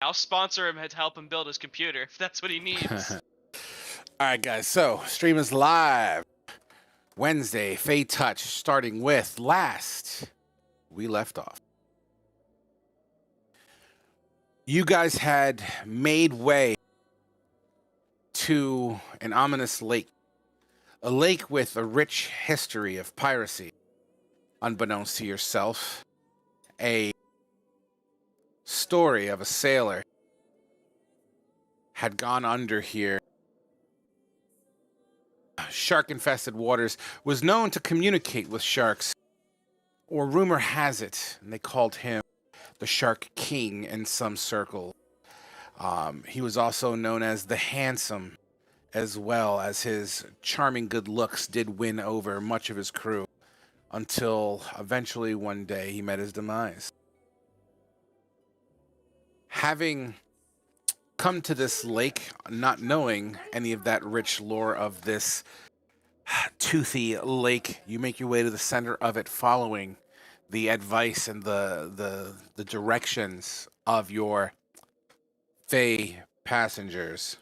I'll sponsor him to help him build his computer if that's what he needs. All right, guys. So, stream is live. Wednesday, Fade Touch, starting with last we left off. You guys had made way to an ominous lake. A lake with a rich history of piracy. Unbeknownst to yourself, a story of a sailor had gone under here. Shark-infested waters, was known to communicate with sharks, or rumor has it, and they called him the Shark King in some circles. He was also known as the Handsome, as well as his charming good looks did win over much of his crew, until eventually one day he met his demise. Having come to this lake, not knowing any of that rich lore of this toothy lake, you make your way to the center of it, following the advice and the directions of your Fey passengers.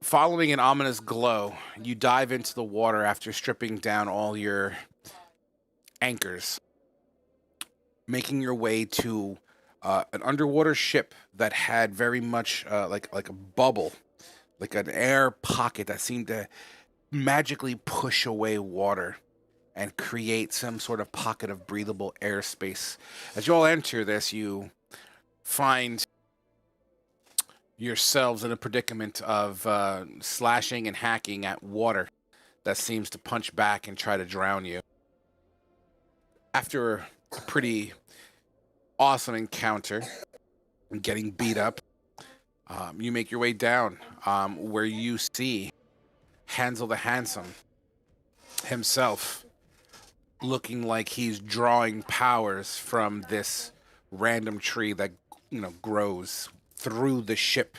Following an ominous glow, you dive into the water after stripping down all your anchors, making your way to an underwater ship that had very much like a bubble, like an air pocket that seemed to magically push away water and create some sort of pocket of breathable airspace. As you all enter this, you find yourselves in a predicament of slashing and hacking at water that seems to punch back and try to drown you. After a pretty awesome encounter and getting beat up, you make your way down where you see Hansel the Handsome himself, looking like he's drawing powers from this random tree that grows through the ship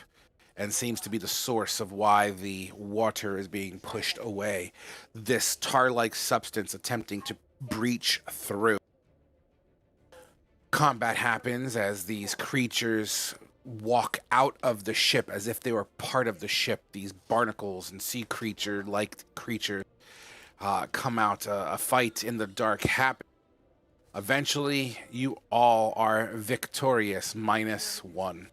and seems to be the source of why the water is being pushed away. This tar-like substance attempting to breach through. Combat happens as these creatures walk out of the ship as if they were part of the ship. These barnacles and sea creature-like creatures come out. A fight in the dark happens. Eventually, you all are victorious, -1.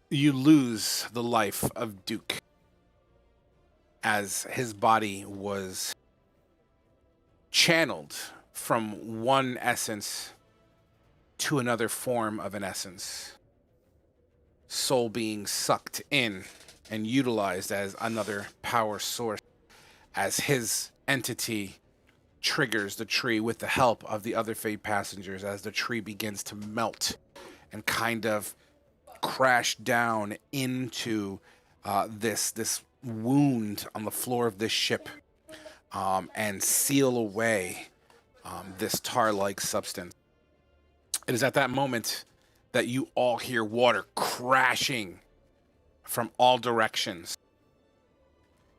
You lose the life of Duke as his body was channeled from one essence to another form of an essence. Soul being sucked in and utilized as another power source as his entity triggers the tree with the help of the other Fade passengers as the tree begins to melt and kind of crash down into this wound on the floor of this ship and seal away this tar-like substance. It is at that moment that you all hear water crashing from all directions.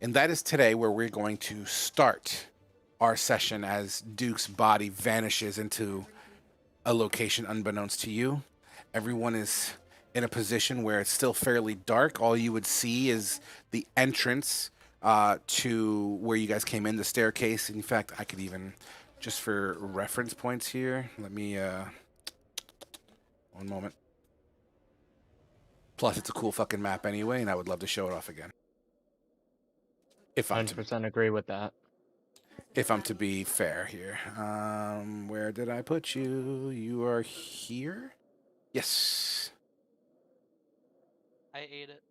And that is today where we're going to start our session as Duke's body vanishes into a location unbeknownst to you. Everyone is in a position where it's still fairly dark. All you would see is the entrance to where you guys came in, the staircase. In fact, I could even, just for reference points here, let me, one moment. Plus, it's a cool fucking map anyway, and I would love to show it off again. If I'm 100% agree with that. If I'm to be fair here. Where did I put you? You are here? Yes. I ate it.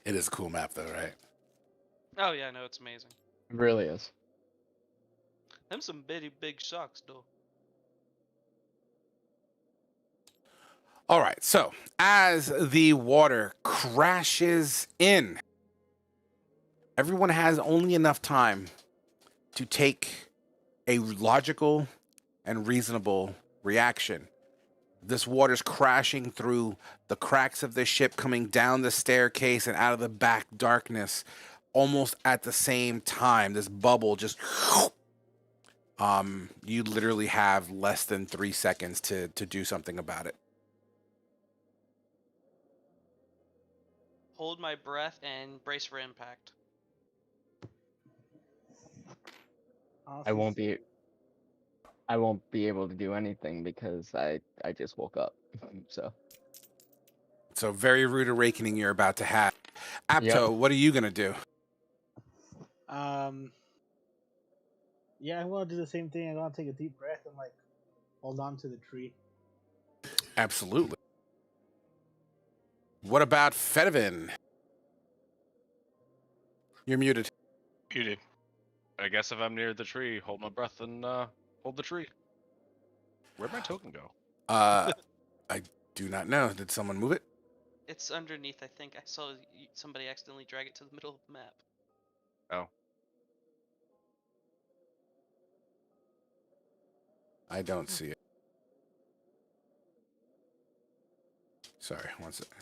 It is a cool map though, right? Oh yeah, no, it's amazing. It really is. Them some big sharks, though. All right, so as the water crashes in, everyone has only enough time to take a logical and reasonable reaction. This water's crashing through the cracks of the ship, coming down the staircase and out of the back darkness. Almost at the same time, this bubble just... You literally have less than 3 seconds to do something about it. Hold my breath and brace for impact. I won't be able to do anything because I just woke up. So very rude awakening you're about to have. Apto, Yep. what are you going to do? Yeah, I'm gonna do the same thing. I'm gonna take a deep breath and like hold on to the tree. Absolutely. What about Fedivin? You're muted. Muted. I guess if I'm near the tree, hold my breath and hold the tree. Where'd my token go? I do not know. Did someone move it? It's underneath, I think. I saw somebody accidentally drag it to the middle of the map. Oh. I don't see it. Sorry, one second.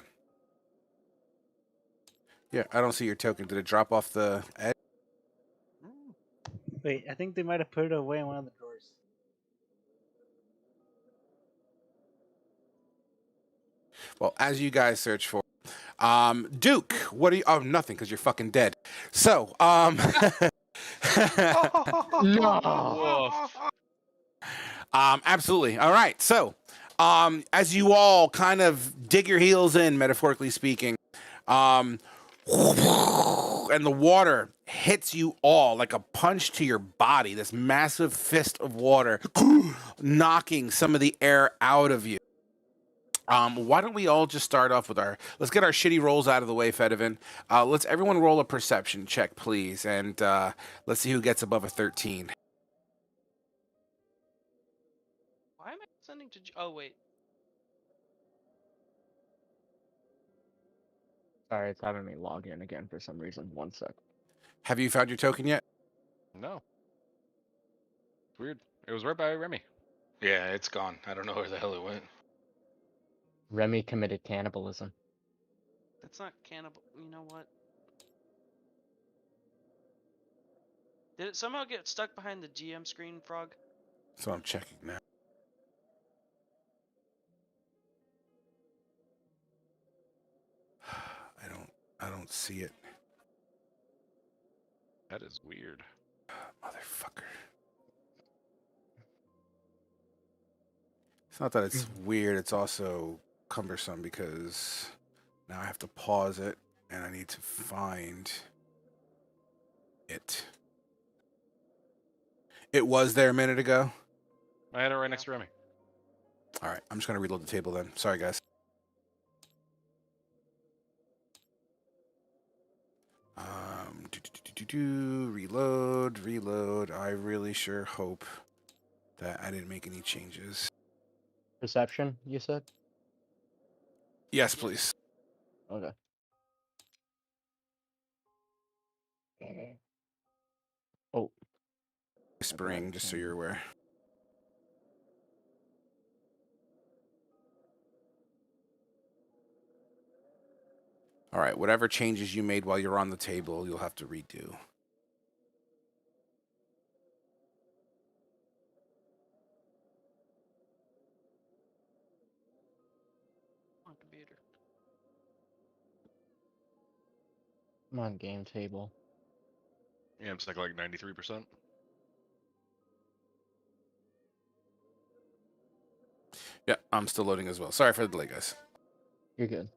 Yeah, I don't see your token. Did it drop off the edge? Wait, I think they might have put it away in one of the drawers. Well, as you guys search for Duke, what are you... Oh, nothing, because you're fucking dead. So, No. absolutely. All right. So, as you all kind of dig your heels in, metaphorically speaking, and the water hits you all like a punch to your body, this massive fist of water knocking some of the air out of you. Why don't we all just start off with let's get our shitty rolls out of the way, Fedivin. Let's everyone roll a perception check, please, and let's see who gets above a 13. Why am I sending to... Oh, wait. Sorry, it's having me log in again for some reason. 1 sec. Have you found your token yet? No. It's weird. It was right by Remy. Yeah, it's gone. I don't know where the hell it went. Remy committed cannibalism. That's not cannibal. You know what? Did it somehow get stuck behind the GM screen, Frog? So I'm checking now. I don't see it. That is weird. Motherfucker. It's not that it's weird, it's also cumbersome because now I have to pause it and I need to find it. It was there a minute ago? I had it right next to Remy. All right, I'm just going to reload the table then. Sorry, guys. Reload. I really sure hope that I didn't make any changes. Perception, you said? Yes, please. Okay. Oh. Whispering, just so you're aware. All right, whatever changes you made while you're on the table, you'll have to redo. On computer. I'm on game table. Yeah, I'm stuck like 93%. Yeah, I'm still loading as well. Sorry for the delay, guys. You're good.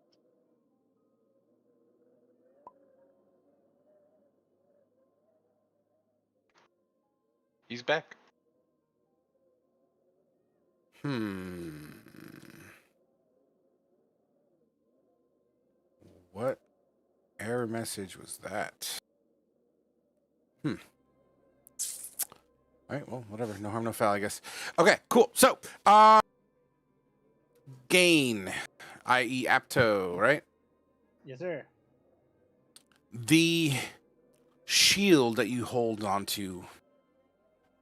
He's back. What error message was that? All right, well, whatever. No harm, no foul, I guess. Okay, cool. So, gain, i.e. Apto, right? Yes, sir. The shield that you hold onto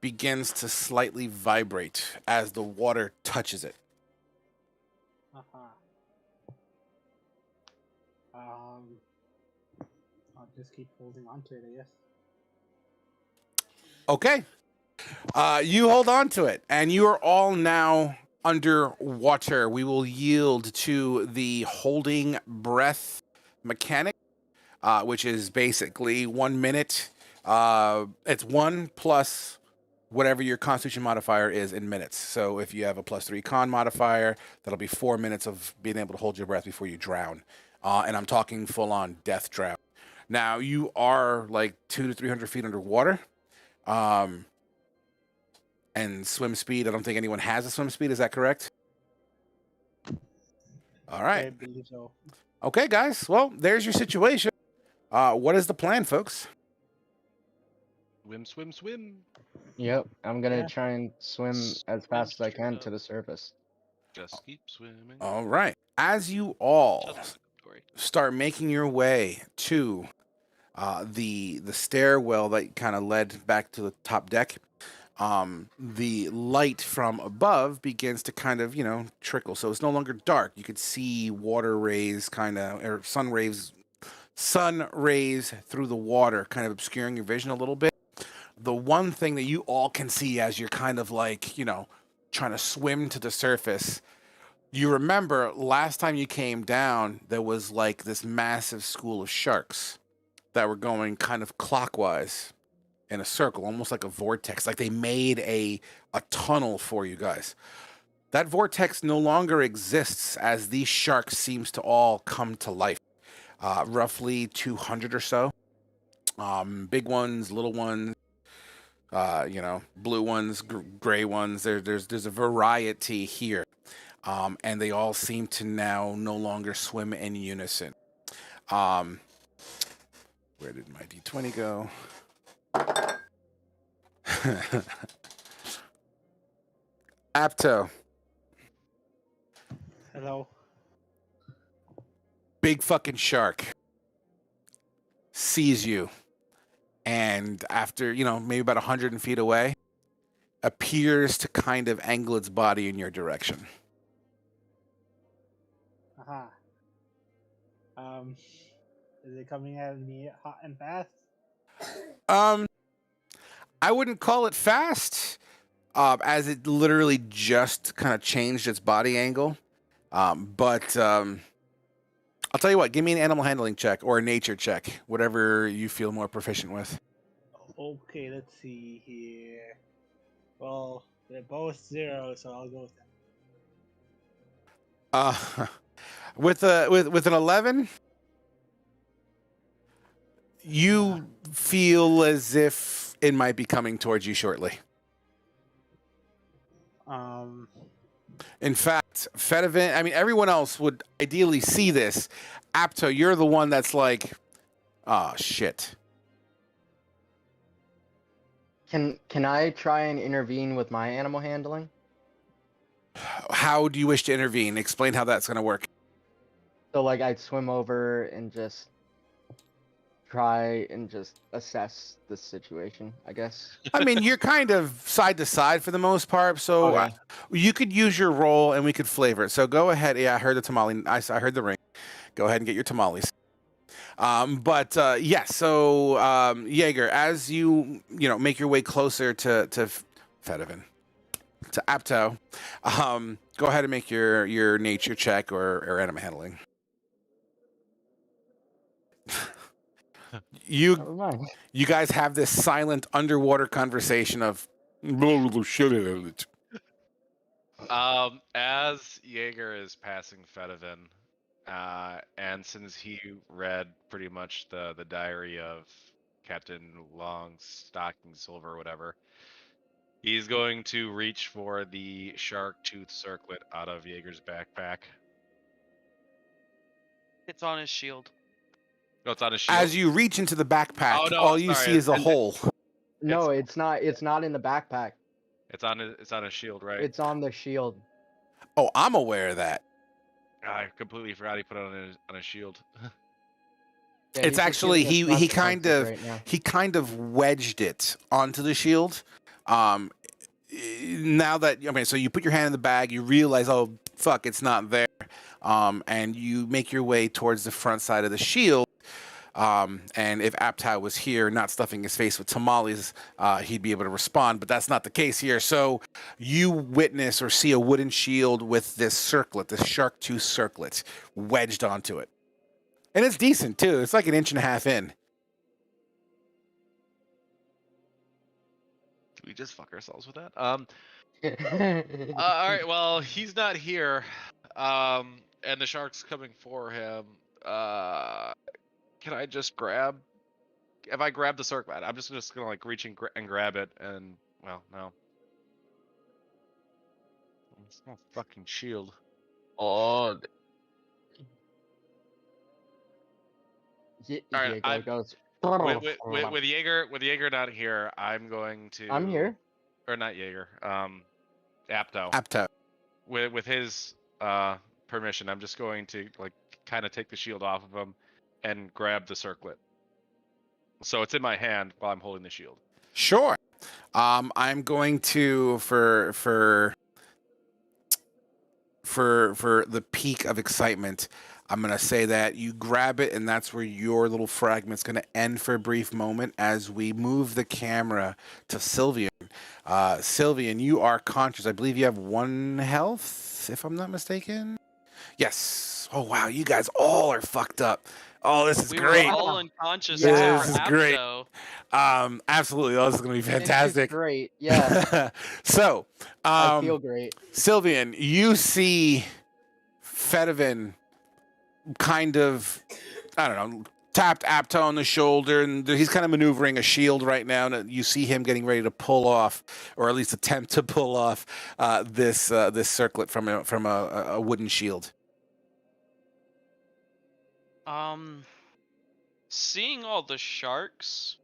begins to slightly vibrate as the water touches it. Um, I'll just keep holding on to it, I guess. Okay. You hold on to it, and you are all now underwater. We will yield to the holding breath mechanic, which is basically 1 minute. It's 1 plus whatever your constitution modifier is in minutes. So if you have a +3 con modifier, that'll be 4 minutes of being able to hold your breath before you drown. And I'm talking full on death drown. Now you are like 200 to 300 feet underwater. And swim speed, I don't think anyone has a swim speed. Is that correct? All I right. believe so. Okay, guys. Well, there's your situation. What is the plan, folks? Swim, swim, swim. Yep, I'm gonna Yeah. try and swim as Swim fast as I straight can up. to the surface. Just keep swimming. All right. As you all Shut up, Tori. start making your way to the stairwell that kind of led back to the top deck, the light from above begins to kind of, trickle. So it's no longer dark. You could see water rays or sun rays through the water, kind of obscuring your vision a little bit. The one thing that you all can see as you're kind of like, trying to swim to the surface, you remember last time you came down, there was like this massive school of sharks that were going kind of clockwise in a circle, almost like a vortex. Like they made a tunnel for you guys. That vortex no longer exists as these sharks seems to all come to life. Roughly 200 or so. Big ones, little ones, blue ones, gray ones. There's a variety here. And they all seem to now no longer swim in unison. Where did my D20 go? Apto, Hello. big fucking shark sees you, and after, maybe about 100 feet away, appears to kind of angle its body in your direction. Aha. Is it coming at me hot and fast? I wouldn't call it fast, as it literally just kind of changed its body angle. But I'll tell you what, give me an animal handling check or a nature check, whatever you feel more proficient with. Okay, let's see here. Well, they're both 0, so I'll go with that. With an 11, you feel as if it might be coming towards you shortly. In fact, Fedivin, I mean, everyone else would ideally see this. Apto, you're the one that's like, oh, shit. Can I try and intervene with my animal handling? How do you wish to intervene? Explain how that's going to work. So like I'd swim over and just try and just assess the situation, I guess. I mean, you're kind of side to side for the most part, so Okay. you could use your roll and we could flavor it. So go ahead. Yeah, I heard the tamale. I heard the ring. Go ahead and get your tamales. Yes. So Jaeger, as you make your way closer to Fedivin, to Apto, go ahead and make your nature check or animal handling. Never mind. You guys have this silent underwater conversation of As Jaeger is passing Fedivin, and since he read pretty much the diary of Captain Longstocking Silver or whatever, he's going to reach for the shark tooth circlet out of Jaeger's backpack. It's on his shield. No, it's on his shield. As you reach into the backpack, Oh, no, all I'm you sorry. see is a hole. No, it's not in the backpack. It's on his shield, right? It's on the shield. Oh, I'm aware of that. I completely forgot he put it on his shield. Yeah, It's he's just actually giving us he consequences right now. he kind of wedged it onto the shield. Now that so you put your hand in the bag, you realize, oh, fuck, it's not there. And you make your way towards the front side of the shield. And if Aptau was here, not stuffing his face with tamales, he'd be able to respond. But that's not the case here. So you witness or see a wooden shield with this circlet, this shark tooth circlet, wedged onto it. And it's decent, too. It's like 1.5 inches in. Did we just fuck ourselves with that? All right. Well, he's not here, and the shark's coming for him. Can I just grab? If I grab the circlet, I'm just gonna like reach and grab it, and well, no, it's not a fucking shield. Oh. All right, Diego goes. with Jaeger not here, I'm going to. I'm here. Or not Jaeger. Apto. Aptau. With his permission, I'm just going to like kind of take the shield off of him and grab the circlet. So it's in my hand while I'm holding the shield. Sure. I'm going to for the peak of excitement, I'm gonna say that you grab it, and that's where your little fragment's gonna end for a brief moment as we move the camera to Sylvian. Sylvian, you are conscious. I believe you have 1 health, if I'm not mistaken. Yes. Oh wow, you guys all are fucked up. Oh, this is We great. were all unconscious. Yeah. This is great. Apto. Absolutely. Oh, this is gonna be This is fantastic. great. Yeah. So, I feel great. Sylvian, you see Fedivin kind of, I don't know, tapped Apto on the shoulder, and he's kind of maneuvering a shield right now. And you see him getting ready to pull off, or at least attempt to pull off, this circlet from a wooden shield. Seeing all the sharks,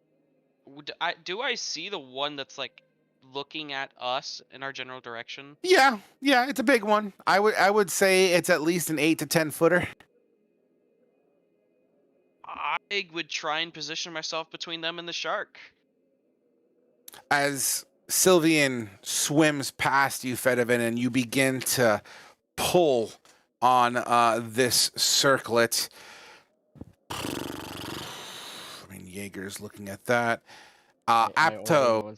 do I see the one that's like looking at us in our general direction? Yeah, it's a big one. I would say it's at least an 8 to 10 footer. I would try and position myself between them and the shark. As Sylvian swims past you, Fedivin, and you begin to pull on this circlet. I mean, Jaeger's looking at that. Apto,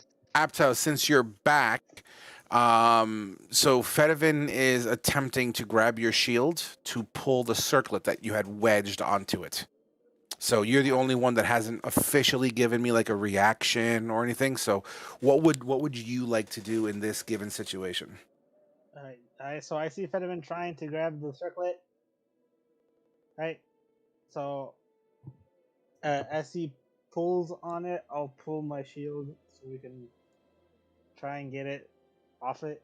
since you're back, so Fedivin is attempting to grab your shield to pull the circlet that you had wedged onto it. So you're the only one that hasn't officially given me like a reaction or anything. So what would you like to do in this given situation? So I see Fedivin trying to grab the circlet. Right. So as he pulls on it, I'll pull my shield so we can try and get it off it.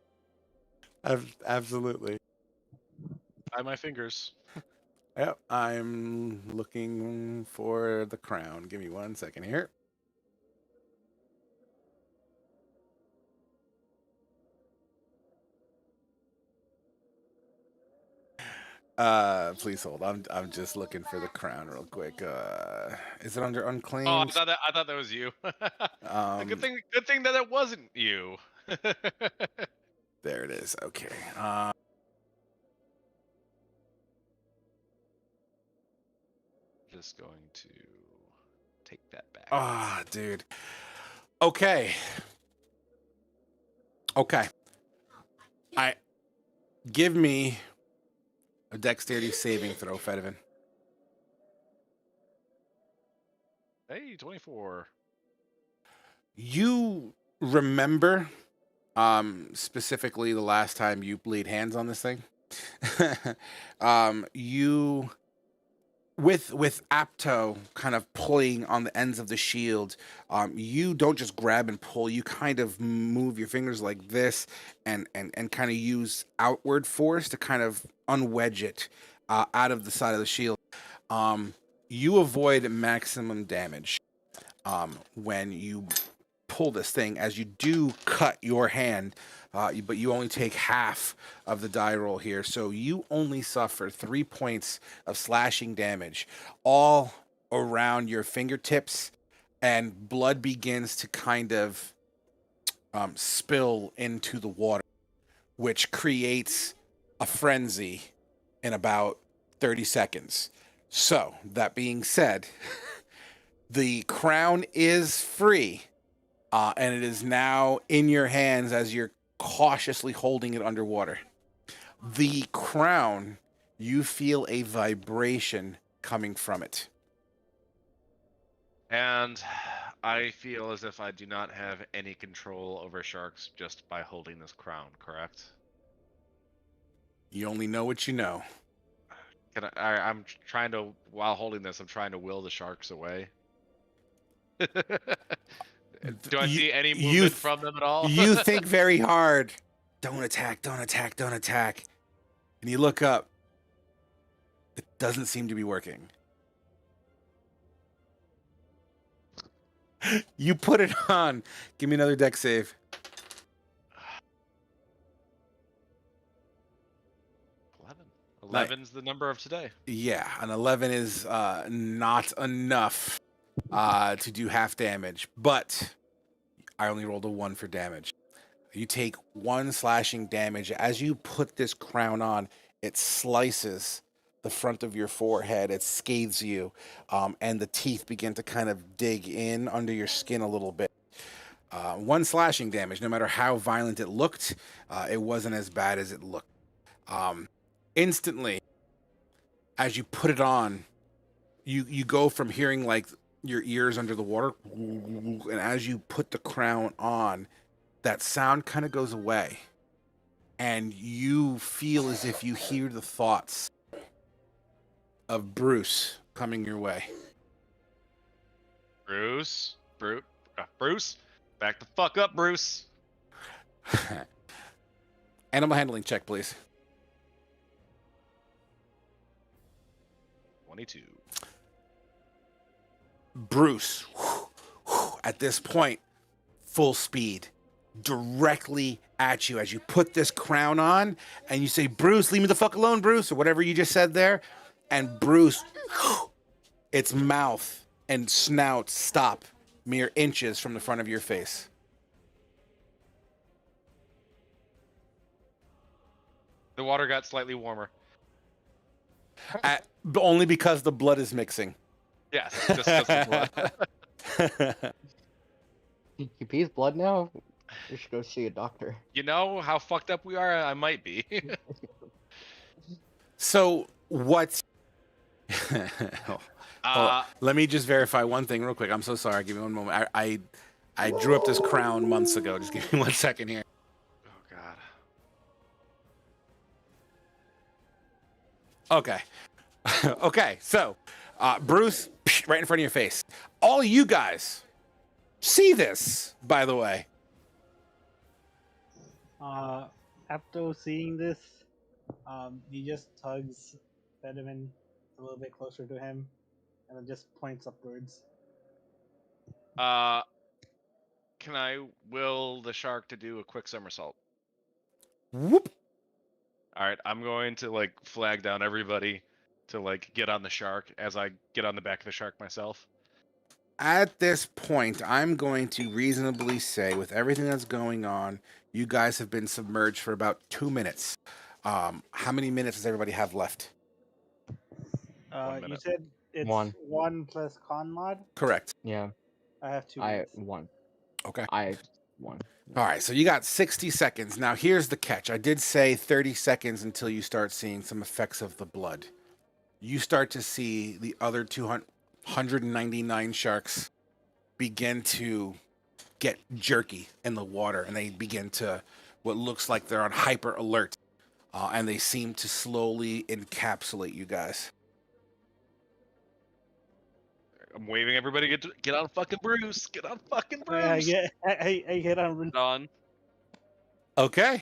Absolutely. By my fingers. Yep, I'm looking for the crown. Give me 1 second here. Please hold. I'm just looking for the crown real quick. Is it under unclaimed? Oh, I thought that was you. Good thing that it wasn't you. There it is. Okay. Just going to take that back. Ah, dude. Okay. Give me a dexterity saving throw, Fedivin. Hey, 24. You remember specifically the last time you laid hands on this thing? You with Apto kind of pulling on the ends of the shield, you don't just grab and pull, you kind of move your fingers like this and kind of use outward force to kind of unwedge it out of the side of the shield. You avoid maximum damage when you pull this thing, as you do cut your hand, but you only take half of the die roll here, so you only suffer 3 points of slashing damage all around your fingertips, and blood begins to kind of spill into the water, which creates a frenzy in about 30 seconds. So, that being said, the crown is free, and it is now in your hands as you're cautiously holding it underwater. The crown, you feel a vibration coming from it. And I feel as if I do not have any control over sharks just by holding this crown, correct? You only know what you know. I'm trying to, while holding this, I'm trying to will the sharks away. Do I see any movement from them at all? You think very hard. Don't attack, don't attack, don't attack. And you look up. It doesn't seem to be working. You put it on. Give me another deck save. 11. 11's the number of today. Yeah, an 11 is not enough to do half damage, but I only rolled a 1 for damage. You take 1 slashing damage. As you put this crown on, it slices the front of your forehead. It scathes you, and the teeth begin to kind of dig in under your skin a little bit. 1 slashing damage. No matter how violent it looked, it wasn't as bad as it looked. Instantly, as you put it on, you go from hearing like your ears under the water, and as you put the crown on, that sound kind of goes away, and you feel as if you hear the thoughts of Bruce coming your way. Bruce, back the fuck up, Bruce. Animal handling check, please. 22. Bruce, at this point, full speed, directly at you as you put this crown on, and you say, Bruce, leave me the fuck alone, Bruce, or whatever you just said there. And Bruce, its mouth and snout stop mere inches from the front of your face. The water got slightly warmer. Only because the blood is mixing. Yes, just 'cause of blood. You pees blood now? We should go see a doctor. You know how fucked up we are? I might be. So, what... let me just verify one thing real quick. I'm so sorry. Give me one moment. I drew up this crown months ago. Just give me 1 second here. Oh, God. Okay. Okay, so, Bruce, right in front of your face. All you guys see this, by the way. After seeing this, he just tugs Fediman a little bit closer to him, and then just points upwards. Can I will the shark to do a quick somersault? Whoop. All right, I'm going to like flag down everybody to like get on the shark as I get on the back of the shark myself. At this point, I'm going to reasonably say, with everything that's going on, you guys have been submerged for about 2 minutes. How many minutes does everybody have left? 1 You minute. said it's 1 plus con mod? Correct. Yeah, I have 2 I minutes. 1. Okay. I 1. All right, so you got 60 seconds. Now, here's the catch. I did say 30 seconds until you start seeing some effects of the blood. You start to see the other 199 sharks begin to get jerky in the water, and they begin to, what looks like they're on hyper alert, and they seem to slowly encapsulate you guys. I'm waving everybody. Get on fucking Bruce. Get on fucking Yeah, Bruce. I get on. Done. Okay.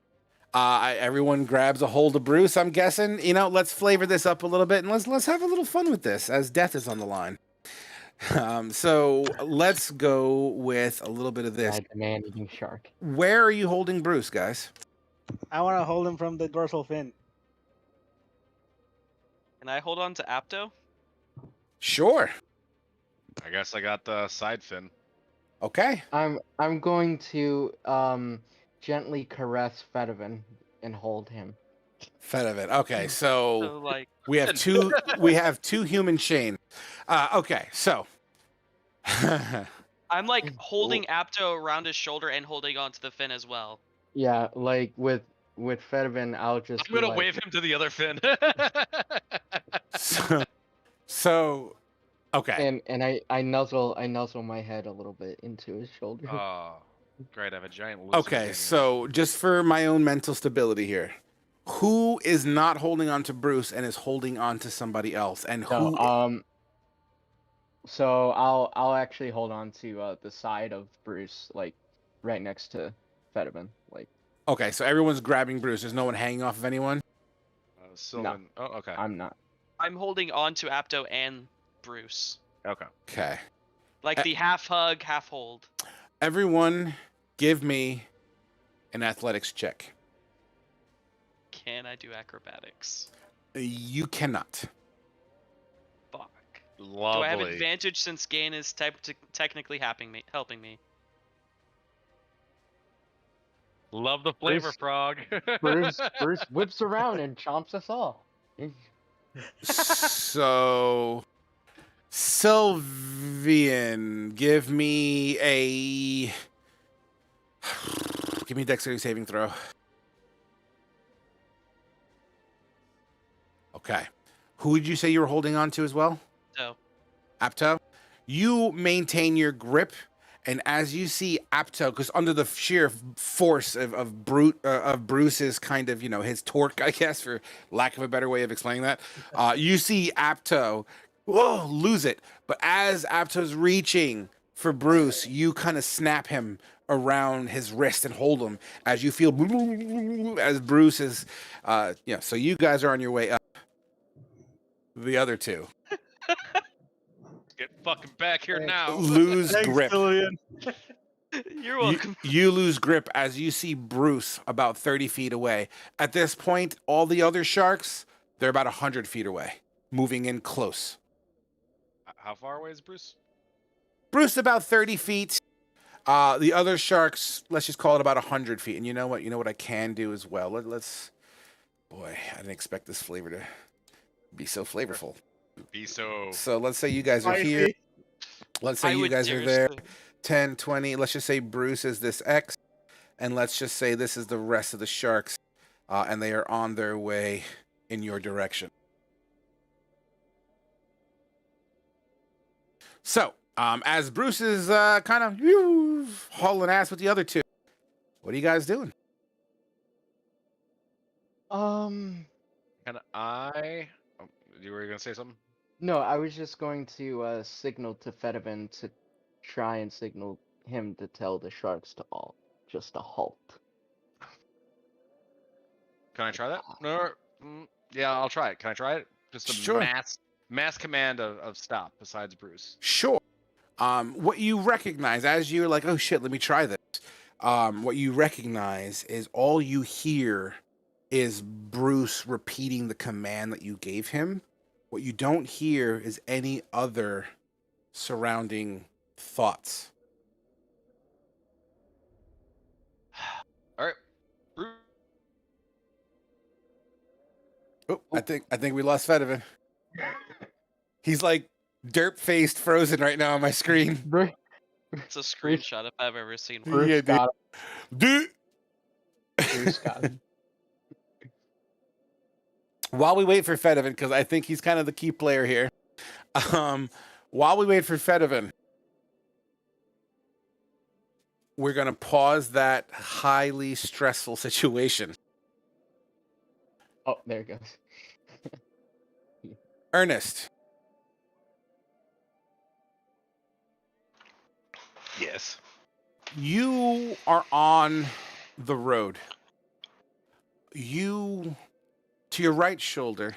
Everyone grabs a hold of Bruce, I'm guessing. You know, let's flavor this up a little bit, and let's have a little fun with this, as death is on the line. So let's go with a little bit of this. The man-eating shark. Where are you holding Bruce, guys? I want to hold him from the dorsal fin. Can I hold on to Apto? Sure. I guess I got the side fin. Okay. I'm going to gently caress Fedivan and hold him. Fedivin. Okay, so So like, we have two human chain. Okay, so I'm like holding Apto around his shoulder and holding onto the fin as well. Yeah, like with Fedivin, I'll just I'm be gonna like, wave him to the other fin. so okay. and I nuzzle my head a little bit into his shoulder. Oh, great! I have a giant lizard. Okay, hanging so just for my own mental stability here, who is not holding on to Bruce and is holding on to somebody else, and No, who? so I'll actually hold on to the side of Bruce, like right next to Fedivin. Like, Okay, so everyone's grabbing Bruce. There's no one hanging off of anyone. Sylvan. Oh, okay. I'm not. I'm holding on to Apto and Bruce. Okay. Okay, Like the half hug, half hold. everyone, give me an athletics check. Can I do acrobatics? You cannot. Fuck. Lovely. Do I have advantage since Gain is technically helping me? Love the flavor Bruce- frog. Bruce whips around and chomps us all. So, Sylvian, give me a dexterity saving throw. Okay. Who did you say you were holding on to as well? So Apto. You maintain your grip, and as you see Apto, because under the sheer force of Bruce's kind of, his torque, I guess, for lack of a better way of explaining that, you see Apto, lose it. But as Apto's reaching for Bruce, you kind of snap him around his wrist and hold him as you feel as Bruce is, so you guys are on your way up. The other two Get fucking back here now. lose Thanks, grip. Julian. you're welcome. You lose grip as you see Bruce about 30 feet away. At this point, all the other sharks, they're about 100 feet away, moving in close. How far away is Bruce? Bruce about 30 feet. The other sharks, let's just call it about 100 feet. And you know what? You know what I can do as well? Let's... Boy, I didn't expect this flavor to be so flavorful. Be so. So let's say you guys are here. Spicy. Let's say I you would guys are dare there. say- 10, 20. Let's just say Bruce is this X. And let's just say this is the rest of the sharks. And they are on their way in your direction. So, as Bruce is kind of hauling ass with the other two, what are you guys doing? Can I? Oh, you were gonna say something? No, I was just going to signal to Fedivin to try and signal him to tell the sharks to just to halt. Can I try that? No. Yeah, I'll try it. Can I try it? Just a Sure. mass command of stop. Besides Bruce. Sure. What you recognize as you're like, oh shit, let me try this. What you recognize is all you hear is Bruce repeating the command that you gave him. What you don't hear is any other surrounding thoughts. All right. Bruce. Oh, I think we lost Fedivin. He's like derp-faced frozen right now on my screen. It's a screenshot if I've ever seen one. Bruce Yeah, got Dude. Bruce got him. While we wait for Fedivin, because I think he's kind of the key player here. While we wait for Fedivin, we're going to pause that highly stressful situation. Oh, there it goes. Ernest, Yes. you are on the road. You, to your right shoulder,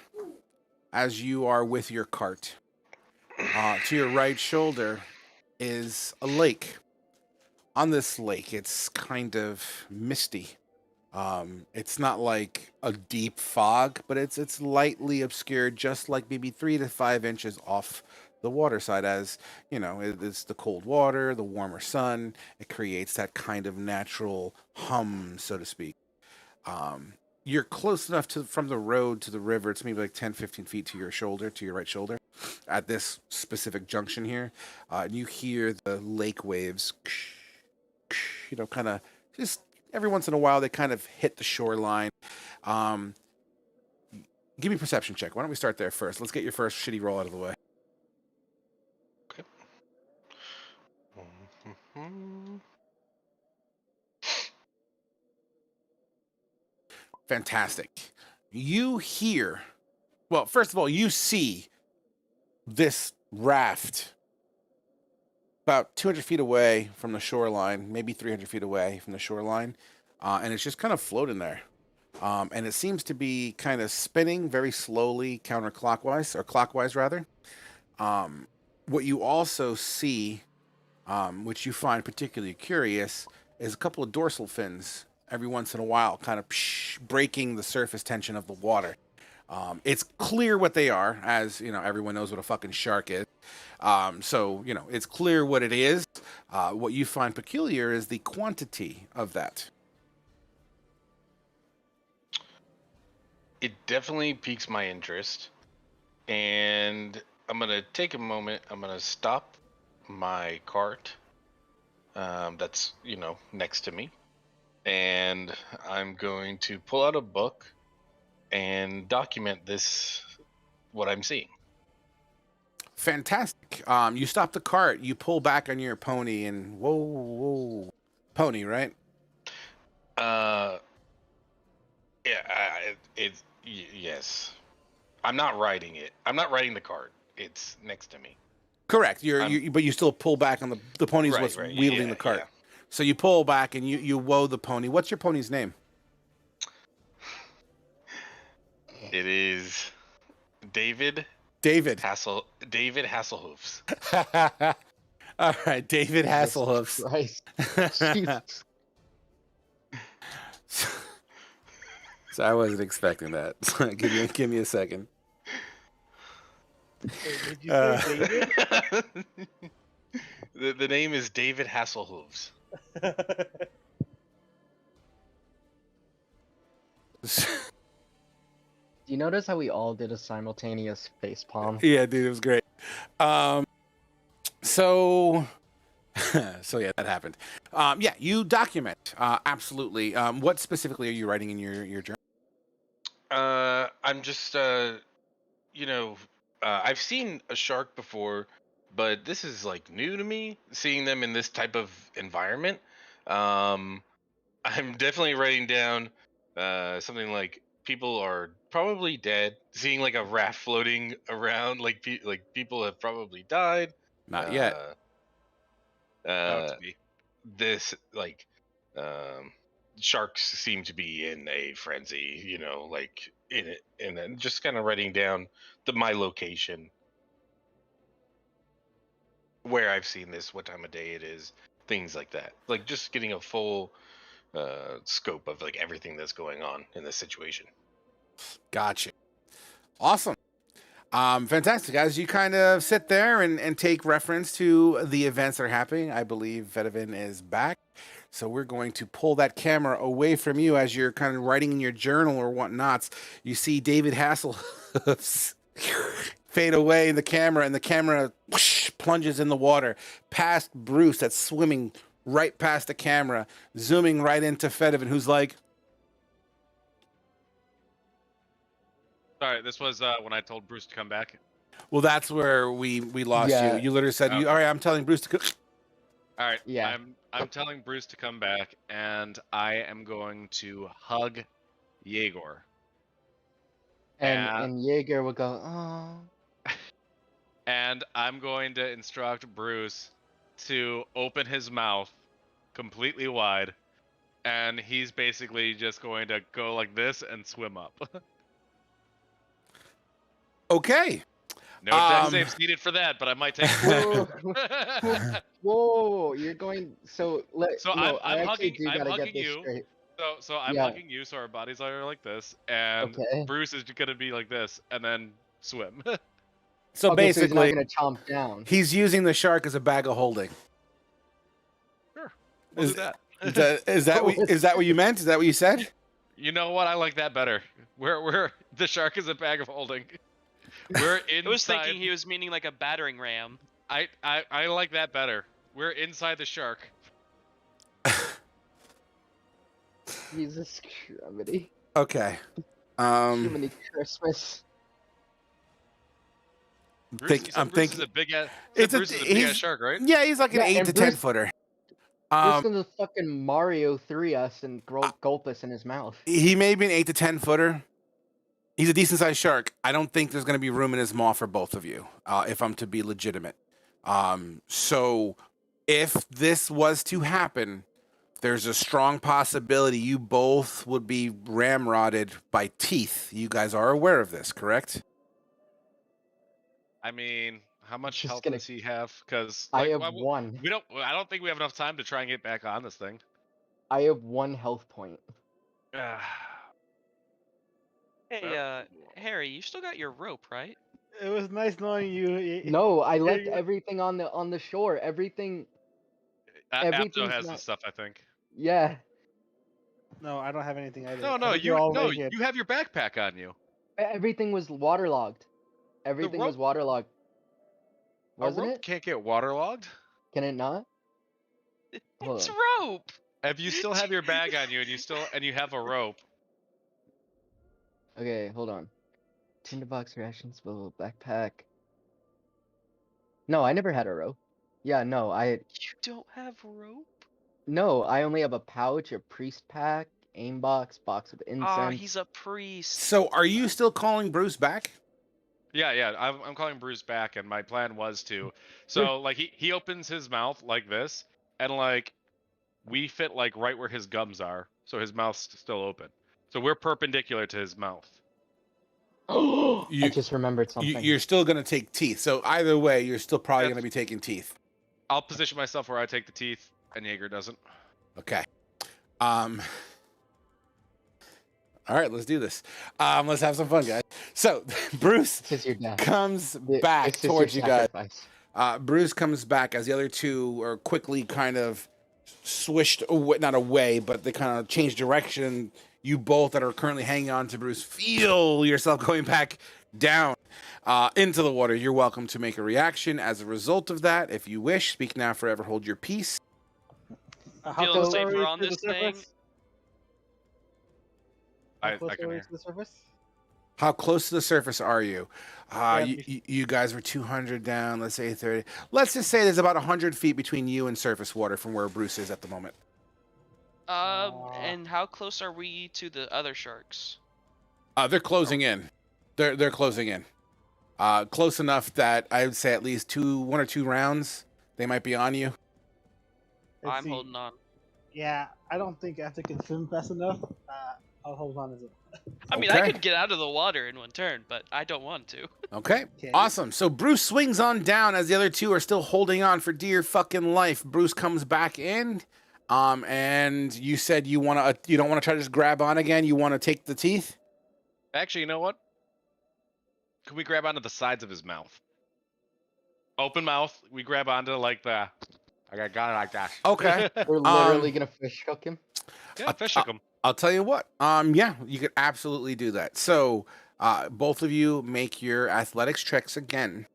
as you are with your cart, to your right shoulder is a lake. On this lake, it's kind of misty. It's not like a deep fog, but it's lightly obscured, just like maybe 3 to 5 inches off the water side. As you know, it's the cold water, the warmer sun. It creates that kind of natural hum, so to speak. you're close enough from the road to the river. It's maybe like 10, 15 feet to your right shoulder, at this specific junction here. And you hear the lake waves, kind of just every once in a while, they kind of hit the shoreline. Um, give me a perception check. Why don't we start there first? Let's get your first shitty roll out of the way. Okay. Mhm. Fantastic. You hear, well, first of all, you see this raft about 200 feet away from the shoreline, maybe 300 feet away from the shoreline, and it's just kind of floating there. And it seems to be kind of spinning very slowly, counterclockwise, or clockwise rather. What you also see, which you find particularly curious, is a couple of dorsal fins every once in a while, kind of breaking the surface tension of the water. It's clear what they are, as everyone knows what a fucking shark is. So it's clear what it is. What you find peculiar is the quantity of that. It definitely piques my interest, and I'm gonna take a moment. I'm gonna stop my cart. That's next to me, and I'm going to pull out a book and document what I'm seeing. Fantastic. You stop the cart, you pull back on your pony, and whoa, pony, right? Yeah, yes. I'm not riding it. I'm not riding the cart. It's next to me. Correct. But you still pull back on the pony's Right, what's right. wielding Yeah, the cart. yeah. So you pull back and you woe the pony. What's your pony's name? It is David David. David Hasselhoofs. All right, David Jesus Hasselhoofs. Christ. Jesus. So I wasn't expecting that. give me a second. Did you say David? The name is David Hasselhoofs. Do you notice how we all did a simultaneous face palm? Yeah, dude, it was great. So yeah, that happened. Yeah, you document. Absolutely. What specifically are you writing in your journal? I'm just I've seen a shark before, but this is like new to me, seeing them in this type of environment. I'm definitely writing down something like people are probably dead, seeing like a raft floating around, like people have probably died. Not yet. Uh, to be. this sharks seem to be in a frenzy, like in it, and then just kind of writing down my location, where I've seen this, what time of day it is, things like that, like just getting a full scope of like everything that's going on in this situation. Gotcha. Awesome. Fantastic. As you kind of sit there and take reference to the events that are happening, I believe Vedevin is back. So we're going to pull that camera away from you as you're kind of writing in your journal or whatnots. You see David Hasselhoffs fade away in the camera, and the camera whoosh, plunges in the water past Bruce that's swimming right past the camera, zooming right into Vedevin, who's like, Sorry, this was when I told Bruce to come back. well, that's where we lost Yeah. you. You literally said, Okay. all right, I'm telling Bruce to go. All right. Yeah. I'm telling Bruce to come back, and I am going to hug Yegor. And Jaeger would go, oh. And I'm going to instruct Bruce to open his mouth completely wide, and he's basically just going to go like this and swim up. Okay. No deck saves needed for that, but I might take Whoa, it. whoa, you're going. So So no, I'm I actually hugging- do I'm gotta hugging get this you. straight. So I'm Yeah. hugging you, so our bodies are like this, and Okay. Bruce is gonna be like this, and then swim. So Okay, so he's not basically, gonna chomp down. he's using the shark as a bag of holding. Sure, we'll Is- do that. Is that what you meant? Is that what you said? You know what? I like that better. We're the shark is a bag of holding. We're inside. I was thinking he was meaning like a battering ram. I like that better. We're inside the shark. Jesus Christ. Okay. Jiminy Christmas. Bruce is a big ass. Bruce is a big ass shark, right? Yeah, he's like an Yeah, 8 and to 10 Bruce- footer. Bruce gonna fucking Mario 3 us and gulp us in his mouth. He may be an 8 to 10 footer. He's a decent sized shark. I don't think there's going to be room in his maw for both of you, if I'm to be legitimate. So if this was to happen, there's a strong possibility you both would be ramrodded by teeth. You guys are aware of this, correct? I mean, how much Just health gonna- does he have? Because I have 1. I don't think we have enough time to try and get back on this thing. I have 1 health point. Hey, Harry, you still got your rope, right? It was nice knowing you. No, I left you- everything on the shore. Everything. Abdo Everything's has the not- stuff, I think. Yeah. No, I don't have anything either. No, I no, think you you're all no, naked. you have your backpack on you. Everything was waterlogged. Everything was rope- waterlogged. A Wasn't rope it? can't get waterlogged. Can it not? Hold It's on. rope. If you still have your bag on you and you have a rope, Okay, hold on. Tinderbox rations, blah, backpack. No, I never had a rope. Yeah, no, You don't have rope? I only have a pouch, a priest pack, aim box of incense. Ah, he's a priest. So are you still calling Bruce back? yeah, I'm calling Bruce back, and my plan was to. So like he opens his mouth like this, and like we fit like right where his gums are, so his mouth's still open. So we're perpendicular to his mouth. I You- just remembered something. You're still going to take teeth. So either way, you're still probably That's- going to be taking teeth. I'll position myself where I take the teeth, and Jaeger doesn't. Okay. All right, let's do this. Let's have some fun, guys. So Bruce This is your death. comes Th- back this is your towards you guys. sacrifice. Bruce comes back as the other two are quickly kind of swished away, not away, but they kind of change direction. You both that are currently hanging on to Bruce feel yourself going back down into the water. You're welcome to make a reaction as a result of that. If you wish, speak now, forever hold your peace. How Feeling close safer are we on to the this thing? surface? I How close can are we hear. to the surface? How close to the surface are you? Yeah, You guys were 200 down, let's say 30. Let's just say there's about 100 feet between you and surface water from where Bruce is at the moment. And how close are we to the other sharks? They're closing in. They're closing in. Close enough that I would say at least 1 or 2 rounds they might be on you. Let's I'm see. holding on. Yeah, I don't think After can swim fast enough. I'll hold on as well. I mean, I Okay. could get out of the water in one turn, but I don't want to. Okay, Okay. awesome. So Bruce swings on down as the other two are still holding on for dear fucking life. Bruce comes back in, and you said you want to, you don't want to try to just grab on again. You want to take the teeth. Actually, you know what? Can we grab onto the sides of his mouth? Open mouth. We grab onto like the. I got it like that. Okay. We're literally gonna fish hook him. Yeah, fish hook him. I'll tell you what. Yeah, you could absolutely do that. So, both of you make your athletics checks again,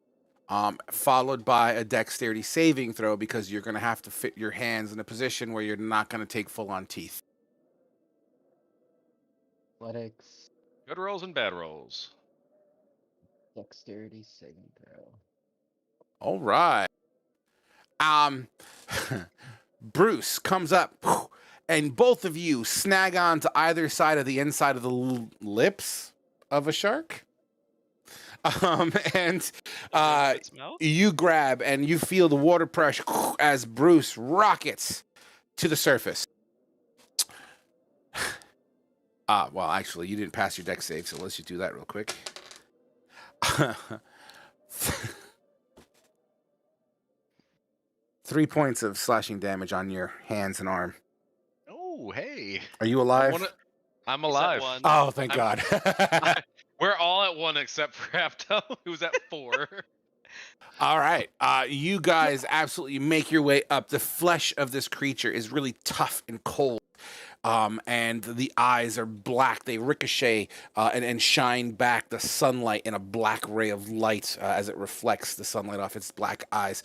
followed by a dexterity saving throw because you're gonna have to fit your hands in a position where you're not gonna take full-on teeth. Athletics, Good rolls and bad rolls. dexterity, saving throw. All right. Bruce comes up, and both of you snag on to either side of the inside of the lips of a shark. And Its mouth? you grab and you feel the water pressure as Bruce rockets to the surface. Well, actually, you didn't pass your dex save, so let's just do that real quick. 3 points of slashing damage on your hands and arm. Oh, hey. Are you I alive? I'm Is that alive. one? Oh, thank I'm- God. We're all at 1 except for Apto, who's at 4. All right. You guys absolutely make your way up. The flesh of this creature is really tough and cold. and the eyes are black. They ricochet and shine back the sunlight in a black ray of light as it reflects the sunlight off its black eyes.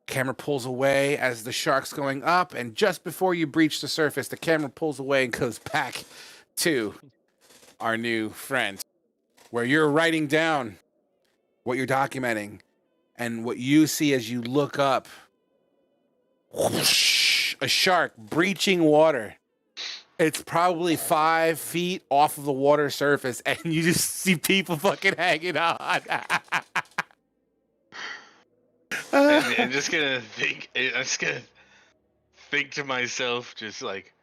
Camera pulls away as the shark's going up, and just before you breach the surface, the camera pulls away and goes back to our new friend, where you're writing down what you're documenting, and what you see as you look up, whoosh, a shark breaching water. It's probably 5 feet off of the water surface, and you just see people fucking hanging on. I'm just gonna think. I'm just gonna think to myself, just like,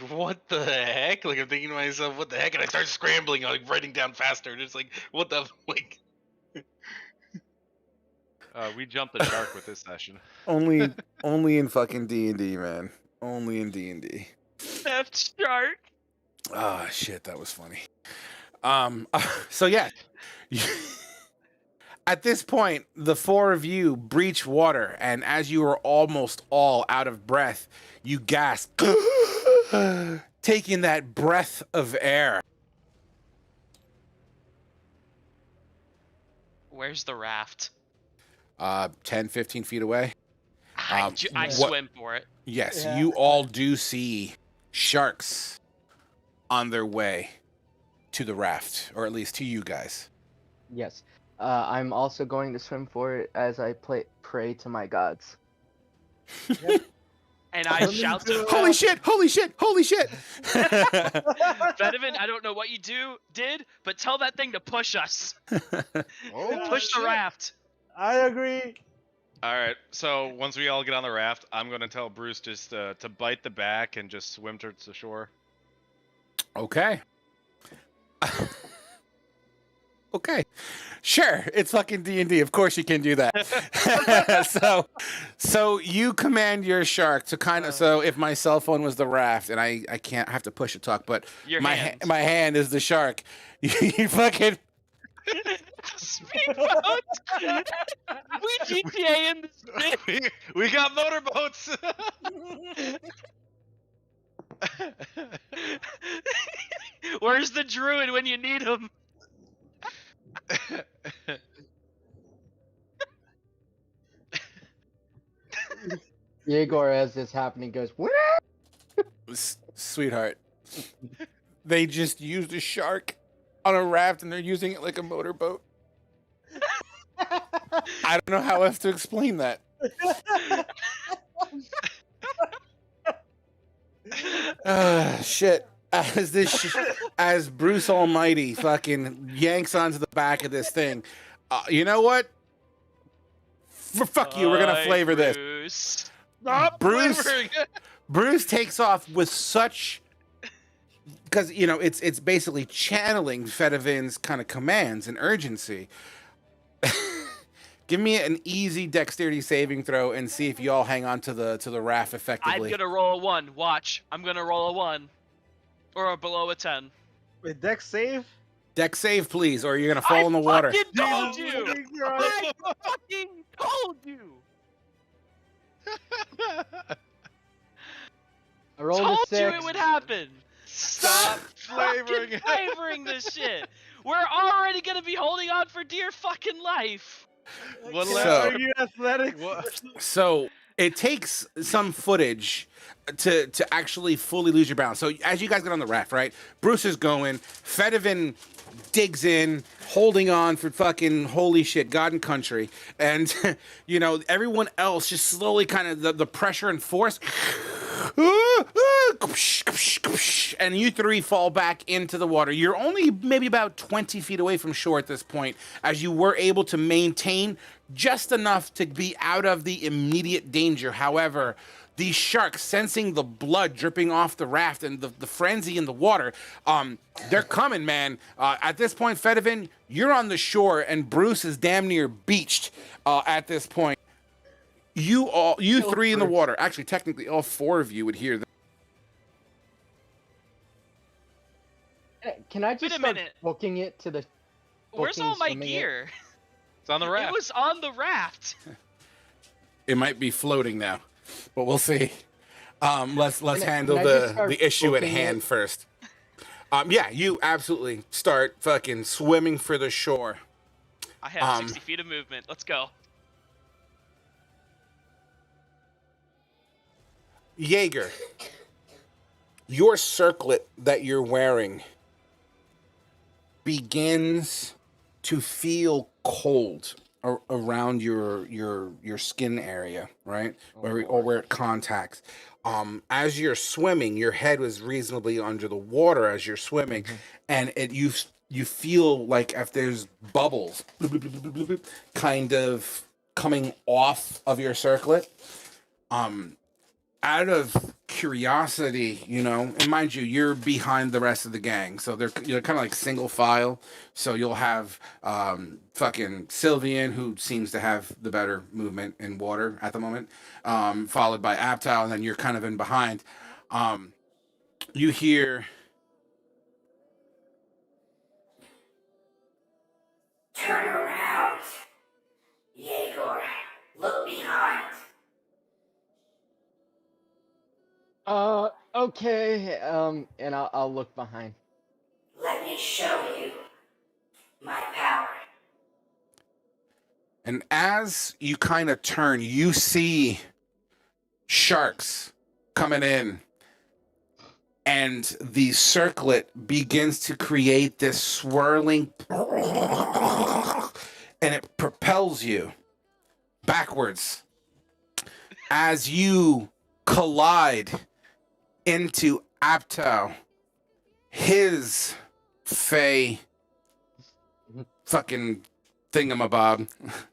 what the heck? Like I'm thinking to myself, what the heck? And I start scrambling, like writing down faster. Just like, what the like? We jumped the shark with this session. Only in fucking D&D, man. Only in D&D. That shark. Oh shit, that was funny. So yeah. At this point, the 4 of you breach water, and as you are almost all out of breath, you gasp, taking that breath of air. Where's the raft? 10, 15 feet away. I what- swim for it. Yes, Yeah. you all do see sharks on their way to the raft, or at least to you guys. Yes. I'm also going to swim for it as I pray to my gods. And I shout to Holy shit! Holy shit! Holy shit! Veteran, I don't know what you did, but tell that thing to push us. Oh, Push the raft. I agree. All right. So once we all get on the raft, I'm gonna tell Bruce just to bite the back and just swim towards the shore. Okay. Okay. Sure, it's fucking D&D. Of course you can do that. So you command your shark to kind of, so if my cell phone was the raft and I can't have to push to talk, but Your my hand. my hand is the shark. You fucking Speedboat. We GTA in this bitch. we got motorboats. Where's the druid when you need him? Yegor, as this happening, goes, "What?" sweetheart. They just used a shark on a raft and they're using it like a motorboat. I don't know how else to explain that. Shit. As Bruce Almighty fucking yanks onto the back of this thing, you know what? Fuck you. We're gonna flavor this. Bruce. Stop Bruce- flavoring. Bruce takes off with such, because it's basically channeling Fedovin's kind of commands and urgency. Give me an easy dexterity saving throw and see if you all hang on to the raft I'm effectively. gonna roll a 1. Watch. I'm gonna roll a 1. Or below a 10. With dex save. Dex save, please, or you're gonna fall in the water. I fucking told Jesus you! fucking Christ. I fucking told you! I rolled a Told you 6. it would happen! Stop flavoring fucking it. flavoring this shit! We're already gonna be holding on for dear fucking life! What Can I So- argue athletics? What? So it takes some footage to actually fully lose your balance. So as you guys get on the raft, right? Bruce is going. Fedivin digs in, holding on for fucking holy shit, God and country. And, everyone else just slowly kind of the pressure and force. And you 3 fall back into the water. You're only maybe about 20 feet away from shore at this point, as you were able to maintain just enough to be out of the immediate danger. However, these sharks, sensing the blood dripping off the raft and the frenzy in the water, they're coming, man. At this point, Fedivin, you're on the shore, and Bruce is damn near beached at this point. You 3 in the water. Actually, technically, all 4 of you would hear that. Can I Wait just a start minute. booking it to the? Where's booking all my swimming it? gear? It's on the It raft. was on the raft. It might be floating now, but we'll see. Let's handle can I just the start issue at booking hand it? first. Yeah, you absolutely start fucking swimming for the shore. I have 60 feet of movement. Let's go. Jaeger, your circlet that you're wearing begins to feel cold around your skin area, right? Where it contacts. As you're swimming, your head was reasonably under the water as you're swimming, and you feel like if there's bubbles kind of coming off of your circlet. Out of curiosity, and mind you, you're behind the rest of the gang, so you're kind of like single file. So you'll have fucking Sylvian, who seems to have the better movement in water at the moment, followed by Aptal, and then you're kind of in behind. You hear, "Turn around, Yegor. Look behind." Okay. And I'll look behind. "Let me show you my power." and as you kind of turn, you see sharks coming in. And the circlet begins to create this swirling, and it propels you backwards as you collide into Apto, his Fey fucking thingamabob.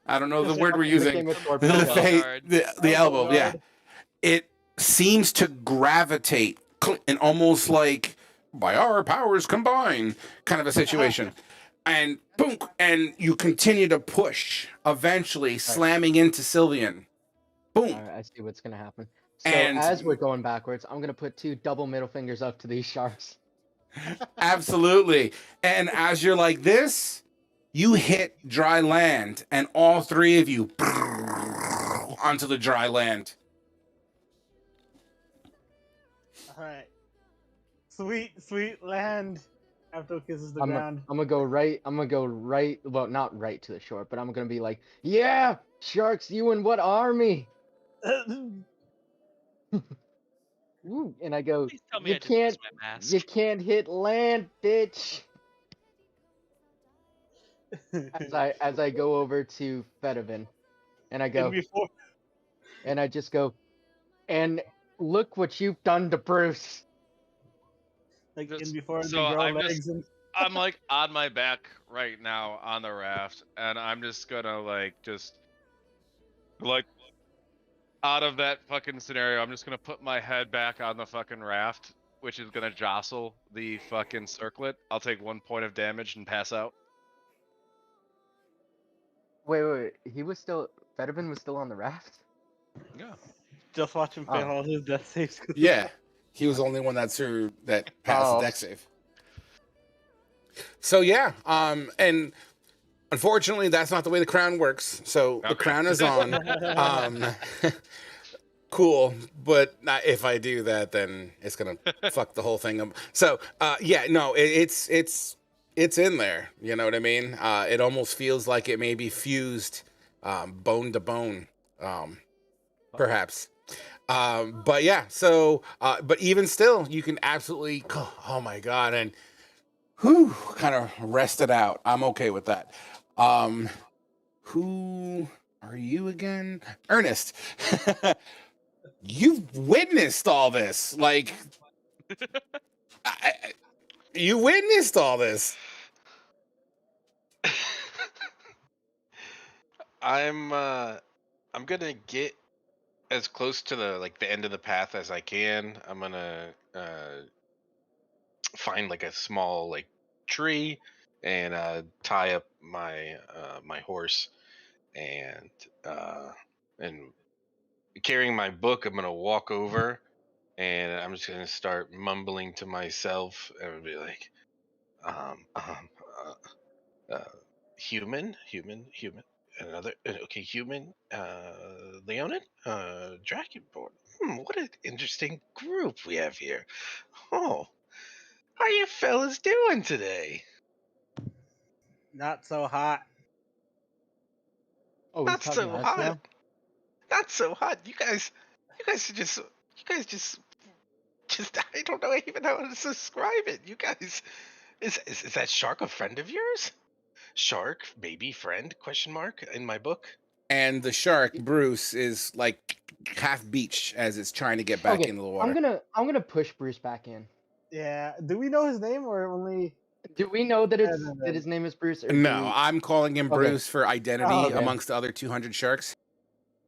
I don't know the word we're using. The Fey, the elbow, yeah. It seems to gravitate and almost like by our powers combined kind of a situation. And boom, and you continue to push, eventually slamming into Sylvian. Boom. All right, I see what's gonna happen. So And as we're going backwards, I'm gonna put 2 double middle fingers up to these sharks. absolutely. And as you're like this, you hit dry land, and all three of you onto the dry land. All right. Sweet land. After kisses the I'm ground. gonna go right. I'm gonna go right. Well, not right to the shore, but I'm gonna be like, yeah, sharks. You in what army? Ooh, and I go, Please tell me you I didn't lose can't, my mask. you can't hit land, bitch. As I go over to Fedivin, and I and go, before, and I just go, and look what you've done to Bruce. like Just- in before so they grow I'm legs and I'm like on my back right now on the raft, and I'm just gonna like out of that fucking scenario, I'm just gonna put my head back on the fucking raft, which is gonna jostle the fucking circlet. I'll take 1 point of damage and pass out. Wait. Fedivin was still on the raft? Yeah. just watch him fail Oh. all his death saves. Yeah. He was the only one that passed the Oh. deck save. So yeah, and unfortunately that's not the way the crown works. So the Okay. crown is on. Cool, but if I do that, then it's gonna fuck the whole thing up. So yeah, no, it's in there. You know what I mean? It almost feels like it may be fused bone to bone, perhaps. But yeah, so but even still, you can absolutely. Oh my god, and whew, kind of rest it out. I'm okay with that. Who are you again? Ernest. You've witnessed all this. Like, you witnessed all this. I'm gonna get as close to the end of the path as I can. I'm gonna find like a small like tree and tie up my my horse and and carrying my book. I'm gonna walk over and I'm just gonna start mumbling to myself and be like, um, um, uh, human, human, human. another okay human, Leonin, Dragonborn. What an interesting group we have here. Oh, how you fellas doing today? Not so hot. Oh, he's Not talking so to us hot. now. Not so hot. You guys are just, you guys just. I don't know even how to describe it. You guys, is that shark a friend of yours? Shark, maybe friend? Question mark in my book. And the shark, Bruce, is like half beached as it's trying to get back Okay, into the water. I'm gonna push Bruce back in. Yeah. Do we know his name or only? Do we know that Featherman? that his name is Bruce, or do No, we? I'm calling him Okay. Bruce for identity Oh, okay. amongst the other 200 sharks.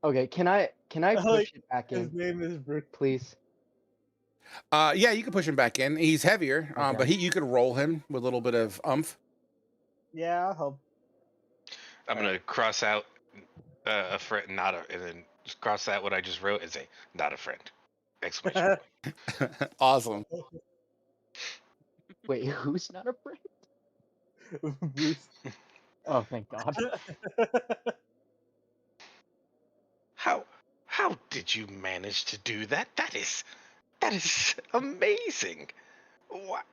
Okay, can I Like, push it back his in, name is Bruce. please? Yeah, you can push him back in. He's heavier, Okay. but you could roll him with a little bit of umph. Yeah, I'll help. I'm gonna cross out a friend, not a, and then just cross out what I just wrote as a not a friend! Exclamation point. Awesome. Wait, who's not a friend? Bruce. Oh, thank God. How did you manage to do that? That is amazing. What?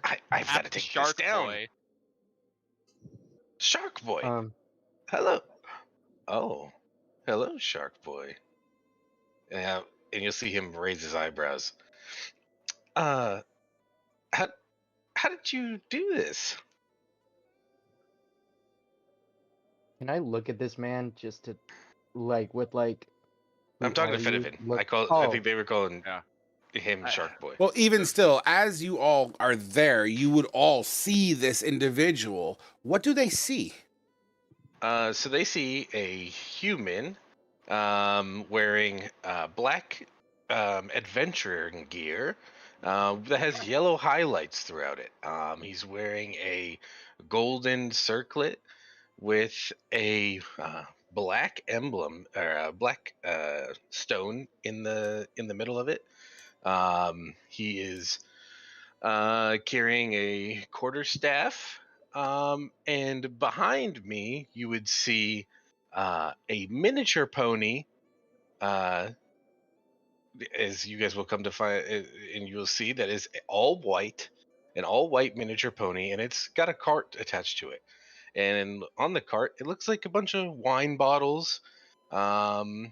I've got to Ask take Shark this down. Boy. Shark Boy. Hello. Oh, hello, Shark Boy. And you'll see him raise his eyebrows. Uh, how did you do this? Can I look at this man just to, like, with like? I'm who talking are to you? Fedivin. Look. I Oh, think they were calling Yeah. him Shark Boy. Well, even still, as you all are there, you would all see this individual. What do they see? So they see a human wearing black adventuring gear that has yellow highlights throughout it. He's wearing a golden circlet with a black emblem or a black stone in the middle of it. He is carrying a quarterstaff, and behind me you would see a miniature pony. As you guys will come to find, and you will see that is all white, an all white miniature pony, and it's got a cart attached to it. And on the cart, it looks like a bunch of wine bottles, and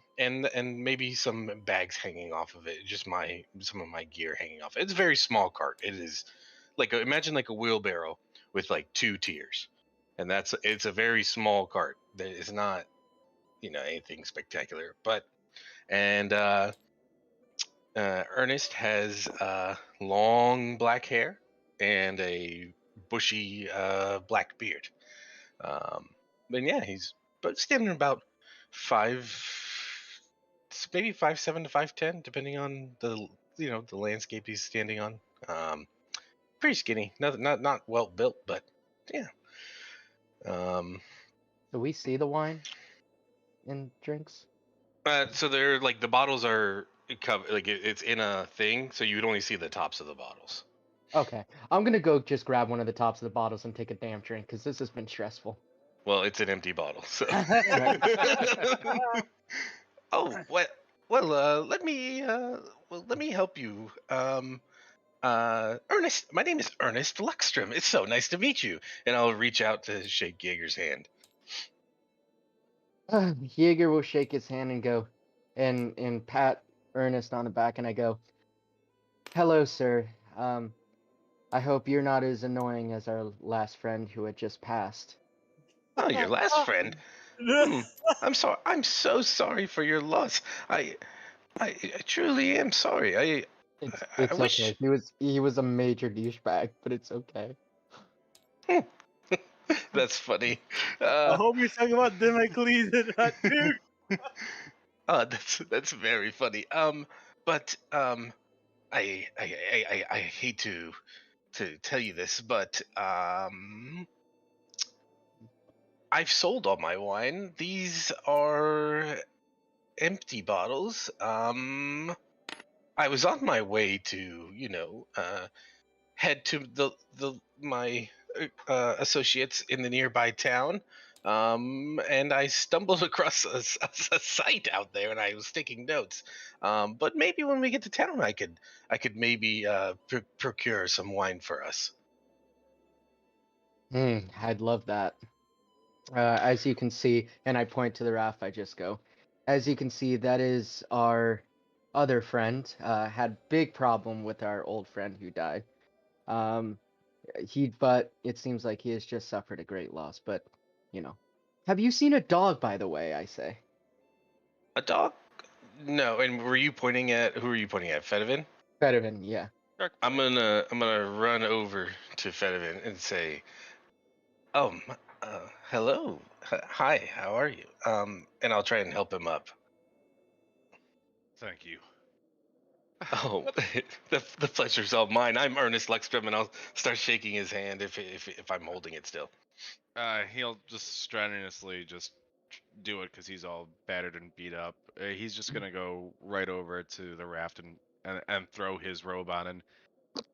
maybe some bags hanging off of it. Just some of my gear hanging off. It's a very small cart. It is like imagine like a wheelbarrow with like 2 tiers, and it's a very small cart. That is not anything spectacular, but and Ernest has long black hair and a bushy black beard. But yeah, he's standing about 5, maybe 5'7" to 5'10", depending on the the landscape he's standing on. Pretty skinny, not well built, but yeah. do we see the wine and drinks? So they're like the bottles are covered, like it's in a thing, so you'd only see the tops of the bottles. Okay, I'm gonna go just grab one of the tops of the bottles and take a damn drink because this has been stressful. Well, it's an empty bottle, so. Right. Oh, let me help you. Ernest, my name is Ernest Luckstrom. It's so nice to meet you. And I'll reach out to shake Jaeger's hand. Jaeger will shake his hand and go, and pat Ernest on the back, and I go, "Hello, sir. I hope you're not as annoying as our last friend who had just passed." Oh, your last friend. I'm sorry. I'm so sorry for your loss. I truly am sorry. I It's wish. okay. He was a major douchebag, but it's okay. That's funny. I hope you're talking about Democles and not Duke. Oh, that's very funny. But I hate to tell you this, but I've sold all my wine. These are empty bottles. I was on my way to, head to my associates in the nearby town, And I stumbled across a site out there, and I was taking notes. But maybe when we get to town, I could maybe procure some wine for us. I'd love that. As you can see, and I point to the raft, I just go. As you can see, that is our other friend. Had big problem with our old friend who died. Um, but it seems like he has just suffered a great loss. But, you know, have you seen a dog, by the way? I say. A dog? No. And were you pointing at who? Are you pointing at? Fedivin? Fedivin, yeah. Shark I'm boy. gonna run over to Fedivin and say, "Oh, hello, hi, how are you?" And I'll try and help him up. Thank you. Oh, the pleasure's all mine. I'm Ernest Luckstrom, and I'll start shaking his hand if I'm holding it still. He'll just strenuously just do it because he's all battered and beat up. He's just gonna go right over to the raft and throw his robe on and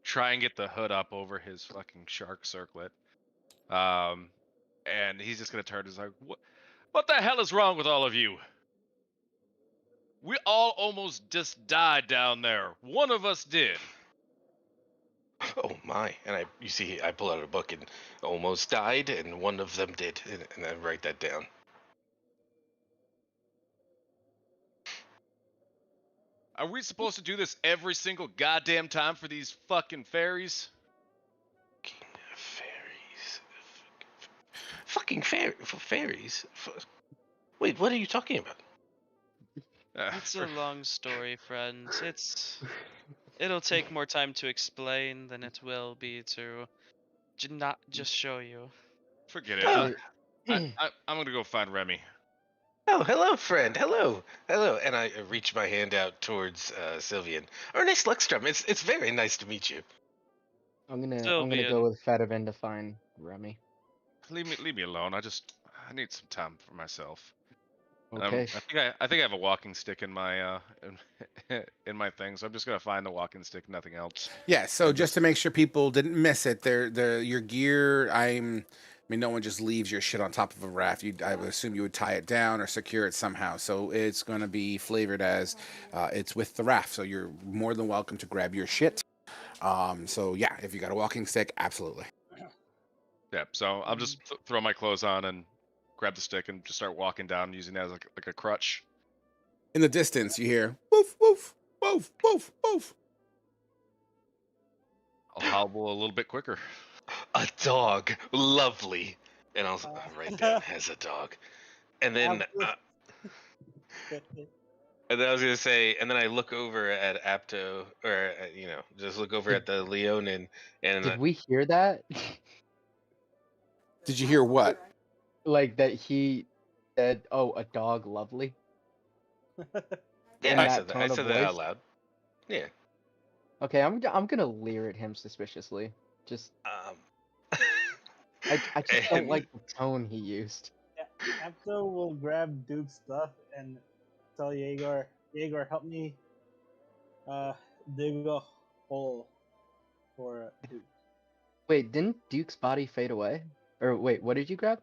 try and get the hood up over his fucking shark circlet. And he's just gonna turn and like, what the hell is wrong with all of you? We all almost just died down there. One of us did. Oh my! And you see, I pull out a book and almost died, and one of them did, and I write that down. Are we supposed to do this every single goddamn time for these fucking fairies? Fairies, fucking fairies. Wait, what are you talking about? It's a long story, friends. It'll take more time to explain than it will be to not just show you. Forget it. Oh, I'm gonna go find Remy. oh, hello, friend. Hello, hello. And I reach my hand out towards Sylvian. Ernest Luckstrom. It's very nice to meet you. I'm gonna Sylvian. go with Fedivin to find Remy. Leave me alone. I need some time for myself. Okay. I think I have a walking stick in my in my thing, so I'm just gonna find the walking stick, nothing else. Yeah, so just to make sure people didn't miss it, your gear. I mean, no one just leaves your shit on top of a raft. I would assume you would tie it down or secure it somehow. So it's going to be flavored as it's with the raft. So you're more than welcome to grab your shit. So yeah, if you got a walking stick, absolutely. Yeah, so I'll just throw my clothes on and grab the stick and just start walking down using it as like a crutch. In the distance, you hear woof woof woof woof woof. I'll hobble a little bit quicker. A dog, lovely. And I'll write down as a dog. And then, and then I was gonna say, and then I look over at Apto, or just look over at the Leonin, and Did we hear that? Did you hear what? Like that he said, "Oh, a dog, lovely." yeah, in I that said that. I tone of said that out voice? loud. Yeah. Okay, I'm gonna leer at him suspiciously. Just I just don't And- like the tone he used. Apto will grab Duke's stuff and tell Jaeger, help me dig a hole for Duke. Wait, didn't Duke's body fade away? Or wait, what did you grab?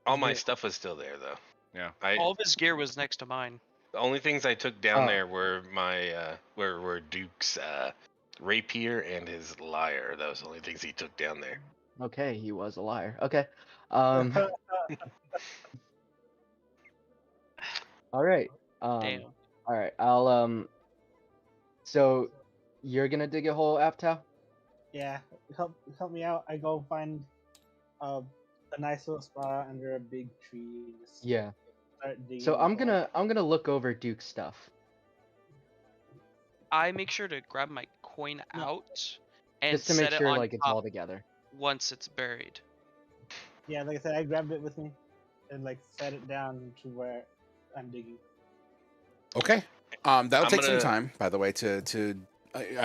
all my stuff was still there, though. Yeah. All of his gear was next to mine. The only things I took down Oh. there were my were Duke's rapier and his lyre. That was the only things he took down there. Okay, he was a liar. Okay. All right. Damn. All right. I'll So you're gonna dig a hole, Aptow? Yeah, help me out. I go find a nice little spot under a big tree. And just Yeah. start digging. So a I'm hole. gonna look over Duke's stuff. I make sure to grab my coin No. out and Just to make set it sure on like it's top all together. once it's buried. Yeah, like I said, I grabbed it with me and like set it down to where I'm digging. Okay. That'll I'm take some gonna- time, by the way.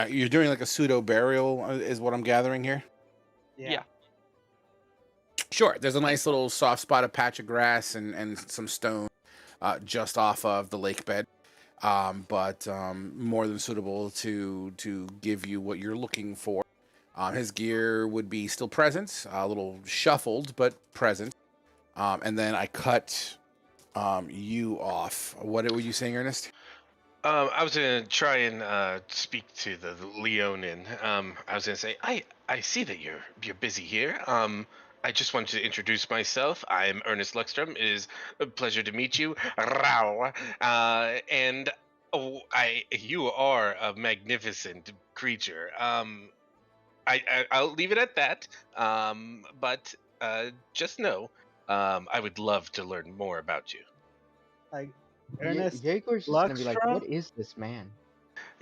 You're doing like a pseudo burial, is what I'm gathering here. Yeah. Sure. There's a nice little soft spot, a patch of grass, and some stone just off of the lake bed. But more than suitable to give you what you're looking for. His gear would be still present, a little shuffled, but present. and then I cut you off. What were you saying, Ernest? I was gonna try and speak to the Leonin. I was gonna say, I see that you're busy here. I just wanted to introduce myself. I'm Ernest Luckstrom. It is a pleasure to meet you. Rao. And you are a magnificent creature. I'll leave it at that. But just know, I would love to learn more about you. Like Ernest Jaegor's just gonna be like, Luckstrom. what is this man?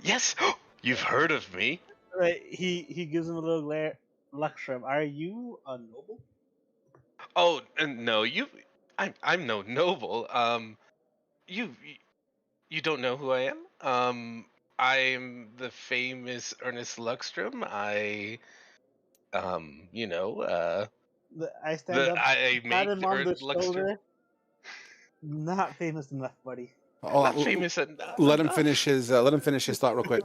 Yes, you've heard of me. Right, he gives him a little glare. Luckstrom, are you a noble? Oh no, I'm no noble. You you don't know who I am. I'm the famous Ernest Luckstrom. You know, I stand up, I pat make him the on the Luckstrom. shoulder. Not famous enough, buddy. Hold Not on, famous let him enough. finish his. Let him finish his thought real quick.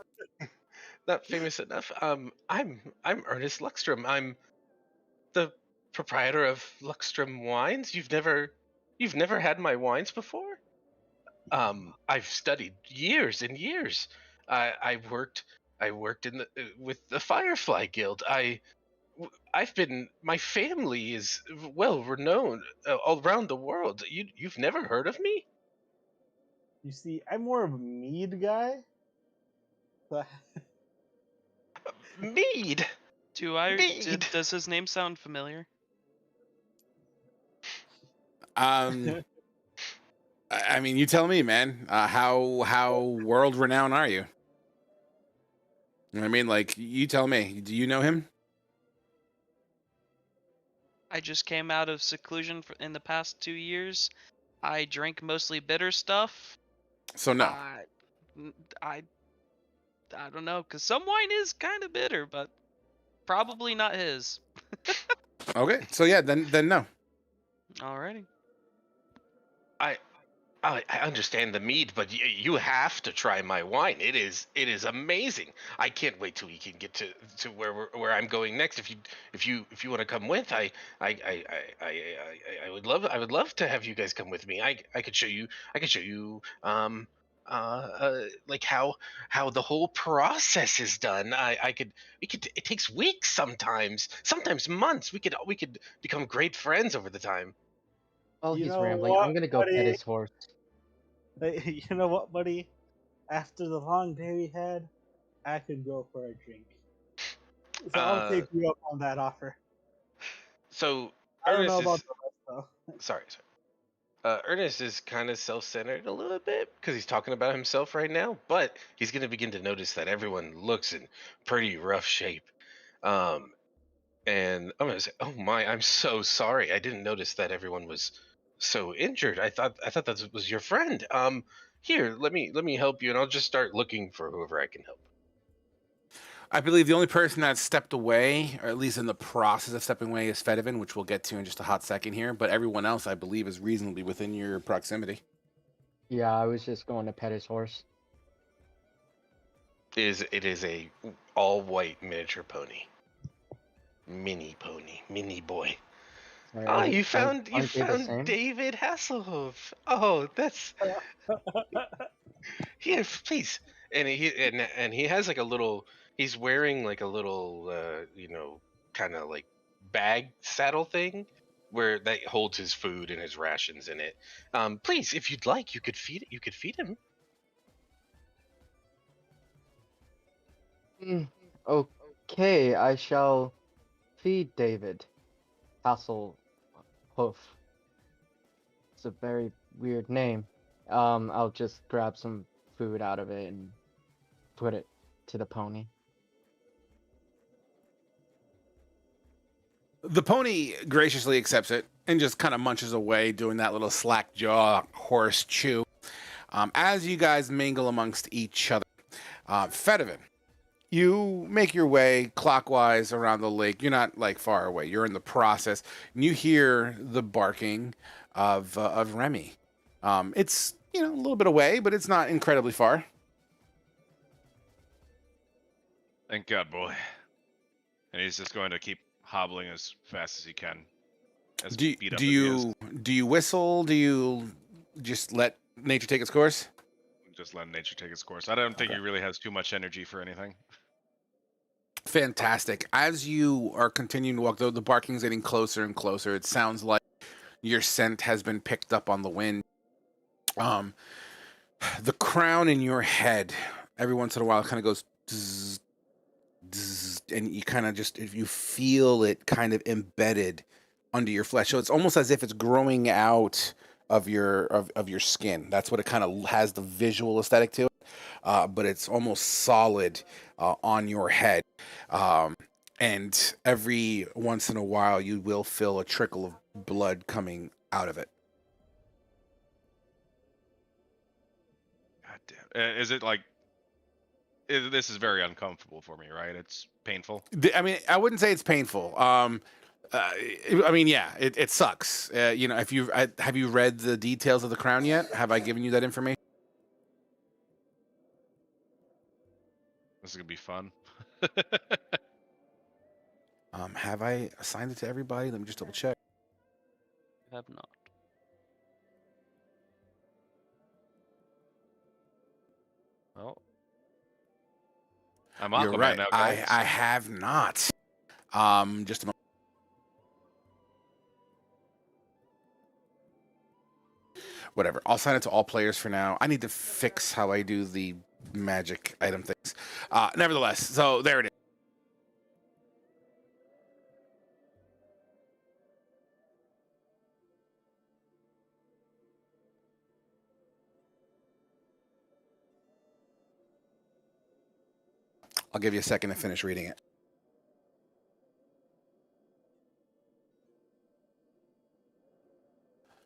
Not famous enough. I'm Ernest Luckstrom. I'm the proprietor of Luckstrom Wines. You've never had my wines before? I've studied years and years. I worked in the with the Firefly Guild. I've been my family is well renowned all around the world. You've never heard of me? You see, I'm more of a mead guy. So Mead. Mead. Does his name sound familiar? Um, I mean, you tell me, man. How world renowned are you? You know what I mean? Like, you tell me. Do you know him? I just came out of seclusion in the past 2 years. I drink mostly bitter stuff. So no. I, I, I don't know, cause some wine is kind of bitter, but probably not his. Okay. So yeah, then no. Alrighty. I I understand the mead, but you have to try my wine. It is amazing. I can't wait till we can get to where I'm going next. If you want to come with, I would love to have you guys come with me. I could show you like how the whole process is done. We could it takes weeks sometimes months. We could become great friends over the time. Oh, you he's know rambling. what, I'm gonna go pet buddy? his horse. You know what, buddy? After the long day we had, I could go for a drink. So I'll Uh, take you up on that offer. so I don't know Ernest about is the rest though. sorry. Ernest is kind of self-centered a little bit because he's talking about himself right now, but he's going to begin to notice that everyone looks in pretty rough shape. Um, and I'm going to say, "Oh my, I'm so sorry. I didn't notice that everyone was so injured. I thought that was your friend. Here, let me help you, and I'll just start looking for whoever I can help." I believe the only person that stepped away, or at least in the process of stepping away, is Fedivin, which we'll get to in just a hot second here. But everyone else, I believe, is reasonably within your proximity. Yeah, I was just going to pet his horse. It is a all white miniature pony, mini boy. Oh, Aren't, you aren't they the found same? David Hasselhoff. Oh, that's here, please. And he has like a little. He's wearing like a little, kind of like bag saddle thing, where that holds his food and his rations in it. Please, if you'd like, you could feed it. You could feed him. Mm, okay, I shall feed David. Hasselhoof. It's a very weird name. I'll just grab some food out of it and put it to the pony. The pony graciously accepts it and just kind of munches away, doing that little slack jaw horse chew. As you guys mingle amongst each other, Fedivin, you make your way clockwise around the lake. You're not like far away. You're in the process, and you hear the barking of Remy. It's a little bit away, but it's not incredibly far. Thank God, boy. And he's just going to keep hobbling as fast as he can. as Do beat up do as he is. you whistle? Do you just let nature take its course? Just let nature take its course. I don't think Okay. he really has too much energy for anything. Fantastic. As you are continuing to walk, though, the barking's getting closer and closer. It sounds like your scent has been picked up on the wind. The crown in your head, every once in a while, kind of goes zzz, zzz, and you kind of just, if you feel it kind of embedded under your flesh. So it's almost as if it's growing out of your skin. That's what it kind of has, the visual aesthetic to it. But it's almost solid on your head. And every once in a while, you will feel a trickle of blood coming out of it. God damn. Is it like? This is very uncomfortable for me, right? It's painful. I mean, I wouldn't say it's painful. I mean, yeah, it sucks. You know, if you have you read the details of the crown yet? Have I given you that information? This is gonna be fun. Have I assigned it to everybody? Let me just double check. I have not. Well, I'm You're Aquaman right. now, guys. I have not. Just a moment. Whatever. I'll sign it to all players for now. I need to fix how I do the magic item things. Nevertheless, so there it is. I'll give you a second to finish reading it.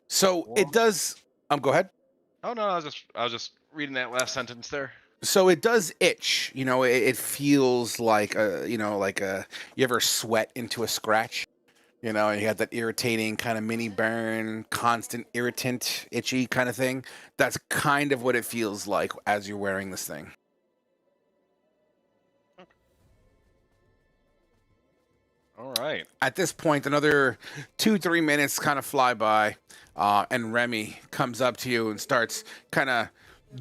So Well- it does. Go ahead. Oh no, I was just reading that last sentence there. So it does itch. You know, it feels like you ever sweat into a scratch. You know, and you got that irritating kind of mini burn, constant irritant, itchy kind of thing. That's kind of what it feels like as you're wearing this thing. All right. At this point, another 2-3 minutes kind of fly by, and Remy comes up to you and starts kind of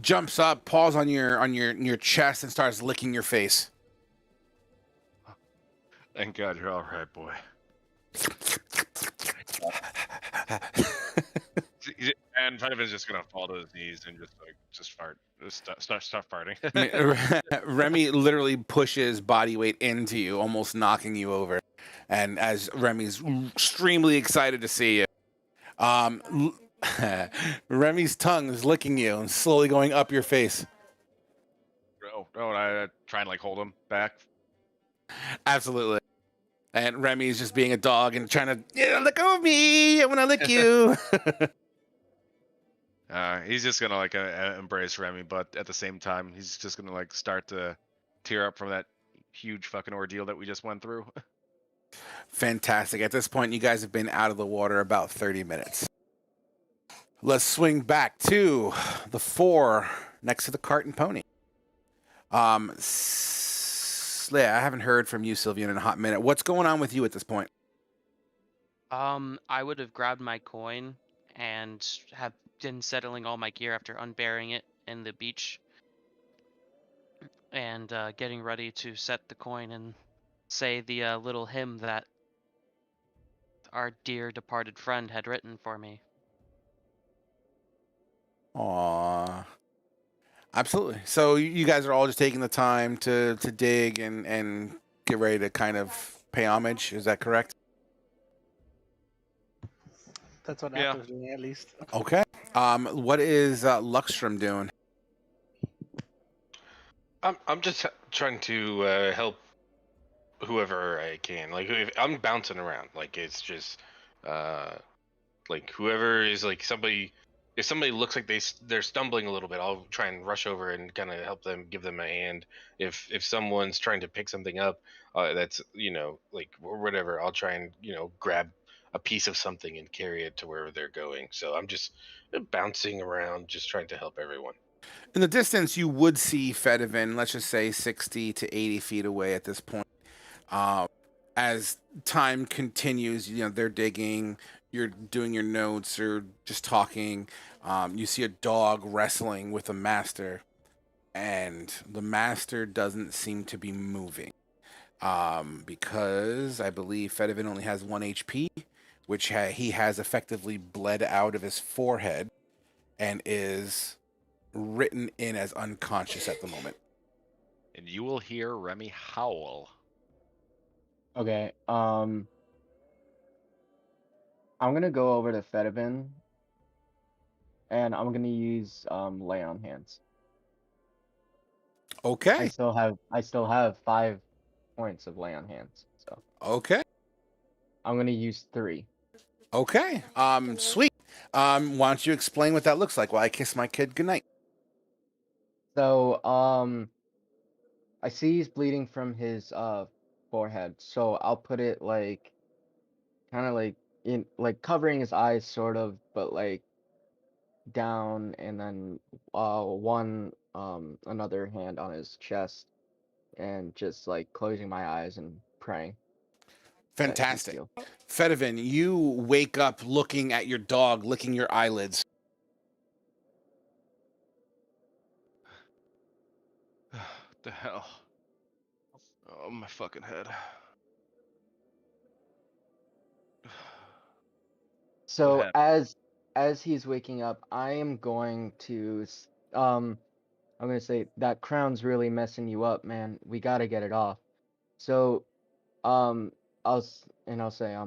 jumps up, paws on your chest, and starts licking your face. Thank God you're all right, boy. And Fennevin's just gonna fall to his knees and just fart, start farting. I mean, Remy literally pushes body weight into you, almost knocking you over. And as Remy's extremely excited to see you, Remy's tongue is licking you and slowly going up your face. No, I try and like hold him back. Absolutely. And Remy's just being a dog and trying to let go of me. I want to lick you. He's just gonna like embrace Remy, but at the same time, he's just gonna like start to tear up from that huge fucking ordeal that we just went through. Fantastic. At this point, you guys have been out of the water about 30 minutes. Let's swing back to the 4 next to the cart and pony. Yeah, I haven't heard from you, Sylvian, in a hot minute. What's going on with you at this point? I would have grabbed my coin and have been settling all my gear after unbearing it in the beach, and getting ready to set the coin and say the little hymn that our dear departed friend had written for me. Aww. Absolutely. So you guys are all just taking the time to dig and get ready to kind of pay homage. Is that correct? That's what Yeah. Apple's doing, at least. Okay. What is Luxstrom doing? I'm just trying to help whoever I can. Like if I'm bouncing around, like it's just like whoever is like somebody. If somebody looks like they're stumbling a little bit, I'll try and rush over and kind of help them, give them a hand. If someone's trying to pick something up, that's like or whatever, I'll try and grab a piece of something and carry it to wherever they're going. So I'm just bouncing around, just trying to help everyone. In the distance, you would see Fedivin, let's just say 60 to 80 feet away at this point. As time continues, they're digging. you're doing your notes or just talking, you see a dog wrestling with a master, and the master doesn't seem to be moving. Because I believe Fedivin only has 1 HP, which he has effectively bled out of his forehead and is written in as unconscious at the moment. And you will hear Remy howl. Okay. I'm gonna go over to Fedivin, and I'm gonna use lay on hands. Okay. I still have 5 points of lay on hands, so Okay. I'm gonna use 3. Okay. Sweet. Why don't you explain what that looks like while I kiss my kid goodnight? So I see he's bleeding from his forehead, so I'll put it like kind of like in like covering his eyes sort of, but like down, and then one another hand on his chest, and just like closing my eyes and praying that he's Fantastic. healed. Fedivin, you wake up looking at your dog licking your eyelids. What the hell? Oh, my fucking head. So happened? as he's waking up, I am going to I'm gonna say that crown's really messing you up, man. We gotta get it off. So um I'll say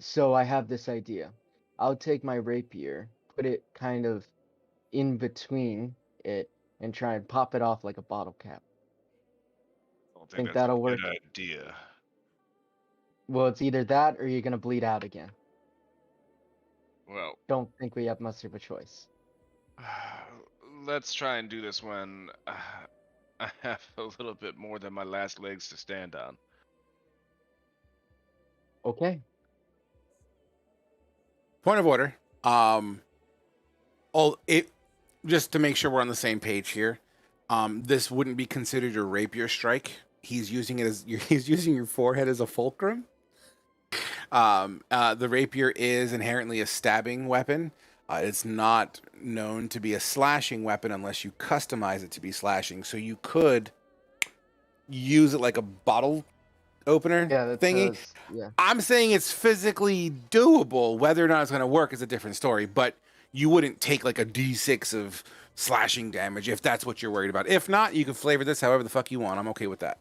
so I have this idea. I'll take my rapier, put it kind of in between it, and try and pop it off like a bottle cap. I don't think Think that's a that'll good work? idea. Well, it's either that or you're gonna bleed out again. Well, Don't think we have much of a choice. let's try and do this when I have a little bit more than my last legs to stand on. Okay. Point of order. It just to make sure we're on the same page here. This wouldn't be considered a rapier strike. He's using it as he's using your forehead as a fulcrum. The rapier is inherently a stabbing weapon. It's not known to be a slashing weapon unless you customize it to be slashing. So you could use it like a bottle opener Yeah, that thingy. says yeah. I'm saying it's physically doable. Whether or not it's going to work is a different story. But you wouldn't take like a D6 of slashing damage if that's what you're worried about. If not, you can flavor this however the fuck you want. I'm okay with that.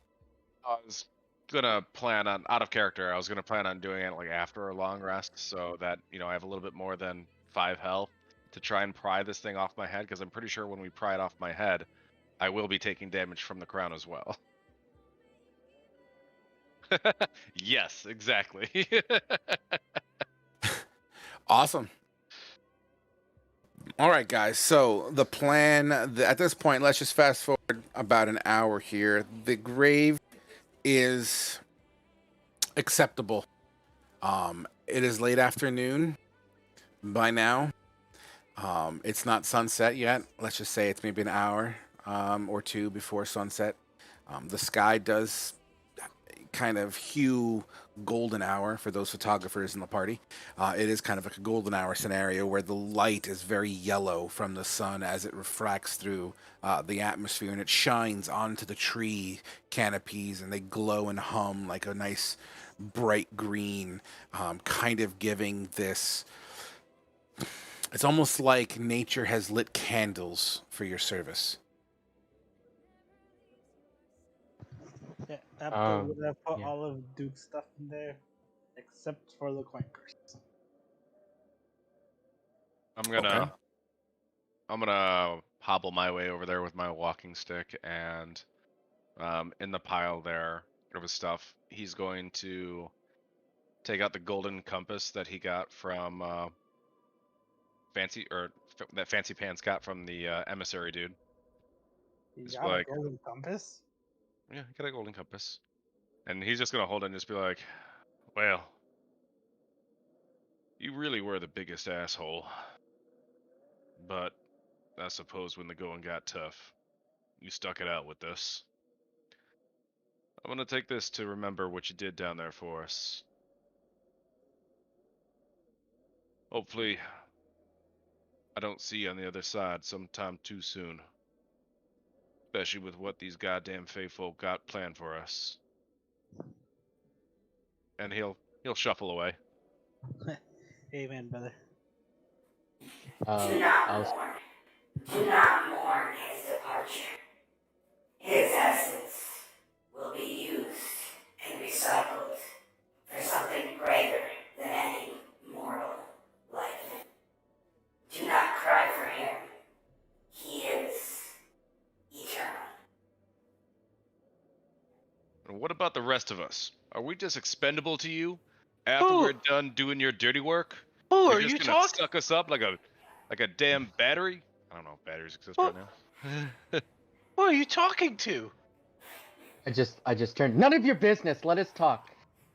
I was gonna plan on out of character. I was gonna plan on doing it like after a long rest, so that I have a little bit more than 5 health to try and pry this thing off my head. Because I'm pretty sure when we pry it off my head, I will be taking damage from the crown as well. Yes, exactly. Awesome. All right, guys. So the plan at this point, let's just fast forward about an hour here. The grave is acceptable. It is late afternoon by now. It's not sunset yet. Let's just say it's maybe an hour or two before sunset. The sky does kind of hue golden hour for those photographers in the party. It is kind of like a golden hour scenario where the light is very yellow from the sun as it refracts through the atmosphere, and it shines onto the tree canopies, and they glow and hum like a nice bright green, kind of giving this. It's almost like nature has lit candles for your service. Yeah, Um, would have put yeah. all of Duke's stuff in there, except for the coin purse. I'm Okay. gonna hobble my way over there with my walking stick, and in the pile there of his stuff, he's going to take out the golden compass that he got from that Fancy Pants got from the emissary dude. You He's got a like, golden compass? yeah, I got a golden compass, and he's just gonna hold it and just be like, well, you really were the biggest asshole, but I suppose when the going got tough, you stuck it out with this. I'm gonna take this to remember what you did down there for us. Hopefully, I don't see you on the other side sometime too soon. Especially with what these goddamn Fey folk got planned for us. And he'll shuffle away. Amen, brother. Do not I'll mourn. Do not mourn his departure. His essence will be used and recycled for something greater than any mortal life. Do not cry for him. He is eternal. And what about the rest of us? Are we just expendable to you after Who? we're done doing your dirty work? Who You're are just you gonna talking? suck us up like a damn battery? I don't know if batteries exist What? right now. Who are you talking to? I just turned. None of your business. Let us talk.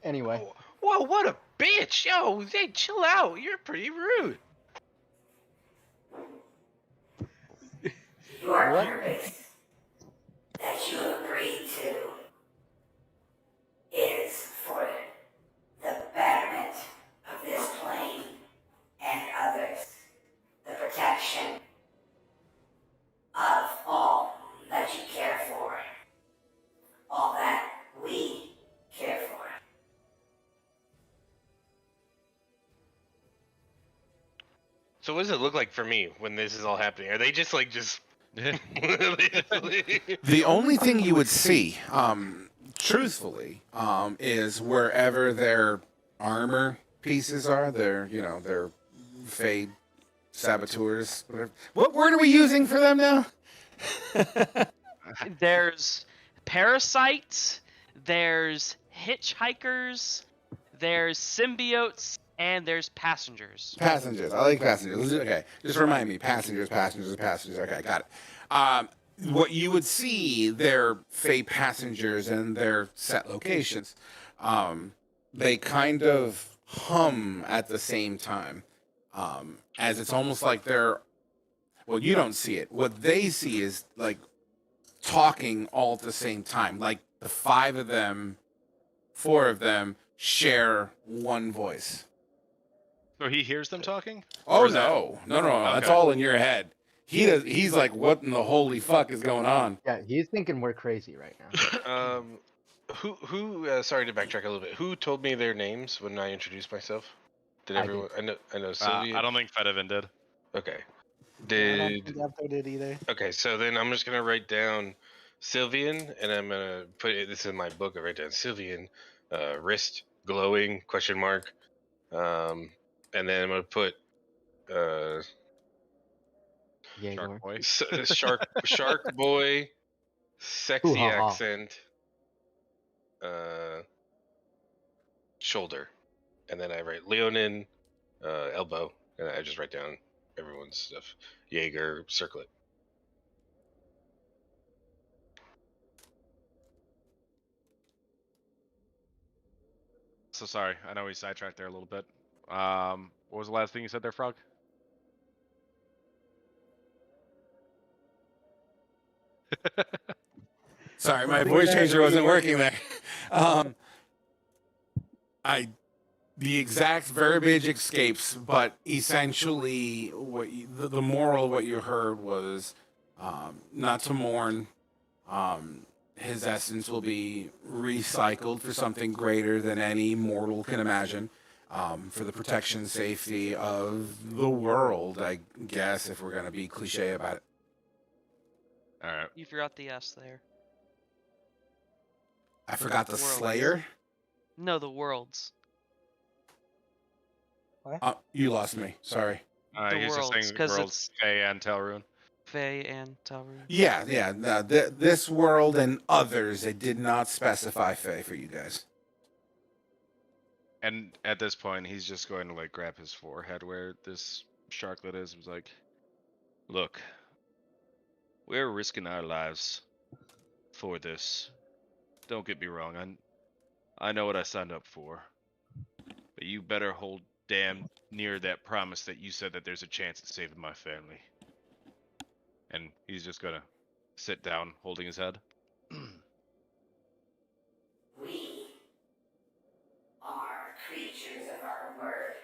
Anyway, Whoa, what a bitch! Yo, hey, chill out. You're pretty rude. Your What? purpose that you agreed to is for the betterment of this plane and others, the protection of all that you care for, all that we care for. So what does it look like for me when this is all happening? Are they just like The only thing you would see, truthfully, is wherever their armor pieces are, their fade saboteurs, whatever. What word are we using for them now? There's parasites, there's hitchhikers, there's symbiotes, and there's passengers. Passengers. I like passengers. Okay, just remind me. Passengers. Okay, got it. What you would see, their Fey passengers and their set locations, they kind of hum at the same time, as it's almost like they're. Well, you don't see it. What they see is like talking all at the same time. Like the four of them share one voice. So he hears them talking? Oh Or is that- no. That's Okay. all in your head. He's like, what in the holy fuck is going on? Yeah, he's thinking we're crazy right now. who? Sorry to backtrack a little bit. Who told me their names when I introduced myself? Did I everyone? I know Sylvia. I don't think Fedivin did. Okay. I don't Did think Apto did either. okay. So then I'm just gonna write down Sylvian, and I'm gonna put it. This is in my book. I write down Sylvian, wrist glowing question mark, and then I'm gonna put Yegor. Shark Boy. shark boy, sexy Hoo-ha-ha. accent, shoulder, and then I write Leonin, elbow, and I just write down everyone's stuff. Jaeger, circlet. So sorry, I know we sidetracked there a little bit. What was the last thing you said there, Frog? Sorry, my voice changer wasn't working there. The exact verbiage escapes, but essentially, the moral of what you heard was not to mourn. His essence will be recycled for something greater than any mortal can imagine, for the protection and safety of the world, I guess, if we're going to be cliche about it. All right. You forgot the S there. I forgot the Worlds. Slayer. No, the worlds. You lost me. Sorry. The He's just worlds, saying 'cause worlds Fey and Tal Rune. Faye and Tal Rune. Yeah. This world and others. It did not specify Fae for you guys. And at this point, he's just going to like grab his forehead where this sharklet is. And was like, "Look, we're risking our lives for this. Don't get me wrong. I know what I signed up for, but you better hold damn near that promise that you said that there's a chance at saving my family." And he's just gonna sit down, holding his head. We are creatures of our word.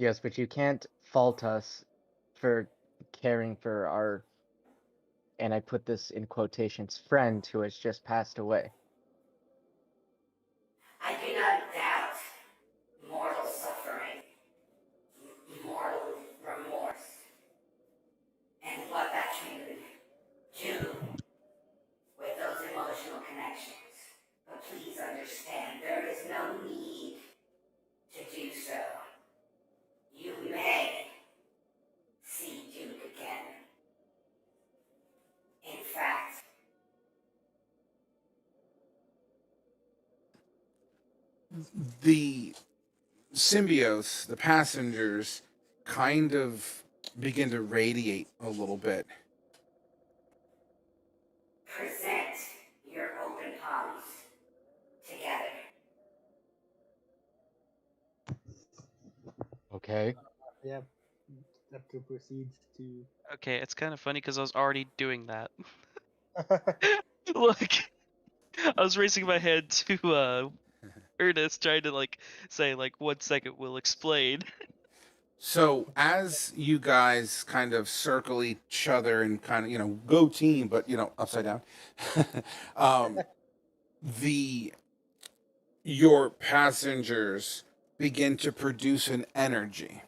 Yes, but you can't fault us for caring for our, and I put this in quotations, friend who has just passed away. I do not doubt mortal suffering, mortal remorse, and what that can do with those emotional connections. But please understand, there is no need to do so. You may see Duke again. In fact, The symbiotes, the passengers, kind of begin to radiate a little bit. present your open palms together. Okay. Yep. After proceeds to. Okay, it's kind of funny because I was already doing that. Look, I was raising my hand to Ernest, trying to like say like 1 second we'll explain. So as you guys kind of circle each other and kind of, go team, but, upside down, um, your passengers begin to produce an energy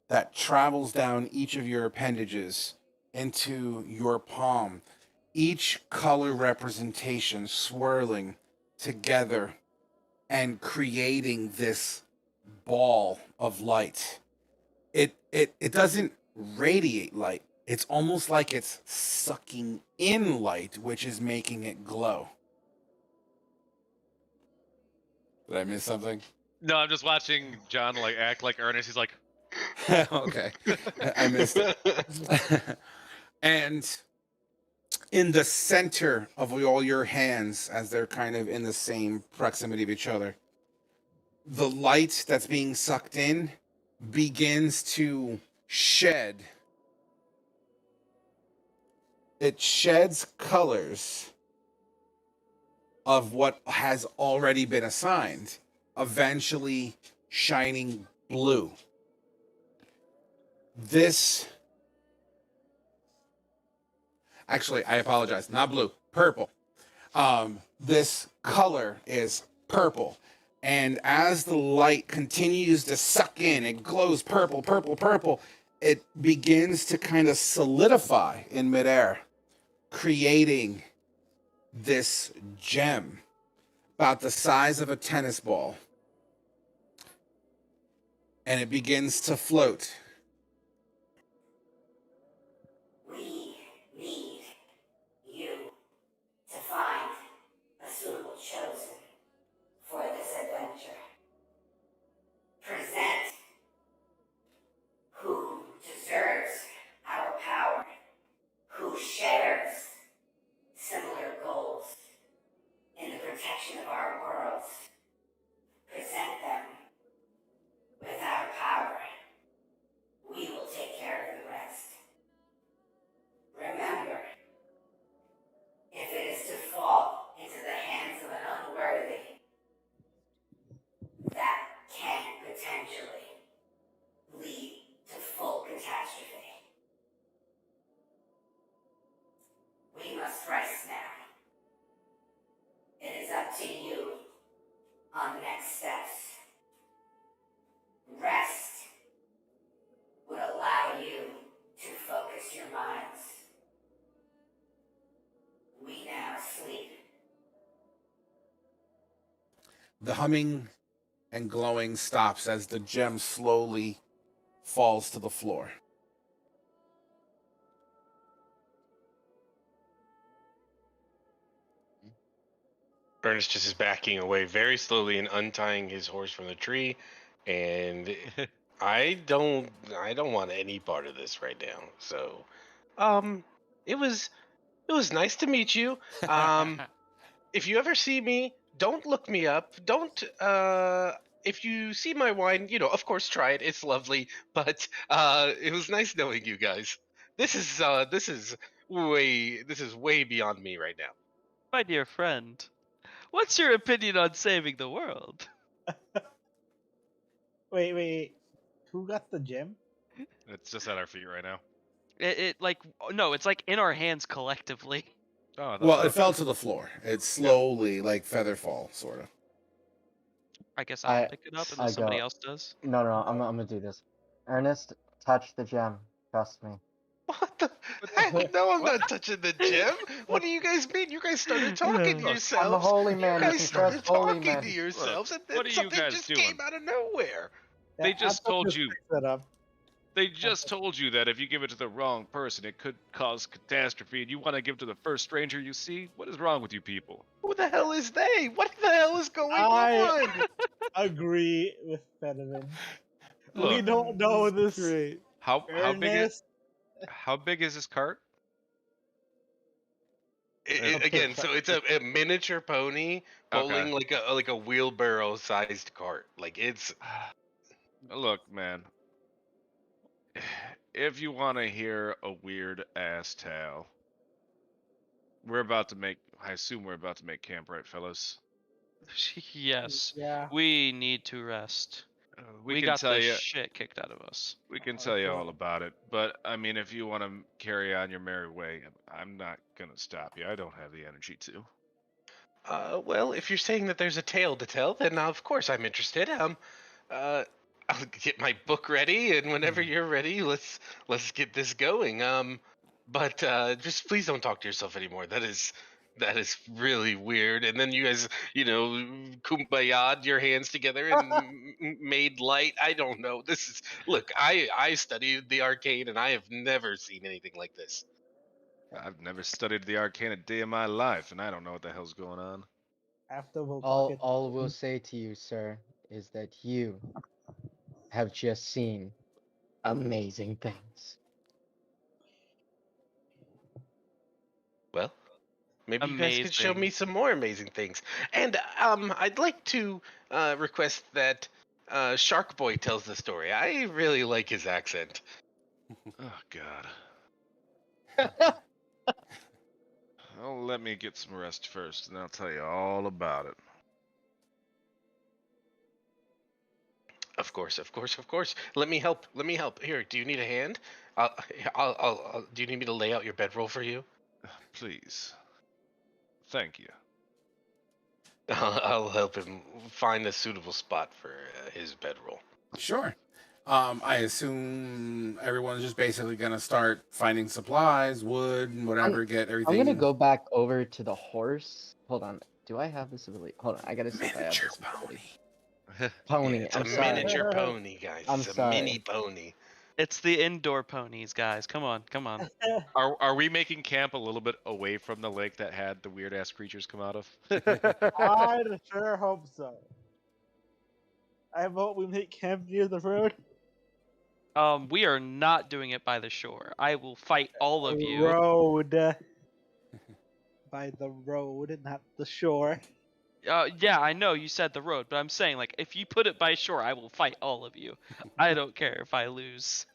that travels down each of your appendages into your palm, each color representation swirling together and creating this ball of light. It doesn't radiate light. It's almost like it's sucking in light, which is making it glow. Did I miss something? No, I'm just watching John like act like Ernest. He's like, Okay. I missed it. And in the center of all your hands, as they're kind of in the same proximity of each other, the light that's being sucked in begins to shed. It sheds colors of what has already been assigned, eventually shining blue. Actually, I apologize, not blue, purple. This color is purple. And as the light continues to suck in, it glows purple, purple, purple. It begins to kind of solidify in midair, creating this gem about the size of a tennis ball. And it begins to float. We need you to find a suitable chosen for this adventure. Present who deserves our power, who shares similar goals in the protection of our worlds. Present them with our power. We will take care of the rest. Remember, if it is to fall into the hands of an unworthy, that can potentially lead to full catastrophe. We must rest now. It is up to you on the next steps. Rest would allow you to focus your minds. We now sleep. The humming and glowing stops as the gem slowly falls to the floor. Ernest just is backing away very slowly and untying his horse from the tree, and I don't want any part of this right now. So, it was nice to meet you. If you ever see me, don't look me up. Don't if you see my wine, of course try it. It's lovely, but it was nice knowing you guys. This is way beyond me right now. My dear friend, what's your opinion on saving the world? Wait. who got the gem? It's just at our feet right now. No, it's like in our hands collectively. Oh, Well, it fell to the floor. It's slowly like feather fall, sort of. I guess I'll I- pick it up I unless somebody go- else does. No, I'm gonna do this. Ernest, touch the gem. Trust me. What the? No, I'm not touching the gem. What do you guys mean? You guys started talking to Look, yourselves. I'm a holy man. You You guys can started trust holy talking men. to yourselves, and then what are you something guys just doing? came out of nowhere. They Yeah, just Apple told just you. picks it up. They just told you that if you give it to the wrong person, it could cause catastrophe, and you want to give it to the first stranger you see? What is wrong with you people? Who the hell is they? What the hell is going I- on? Agree with Fedevin. We Look, don't know this. how big Ernest. how big is this cart? Again, so it's a miniature pony pulling like a wheelbarrow-sized cart. Like it's. Look, man. If you want to hear a weird ass tale, I assume we're about to make camp, right, fellas? Yes, Yeah. we need to rest. We can got tell the you. shit kicked out of us. We can tell you all about it, but I mean, if you want to carry on your merry way, I'm not gonna stop you. I don't have the energy to. Well, if you're saying that there's a tale to tell, then of course I'm interested. I'll get my book ready, and whenever you're ready, let's get this going. But just please don't talk to yourself anymore. That is really weird. And then you guys, kumbaya'd your hands together and made light. I don't know. This is look. I studied the arcane, and I have never seen anything like this. I've never studied the arcane a day of my life, and I don't know what the hell's going on. After we'll All talk it. all we'll say to you, sir, is that you have just seen amazing things. Well, maybe you guys could show me Amazing. some more amazing things. And I'd like to request that Shark Boy tells the story. I really like his accent. Oh God. Well, let me get some rest first, and I'll tell you all about it. Of course. Let me help. Here, do you need a hand? Do you need me to lay out your bedroll for you? Please. Thank you. I'll help him find a suitable spot for his bedroll. Sure. I assume everyone's just basically gonna start finding supplies, wood, and whatever. Get everything. I'm gonna go back over to the horse. Hold on. Do I have this ability? Hold on. I gotta see if I have Miniature this ability. pony. Pony. Yeah, it's I'm a sorry. miniature pony, guys. I'm It's a sorry. mini pony. It's the indoor ponies, guys. Come on. Are we making camp a little bit away from the lake that had the weird ass creatures come out of? I sure hope so. I vote we make camp near the road. We are not doing it by the shore. I will fight all of you. Road. By the road, not the shore. Yeah, I know you said the road, but I'm saying, like, if you put it by shore, I will fight all of you. I don't care if I lose.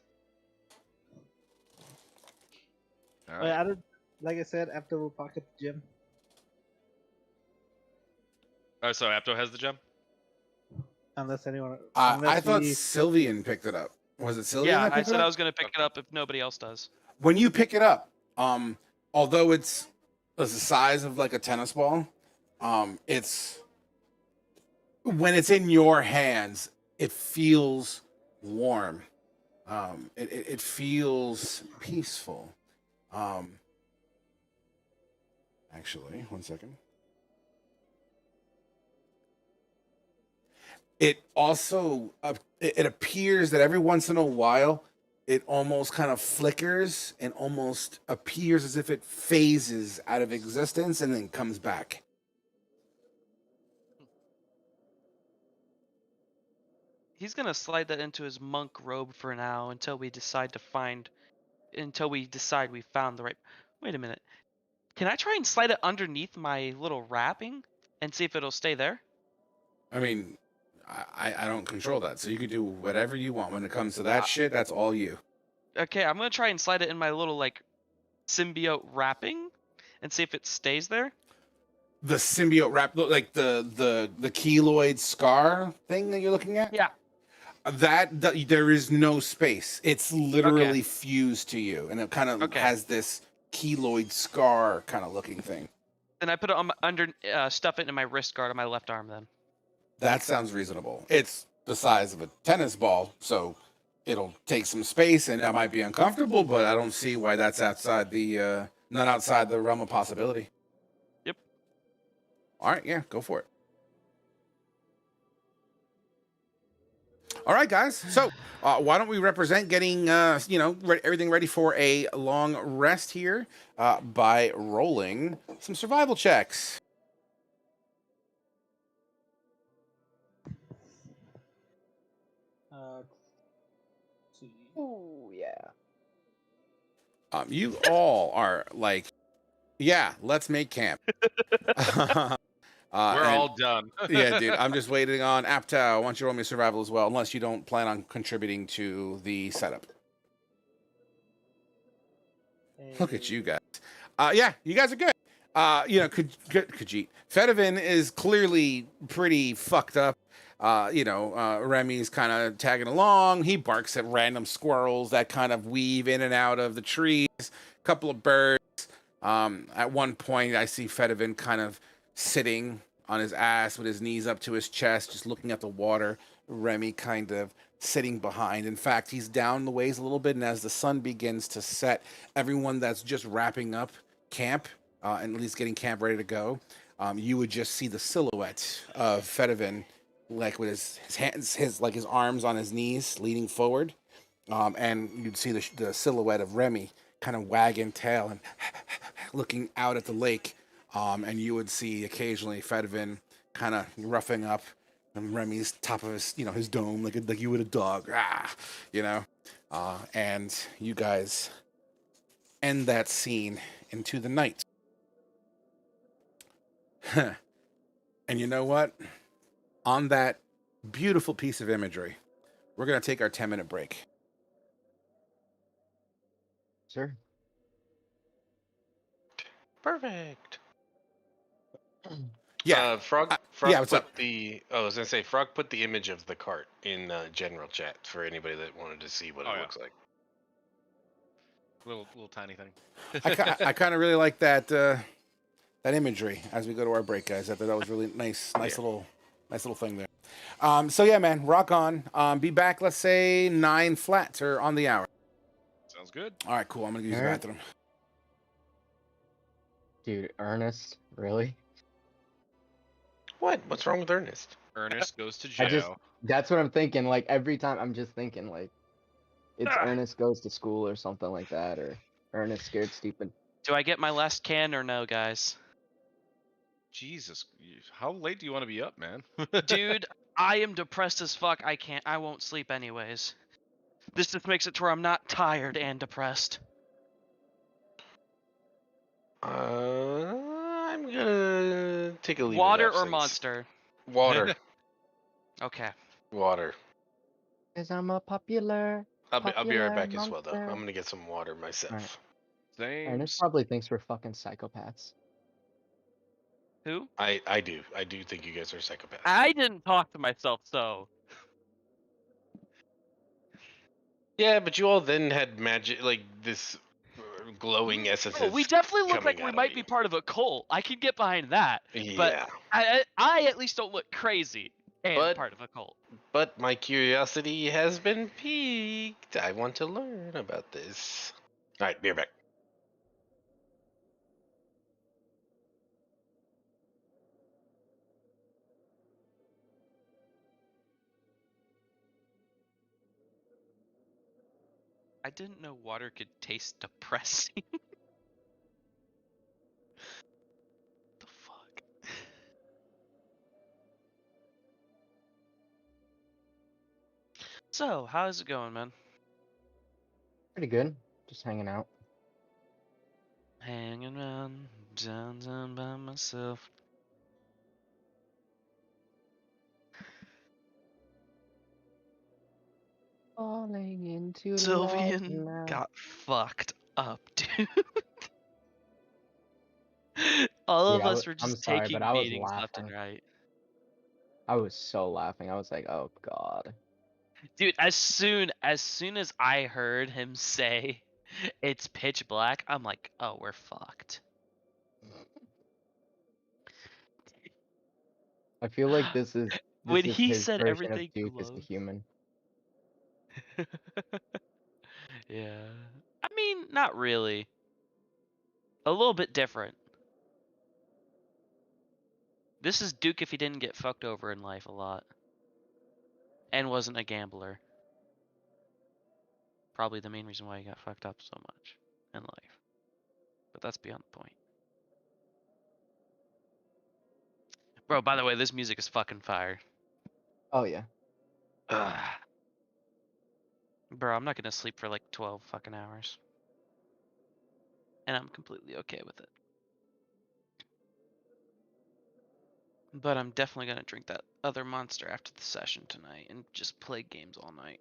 All Wait, right. I don't, like I said, after we'll talk at the gym. Oh, so Apto has the gem? Unless anyone. I unless thought we- Sylvian picked it up. Was it Sylvian? Yeah, that I picked it said up? I was gonna pick it up if nobody else does. When you pick it up, although it's the size of like a tennis ball, it's when it's in your hands, it feels warm. It feels peaceful. Actually, one second. It also it appears that every once in a while it almost kind of flickers and almost appears as if it phases out of existence and then comes back. He's gonna slide that into his monk robe for now until we decide we found the right. Wait a minute. Can I try and slide it underneath my little wrapping and see if it'll stay there? I mean, I don't control that, so you can do whatever you want when it comes to that shit. That's all you. Okay, I'm gonna try and slide it in my little like symbiote wrapping and see if it stays there. The symbiote wrap, like the keloid scar thing that you're looking at. Yeah. There is no space. It's literally fused to you, and it kind of Okay. has this keloid scar kind of looking thing. Then I put it on stuff it in my wrist guard on my left arm. Then. That sounds reasonable. It's the size of a tennis ball, so it'll take some space, and that might be uncomfortable. But I don't see why that's outside the not outside the realm of possibility. Yep. All right, yeah, go for it. All right, guys. So why don't we represent getting everything ready for a long rest here by rolling some survival checks. Let's see. Oh yeah. You all are like, yeah, let's make camp. We're all done. Yeah, dude. I'm just waiting on Aptow. I want you to roll me survival as well, unless you don't plan on contributing to the setup. Look at you guys. Yeah, you guys are good. Khajiit. Fedivin is clearly pretty fucked up. Remy's kind of tagging along. He barks at random squirrels that kind of weave in and out of the trees. A couple of birds. At one point, I see Fedivin kind of sitting on his ass with his knees up to his chest, just looking at the water. Remy kind of sitting behind. In fact, he's down the ways a little bit, and as the sun begins to set, everyone that's just wrapping up camp, and at least getting camp ready to go, you would just see the silhouette of Fedivin, like with his hands, his arms on his knees, leaning forward, and you'd see the silhouette of Remy kind of wagging tail and looking out at the lake. And you would see occasionally Fedivin kind of roughing up and Remy's top of his dome like you would a dog, and you guys end that scene into the night. And you know what? On that beautiful piece of imagery, we're gonna take our 10-minute break. Sure. Perfect. Yeah. Frog. yeah, what's put up? I was gonna say, Frog put the image of the cart in general chat for anybody that wanted to see what it looks like. Little tiny thing. I kind of really like that imagery as we go to our break, guys. I thought that was really nice little thing there. So yeah, man, rock on. Be back, let's say 9 flat or on the hour. Sounds good. All right, cool. I'm gonna use the Alright. bathroom. Dude, Ernest, really? What? What's wrong with Ernest? Ernest goes to jail. That's what I'm thinking. Like every time I'm just thinking like it's Ah. Ernest goes to school or something like that, or Ernest scared stupid. Do I get my last can or no, guys? Jesus, how late do you want to be up, man? Dude, I am depressed as fuck. I won't sleep anyways. This just makes it to where I'm not tired and depressed. I'm gonna take a leave. Water of or absence. monster? Water. Okay. Water. Cause I'm a popular. I'll be Popular right back as well, though. monster. I'm gonna get some water myself. Alright. Same. Ernest probably thinks we're fucking psychopaths. Who? I do think you guys are psychopaths. I didn't talk to myself, so. Yeah, but you all then had magic, like this glowing essences. Oh, we definitely look like coming we out of might you. be part of a cult. I can get behind that. But Yeah, I at least don't look crazy and But- part of a cult. but my curiosity has been piqued. I want to learn about this. All right, be right back. I didn't know water could taste depressing. The fuck? So, how's it going, man? Pretty good. Just hanging out. Hanging around downtown by myself. Falling into love Sylvian now. got fucked up, dude. All of Dude, us were I'm just sorry, taking but I was beatings left and laughing. right. I was so laughing. I was like, oh god. Dude, as soon as I heard him say it's pitch black, I'm like, oh, we're fucked. I feel like this is When his he said version of everything Duke as the glows. human. Yeah. I mean, not really. A little bit different. This is Duke if he didn't get fucked over in life a lot. And wasn't a gambler. Probably the main reason why he got fucked up so much in life. But that's beyond the point. Bro, by the way, this music is fucking fire. Oh yeah. Ugh. Bro, I'm not gonna sleep for like 12 fucking hours. And I'm completely okay with it. But I'm definitely gonna drink that other monster after the session tonight and just play games all night.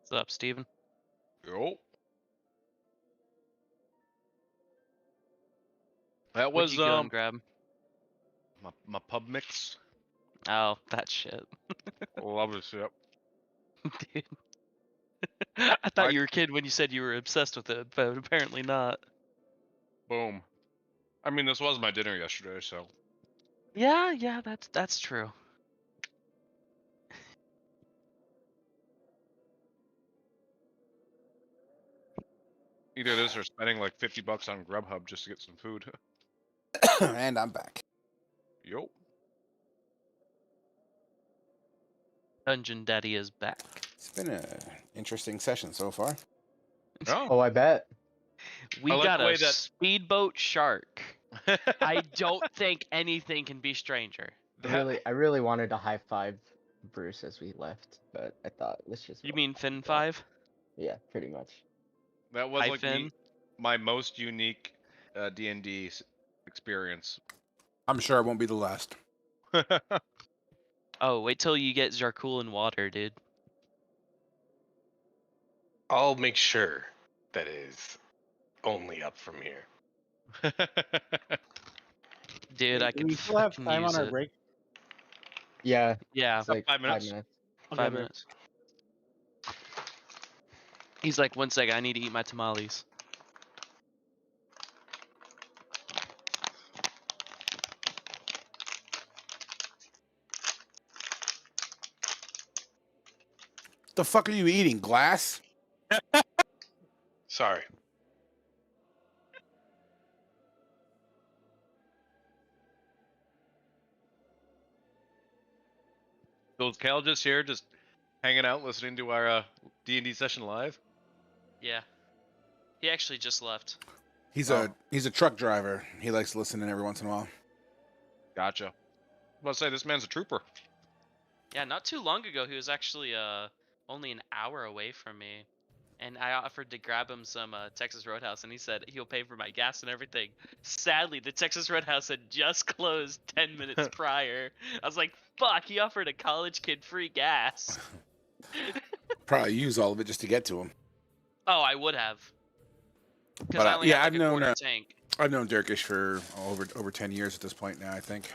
What's up, Steven? Yo. That What'd was you go and grab? my pub mix. Oh, that shit. Love this shit. Dude. I thought I- you were kidding when you said you were obsessed with it, but apparently not. Boom. I mean, this was my dinner yesterday, so Yeah, that's true. either this or spending like $50 on Grubhub just to get some food. And I'm back. Yo. Dungeon Daddy is back. It's been an interesting session so far. Oh. Oh, I bet. We like got the way a that- speedboat shark. I don't think anything can be stranger. I really wanted to high five Bruce as we left, but I thought let's just. You roll mean past Fin that. 5? Yeah, pretty much. That was Hi, like Finn. my most unique D&D experience. I'm sure it won't be the last. Oh, wait till you get Zarkul in water, dude. I'll make sure that is only up from here. Dude, Hey, I do could we still have fucking time use on our it. break? Yeah, Yeah, it's like 5 minutes. 5 minutes. Okay, 5 break. minutes. He's like, 1 second, I need to eat my tamales. The fuck are you eating? Glass? Sorry. So is Cal just here, just hanging out, listening to our D&D session live? Yeah. He actually just left. He's Oh. he's a truck driver. He likes listening every once in a while. Gotcha. I was about to say, this man's a trooper. Yeah, not too long ago, he was actually only an hour away from me. And I offered to grab him some Texas Roadhouse, and he said he'll pay for my gas and everything. Sadly, the Texas Roadhouse had just closed 10 minutes prior. I was like, fuck, he offered a college kid free gas. Probably use all of it just to get to him. Oh, I would have. Because But, I only yeah, had like I've a known, quarter tank. I've known Dirkish for over 10 years at this point now, I think.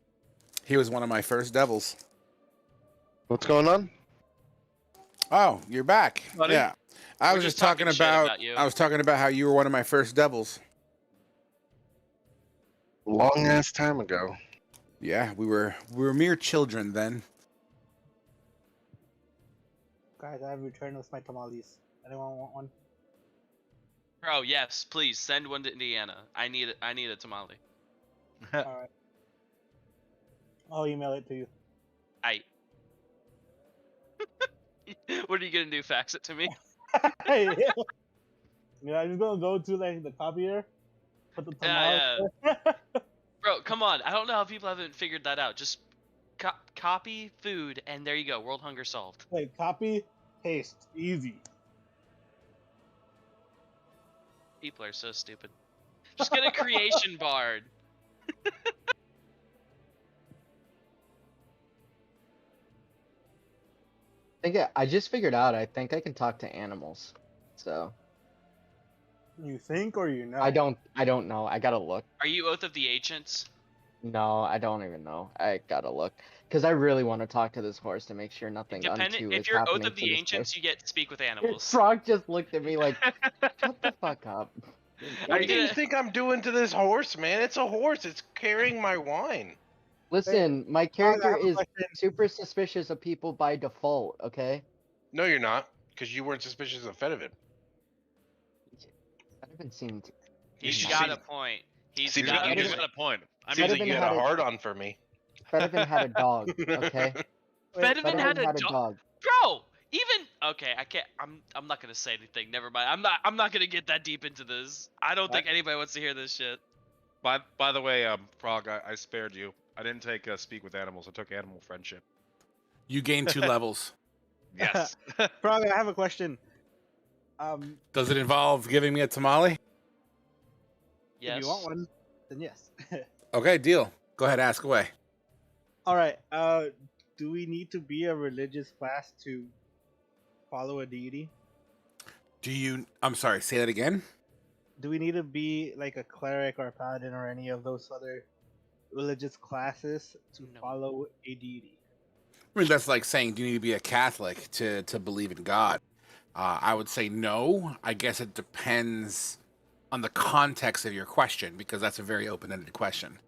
He was one of my first devils. What's going on? Oh, you're back. Buddy. Yeah. I We're was just just talking talking shit about about you. I was talking about how you were one of my first devils. Long ass time ago. Yeah, we were mere children then. Guys, I have returned with my tamales. Anyone want one? Bro, yes, please send one to Indiana. I need a tamale. Alright. I'll email it to you. I. What are you gonna do? Fax it to me? Hey, yeah, I'm just gonna go to like the copier, put the tamales. Yeah, Bro, come on. I don't know how people haven't figured that out. Just copy food, and there you go. World hunger solved. Like copy, paste, easy. People are so stupid. Just get a creation bard. I just figured out. I think I can talk to animals. So You think or you know? I don't know. I gotta look. Are you Oath of the Ancients? No, I don't even know. I gotta look because I really want to talk to this horse to make sure nothing Dependent. unto If is you're happening Oath of to the this Ancients, horse. you get to speak with animals. Frog just looked at me like, "Shut the fuck up." What you do you gonna- think I'm doing to this horse, man? It's a horse. It's carrying my wine. Listen, my I character have a is question. super suspicious of people by default. Okay. No, you're not, because you weren't suspicious of Fedivan. I haven't seen. He's should got see- a point. He's seems got like a you just point. got a point. I Seems mean, like you Fedivan had had a a- hard on for me. Fedivan had a dog. Okay. Fedivan had a dog. dog. Bro, even okay. I can't. I'm not gonna say anything. Never mind. I'm not gonna get that deep into this. I don't think anybody wants to hear this shit. By the way, Frog, I spared you. I didn't take speak with animals. I took animal friendship. You gain 2 levels. Yes. Frog, I have a question. Does it involve giving me a tamale? Yes. If you want one, then yes. Okay, deal. Go ahead, ask away. All right. Do we need to be a religious class to follow a deity? I'm sorry, say that again? Do we need to be like a cleric or a paladin or any of those other religious classes to No. follow a deity? I mean, that's like saying, do you need to be a Catholic to believe in God? I would say no. I guess it depends on the context of your question, because that's a very open-ended question.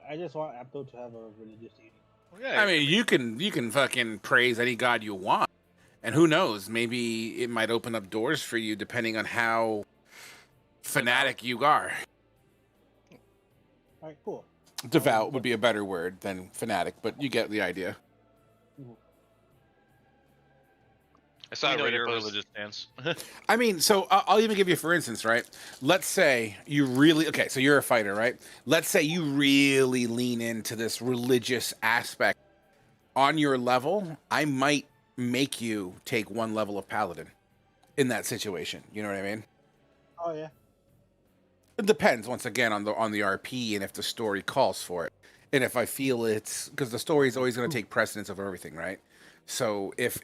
I just want Apto to have a religious deity. I mean, you can fucking praise any god you want, and who knows? Maybe it might open up doors for you depending on how fanatic you are. All right, cool. Devout would be a better word than fanatic, but you get the idea. I saw We know a Reddit your post. religious stance. I mean, so I'll even give you, for instance, right? Let's say you really, okay, so you're a fighter, right? Let's say you really lean into this religious aspect. On your level, I might make you take 1 level of paladin in that situation. You know what I mean? Oh yeah. It depends, once again, on the RP and if the story calls for it. And if I feel it's, because the story is always going to take precedence over everything, right? So if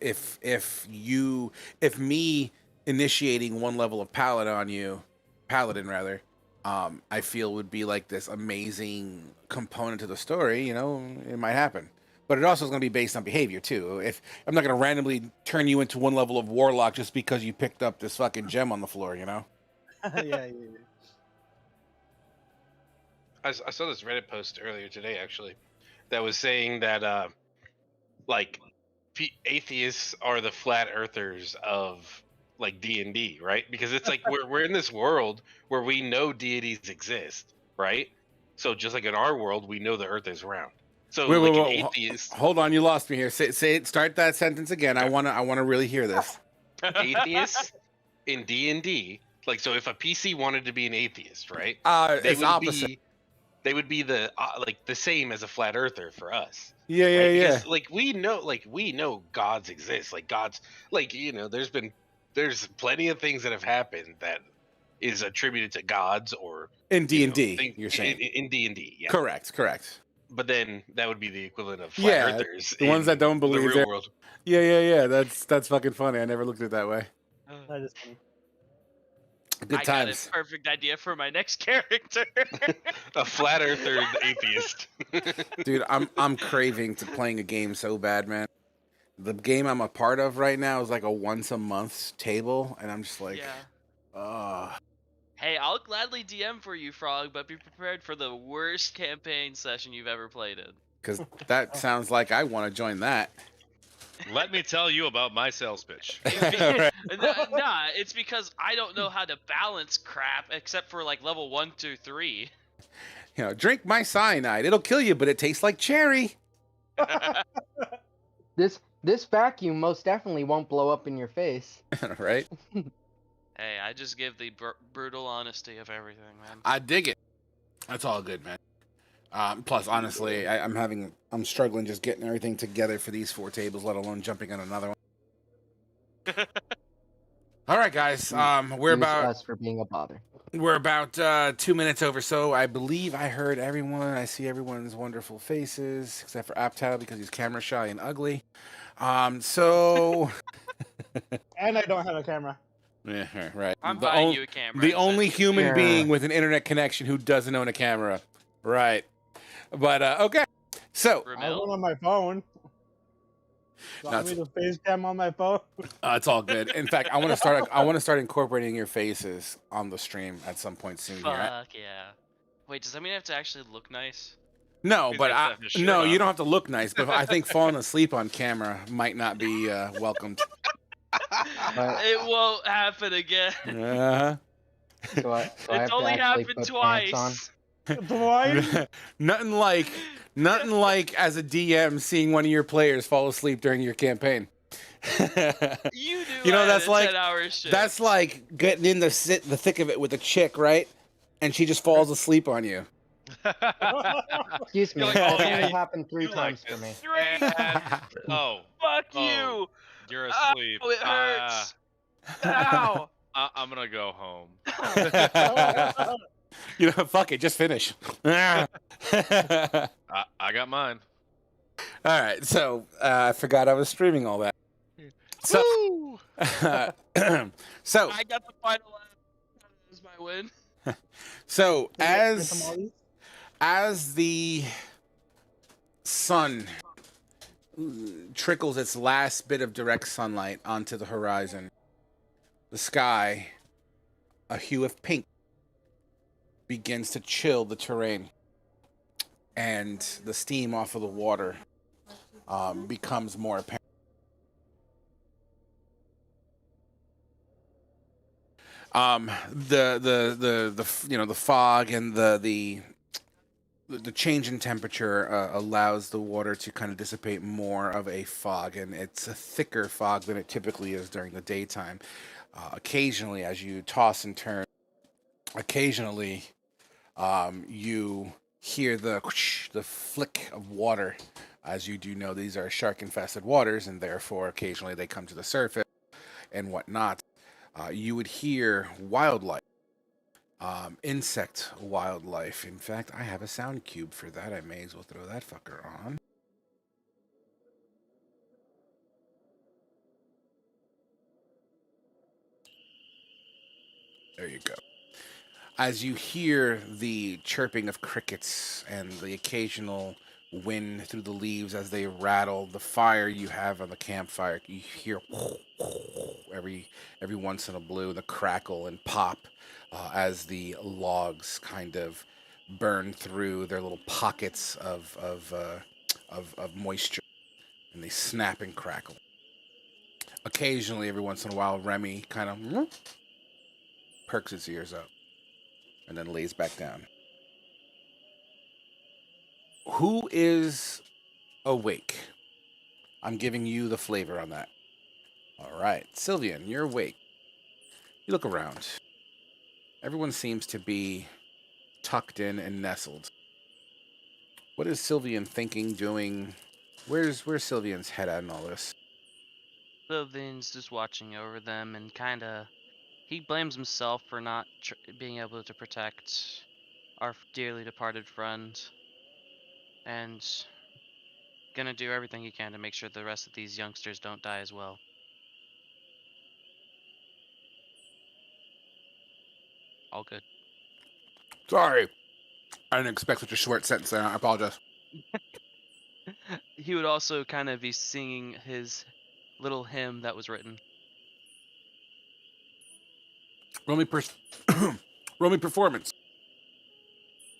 me initiating 1 level of paladin rather, I feel would be like this amazing component to the story, you know, it might happen. But it also is going to be based on behavior too. If I'm not going to randomly turn you into 1 level of warlock just because you picked up this fucking gem on the floor, you know? yeah. I saw this Reddit post earlier today, actually, that was saying that like atheists are the flat earthers of like D&D, right? Because it's like we're in this world where we know deities exist, right? So just like in our world, we know the Earth is round. So Wait, an wait. atheist, Hold on, you lost me here. Say it. Start that sentence again. I wanna really hear this. atheists in D&D, like, so if a PC wanted to be an atheist, right? It's opposite. They would be the like the same as a flat earther for us. Yeah, Right? yeah. Because we know gods exist. Like gods, like, you know, there's plenty of things that have happened that is attributed to gods or In D&D, things- you're saying. in D&D, yeah. Correct. But then that would be the equivalent of flat Yeah, earthers. the ones in that don't the believe real they're- world. Yeah. That's fucking funny. I never looked at it that way. That is funny. Good I times. got a perfect idea for my next character. A flat earther atheist. Dude, I'm craving to playing a game so bad, man. The game I'm a part of right now is like a once a month table, and I'm just like, Yeah. Hey, I'll gladly DM for you, Frog, but be prepared for the worst campaign session you've ever played in. Because that sounds like I want to join that. Let me tell you about my sales pitch. Right. Nah, it's because I don't know how to balance crap except for like level 1 to 3. You know, drink my cyanide. It'll kill you, but it tastes like cherry. This vacuum most definitely won't blow up in your face. Right? Hey, I just give the brutal honesty of everything, man. I dig it. That's all good, man. Plus, honestly, I'm struggling just getting everything together for these 4 tables, let alone jumping on another one. All right, guys. We're Use about us for being a bother. 2 minutes over. So I believe I heard everyone. I see everyone's wonderful faces, except for Aptal because he's camera shy and ugly. So. And I don't have a camera. Yeah, right. I'm buying you a camera. The only human Sure. being with an internet connection who doesn't own a camera. Right. But, okay. So, I Ramil? went on my phone. Want me to face cam on my phone? it's all good. In fact, I want to start incorporating your faces on the stream at some point soon here. Fuck yeah. Wait, does that mean I have to actually look nice? No, Means but you have to have your shirt no, on. you don't have to look nice, but I think falling asleep on camera might not be welcomed. It won't happen again. Uh-huh. So I have It's to only actually happened put pants on. twice. Twice? nothing like as a DM seeing one of your players fall asleep during your campaign. You knew You know, I had that's a like 10-hour shift. that's like getting in the thick of it with a chick, right? And she just falls asleep on you. Excuse me, You're like, that's oh, yeah, only you- happened 3 you like times for this. me. And, oh, Fuck Oh. you! you're asleep. Oh, it hurts. Ow! I'm gonna go home. You know, fuck it, just finish. All I got mine. right, so I forgot I was streaming all that. So, Woo! so, I got the final laugh. That was my win. so Get some Ollies? as the sun trickles its last bit of direct sunlight onto the horizon, the sky, a hue of pink, begins to chill the terrain, and the steam off of the water becomes more apparent. The fog and the change in temperature allows the water to kind of dissipate more of a fog, and it's a thicker fog than it typically is during the daytime. Occasionally, as you toss and turn, occasionally you hear the whoosh, the flick of water. As you do know, these are shark-infested waters, and therefore occasionally they come to the surface and whatnot. You would hear wildlife. Insect wildlife. In fact, I have a sound cube for that. I may as well throw that fucker on. There you go. As you hear the chirping of crickets and the occasional wind through the leaves as they rattle, the fire you have on the campfire, you hear every once in a blue, the crackle and pop as the logs kind of burn through their little pockets of moisture, and they snap and crackle. Occasionally, every once in a while, Remy kind of perks its ears up and then lays back down. Who is awake? I'm giving you the flavor on that. All right, Sylvian, you're awake. You look around. Everyone seems to be tucked in and nestled. What is Sylvian thinking, doing? Where's Sylvian's head at in all this? Vin's just watching over them and he blames himself for not being able to protect our dearly departed friend, and gonna do everything he can to make sure the rest of these youngsters don't die as well. All good. Sorry, I didn't expect such a short sentence there. I apologize. He would also kind of be singing his little hymn that was written. Roll me Roll me performance.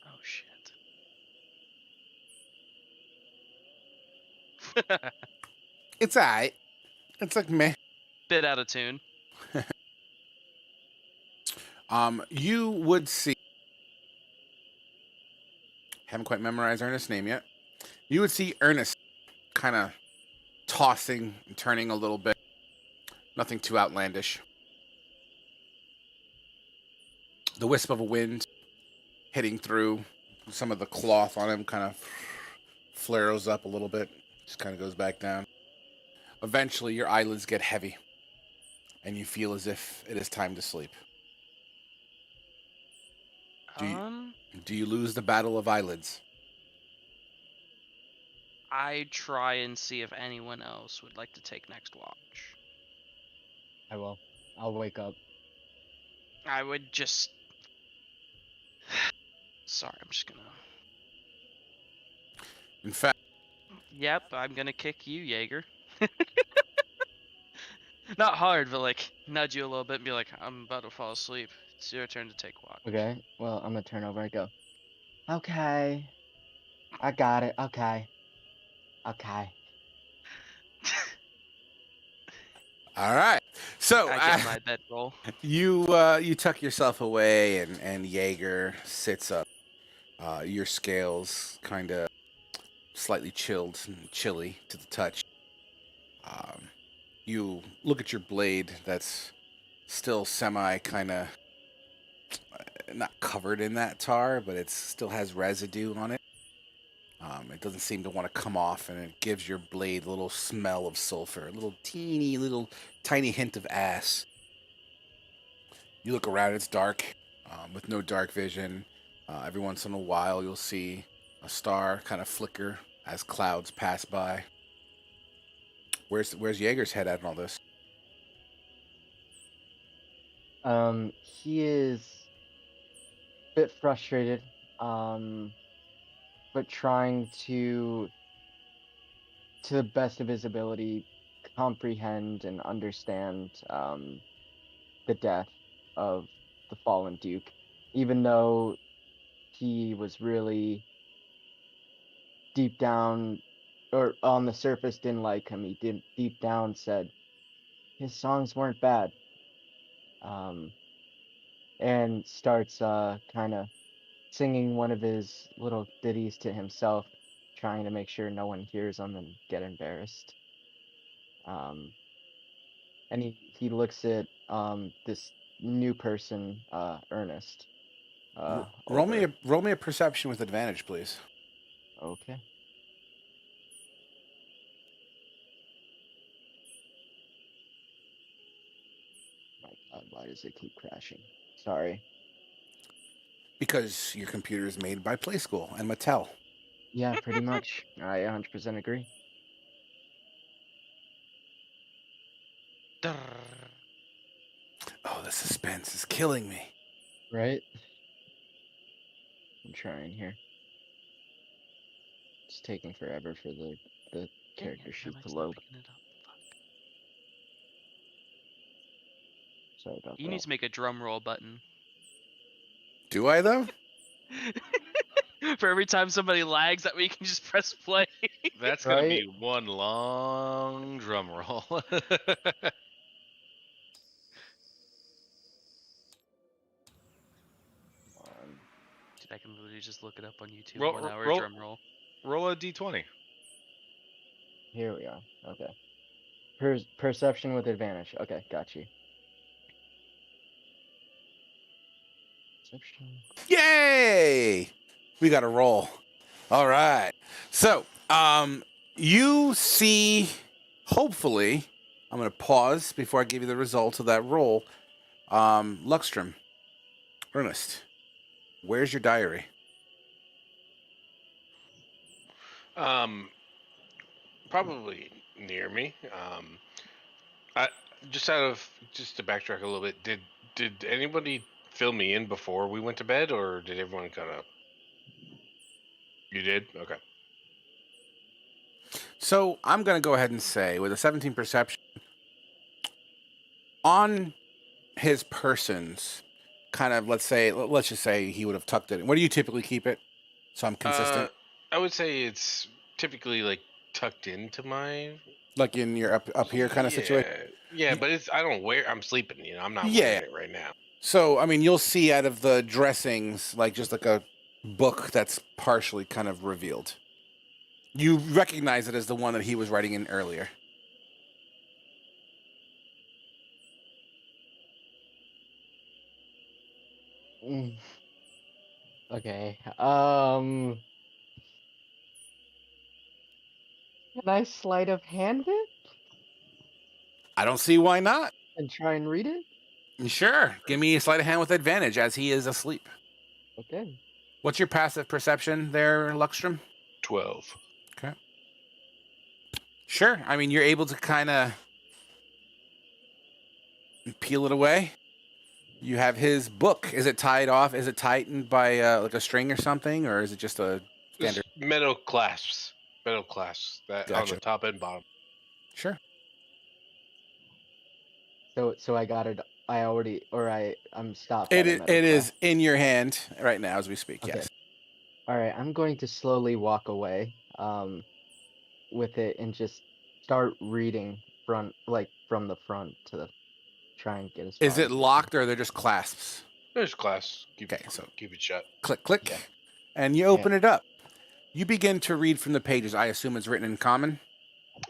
Oh shit. It's alright. It's like meh. Bit out of tune. You would see. Haven't quite memorized Ernest's name yet. You would see Ernest kind of tossing and turning a little bit. Nothing too outlandish. The wisp of a wind hitting through some of the cloth on him kind of flares up a little bit. Just kind of goes back down. Eventually, your eyelids get heavy, and you feel as if it is time to sleep. Do you lose the battle of eyelids? I try and see if anyone else would like to take next watch. I will. I'll wake up. I would just. Sorry, I'm just gonna. In fact, Yep, I'm gonna kick you, Jaeger. Not hard, but like nudge you a little bit and be like, I'm about to fall asleep. It's your turn to take watch. Okay. Well, I'm gonna turn over and go. Okay. I got it. Okay. Okay. all right. So I get my bedroll. you tuck yourself away, and Jaeger sits up. Your scales kind of slightly chilled and chilly to the touch. You look at your blade that's still semi kind of not covered in that tar, but it still has residue on it. It doesn't seem to want to come off, and it gives your blade a little smell of sulfur, a little teeny, little tiny hint of ass. You look around, it's dark, with no dark vision. Every once in a while, you'll see a star kind of flicker as clouds pass by. Where's Jaeger's head at in all this? He is a bit frustrated, but trying to the best of his ability, comprehend and understand the death of the fallen Duke, even though he was really deep down, or on the surface didn't like him. He did deep down said his songs weren't bad, and starts kind of singing one of his little ditties to himself, trying to make sure no one hears them and get embarrassed. And he looks at this new person, Ernest. Roll me Over. a perception with advantage, please. Okay. My God, why does it keep crashing? Sorry. Because your computer is made by Play School and Mattel. Yeah, pretty much. I 100% agree. Oh, the suspense is killing me. Right? I'm trying here. It's taking forever for the character sheet to load. Sorry about You need that. to make a drum roll button. Do I, though? For every time somebody lags, that way you can just press play. That's gonna be one long drum roll. Dude, I can literally just look it up on YouTube. Roll- 1 hour roll- drum roll. Roll a d20. Here we are. Okay. Perception with advantage. Okay, got you. Perception. Yay! We got a roll. All right. So, you see, hopefully, I'm going to pause before I give you the results of that roll. Luckstrom, Ernest, where's your diary? Probably near me. I just to backtrack a little bit. Did anybody fill me in before we went to bed, or did everyone kind of? You did? Okay. So, I'm going to go ahead and say, with a 17 perception, on his persons, kind of, let's just say he would have tucked it. Where do you typically keep it? So I'm consistent. I would say it's typically like tucked into my Like in your up here kind of situation. Yeah, but it's I don't wear. I'm sleeping. You know, I'm not Yeah. wearing it right now. So I mean, you'll see out of the dressings, like just like a book that's partially kind of revealed. You recognize it as the one that he was writing in earlier. Mm. Okay. Can I sleight of hand it I don't see why not. and try and read it? Sure. Give me a sleight of hand with advantage as he is asleep. Okay. What's your passive perception there, Luckstrom? 12. Okay. Sure. I mean, you're able to kind of peel it away. You have his book. Is it tied off? Is it tightened by like a string or something, or is it just a standard? Just metal clasps that on Gotcha. the top and bottom. Sure. So I got it. I'm stopped. at a It metal is clasp. in your hand right now as we speak. Okay. Yes. All right. I'm going to slowly walk away, with it and just start reading from the front to try and get as far. Is it locked or are there just clasps? There's clasps. Okay, so keep it shut. click, click, Yeah. and you open it up. You begin to read from the pages. I assume it's written in common.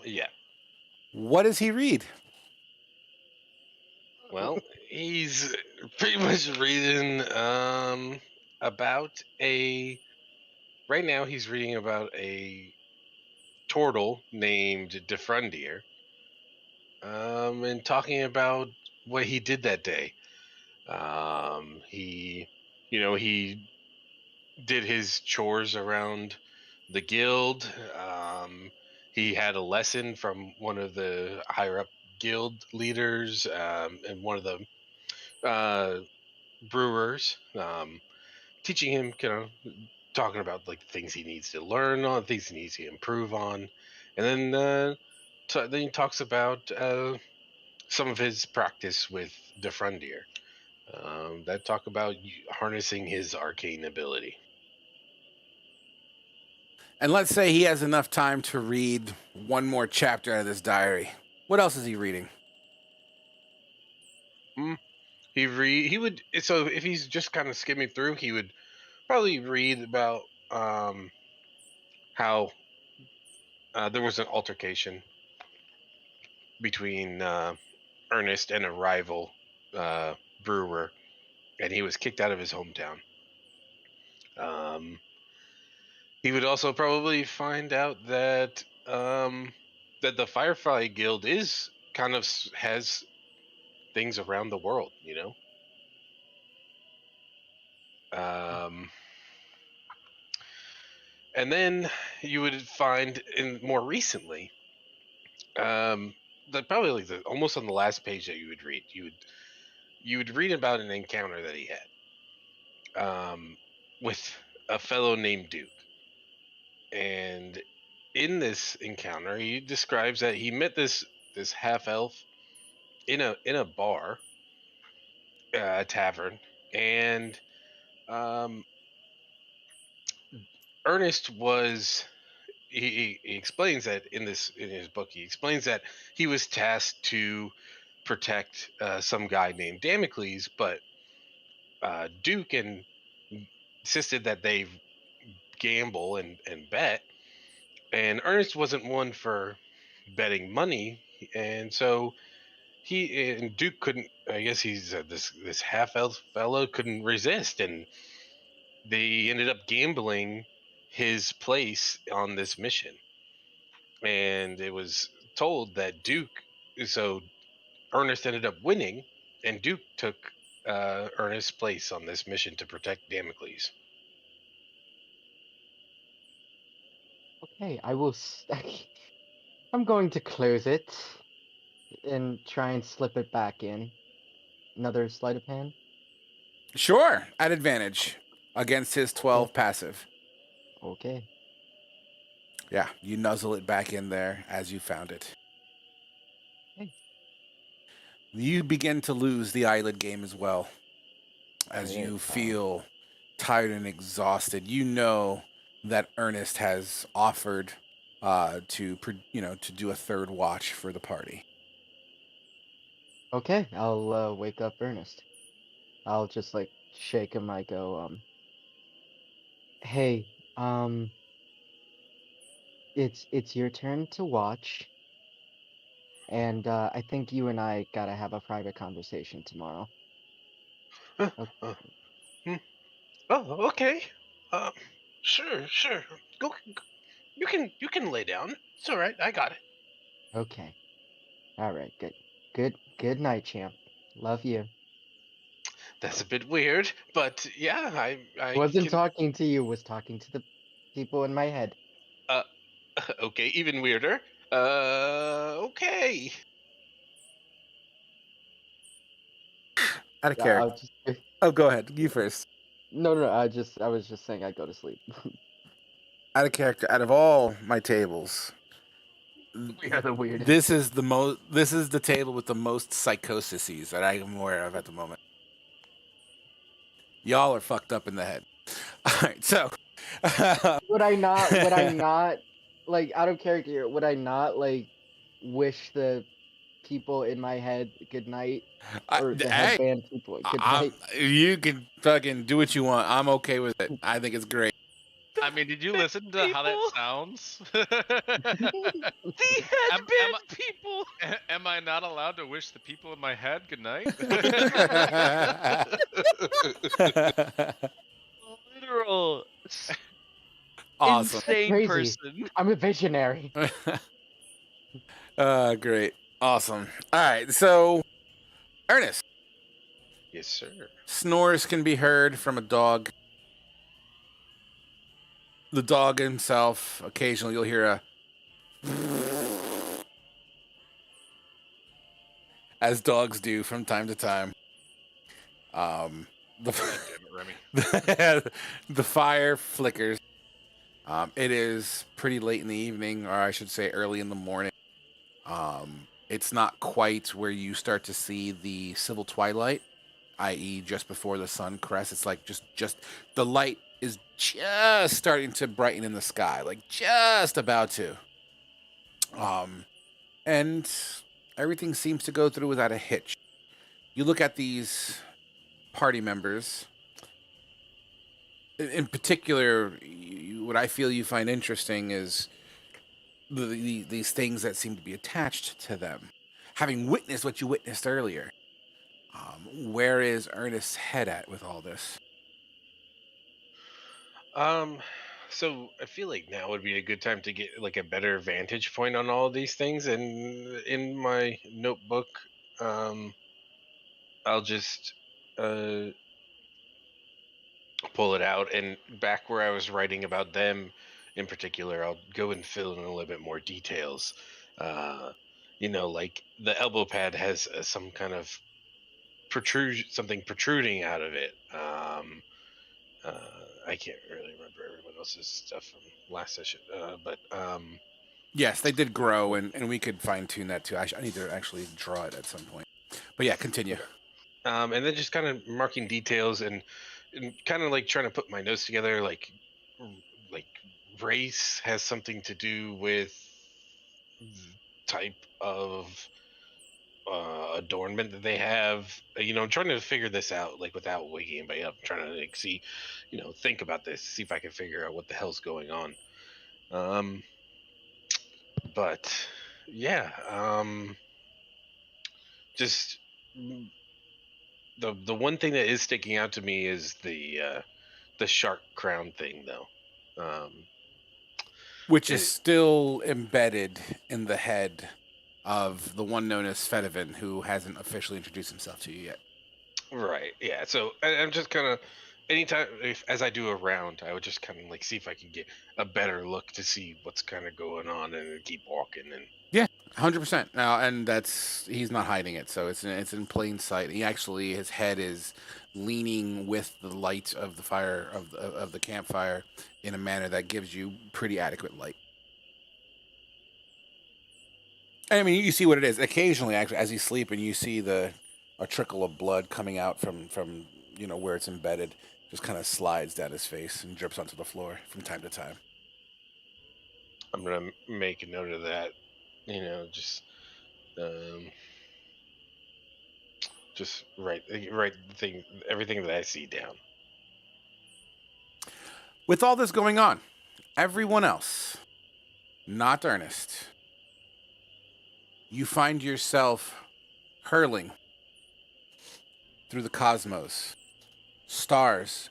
Yeah. What does he read? Well, he's pretty much reading about a. Right now, he's reading about a turtle named Defrundier, and talking about what he did that day. He did his chores around the guild. He had a lesson from one of the higher up guild leaders, and one of the brewers, teaching him, talking about like things he needs to learn on, things he needs to improve on, and then then he talks about some of his practice with Defrundier. That talk about harnessing his arcane ability. And let's say he has enough time to read one more chapter out of this diary. What else is he reading? He would, so if he's just kind of skimming through, he would probably read about how there was an altercation between Ernest and a rival brewer, and he was kicked out of his hometown. He would also probably find out that that the Firefly Guild is kind of has things around the world, and then you would find more recently, probably like almost on the last page that you would read, you would read about an encounter that he had with a fellow named Duke. And in this encounter, he describes that he met this half elf in a bar, a tavern, and Ernest was. He explains that in his book. He explains that he was tasked to protect some guy named Damocles, but Duke insisted that they gamble and bet, and Ernest wasn't one for betting money, and so he and Duke couldn't. I guess he's this half elf fellow couldn't resist, and they ended up gambling his place on this mission. And it was told that so Ernest ended up winning, and Duke took Ernest's place on this mission to protect Damocles. Okay, I'm going to close it and try and slip it back in. Another sleight of hand. Sure, at advantage against his 12 passive. Okay. Yeah, you nuzzle it back in there as you found it. Okay. You begin to lose the eyelid game as well. as Alright, you feel tired and exhausted, you know that Ernest has offered to do a third watch for the party. okay, I'll wake up Ernest. I'll just like shake him. I go, hey, um, it's your turn to watch, and I think you and I gotta have a private conversation tomorrow. Huh, O- hmm. Oh, okay. Uh, sure. Go. You can lay down. It's all right. I got it. Okay. All right. Good night, champ. Love you. That's a bit weird, but yeah, I Wasn't can. talking to you. Was talking to the people in my head. Uh, okay, even weirder. Okay. Out of Yeah, character. I'll just. Oh, go ahead. You first. No. I was just saying I go to sleep. Out of character. Out of all my tables, We are the weirdest. this is the most. This is the table with the most psychoses that I am aware of at the moment. Y'all are fucked up in the head. All right, so Would I not? Would I not? Like out of character here, would I not like wish the people in my head good night, or the hey, headband people good night? you can fucking do what you want. I'm okay with it. I think it's great. I mean, did you listen to how that people? sounds? The am, headband people. am I not allowed to wish the people in my head good night? Literal Awesome. insane Crazy. person. I'm a visionary. Great. Awesome. All right, so Ernest, Yes, sir. snores can be heard from a dog. The dog himself, occasionally you'll hear a as dogs do from time to time. The Damn it, Remy. the fire flickers. It is pretty late in the evening, or I should say early in the morning. It's not quite where you start to see the civil twilight, i.e., just before the sun crests. It's like just the light is just starting to brighten in the sky, like just about to. And everything seems to go through without a hitch. You look at these party members. In particular, what I feel you find interesting is these things that seem to be attached to them. Having witnessed what you witnessed earlier, where is Ernest's head at with all this? So I feel like now would be a good time to get like a better vantage point on all of these things. And in my notebook, I'll just uh, pull it out, and back where I was writing about them in particular, I'll go and fill in a little bit more details. Like the elbow pad has some kind of something protruding out of it. I can't really remember everyone else's stuff from last session, but Yes, they did grow, and we could fine tune that too. I need to actually draw it at some point. But yeah, continue. and then just kind of marking details and kind of like trying to put my notes together. Like race has something to do with type of adornment that they have. I'm trying to figure this out, like without waking anybody up. I'm trying to like see, think about this, see if I can figure out what the hell's going on. But yeah, just the one thing that is sticking out to me is the shark crown thing, though. Which is still embedded in the head of the one known as Fedivin, who hasn't officially introduced himself to you yet. Right. Yeah. So I'm just kind of anytime as I do a round, I would just kind of like see if I can get a better look to see what's kind of going on, and then keep walking. And 100%. Now, and he's not hiding it, so it's in plain sight. His head is leaning with the light of the fire of the campfire in a manner that gives you pretty adequate light. I mean, you see what it is. Occasionally, actually, as he's sleeping, you see a trickle of blood coming out from where it's embedded, just kind of slides down his face and drips onto the floor from time to time. I'm gonna make a note of that. Just write everything that I see down. With all this going on, everyone else, not Ernest, you find yourself hurling through the cosmos. Stars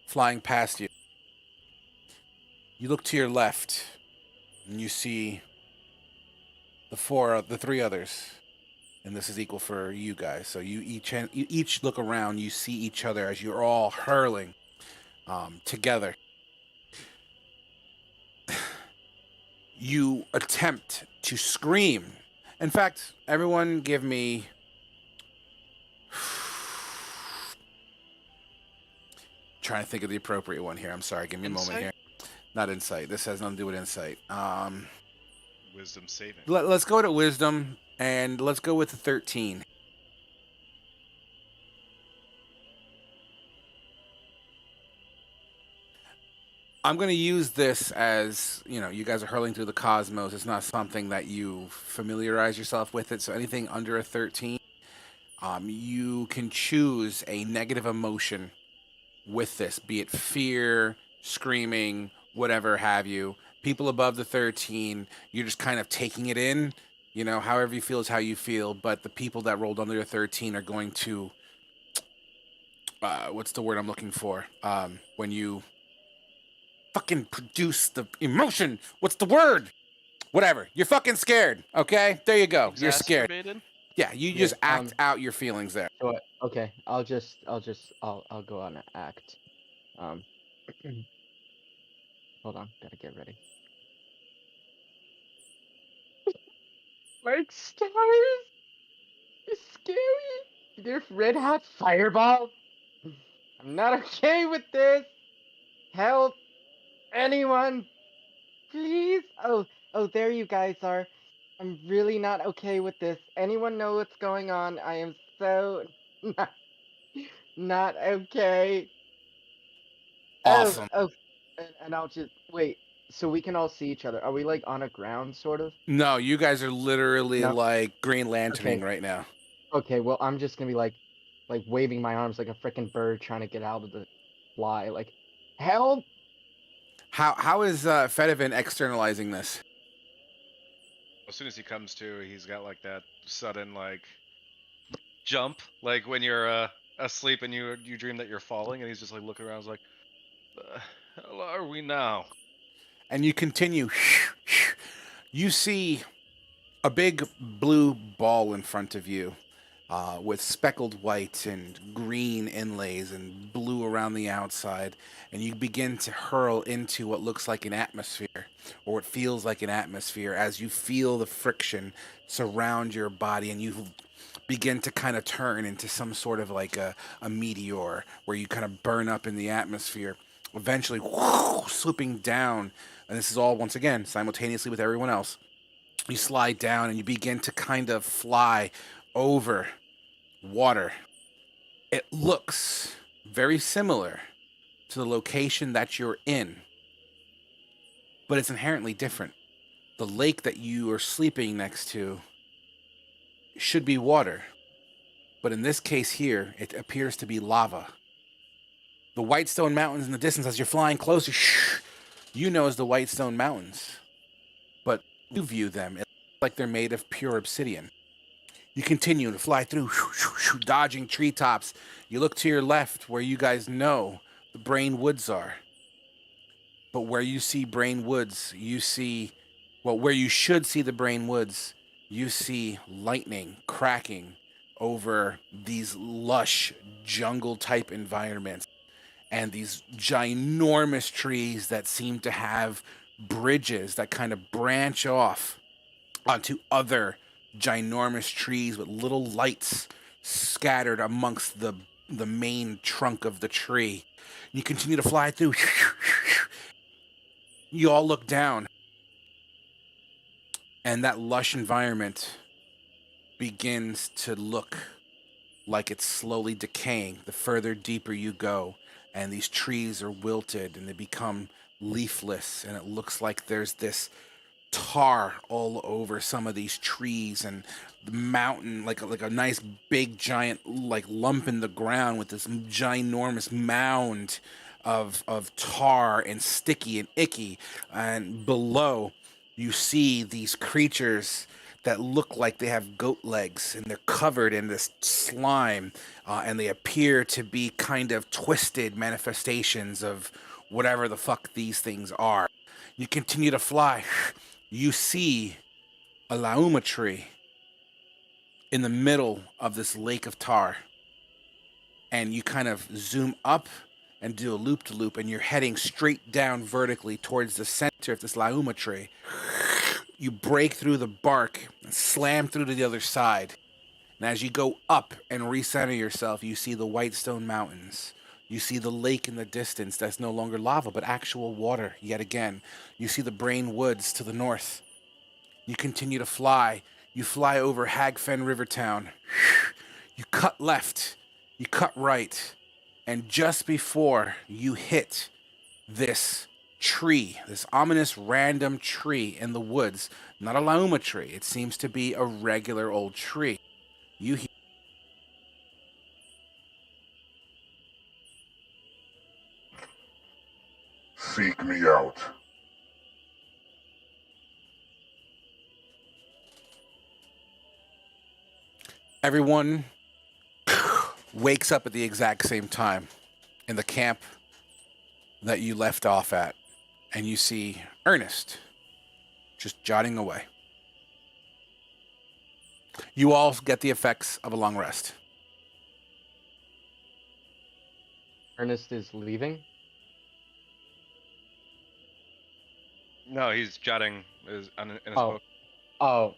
flying past you. You look to your left and you see the three others, and this is equal for you guys. So you each look around. You see each other as you're all hurling together. You attempt to scream. In fact, everyone give me trying to think of the appropriate one here. I'm sorry, give me a moment here. Not insight. This has nothing to do with insight. Wisdom saving. Let's go to wisdom, and let's go with the 13. I'm going to use this as, you guys are hurling through the cosmos. It's not something that you familiarize yourself with it. So anything under a 13, you can choose a negative emotion with this, be it fear, screaming, whatever have you. People above the 13, you're just kind of taking it in, however you feel is how you feel. But the people that rolled under the 13 are going to, what's the word I'm looking for? When you fucking produce the emotion. What's the word? Whatever. You're fucking scared. Okay? There you go. You're scared. Yeah, you just act out your feelings there. So, okay, I'll go on an act. Hold on, gotta get ready. Like stars is scary. They're red hot fireball. I'm not okay with this. Help! Anyone! Please! Oh, there you guys are. I'm really not okay with this. Anyone know what's going on? I am so not okay. Awesome. And I'll just wait. So we can all see each other. Are we like on a ground, sort of? No, you guys are literally like Green Lanterning right now. Okay, well I'm just gonna be like waving my arms like a freaking bird trying to get out of the fly. Like, help! How is Fedivin externalizing this? As soon as he comes to, he's got like that sudden jump, like when you're asleep and you dream that you're falling, and he's just like looking around, he's like, "How are we now?" And you continue. You see a big blue ball in front of you, with speckled white and green inlays and blue around the outside, and you begin to hurl into what looks like an atmosphere, or what feels like an atmosphere, as you feel the friction surround your body, and you begin to kind of turn into some sort of like a meteor, where you kind of burn up in the atmosphere, eventually swooping down, and this is all, once again, simultaneously with everyone else. You slide down and you begin to kind of fly over water. It looks very similar to the location that you're in, but it's inherently different. The lake that you are sleeping next to should be water, but in this case here, it appears to be lava. The Whitestone Mountains in the distance, as you're flying closer, you know as the Whitestone Mountains, but you view them like they're made of pure obsidian. You continue to fly through, dodging treetops. You look to your left where you guys know the Brain Woods are. But where you see Brain Woods, you see, where you should see the Brain Woods, you see lightning cracking over these lush jungle-type environments, and these ginormous trees that seem to have bridges that kind of branch off onto other ginormous trees with little lights scattered amongst the main trunk of the tree. You continue to fly through. You all look down, and that lush environment begins to look like it's slowly decaying the further deeper you go, and these trees are wilted and they become leafless, and it looks like there's this tar all over some of these trees, and the mountain like a nice big giant like lump in the ground with this ginormous mound of tar and sticky and icky, and below you see these creatures that look like they have goat legs, and they're covered in this slime, and they appear to be kind of twisted manifestations of whatever the fuck these things are. You continue to fly. You see a lauma tree in the middle of this lake of tar, and you kind of zoom up and do a loop to loop, and you're heading straight down vertically towards the center of this lauma tree. You break through the bark and slam through to the other side. And as you go up and recenter yourself, you see the Whitestone Mountains. You see the lake in the distance that's no longer lava, but actual water yet again. You see the Brain Woods to the north. You continue to fly. You fly over Hagfen River Town. You cut left. You cut right. And just before you hit this tree, this ominous random tree in the woods, not a lauma tree, it seems to be a regular old tree, you hear Seek me out. everyone wakes up at the exact same time in the camp that you left off at, and you see Ernest just jotting away. You all get the effects of a long rest. Ernest is leaving. No, he's jotting in his Oh. book. Oh.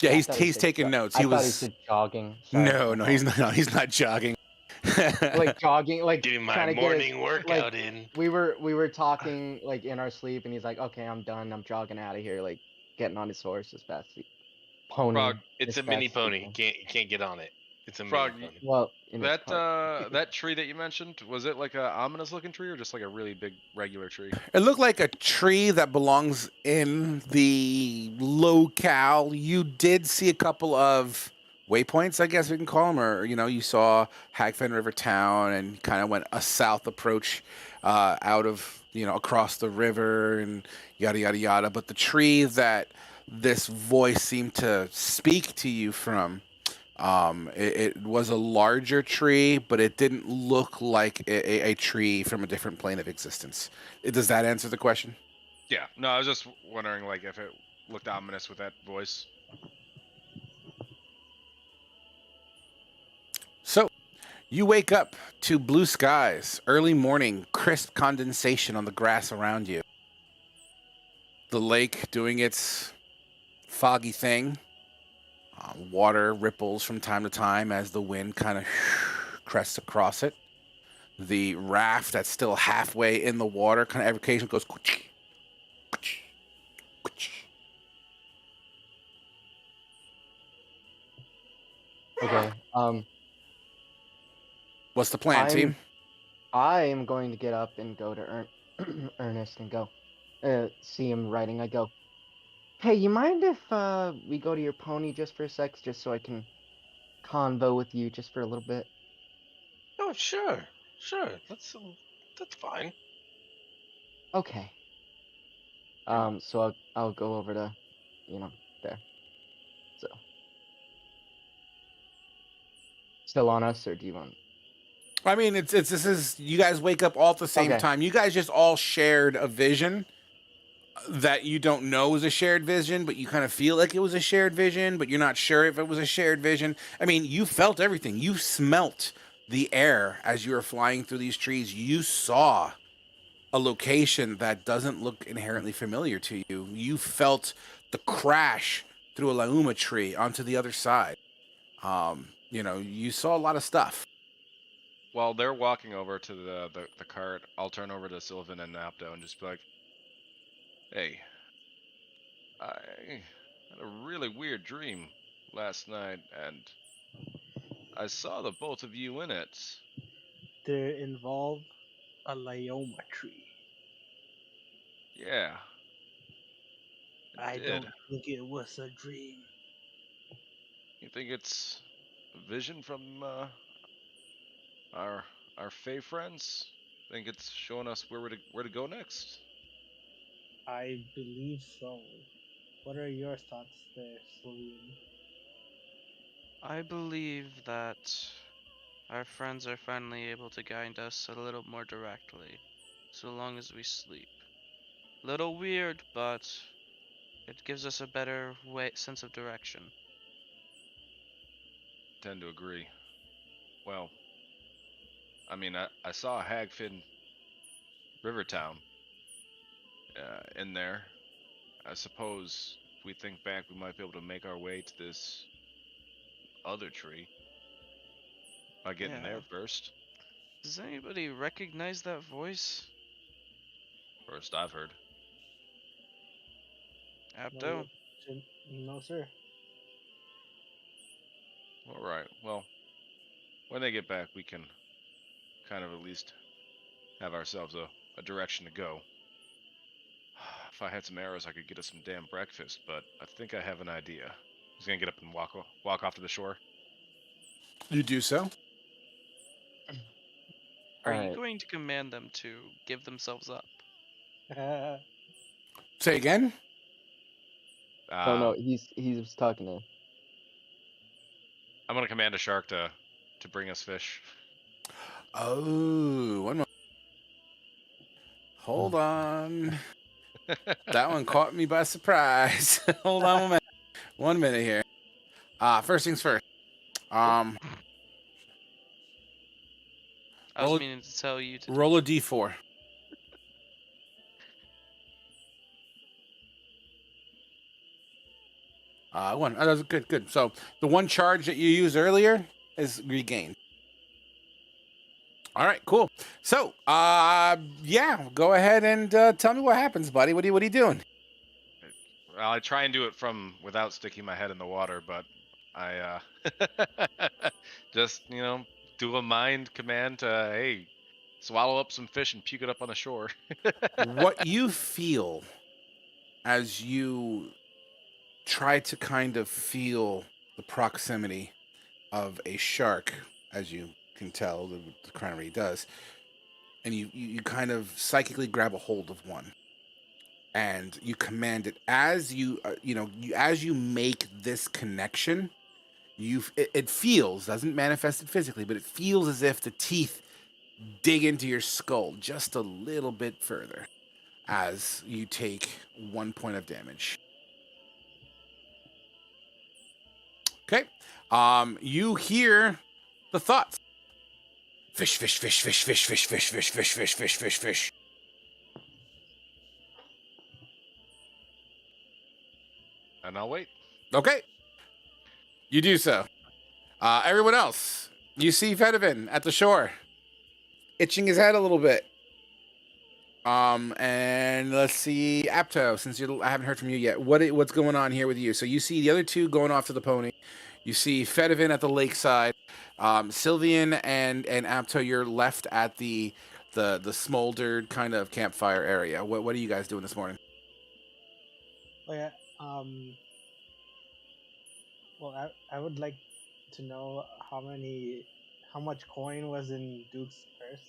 Yeah, I he's thought he said taking notes. He I thought he was said jogging. Sorry, no, my no, fault. he's not jogging. Like jogging, like Getting my trying to morning get workout in. we were talking like in our sleep, and he's like, "Okay, I'm done. I'm jogging out of here." Like getting on his horse as fast as he pony. Frog, It's as a mini fast as he pony. can. You can't get on it. It's a Frog, mini pony. Well, in his that cart. that tree that you mentioned, was it like a ominous looking tree or just like a really big regular tree? It looked like a tree that belongs in the locale. You did see a couple of waypoints, I guess we can call them, or you saw Hagfen River Town and kind of went a south approach out of across the river and yada yada yada. But the tree that this voice seemed to speak to you from, it was a larger tree, but it didn't look like a tree from a different plane of existence. Does that answer the question? Yeah. No, I was just wondering like if it looked ominous with that voice. So, you wake up to blue skies, early morning, crisp condensation on the grass around you. The lake doing its foggy thing. Water ripples from time to time as the wind kind of crests across it. The raft that's still halfway in the water kind of occasionally goes. Okay. What's the plan, team? I am going to get up and go to Ernest and go see him riding. I go, "Hey, you mind if we go to your pony just for a sec, just so I can convo with you just for a little bit?" Oh, sure. That's fine. Okay. So I'll go over to, there. So. Still on us, or do you want? I mean, this is you guys wake up all at the same Okay. time. You guys just all shared a vision that you don't know was a shared vision, but you kind of feel like it was a shared vision, but you're not sure if it was a shared vision. I mean, you felt everything. You smelt the air as you were flying through these trees. You saw a location that doesn't look inherently familiar to you. You felt the crash through a lauma tree onto the other side. You saw a lot of stuff. While they're walking over to the cart, I'll turn over to Sylvan and Napto and just be like, "Hey, I had a really weird dream last night, and I saw the both of you in it. They involve a Lyoma tree. Yeah. I Did. don't think it was a dream. You think it's a vision from our Fey friends? Think it's showing us where to go next? I believe so. What are your thoughts there, Sylvian? I believe that our friends are finally able to guide us a little more directly, so long as we sleep. Little weird, but it gives us a better sense of direction. Tend to agree. Well, I mean, I saw Hagfin Rivertown in there. I suppose if we think back, we might be able to make our way to this other tree by getting Yeah. there first. Does anybody recognize that voice? First I've heard. Apto? No, sir. All right. Well, when they get back, we can kind of at least have ourselves a direction to go. If I had some arrows, I could get us some damn breakfast, but I think I have an idea. He's gonna get up and walk off to the shore. You do so. Are you Alright. going to command them to give themselves up? Say again. Oh no, Um, he's talking to. I'm gonna command a shark to bring us fish. Oh, one moment. Hold on. That one caught me by surprise. Hold on 1 minute. 1 minute here. First things first. I was Roll, meaning to tell you to roll a d4. One. Oh, that's good. Good. So the one charge that you used earlier is regained. All right. Cool. So, yeah, go ahead and tell me what happens, buddy. What are you doing? Well, I try and do it from without sticking my head in the water, but I just do a mind command to hey, swallow up some fish and puke it up on the shore. What you feel as you try to kind of feel the proximity of a shark, as you can tell the cranberry does, and you kind of psychically grab a hold of one, and you command it as as you make this connection. It feels, doesn't manifest it physically, but it feels as if the teeth dig into your skull just a little bit further as you take 1 point of damage. Okay. You hear the thoughts. Fish, fish, fish, fish, fish, fish, fish, fish, fish, fish, fish, fish, fish. And I'll wait. Okay. You do so. Everyone else, you see Fedivin at the shore, itching his head a little bit. And let's see, Apto, since I haven't heard from you yet, what's going on here with you? So you see the other two going off to the pony. You see Fedivin at the lakeside. Sylvian and Apto, you're left at the smoldered kind of campfire area. What are you guys doing this morning? Oh yeah. Well, I would like to know how much coin was in Duke's purse.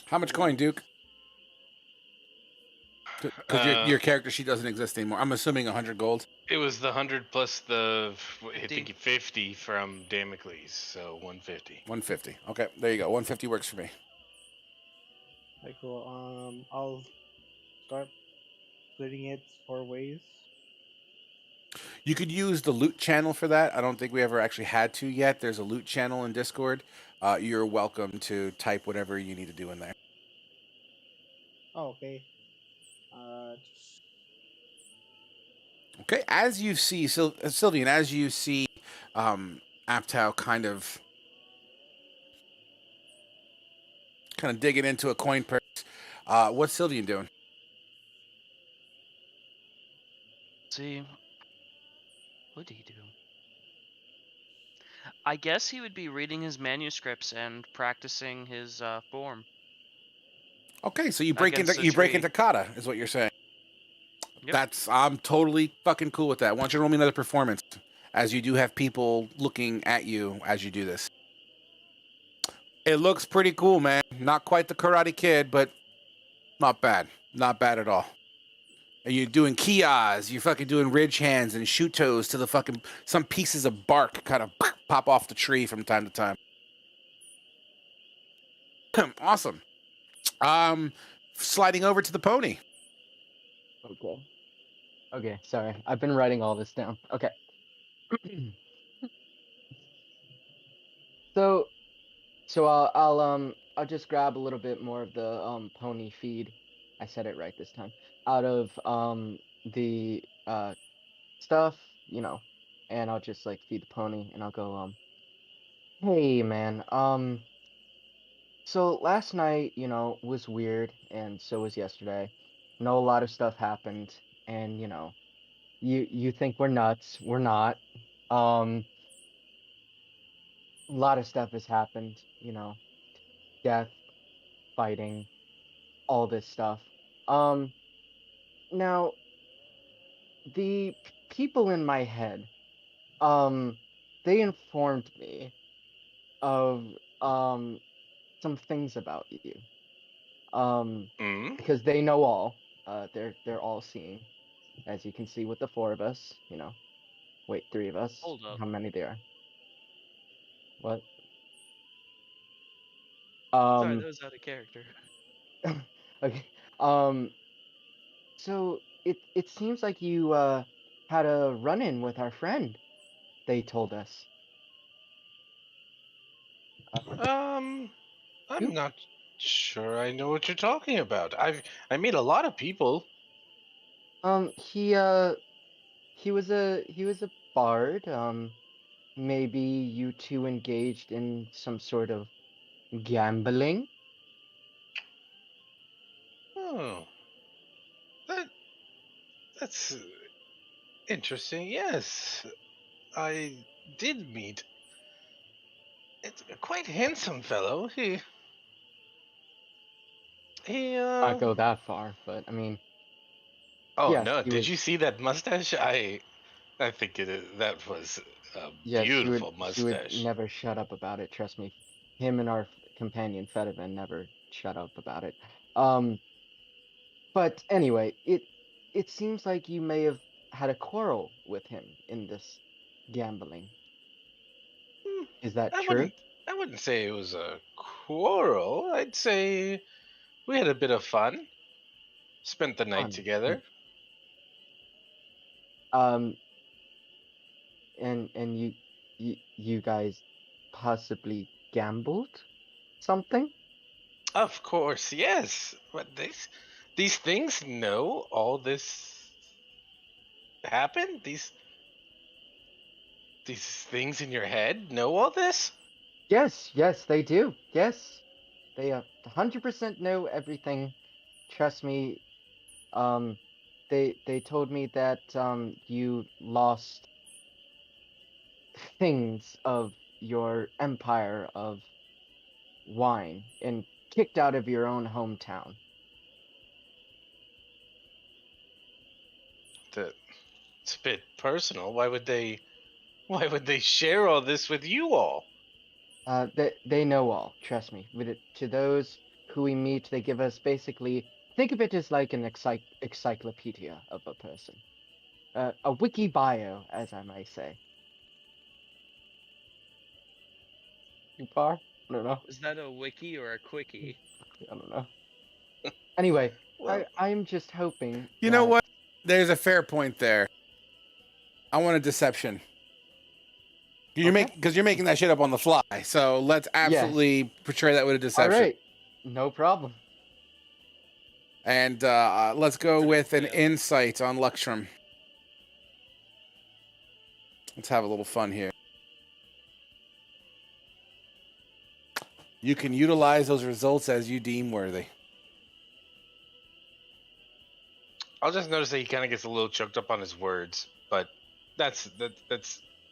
How much coin, Duke? Because your character sheet doesn't exist anymore. I'm assuming 100 gold. It was the 100 plus the I think 50 from Damocles, so 150. 150. Okay, there you go. 150 works for me. Okay, cool. I'll start splitting it 4 ways. You could use the loot channel for that. I don't think we ever actually had to yet. There's a loot channel in Discord. You're welcome to type whatever you need to do in there. Oh, okay. Okay, as you see, Sylvian, as you see Aptow kind of digging into a coin purse, what's Sylvian doing? See, what did he do? I guess he would be reading his manuscripts and practicing his form Okay, so you against a break tree. into kata, is what you're saying. Yep. I'm totally fucking cool with that. Why don't you roll me another performance, as you do have people looking at you as you do this. It looks pretty cool, man. Not quite the Karate Kid, but not bad. Not bad at all. And you're doing kiyas, you're fucking doing ridge hands and shoot toes to the fucking, some pieces of bark kind of pop off the tree from time to time. Awesome. Sliding over to the pony. Okay. Okay, sorry. I've been writing all this down. Okay. so I'll just grab a little bit more of the pony feed. I said it right this time. Out of the stuff, and I'll just like feed the pony and I'll go hey man, so last night, was weird and so was yesterday. Know a lot of stuff happened and you think we're nuts. We're not. Um a lot of stuff has happened, death, fighting, all this stuff. Um Now the people in my head, um they informed me of some things about you. Mm? Because they know all. They're all seeing, as you can see with the four of us. Wait, three of us. Hold up. How many there are? What? Sorry, Um. that was out of character. Okay. Um. So it seems like you had a run-in with our friend. They told us. Um, Who? I'm not sure I know what you're talking about. I meet a lot of people. He was a bard. Maybe you two engaged in some sort of gambling. Oh, that that's interesting. Yes, I did meet. It's a quite handsome fellow. He Not go that far, but I mean, Oh yes, no! he Did you was. see that mustache? I think that was a Yes, beautiful he would mustache. never shut up about it. Trust me. Him and our companion Fedivan never shut up about it. Um, but anyway, it seems like you may have had a quarrel with him in this gambling. Hmm, Is that I true? wouldn't say it was a quarrel. I'd say we had a bit of fun. Spent the night Fun. Hmm. together. Um, and you guys possibly gambled something? Of course, yes. But these things know all this happened. These things in your head know all this. Yes, they do. Yes, they 100% know everything. Trust me. Um, they told me that you lost things of your empire of wine and kicked out of your own hometown. It's a bit personal. Why would they? Why would they share all this with you all? They know all. Trust me. To those who we meet, they give us basically, think of it as like an encyclopedia of a person, a wiki bio, as I might say. Too far? I don't know. Is that a wiki or a quickie? I don't know. Anyway, Well, I'm just hoping You know that. what? There's a fair point there. I want a deception. Okay. Because you're making that shit up on the fly. So let's Yes. absolutely portray that with a All deception. right. No problem. And let's go Good with an idea. insight on Luxtrum. Let's have a little fun here. You can utilize those results as you deem worthy. I'll just notice that he kind of gets a little choked up on his words, but that's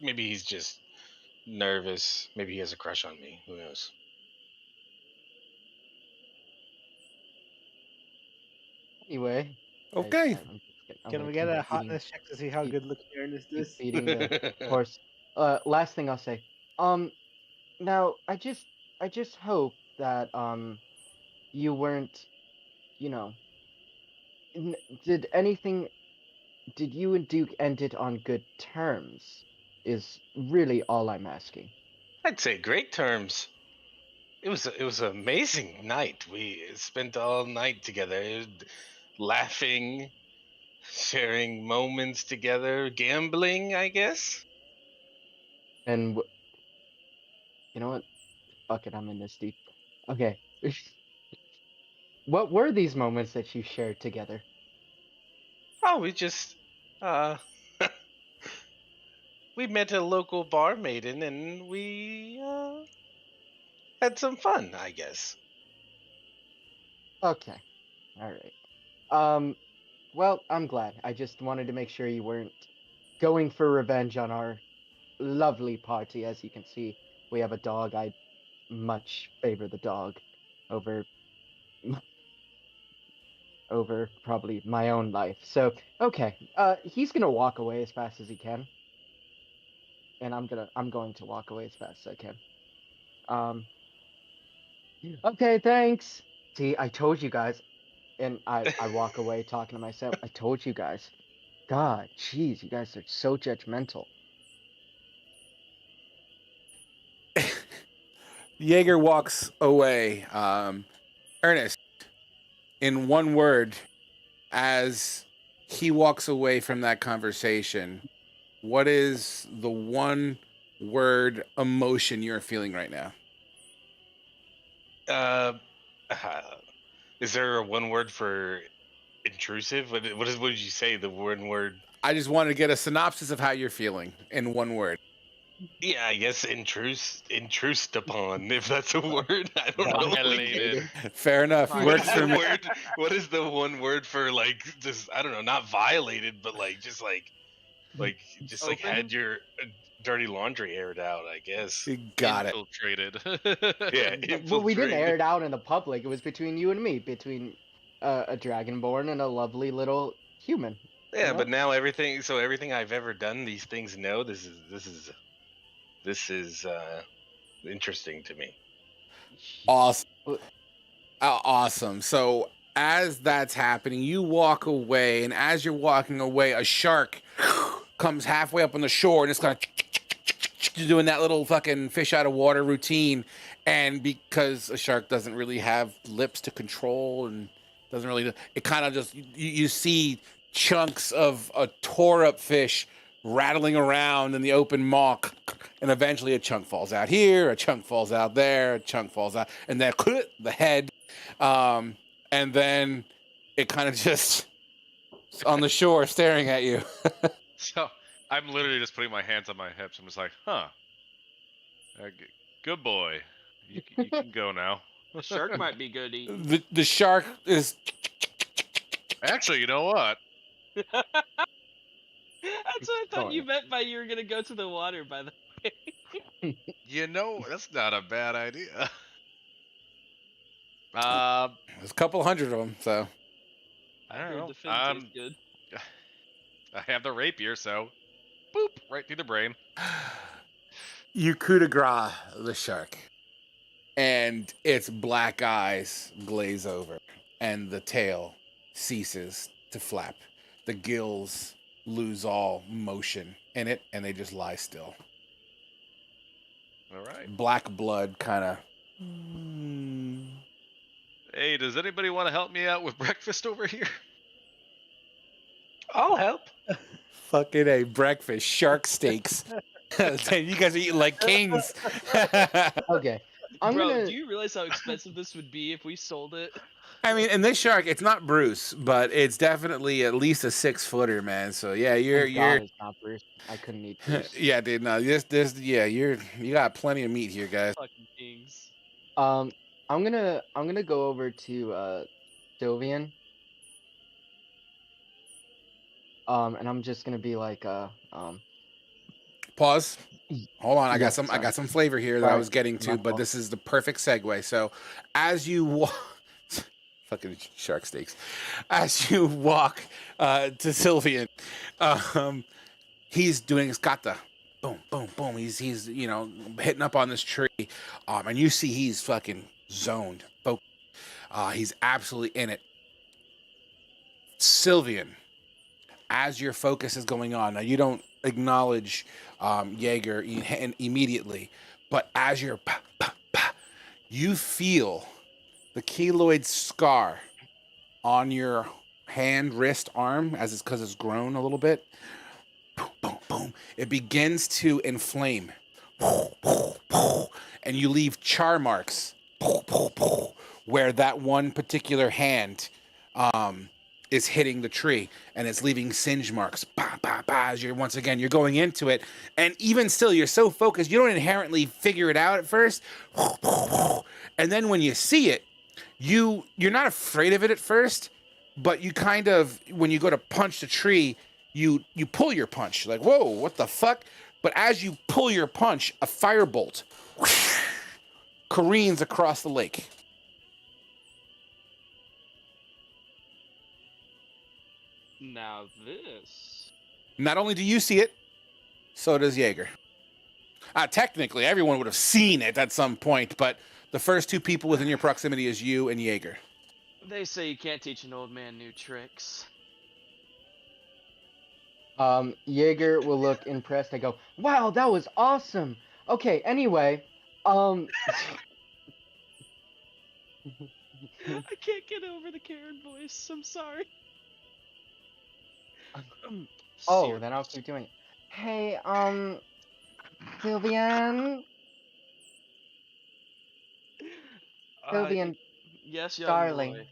maybe he's just nervous. Maybe he has a crush on me. Who knows? Anyway, Okay. I'm Can gonna we get keep a beating, hotness check to see how keep, good looking Ernest keep is? beating the horse. Last thing I'll say. Now I just hope that you weren't, you know, n- did anything, did you and Duke end it on good terms? Is really all I'm asking. I'd say great terms. It was an amazing night. We spent all night together, laughing, sharing moments together, gambling, I guess. And you know what? Fuck it, I'm in this deep. Okay. What were these moments that you shared together? Oh, we just uh we met a local bar maiden and we had some fun, I guess. Okay. All right. Um, well, I'm glad. I just wanted to make sure you weren't going for revenge on our lovely party. As you can see, we have a dog. I much favor the dog over over probably my own life. So, okay. He's gonna walk away as fast as he can, and I'm going to walk away as fast as I can. Um, okay, thanks. See, I told you guys, and I walk away talking to myself. I told you guys. God, jeez, you guys are so judgmental. Jaeger walks away. Ernest, in one word, as he walks away from that conversation, what is the one word emotion you're feeling right now? Uh, uh is there a one word for intrusive? What did you say? The one word? I just wanted to get a synopsis of how you're feeling in one word. Yeah, I guess intrused upon, if that's a word. I don't know. Violated. Fair enough. Fine. What Works is for the me. word? What is the one word for like just I don't know, not violated, but like just like just like Open? had your dirty laundry aired out, I guess. You got it. Infiltrated. Yeah, Well, we didn't air infiltrated. it out in the public. It was between you and me, between a dragonborn and a lovely little human. Yeah, You but know? now everything I've ever done, these things know this is interesting to me. Awesome. Well, Awesome. So as that's happening, you walk away, and as you're walking away, a shark comes halfway up on the shore and it's kind of doing that little fucking fish out of water routine. And because a shark doesn't really have lips to control and doesn't really, it kind of just, you see chunks of a tore up fish rattling around in the open maw, and eventually a chunk falls out here, a chunk falls out there, a chunk falls out, and then the head, and then it kind of just on the shore staring at you. So I'm literally just putting my hands on my hips. I'm just like, huh. Good boy. You can go now. The shark might be good eating. The shark is Actually, you know what? That's what I thought you going. meant by you were gonna go to the water. By the way, You know, that's not a bad idea. there's a couple hundred of them, so I I don't heard know. the fin tastes good. I have the rapier, so boop right through the brain. you coup de grace the shark, and its black eyes glaze over, and the tail ceases to flap. The gills lose all motion in it, and they just lie still. All right. Black blood kind of. Hey, does anybody want to help me out with breakfast over here? I'll help. Fucking a breakfast, shark steaks. You guys are eating like kings. Okay, I'm Bro, gonna. do you realize how expensive this would be if we sold it? I mean, and this shark, it's not Bruce, but it's definitely at least a 6-footer, man. So yeah, you're Thank God it's not Bruce. I couldn't eat Bruce. yeah, dude. No, yeah, you got plenty of meat here, guys. Fucking kings. I'm gonna go over to Sylvian. And I'm just gonna be like Pause. Hold on, I Yes, got some flavor here that I Sorry, was getting my to, but fault. this is the perfect segue. So, as you walk, fucking shark steaks, as you walk to Sylvian, he's doing his kata. Boom, boom, boom. He's hitting up on this tree, and you see he's fucking zoned. He's absolutely in it. Sylvian, as your focus is going on, now you don't acknowledge Jaeger immediately, but as you're, you feel the keloid scar on your hand, wrist, arm, as it's because it's grown a little bit. Boom, boom, boom. It begins to inflame, and you leave char marks where that one particular hand is hitting the tree, and it's leaving singe marks. Bah, bah, bah, as you're once again you're going into it, and even still you're so focused you don't inherently figure it out at first, and then when you see it, you're not afraid of it at first, but you kind of, when you go to punch the tree, you pull your punch like, whoa, what the fuck? But as you pull your punch, a firebolt careens across the lake. Now this. Not only do you see it, so does Jaeger. Technically, everyone would have seen it at some point, but the first two people within your proximity is you and Jaeger. They say you can't teach an old man new tricks. Jaeger will look impressed and go, "Wow, that was awesome." Okay, anyway, I can't get over the Karen voice. I'm sorry. Oh, then I'll keep doing it. Hey, Sylvian, Sylvian, Yes, young darling. boy.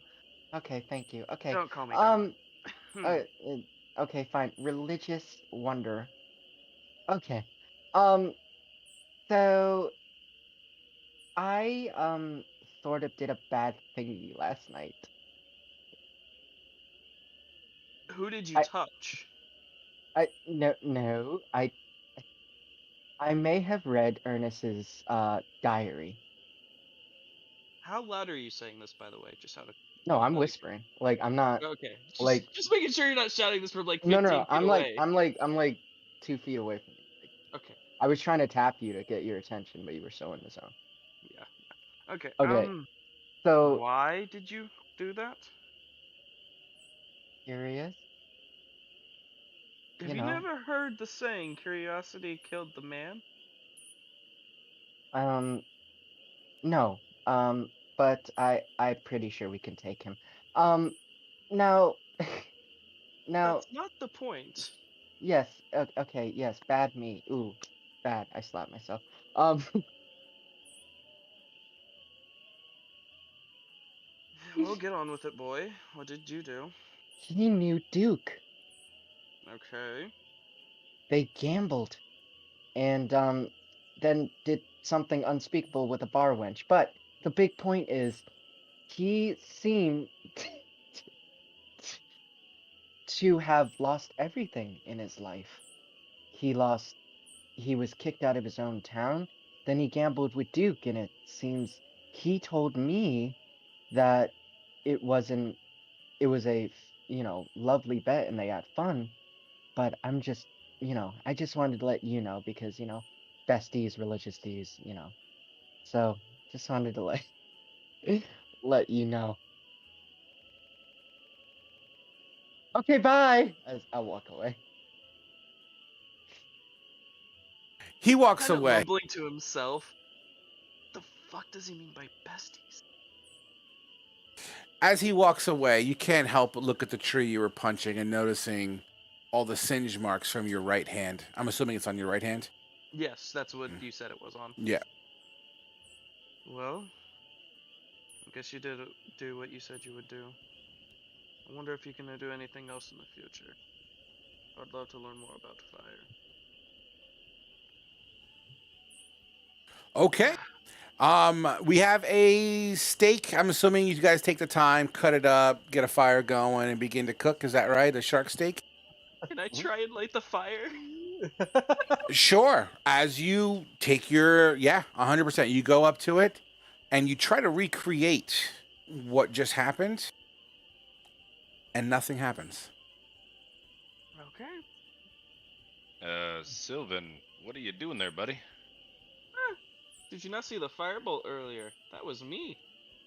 Okay, thank you. Okay, Don't call me darling. Okay, fine. Religious wonder. Okay, so I sort of did a bad thingy last night. Who did you touch? No, I may have read Ernest's diary. How loud are you saying this, by the way? Just out of No, I'm whispering. Like, I'm not. Okay, Like, just making sure you're not shouting this from like 15 no. feet away. I'm like 2 feet away from you. Like, Okay. I was trying to tap you to get your attention, but you were so in the zone. Yeah. Okay. Okay. So why did you do that? curious. Have you never heard the saying, "Curiosity killed the man"? No. But I'm pretty sure we can take him. Now, now. That's not the point. Yes. Okay. Yes. Bad me. Ooh, bad. I slapped myself. Well, get on with it, boy. What did you do? He knew Duke. Okay. They gambled, and then did something unspeakable with a bar wench. But the big point is, he seemed to have lost everything in his life. He was kicked out of his own town. Then he gambled with Duke, and it seems he told me that it was a lovely bet and they had fun. But I'm just, I just wanted to let you know because, besties, religious deeds, So just wanted to let you know. Okay, bye. As I walk away. He walks Kind of away. mumbling to himself. The fuck does he mean by besties? As he walks away, you can't help but look at the tree you were punching and noticing all the singe marks from your right hand. I'm assuming it's on your right hand? Yes, that's what you said it was on. Yeah. Well, I guess you did do what you said you would do. I wonder if you can do anything else in the future. I'd love to learn more about fire. Okay. We have a steak. I'm assuming you guys take the time, cut it up, get a fire going, and begin to cook. Is that right? A shark steak? Can I try and light the fire? Sure. As you take your 100%, you go up to it and you try to recreate what just happened, and nothing happens. Okay. Sylvan, what are you doing there, buddy? Did you not see the firebolt earlier? That was me.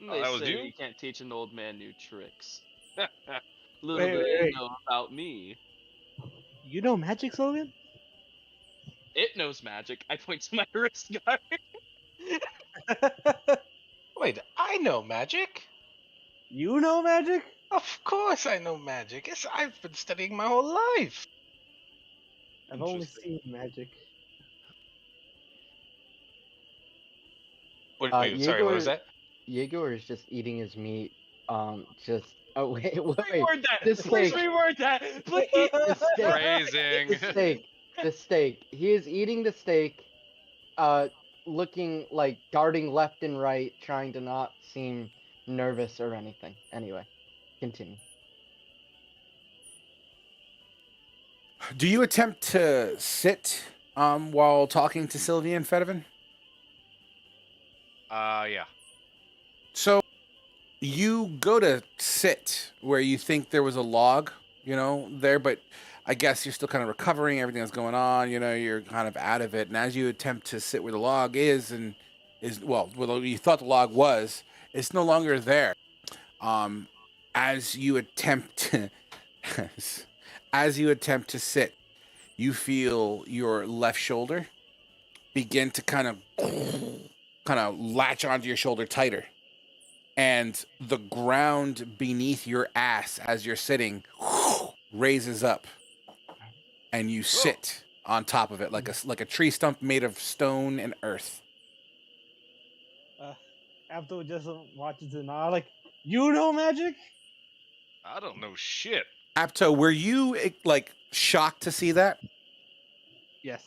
And Oh, they that was say you? you can't teach an old man new tricks. Wait, Little do wait, they wait. know about me. You know magic, Sylvan? It knows magic. I point to my wrist guard. Wait, I know magic. You know magic? Of course I know magic. Yes, I've been studying my whole life. I've only Interesting. seen magic. Wait, sorry, what was that? Yegor is just eating his meat. Just oh wait, Reword that. the Please steak, reword that. Please. the steak, Phrasing. the steak, the steak. He is eating the steak, looking like darting left and right, trying to not seem nervous or anything. Anyway, continue. Do you attempt to sit while talking to Sylvia and Fedovan? Yeah. So you go to sit where you think there was a log, there, but I guess you're still kind of recovering everything that's going on, you're kind of out of it. And as you attempt to sit where the log is where you thought the log was, it's no longer there. As you attempt to sit, you feel your left shoulder begin to kind of latch onto your shoulder tighter. And the ground beneath your ass as you're sitting raises up, and you sit on top of it like a tree stump made of stone and earth. Abdul just watches it now, like, you know magic? I don't know shit. Apto, were you shocked to see that? Yes.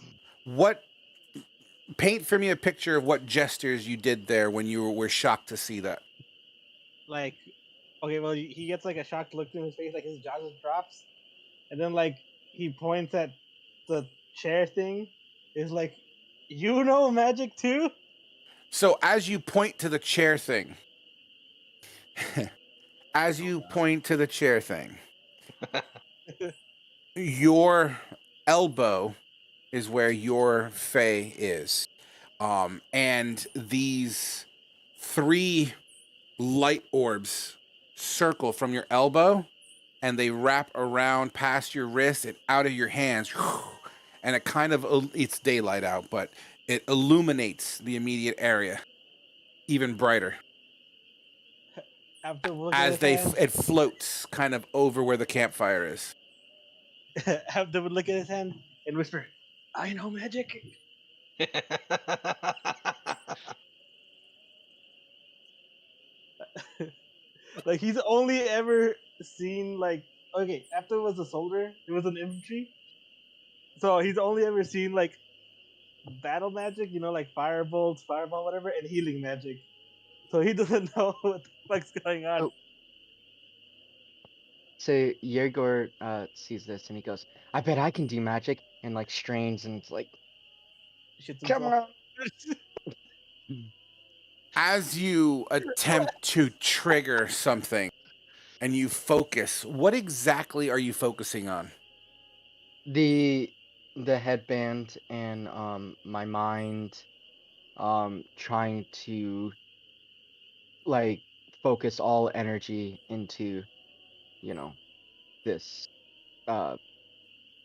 Paint for me a picture of what gestures you did there when you were shocked to see that. Like, okay, well, he gets like a shocked look in his face, like his jaw just drops, and then like he points at the chair thing. Is like, you know magic too? So as you point to the chair thing, your elbow is where your Fae is. And these 3 light orbs circle from your elbow, and they wrap around past your wrist and out of your hands. And it kind of, it's daylight out, but it illuminates the immediate area even brighter. After looking As at his hand, it floats kind of over where the campfire is. Abdul would look at his hand and whisper, I know magic. Like, he's only ever seen, like, okay, after it was a soldier, it was an infantry. So he's only ever seen, like, battle magic, like firebolts, fireball, whatever, and healing magic. So he doesn't know what the fuck's going on. Oh. So Yegor sees this and he goes, I bet I can do magic, and like strains and it's like, Shits come himself. on. As you attempt to trigger something and you focus, what exactly are you focusing on? The headband and my mind trying to like focus all energy into this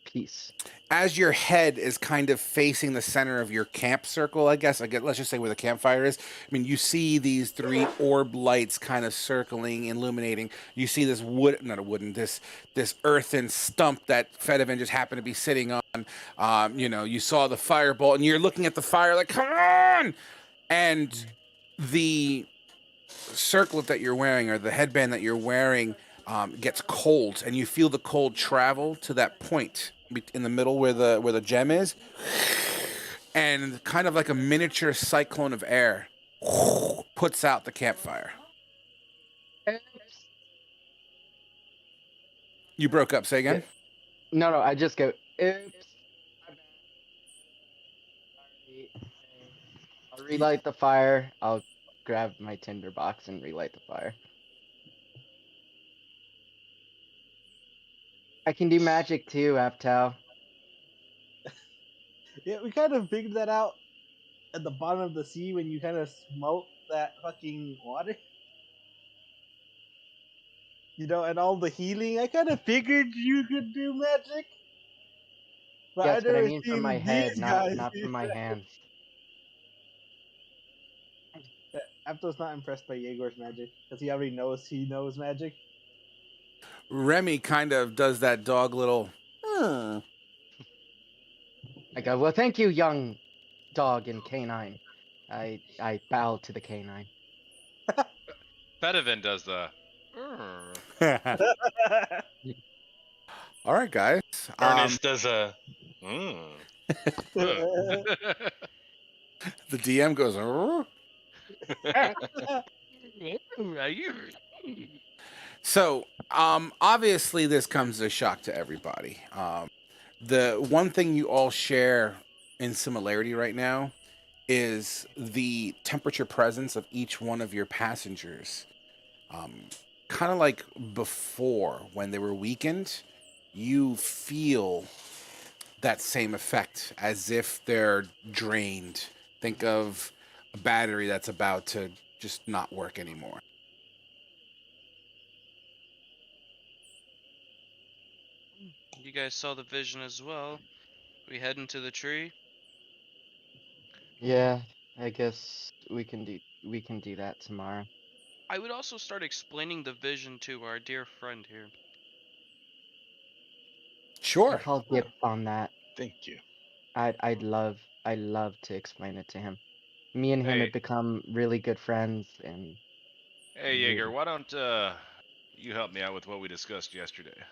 piece. As your head is kind of facing the center of your camp circle, I guess, let's just say where the campfire is. I mean, you see these 3 orb lights kind of circling, illuminating. You see this this earthen stump that Fedovan just happened to be sitting on. You saw the firebolt, and you're looking at the fire like, come on! And the circlet that you're wearing, or the headband that you're wearing, gets cold, and you feel the cold travel to that point in the middle where the gem is, and kind of like a miniature cyclone of air puts out the campfire. You broke up. Say again. No, I just go, oops. relight the fire. I'll grab my tinder box and relight the fire. I can do magic too, Aptal. Yeah, we kind of figured that out at the bottom of the sea when you kind of smoke that fucking water. You know, and all the healing. I kind of figured you could do magic. But Yes, I've but I never mean from my seen head, these guys not do from my that. hands. Apto's not impressed by Yegor's magic because he already knows he knows magic. Remy kind of does that dog little. "Hmm." I go, well, thank you, young dog and canine. I bow to the canine. Fedivin does the. All right, guys. Ernest does a. Mm. The DM goes. "Oh." So, obviously, this comes as a shock to everybody. The one thing you all share in similarity right now is the temperature presence of each one of your passengers. Kind of like before, when they were weakened, you feel that same effect as if they're drained. Think of a battery that's about to just not work anymore. You guys saw the vision as well. We head into the tree. Yeah, I guess we can do that tomorrow. I would also start explaining the vision to our dear friend here. I Sure. call dibs on that. Thank you. I'd love to explain it to him. Me and him Hey, had become really good friends, and hey, Jaeger, why don't you help me out with what we discussed yesterday?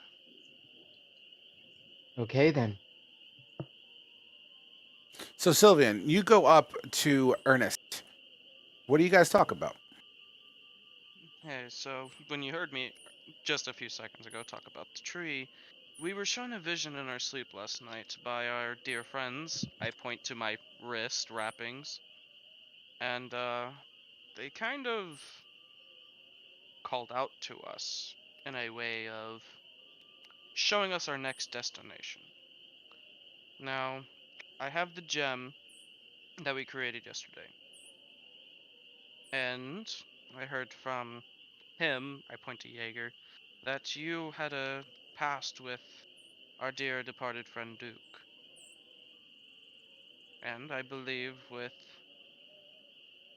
okay then. So, Sylvian, you go up to Ernest. What do you guys talk about? Hey, so when you heard me just a few seconds ago talk about the tree, we were shown a vision in our sleep last night by our dear friends. I point to my wrist wrappings, and they kind of called out to us in a way of showing us our next destination. Now, I have the gem that we created yesterday, and I heard from him, I point to Jaeger, that you had a past with our dear departed friend Duke. And I believe with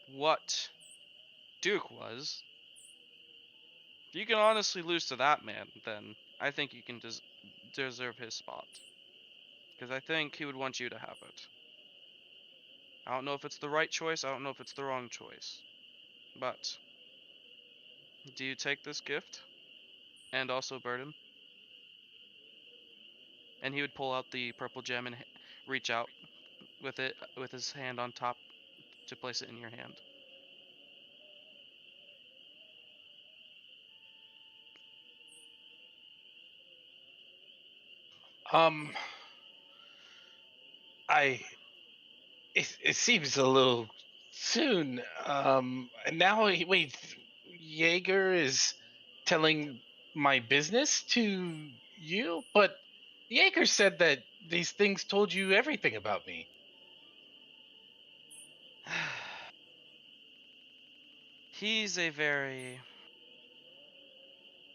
what Duke was, if you can honestly lose to that man, then I think you can deserve his spot. Because I think he would want you to have it. I don't know if it's the right choice, I don't know if it's the wrong choice. But, do you take this gift? And also burden? And he would pull out the purple gem and reach out with it, with his hand on top to place it in your hand. Um, I. It seems a little soon. And now wait, Jaeger is telling my business to you, but Jaeger said that these things told you everything about me. He's a very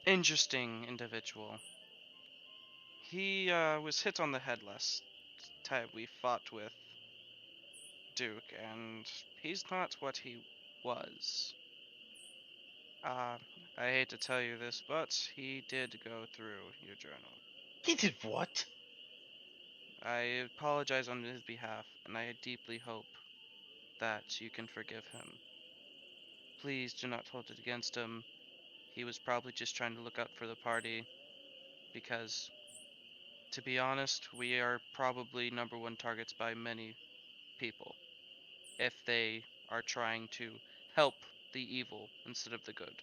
interesting individual. He was hit on the head last time we fought with Duke, and he's not what he was. Uh, I hate to tell you this, but he did go through your journal. He did what? I apologize on his behalf, and I deeply hope that you can forgive him. Please do not hold it against him. He was probably just trying to look out for the party, because, to be honest, we are probably #1 targets by many people if they are trying to help the evil instead of the good.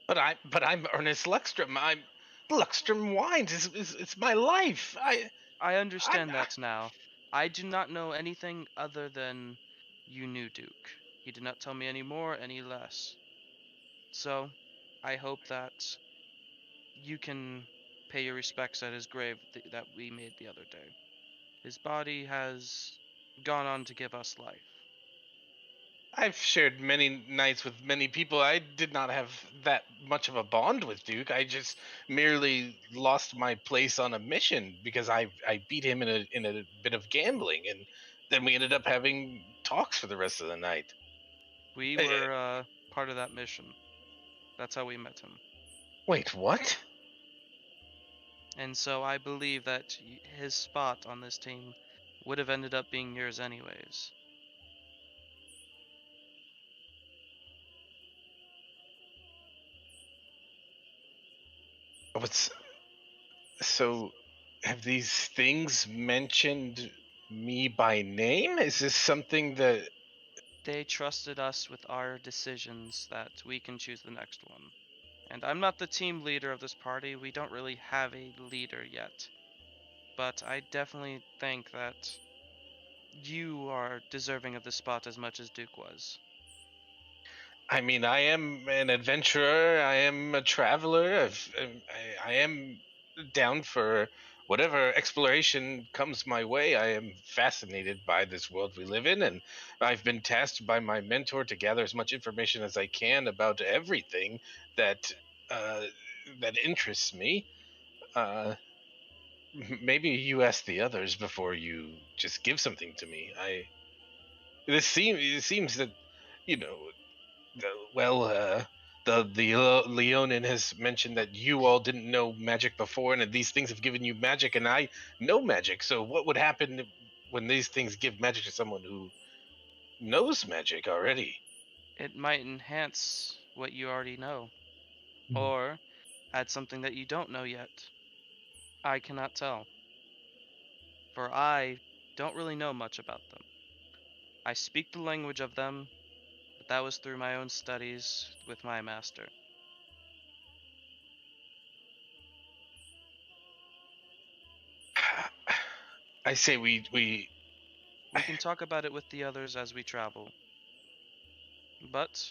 But I'm Ernest Luckstrom. Luckstrom Wines is it's my life. I I'm understand that now. I do not know anything other than you knew Duke. He did not tell me any more, any less. So, I hope that you can pay your respects at his grave that we made the other day. His body has gone on to give us life. I've shared many nights with many people. I did not have that much of a bond with Duke. I just merely lost my place on a mission because I beat him in a bit of gambling, and then we ended up having talks for the rest of the night. We Eh, were part of that mission. That's how we met him. Wait, what? And so I believe that his spot on this team would have ended up being yours anyways. What's so? Have these things mentioned me by name? Is this something that? They trusted us with our decisions that we can choose the next one. And I'm not the team leader of this party. We don't really have a leader yet. But I definitely think that you are deserving of the spot as much as Duke was. I mean, I am an adventurer. I am a traveler. I am down for whatever exploration comes my way. I am fascinated by this world we live in, and I've been tasked by my mentor to gather as much information as I can about everything that uh, that interests me. Uh, Maybe you ask the others before you just give something to me. It seems that you know well, the Leonin has mentioned that you all didn't know magic before, and that these things have given you magic, and I know magic. So, what would happen when these things give magic to someone who knows magic already? It might enhance what you already know, or add something that you don't know yet. I cannot tell, for I don't really know much about them. I speak the language of them, but that was through my own studies with my master. I say we. We can talk about it with the others as we travel. But,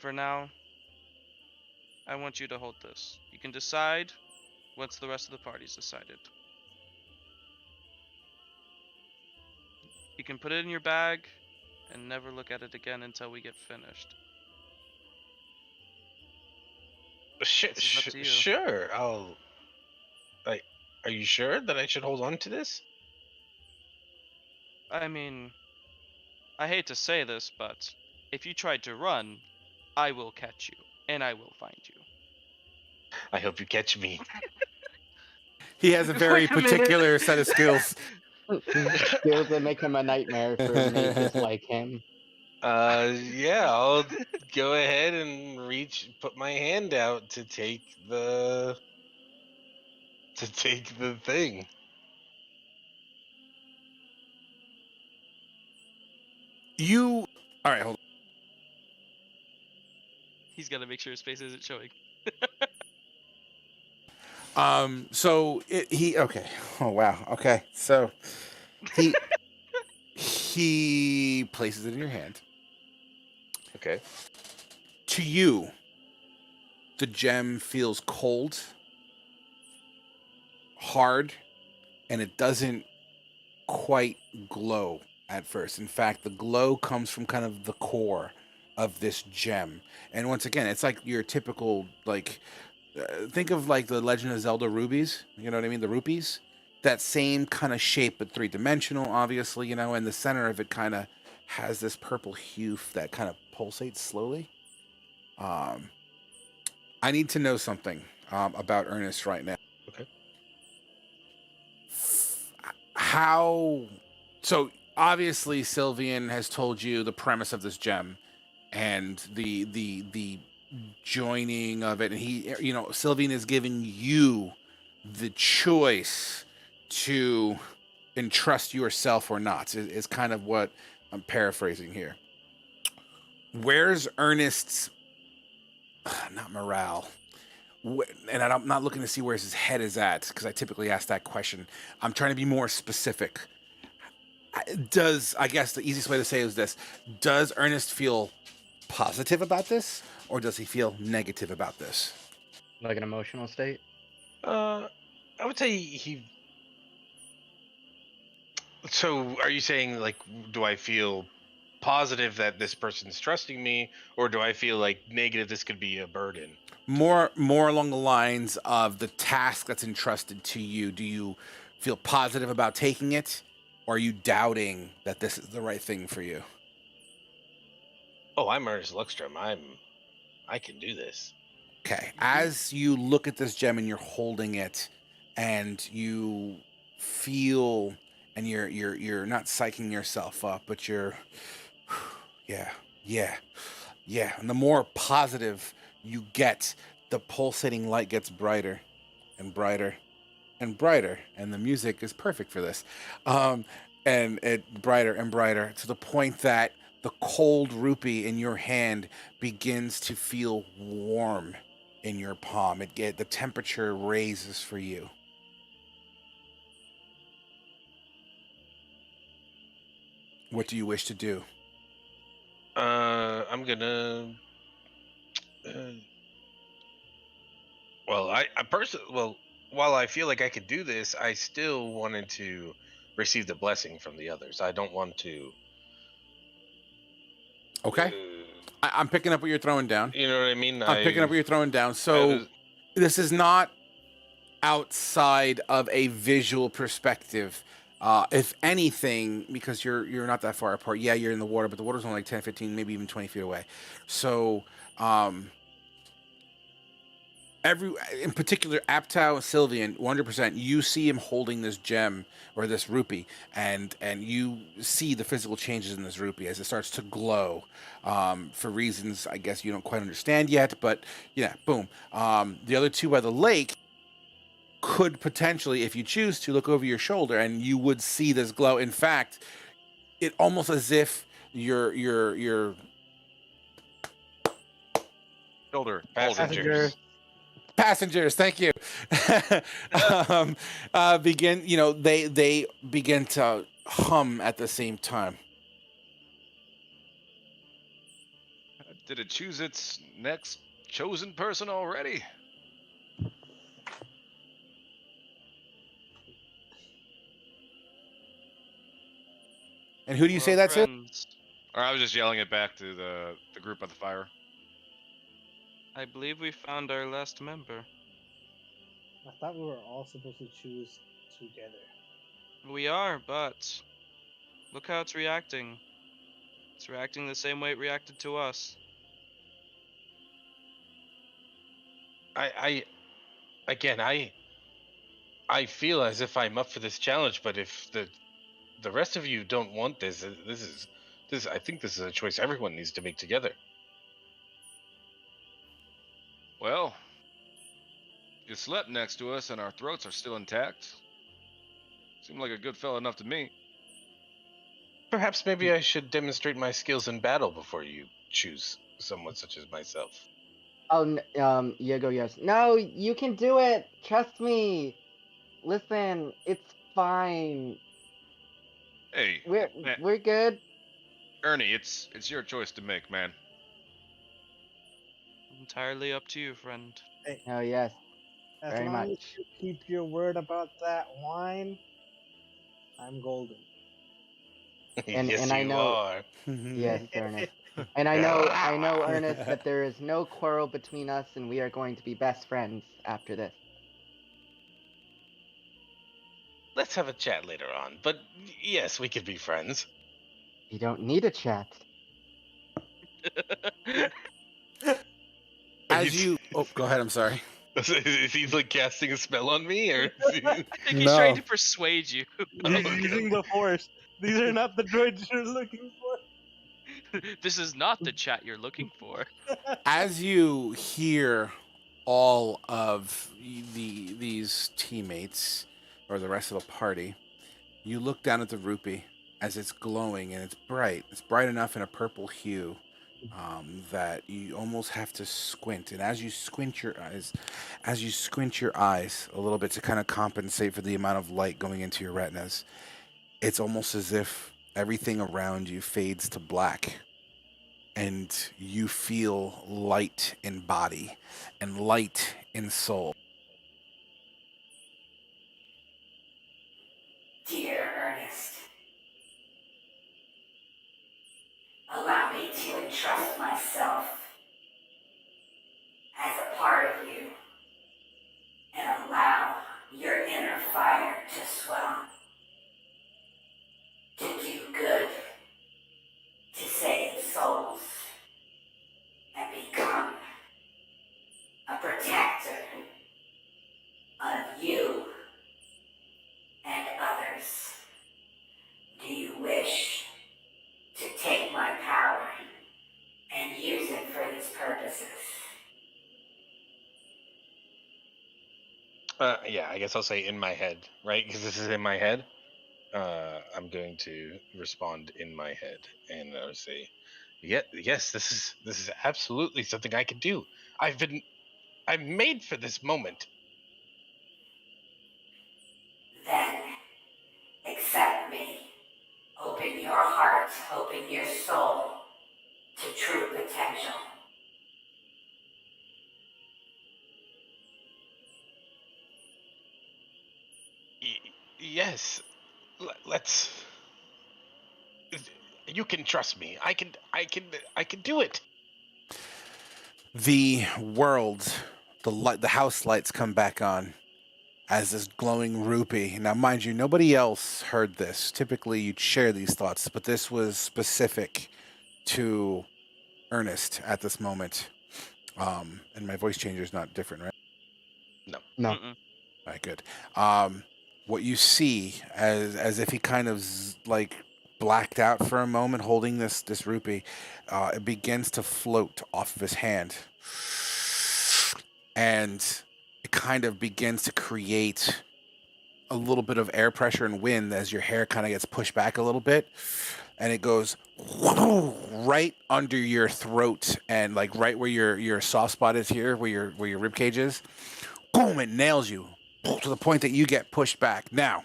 for now, I want you to hold this. You can decide once the rest of the party's decided. You can put it in your bag and never look at it again until we get finished. This is up to you. Sure. I'll. Like, are you sure that I should hold on to this? I mean, I hate to say this, but if you tried to run, I will catch you, and I will find you. I hope you catch me. He has a very Wait a minute. particular set of skills. Skills that make him a nightmare for mages like him. Yeah, I'll go ahead and put my hand out to take the thing. You. All right, hold He's got to make sure his face isn't showing. on. He. Okay. Oh wow. Okay. So he he places it in your hand. Okay. To you, the gem feels cold, hard, and it doesn't quite glow at first. In fact, the glow comes from kind of the core of this gem. And once again, it's like your typical, like, think of like the Legend of Zelda rubies. You know what I mean? The rupees. That same kind of shape, but three-dimensional, obviously, and the center of it kind of has this purple hue that kind of pulsates slowly. I need to know something about Ernest right now. Okay. How? So obviously, Sylvian has told you the premise of this gem and the joining of it, and Sylvian is giving you the choice to entrust yourself or not. Is kind of what I'm paraphrasing here. Where's Ernest's not morale? And I'm not looking to see where his head is at, because I typically ask that question. I'm trying to be more specific. I guess the easiest way to say is this: does Ernest feel positive about this, or does he feel negative about this? Like an emotional state? I would say he. So, are you saying like, do I feel positive that this person's trusting me, or do I feel like negative? This could be a burden. More along the lines of the task that's entrusted to you. Do you feel positive about taking it, or are you doubting that this is the right thing for you? Oh, I'm Ernest Luckstrom. I can do this. Okay. As you look at this gem and you're holding it, and you feel, and you're not psyching yourself up, but you're, yeah, yeah, yeah. And the more positive you get, the pulsating light gets brighter and brighter and brighter, and the music is perfect for this. And it brighter and brighter to the point that the cold rupee in your hand begins to feel warm in your palm. The temperature raises for you. What do you wish to do? I'm gonna. Well, I personally, well, while I feel like I could do this, I still wanted to receive the blessing from the others. I don't want to. Okay. I'm picking up what you're throwing down. You know what I mean? I'm picking up what you're throwing down. So this is not outside of a visual perspective. If anything, because you're not that far apart. Yeah, you're in the water, but the water's only like 10, 15, maybe even 20 feet away. So in particular, Aptau Sylvian, 100%, you see him holding this gem or this rupee, and you see the physical changes in this rupee as it starts to glow, for reasons I guess you don't quite understand yet, but yeah, boom. The other two by the lake could potentially, if you choose to, look over your shoulder, and you would see this glow. In fact, it almost as if your Shoulder. passengers, thank you. They begin to hum at the same time. Did it choose its next chosen person already? And who do you say that's in? Or I was just yelling it back to the group by the fire. I believe we found our last member. I thought we were all supposed to choose together. We are, but look how it's reacting. It's reacting the same way it reacted to us. I feel as if I'm up for this challenge, but if the rest of you don't want this, I think this is a choice everyone needs to make together. Well, you slept next to us and our throats are still intact. Seemed like a good fellow enough to me. Perhaps maybe I should demonstrate my skills in battle before you choose someone such as myself. Oh, Yago, yes. No, you can do it. Trust me. Listen, it's fine. Hey, We're good. Ernie, it's your choice to make, man. Entirely up to you, friend. Hey, Oh yes, as very long as much. you keep your word about that wine, I'm golden. And yes, and I you know. are. Yes, Ernest. And I know, Ernest, that there is no quarrel between us, and we are going to be best friends after this. Let's have a chat later on. But yes, we could be friends. You don't need a chat. Go ahead. I'm sorry. Is he like casting a spell on me, or? I think he's trying to persuade you. He's using the force. These are not the droids you're looking for. This is not the chat you're looking for. As you hear all of these teammates or the rest of the party, you look down at the rupee as it's glowing, and it's bright. It's bright enough in a purple hue that you almost have to squint. And as you squint your eyes a little bit to kind of compensate for the amount of light going into your retinas, it's almost as if everything around you fades to black, and you feel light in body and light in soul. Dear Ernest, allow me to entrust myself as a part of you and allow your inner fire to swell, to do good, to save souls, and become a protector of you and others. Do you wish to take my power and use it for these purposes? Yeah, I guess I'll say in my head, right? Because this is in my head. I'm going to respond in my head, and I would say, "Yeah, yes, this is absolutely something I can do. I'm made for this moment." Then accept me. Open your heart, open your soul to true potential. Yes, let's. You can trust me. I can do it. The world, the house lights come back on as this glowing rupee. Now, mind you, nobody else heard this. Typically, you'd share these thoughts, but this was specific to Ernest at this moment. And my voice changer is not different, right? No. No. Mm-mm. All right, good. What you see as if he kind of like blacked out for a moment, holding this rupee, it begins to float off of his hand, and it kind of begins to create a little bit of air pressure and wind as your hair kind of gets pushed back a little bit, and it goes right under your throat and like right where your soft spot is here, where your rib cage is. Boom! It nails you to the point that you get pushed back. Now,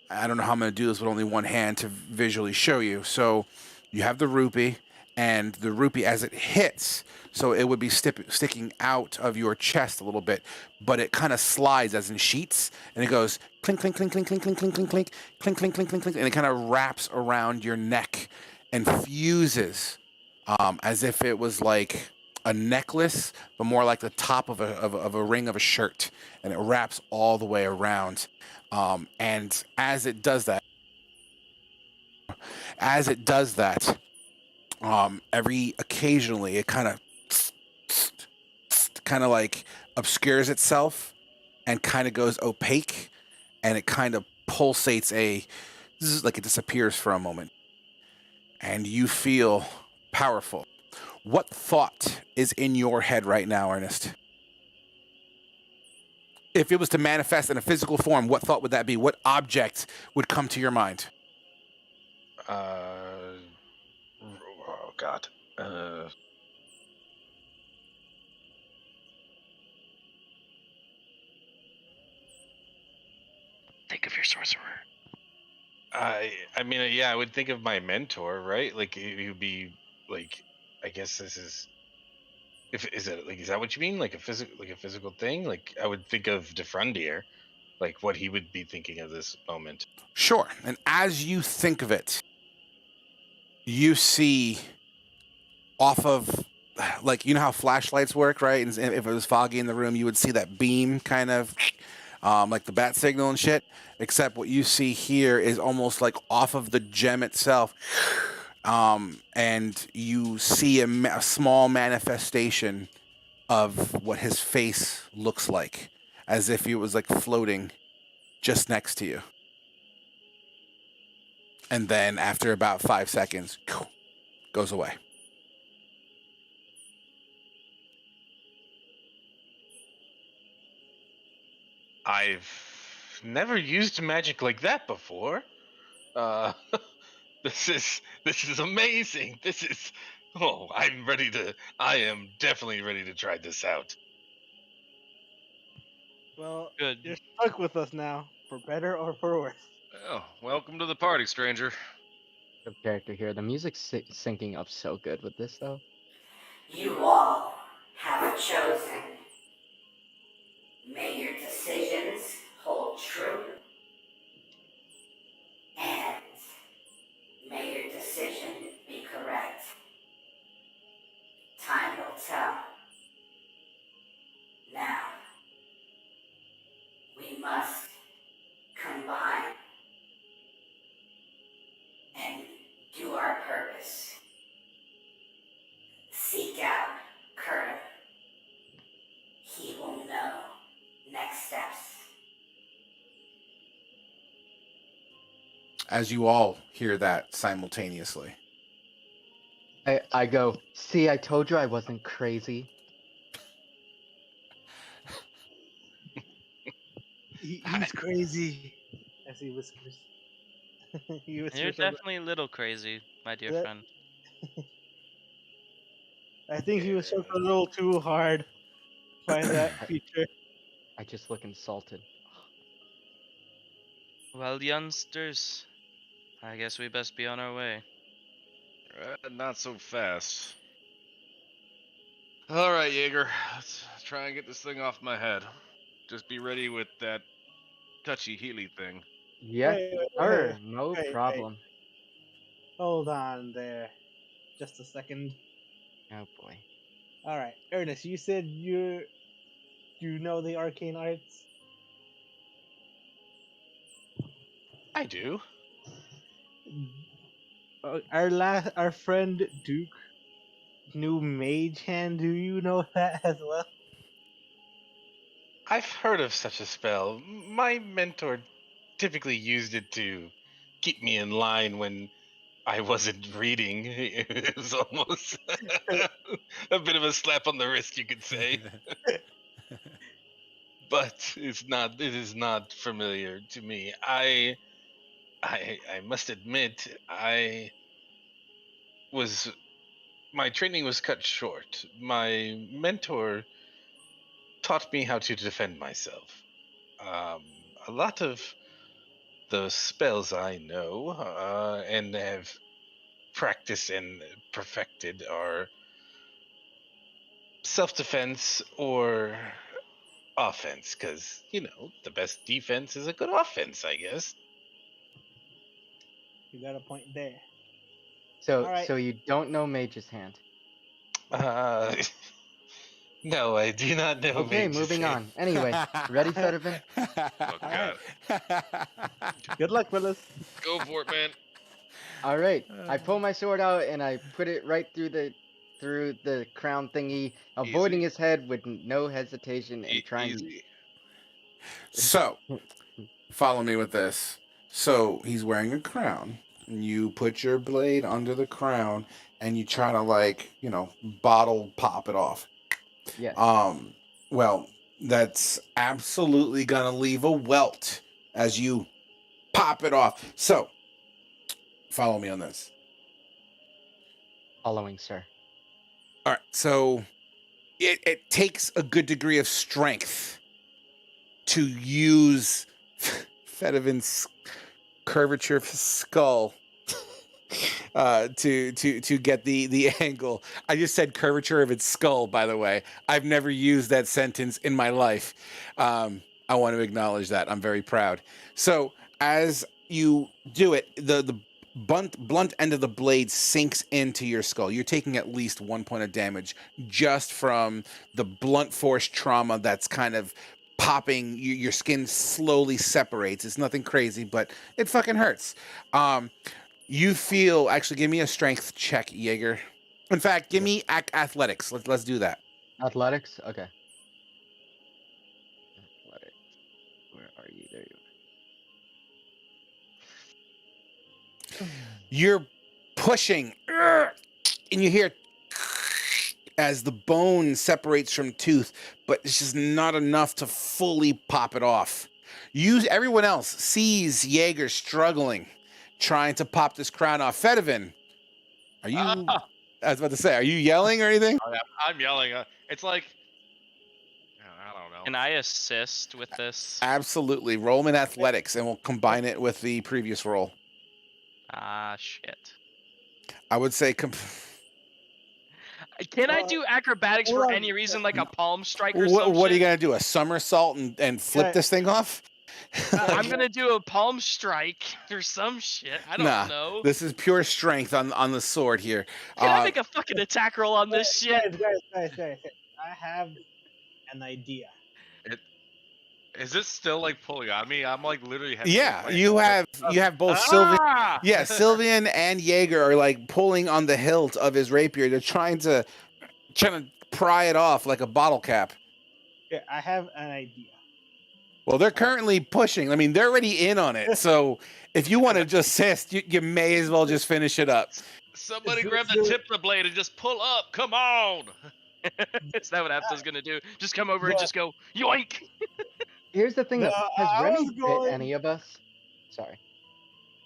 I don't know how I'm going to do this with only one hand to visually show you. So you have the rupee, and the rupee as it hits, so it would be sticking out of your chest a little bit, but it kind of slides as in sheets, and it goes clink, clink, clink, clink, clink, clink, clink, clink, clink, clink, clink, clink, clink, clink, and it kind of wraps around your neck and fuses as if it was like a necklace, but more like the top of a ring of a shirt, and it wraps all the way around. And as it does that, every occasionally it kind of like obscures itself and kind of goes opaque, and it kind of pulsates like it disappears for a moment, and you feel powerful. What thought is in your head right now, Ernest? If it was to manifest in a physical form, what thought would that be? What object would come to your mind? Oh God. Think of your sorcerer. I mean, yeah, I would think of my mentor, right? Like he would be like, I guess this is. If is it like, is that what you mean? Like a physical thing? Like I would think of Defrandier, like what he would be thinking of this moment. Sure. And as you think of it, you see off of, like, you know how flashlights work, right? And if it was foggy in the room, you would see that beam kind of like the bat signal and shit. Except what you see here is almost like off of the gem itself. And you see a small manifestation of what his face looks like, as if he was like floating just next to you. And then after about 5 seconds, goes away. I've never used magic like that before. Uh, this is amazing. This is. Oh, I'm ready to. I am definitely ready to try this out. Well, Good. you're stuck with us now, for better or for worse. Oh, welcome to the party, stranger. The character here. The music's syncing up so good with this, though. You all have chosen. May your decisions hold true. And may your decision be correct. Time will tell. Now, we must combine and do our purpose. Seek out Curtis. He will know next steps. As you all hear that simultaneously. I go, see, I told you I wasn't crazy. He's crazy. As he whispers. He whispers. You're over- definitely a little crazy, my dear That- friend. I think he was shook a little too hard by that feature. I just look insulted. Well, youngsters, I guess we best be on our way. Not so fast. All right, Jaeger. Let's try and get this thing off my head. Just be ready with that touchy-heely thing. Yeah, Wait, sir, no wait. problem. Hold on there. Just a second. Oh boy. Alright, Ernest, you said you know the arcane arts? I do. Our friend Duke knew Mage Hand. Do you know that as well? I've heard of such a spell. My mentor typically used it to keep me in line when I wasn't reading. It was almost a bit of a slap on the wrist, you could say. But it's not. It is not familiar to me. I must admit, my training was cut short. My mentor taught me how to defend myself. A lot of the spells I know and have practiced and perfected are self-defense or offense, because the best defense is a good offense, I guess. You got a point there. So, Alright. so you don't know Mage's Hand. Uh, no, I do not know. Okay, Mage's moving Hand. on. Anyway, ready, Fedivan? Oh God. Good luck, fellas. Go for it, man. All right. I pull my sword out and I put it right through the crown thingy, avoiding Easy. his head with no hesitation and trying Easy. So, follow me with this. So, he's wearing a crown. And you put your blade under the crown and you try to bottle pop it off. Yes. Well, that's absolutely gonna leave a welt as you pop it off. So, follow me on this. Following, sir. All right. So, it takes a good degree of strength to use Fedivan's curvature of his skull to get the angle. I just said curvature of its skull, by the way. I've never used that sentence in my life. I want to acknowledge that. I'm very proud. So as you do it, the blunt end of the blade sinks into your skull. You're taking at least 1 point of damage just from the blunt force trauma that's kind of popping. Your skin slowly separates. It's nothing crazy, but it fucking hurts. You feel, actually, give me a strength check, Jaeger. In fact, give me athletics. Let's do that. Athletics? Okay. Athletics. Where are you? There you are. You're pushing, and you hear as the bone separates from tooth, but it's just not enough to fully pop it off. Everyone else sees Jaeger struggling, trying to pop this crown off. Fedivan, are you? I was about to say, are you yelling or anything? I'm yelling. It's like, I don't know. Can I assist with this? Absolutely. Roll 'em in athletics, and we'll combine it with the previous roll. Ah, shit. I would say Can I do acrobatics hold for on. any reason, like a palm strike or what, some what are you shit? gonna do? A somersault and flip Yeah. this thing off? I'm gonna do a palm strike or some shit. I don't Nah, know. this is pure strength on the sword here. Can I make a fucking attack roll on this shit? Guys. I have an idea. Is this still like pulling on me? I'm like literally having. Yeah, my you hand have both Sylvian. Ah! Yeah, Sylvian and Jaeger are like pulling on the hilt of his rapier. They're trying to pry it off like a bottle cap. Yeah, I have an idea. Well, they're currently pushing. I mean, they're already in on it. So if you want to just assist, you may as well just finish it up. Somebody Is grab this the the- tip of the blade and just pull up. Come on. Is that what Apto's gonna do? Just come over and Yeah. just go yoink. Here's the thing No, though. Has I Remy was bit going- any of us? Sorry.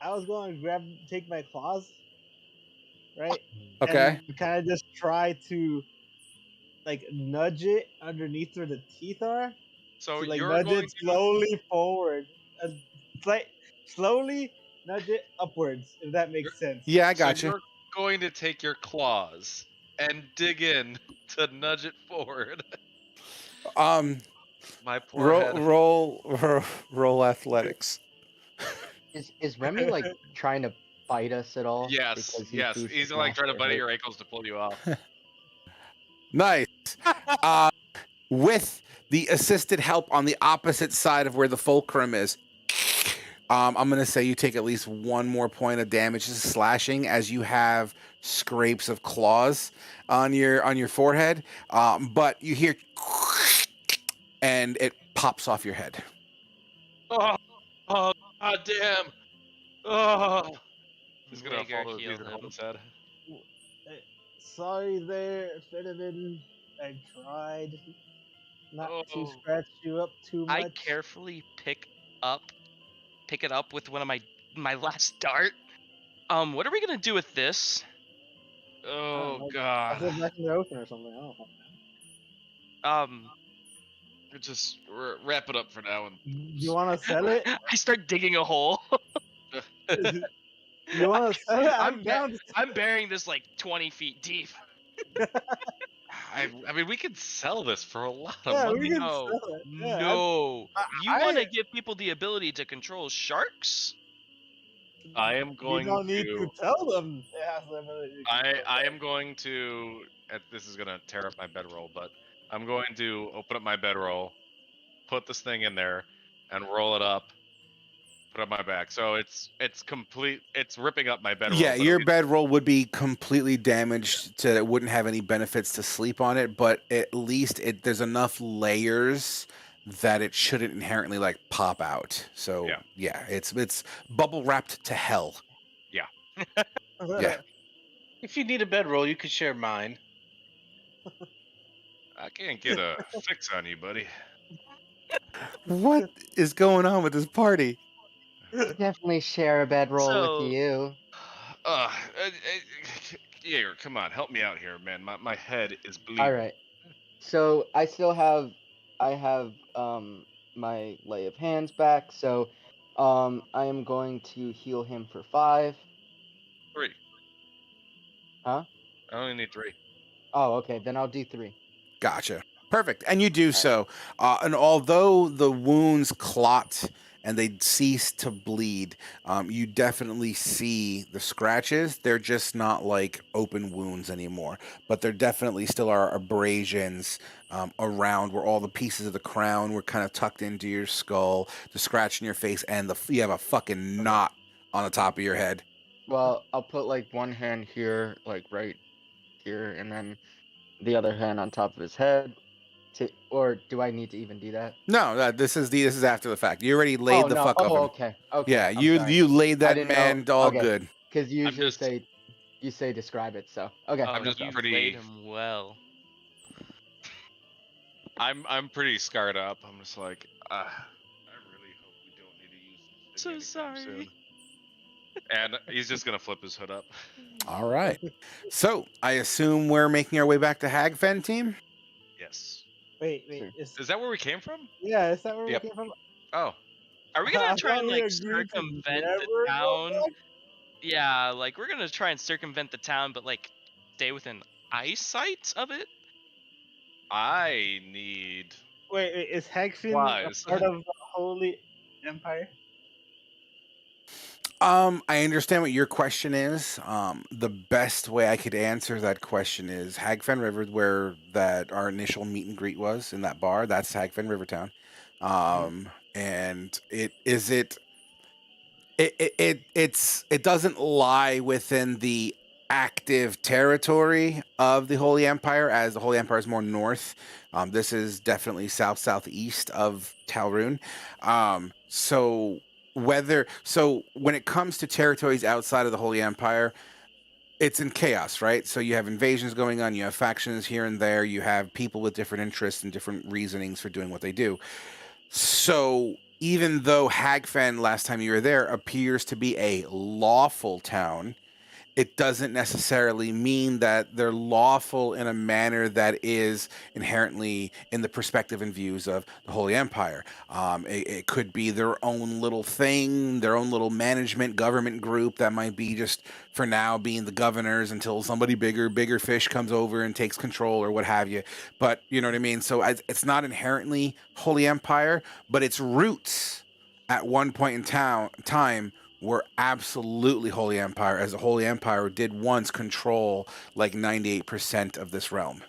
I was going to take my claws, right? Okay. And kind of just try to, like, nudge it underneath where the teeth are. So To, like, you're nudge going it slowly forward. And, like, slowly nudge it upwards, if that makes sense. Yeah, I so got you. you're going to take your claws and dig in to nudge it forward. My poor head. Roll athletics. Is Remy like trying to bite us at all? Yes, Because he yes. sees He's his like trying to master bite at hurt? your ankles to pull you off. Nice. With the assisted help on the opposite side of where the fulcrum is, I'm going to say you take at least one more point of damage to slashing as you have scrapes of claws on your forehead. But you hear and it pops off your head. Oh, God damn. Oh. He's gonna Jaeger, fall to his knees heal and hold him. his head. Sorry there, Fedivin. I tried not to Oh. scratch you up too much. I carefully pick it up with one of my last dart. What are we gonna do with this? Oh I'll God. throw it back in the ocean or something. I don't know. Just wrap it up for now. And You want to sell it? I start digging a hole. You want to sell it? I'm down. To I'm burying this like 20 feet deep. I mean, we could sell this for a lot of Yeah, money. we can No, sell it. Yeah, no. You I- want to give people the ability to control sharks? I am You going don't need to. to tell them. It has the ability to control I it. am going to. This is gonna tear up my bedroll, but I'm going to open up my bedroll, put this thing in there, and roll it up. Put it on my back. So it's complete. It's ripping up my bedroll. Yeah, but your it- bedroll would be completely damaged to it wouldn't have any benefits to sleep on it, but at least there's enough layers that it shouldn't inherently like pop out. So yeah, it's bubble wrapped to hell. Yeah. If you need a bedroll, you could share mine. I can't get a fix on you, buddy. What is going on with this party? Definitely share a bedroll So- with you. Jaeger, come on, help me out here, man. My head is bleeding. All right. So I still have, my lay of hands back. So, I am going to heal him for 5. 3. Huh? I only need 3. Oh, okay. Then I'll do 3. Gotcha. Perfect. And you do so. And although the wounds clot and they cease to bleed, you definitely see the scratches. They're just not like open wounds anymore, but there definitely still are abrasions around where all the pieces of the crown were kind of tucked into your skull, the scratch in your face, and you have a fucking knot on the top of your head. Well, I'll put like one hand here, like right here, and then the other hand on top of his head. Or do I need to even do that? No, this is after the fact. You already laid the fuck up. Oh, him. okay. Okay. Yeah, I'm you sorry. laid that didn't know- man all okay. good. Because you usually just- you say describe it. So okay. Oh, I'm just you pretty- played him well. I'm pretty scarred up. I'm just like, I really hope we don't need to use this So thing anytime sorry. soon. And he's just gonna flip his hood up. All right. So I assume we're making our way back to Hagfen, team. Yes. Wait, sir. Is that where we came from? yeah, is that where Yep. we came from? Oh, Are we gonna I try thought and we like agreed to circumvent the never go town? back. Yeah, like we're gonna try and circumvent the town, but like stay within eyesight of it. I need Wait, is Hagfin a supplies. part of the Holy Empire? I understand what your question is. The best way I could answer that question is Hagfen River, where that our initial meet and greet was in that bar. That's Hagfen River Town. And it doesn't lie within the active territory of the Holy Empire, as the Holy Empire is more north. This is definitely southeast of Tal Rune. So when it comes to territories outside of the Holy Empire, it's in chaos, right? So you have invasions going on, you have factions here and there, you have people with different interests and different reasonings for doing what they do. So even though Hagfen, last time you were there, appears to be a lawful town, it doesn't necessarily mean that they're lawful in a manner that is inherently in the perspective and views of the Holy Empire. It could be their own little thing, their own little management government group that might be just for now being the governors until somebody bigger fish comes over and takes control or what have you. But you know what I mean? So it's not inherently Holy Empire, but its roots at one point in time were absolutely Holy Empire, as the Holy Empire did once control like 98% of this realm.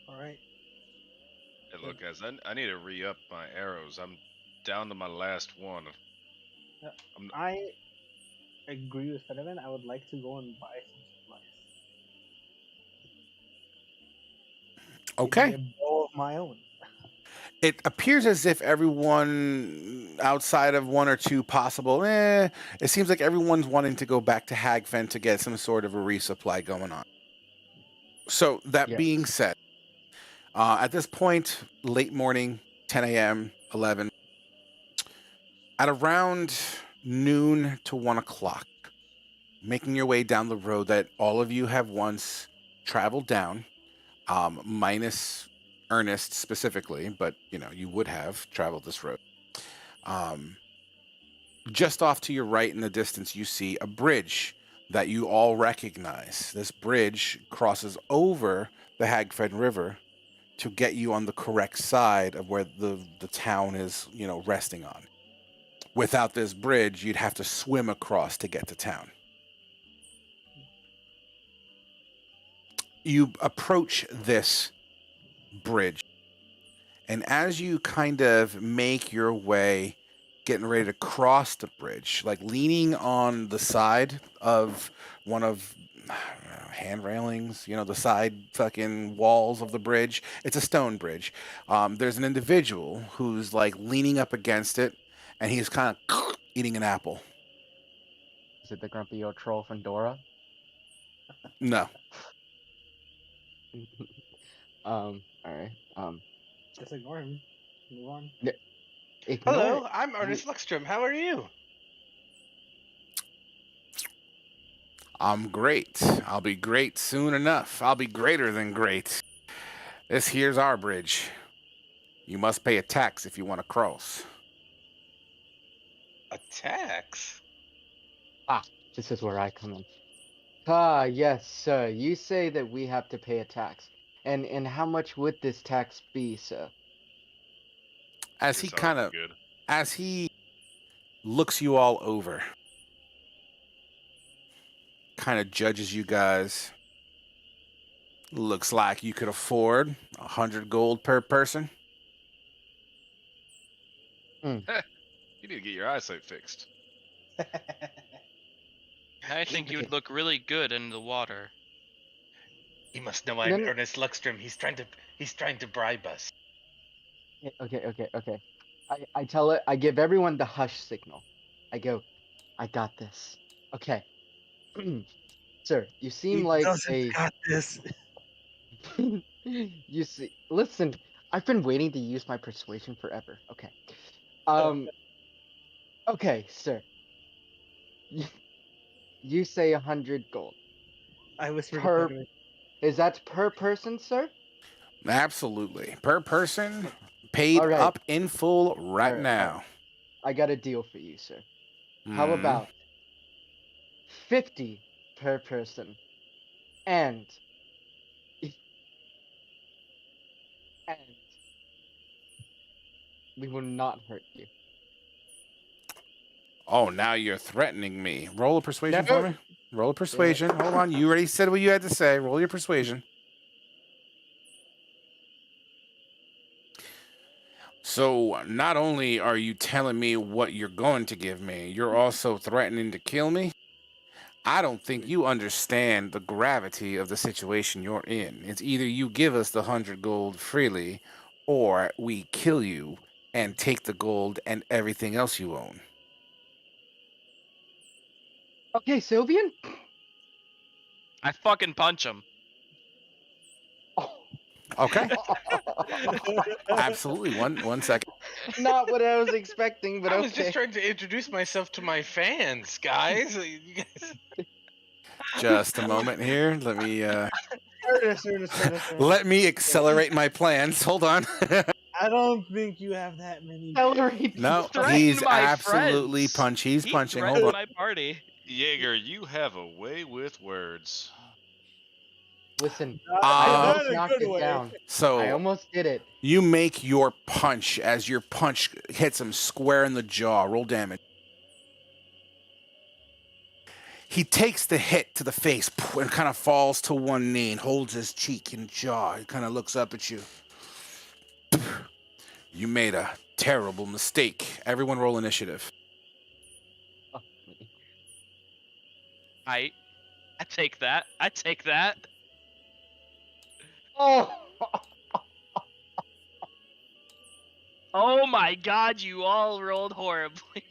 All right. Hey, look, guys, I need to re-up my arrows. I'm down to my last one. I agree with Federman. I would like to go and buy some supplies. Give me Okay. a bow of my own. It appears as if everyone outside of one or two possible, it seems like everyone's wanting to go back to Hagfen to get some sort of a resupply going on. So that Yes. being said, at this point, late morning, 10 a.m., 11, at around noon to 1 o'clock, making your way down the road that all of you have once traveled down, minus Ernest specifically, but you would have traveled this road. Just off to your right in the distance, you see a bridge that you all recognize. This bridge crosses over the Hagfen River to get you on the correct side of where the town is, resting on. Without this bridge, you'd have to swim across to get to town. You approach this bridge, and as you kind of make your way, getting ready to cross the bridge, like leaning on the side of one of hand railings, the side fucking walls of the bridge. It's a stone bridge. There's an individual who's like leaning up against it, and he's kind of eating an apple. Is it the grumpy old troll from Dora? No. All right. Just ignore him. Move on. Ignore Hello, it. I'm Ernest Luckstrom. How are you? I'm great. I'll be great soon enough. I'll be greater than great. This here's our bridge. You must pay a tax if you want to cross. A tax? This is where I come in. Ah, yes, sir. You say that we have to pay a tax. And how much would this tax be, sir? As he looks you all over, kind of judges you guys. Looks like you could afford 100 gold per person. You need to get your eyesight fixed. I think you would look really good in the water. You must know I'm Ernest Luckstrom. He's trying to bribe us. Okay. I tell it. I give everyone the hush signal. I go, I got this. Okay. Sir, you seem like got this. You see, listen, I've been waiting to use my persuasion forever. Okay. Okay, sir. You say 100 gold. I whispered Is that per person, sir? Absolutely. Per person, paid All right. up in full right All right. now. I got a deal for you, sir. How Mhm. about 50 per person, and and we will not hurt you. Oh, now you're threatening me. Roll a persuasion No. for me. Roll a persuasion. Hold on. You already said what you had to say. Roll your persuasion. So, not only are you telling me what you're going to give me, you're also threatening to kill me? I don't think you understand the gravity of the situation you're in. It's either you give us the 100 gold freely, or we kill you and take the gold and everything else you own. Okay, Sylvian. I fucking punch him. Okay, absolutely. One second. Not what I was expecting, but I okay. was just trying to introduce myself to my fans, guys. You guys. Just a moment here. Let me Ernest. let me accelerate my plans. Hold on. I don't think you have that many. Accelerate. No, Threatened he's my absolutely friends. He's He punching. Hold threatened on. my party. Jaeger, you have a way with words. Listen, Not, I Um, almost not in a knocked good it way. down. I So almost did it. you make your punch as your punch hits him square in the jaw. Roll damage. He takes the hit to the face and kind of falls to one knee and holds his cheek and jaw. He kind of looks up at you. You made a terrible mistake. Everyone roll initiative. Fuck me. I take that. I take that. Oh. Oh my god, you all rolled horribly.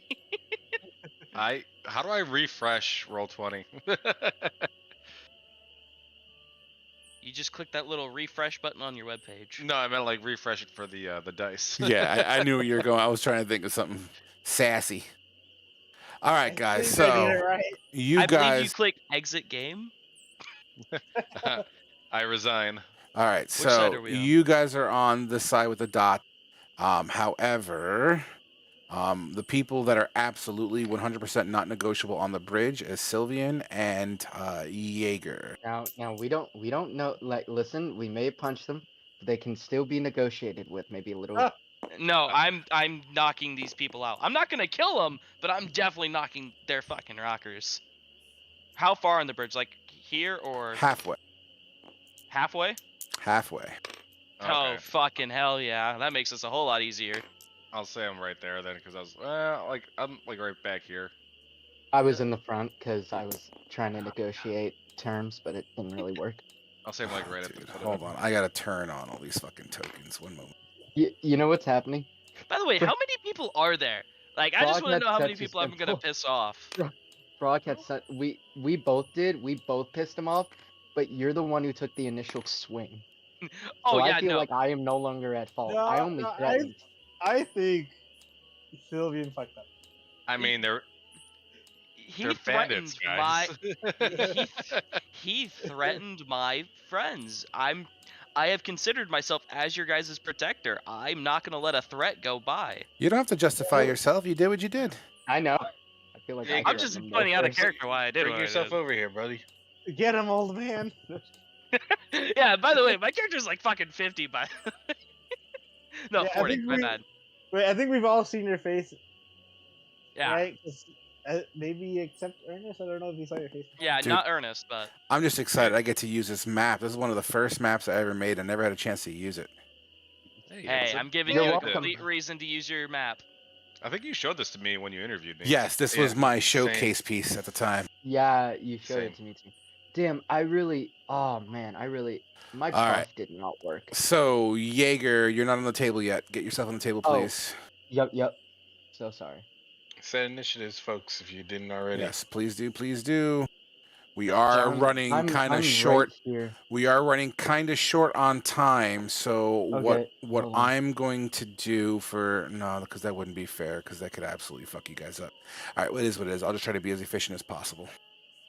How do I refresh Roll20? You just click that little refresh button on your webpage. No, I meant like refresh it for the dice. Yeah, I knew where you were going. I was trying to think of something sassy. All right, guys. think I did it So right. you I believe you guys. click exit game. I resign. All right, Which side so are we on? you guys are on the side with the dot. However, the people that are absolutely 100% not negotiable on the bridge is Sylvian and Jaeger. Now we don't know. Like, listen, we may punch them, but they can still be negotiated with. Maybe a little. Ah. No, I'm knocking these people out. I'm not gonna kill them, but I'm definitely knocking their fucking rockers. How far on the bridge? Like here or Halfway. halfway? Halfway. Okay. Oh fucking hell yeah! That makes us a whole lot easier. I'll say I'm right there then, because I'm like right back here. I was in the front because I was trying to negotiate terms, but it didn't really work. I'll say I'm like right at the Dude, foot hold of it. on. I gotta turn on all these fucking tokens. One moment. You know what's happening? By the way, how many people are there? Like, I just Frog want to know how many Net sets people I'm is gonna simple. piss off. Frog had sent. We both did. We both pissed him off, but you're the one who took the initial swing. Oh So yeah, I feel no. like I am no longer at fault. No, I only no, threatened. I think Sylvian fucked up. I mean, they're He they're threatened bandits, guys. he threatened my friends. I have considered myself as your guys' protector. I'm not gonna let a threat go by. You don't have to justify yourself. You did what you did. I know. I feel like Yeah, I I'm threatened just them pointing more out of first. character why I did Bring what I yourself did. over here, buddy. Get him, old man. Yeah, by the way, my character's like fucking 50 by No, Yeah, 40, my bad. Wait, I think we've all seen your face, Yeah. right? 'Cause, maybe except Ernest. I don't know if he saw your face. Yeah, Dude. not Ernest, but I'm just excited. I get to use this map. This is one of the first maps I ever made. I never had a chance to use it. hey, I'm giving You're you a welcome. complete reason to use your map. I think you showed this to me when you interviewed me. Yes, this was Yeah, my same. showcase piece at the time. Yeah, you showed Same. it to me too. Damn, I really. Oh man, my All right. buff did not work. So, Jaeger, you're not on the table yet. Get yourself on the table, Oh. please. Yep. So sorry. Set initiatives, folks, if you didn't already. Yes, please do. Please do. We are running kind I'm of short. Right here. We are running kind of short on time. So Okay, what hold on. I'm going to do for no, because that wouldn't be fair, because that could absolutely fuck you guys up. All right, what it is. I'll just try to be as efficient as possible.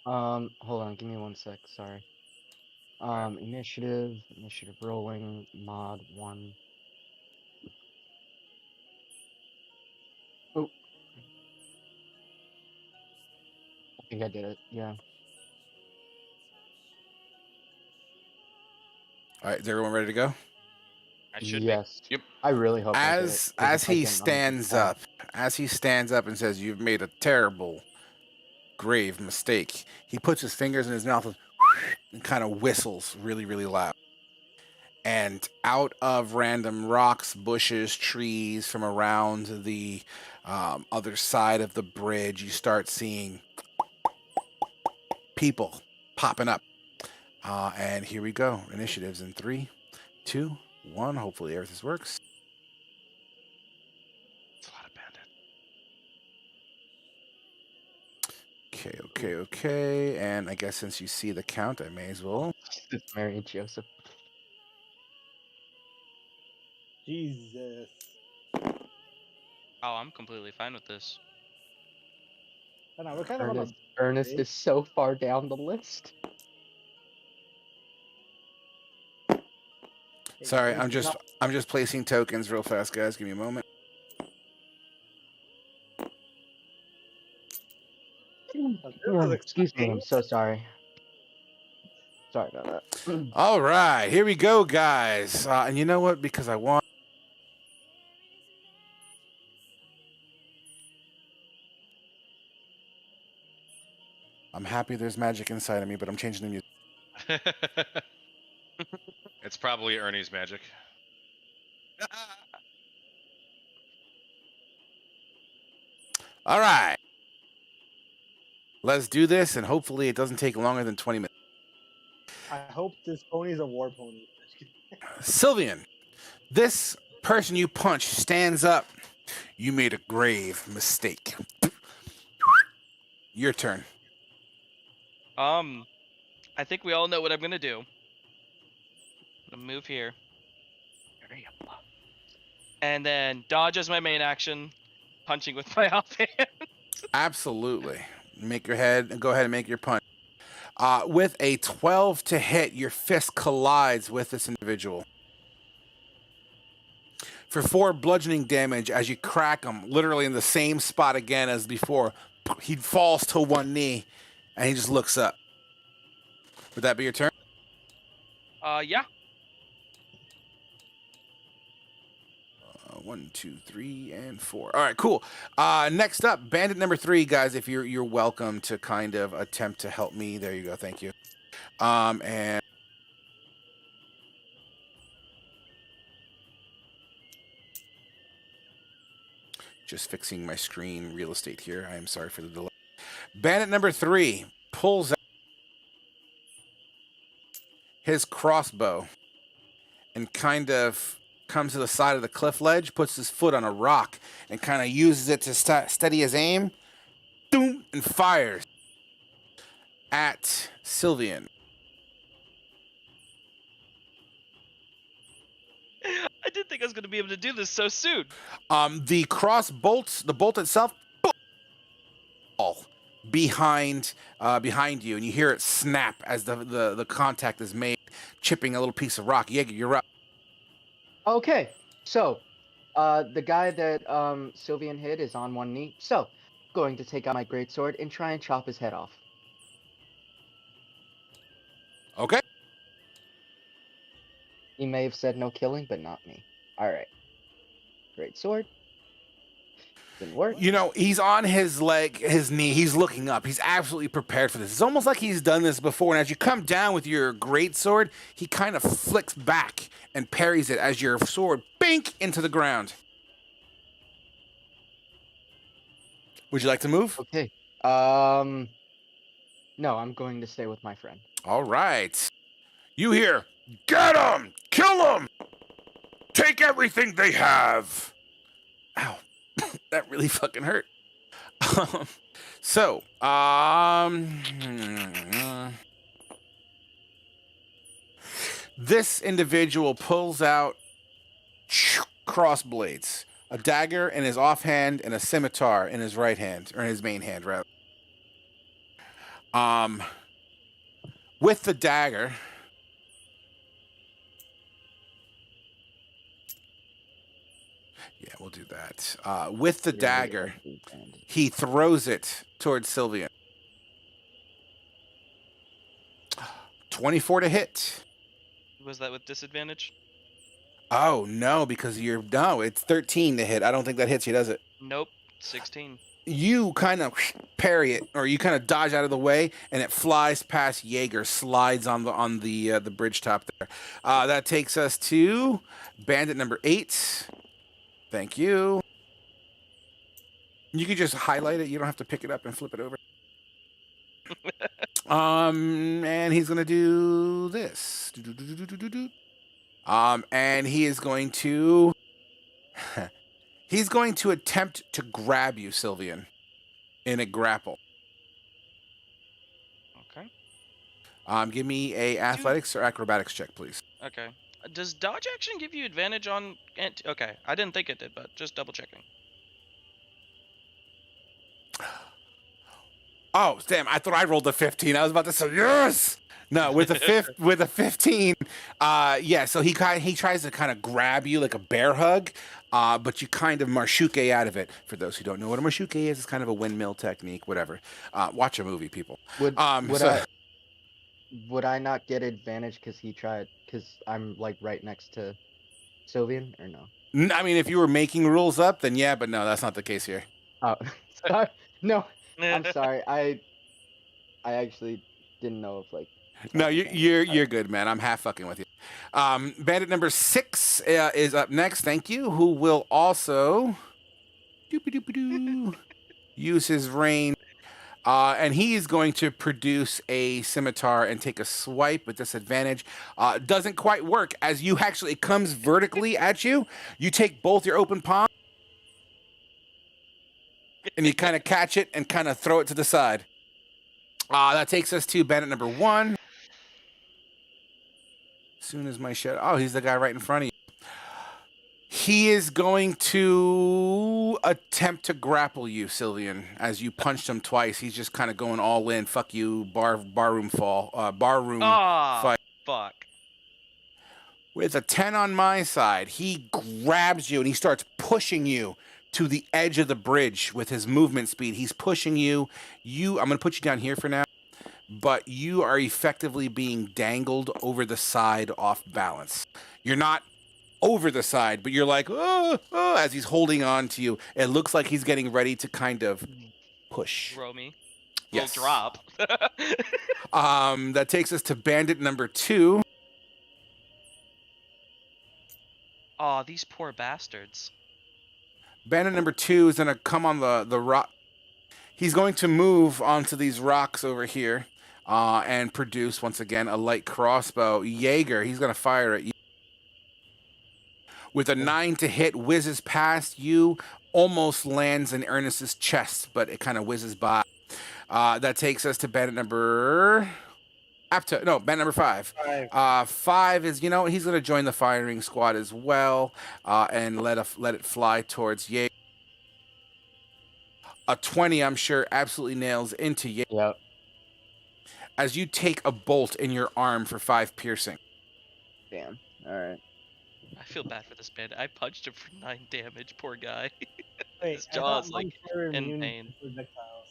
Hold on, give me 1 sec. Sorry. Initiative rolling, mod 1. Oh, I think I did it. Yeah. All right, is everyone ready to go? I should Yes. Yep. I really hope I did it. 'Cause As if I he didn't, I'm gonna be stands sad. up, and says, "You've made a terrible, grave mistake," he puts his fingers in his mouth and kind of whistles really, really loud. And out of random rocks, bushes, trees from around the other side of the bridge, you start seeing people popping up. And here we go. Initiatives in 3, 2, 1. Hopefully everything works. It's a lot of bandits. Okay. And I guess since you see the count, I may as well. Mary and Joseph. Jesus. Oh, I'm completely fine with this. I know, we're kind of on a Ernest break. is so far down the list. Sorry, Hey, I'm just placing tokens real fast, guys. Give me a moment. Excuse me, I'm so sorry. Sorry about that. All right, here we go, guys. And you know what? Because I want. I'm happy there's magic inside of me, but I'm changing the music. It's probably Ernie's magic. All right. Let's do this, and hopefully it doesn't take longer than 20 minutes. I hope this pony's a war pony. Sylvian, this person you punched stands up. You made a grave mistake. Your turn. I think we all know what I'm gonna do. I'm gonna move here. And then dodge as my main action, punching with my offhand. Absolutely. Go ahead and make your punch. With a 12 to hit, your fist collides with this individual. For 4 bludgeoning damage as you crack him, literally in the same spot again as before. He falls to one knee, and he just looks up. Would that be your turn? Yeah. 1, 2, 3, and 4. All right, cool. Next up, bandit number 3, guys. If you're welcome to kind of attempt to help me. There you go. Thank you. And just fixing my screen real estate here. I am sorry for the delay. Bandit number 3 pulls out his crossbow and kind of comes to the side of the cliff ledge, puts his foot on a rock, and kind of uses it to steady his aim. Boom, and fires at Sylvian. I didn't think I was gonna be able to do this so soon. The bolt itself, behind you, and you hear it snap as the contact is made, chipping a little piece of rock. Jaeger, you're up. Okay, so the guy that Sylvian hit is on one knee. So, going to take out my greatsword and try and chop his head off. Okay. He may have said no killing, but not me. All right. Greatsword. Didn't work. You know, he's on his knee. He's looking up. He's absolutely prepared for this. It's almost like he's done this before. And as you come down with your greatsword, he kind of flicks back and parries it as your sword bink into the ground. Would you like to move? Okay. No, I'm going to stay with my friend. All right. You hear, get him! Kill him! Take everything they have! Ow. That really fucking hurt. This individual pulls out crossblades, a dagger in his offhand and a scimitar in his right hand, or in his main hand, rather. With the dagger, Yeah, we'll do that. With the You're dagger, ugly bandit. he throws it towards Sylvian. 24 to hit. Was that with disadvantage? Oh, no, because it's 13 to hit. I don't think that hits you, does it? Nope. 16. You kind of parry it, or you kind of dodge out of the way, and it flies past Jaeger, slides on the bridge top there. That takes us to bandit number 8. Thank you. You can just highlight it. You don't have to pick it up and flip it over. And he's gonna do this. And he is going to he's going to attempt to grab you, Sylvian, in a grapple. Okay. Give me a athletics or acrobatics check, please. Okay. Does dodge action give you advantage on? Okay, I didn't think it did, but just double checking. Oh, damn! I thought I rolled a 15. I was about to say yes. No, with a 15, yeah. So he tries to kind of grab you like a bear hug, but you kind of marshuke out of it. For those who don't know what a marshuke is, it's kind of a windmill technique. Whatever. Watch a movie, people. Would I not get advantage because he tried? Because I'm like right next to Sylvian, or no? I mean, if you were making rules up, then yeah, but no, that's not the case here. Oh, no. I'm sorry. I actually didn't know if like. No, you're good, man. I'm half fucking with you. Bandit number 6 is up next. Thank you. Who will also use his reign, and he is going to produce a scimitar and take a swipe with disadvantage. Doesn't quite work as you actually it comes vertically at you. You take both your open palms and you kind of catch it and kind of throw it to the side. That takes us to bandit number 1. As soon as my shit. Oh, he's the guy right in front of you. He is going to attempt to grapple you, Sylvian, as you punched him twice. He's just kind of going all in. Fuck you, barroom fight. Fuck. With a 10 on my side, he grabs you and he starts pushing you to the edge of the bridge with his movement speed. He's pushing you. I'm going to put you down here for now. But you are effectively being dangled over the side off balance. You're not over the side, but you're like, oh, as he's holding on to you. It looks like he's getting ready to kind of push. Throw me. Yes. Little drop. That takes us to bandit number 2. Aw, these poor bastards. Bandit number 2 is going to come on the rock. He's going to move onto these rocks over here and produce, once again, a light crossbow. Jaeger, he's going to fire at you. With a 9 to hit, whizzes past you, almost lands in Ernest's chest, but it kind of whizzes by. That takes us to bandit number... bandit number 5. 5 is, he's going to join the firing squad as well and let it fly towards Jaeger. A 20, I'm sure, absolutely nails into Jaeger. Yep. As you take a bolt in your arm for 5 piercing. Damn. All right. I feel bad for this bandit. I punched him for 9 damage. Poor guy. Wait, His jaw's like monks were in immune pain. to projectiles.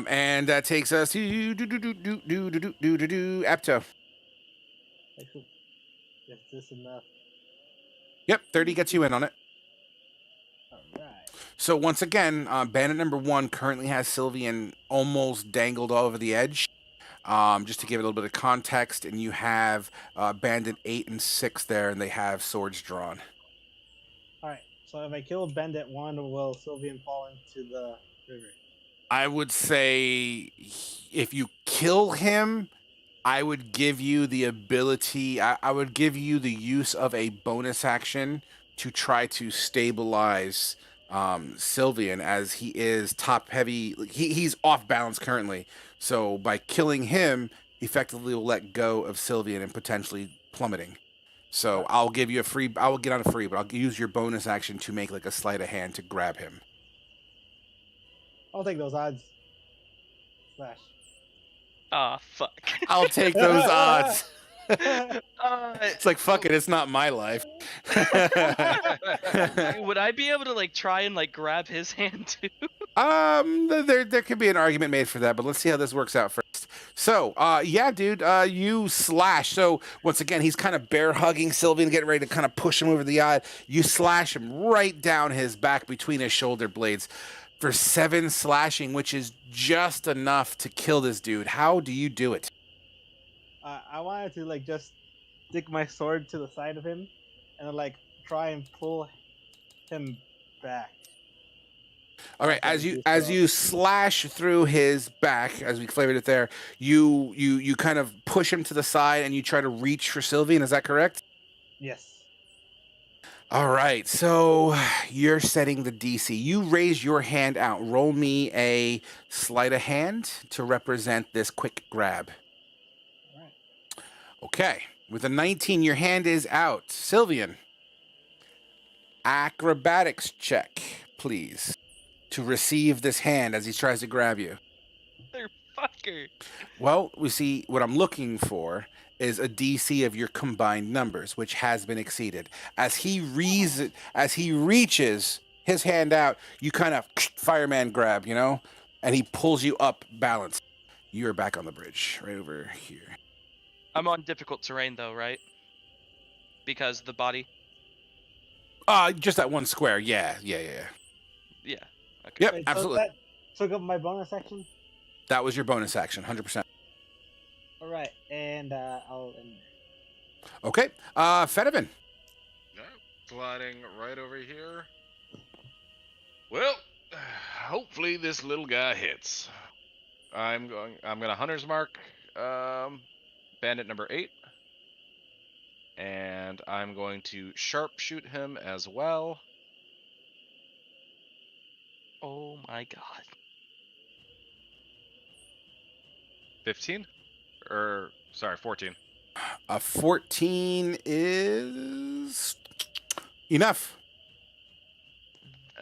And that takes us to Apto. Like, is this enough? Yep, 30 gets you in on it. All right. So once again, bandit number 1 currently has Sylvian almost dangled all over the edge. Just to give it a little bit of context, and you have bandit 8 and 6 there, and they have swords drawn. All right. So if I kill bandit 1, will Sylvian fall into the river? I would say if you kill him, I would give you the ability, I would give you the use of a bonus action to try to stabilize Sylvian, as he is top heavy. He's off balance currently. So by killing him, effectively will let go of Sylvian and potentially plummeting. So I'll give you I will get on a free, but I'll use your bonus action to make like a sleight of hand to grab him. I'll take those odds. Slash. Ah, fuck. I'll take those odds. It's like, fuck it, it's not my life. Would I be able to like try and like grab his hand too? There could be an argument made for that, but let's see how this works out first. So, yeah, dude, you slash. So once again, he's kind of bear hugging Sylvian, getting ready to kind of push him over the eye. You slash him right down his back between his shoulder blades for 7 slashing, which is just enough to kill this dude. How do you do it? I wanted to like just stick my sword to the side of him, and like try and pull him back. All right, as you slash through his back, as we flavored it there, you kind of push him to the side and you try to reach for Sylvian. Is that correct? Yes. All right, so you're setting the DC. You raise your hand out. Roll me a sleight of hand to represent this quick grab. All right. Okay, with a 19, your hand is out. Sylvian, acrobatics check, please, to receive this hand as he tries to grab you. Motherfucker. Well, we see what I'm looking for is a DC of your combined numbers, which has been exceeded. As he reaches his hand out, you kind of fireman grab, you know, and he pulls you up balanced. You're back on the bridge, right over here. I'm on difficult terrain though, right? Because the body. Just that one square. Yeah. Yeah. Okay. Yep, Wait, absolutely. So that took up my bonus action. That was your bonus action, 100%. All right, and I'll end there. Okay, Fedivin. Yeah, sliding right over here. Well, hopefully this little guy hits. I'm gonna hunter's mark bandit number 8. And I'm going to sharpshoot him as well. Oh my god. 15? Or, sorry, 14. 14 is enough.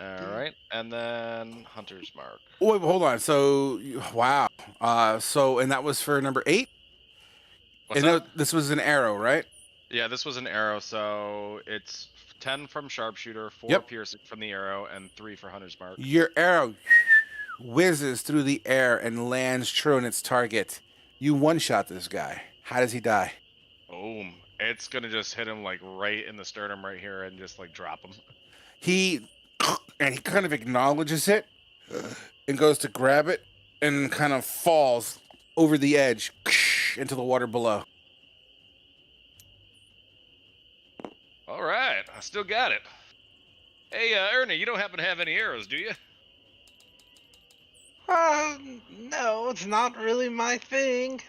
All right, and then hunter's mark. Wait, hold on. So, wow. And that was for number 8? What's and that? This was an arrow, right? Yeah, this was an arrow, so it's 10 from sharpshooter, 4 Yep. piercing from the arrow, and 3 for hunter's mark. Your arrow whizzes through the air and lands true on its target. You one-shot this guy. How does he die? Boom. It's gonna just hit him like right in the sternum right here and just like drop him. He kind of acknowledges it and goes to grab it and kind of falls over the edge into the water below. All right, I still got it. Hey, Ernie, you don't happen to have any arrows, do you? No, it's not really my thing.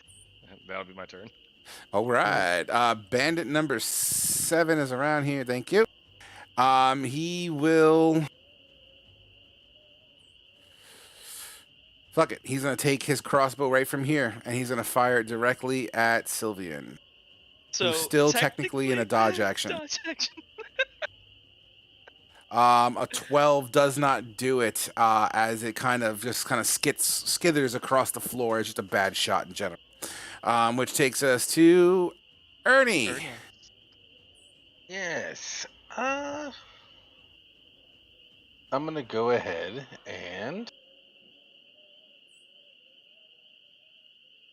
That'll be my turn. All right. Bandit number 7 is around here. Thank you. He will... Fuck it. He's going to take his crossbow right from here, and he's going to fire it directly at Sylvian. So who's still technically in a dodge action. Dodge action. A 12 does not do it, as it kind of skithers across the floor. It's just a bad shot in general. Which takes us to Ernie. Yes. I'm gonna go ahead and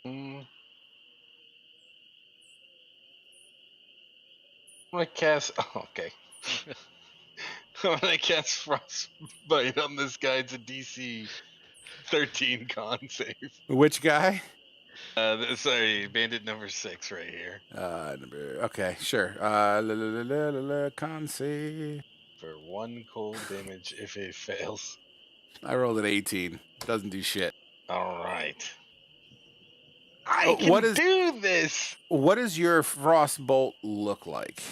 I'm gonna cast. Oh, okay. I'm gonna cast Frostbite on this guy. It's a DC 13 con save. Which guy? Sorry, bandit number 6 right here. Okay, sure. Con save. For 1 cold damage if it fails. I rolled an 18. Doesn't do shit. All right. I can do this. What does your frostbolt look like?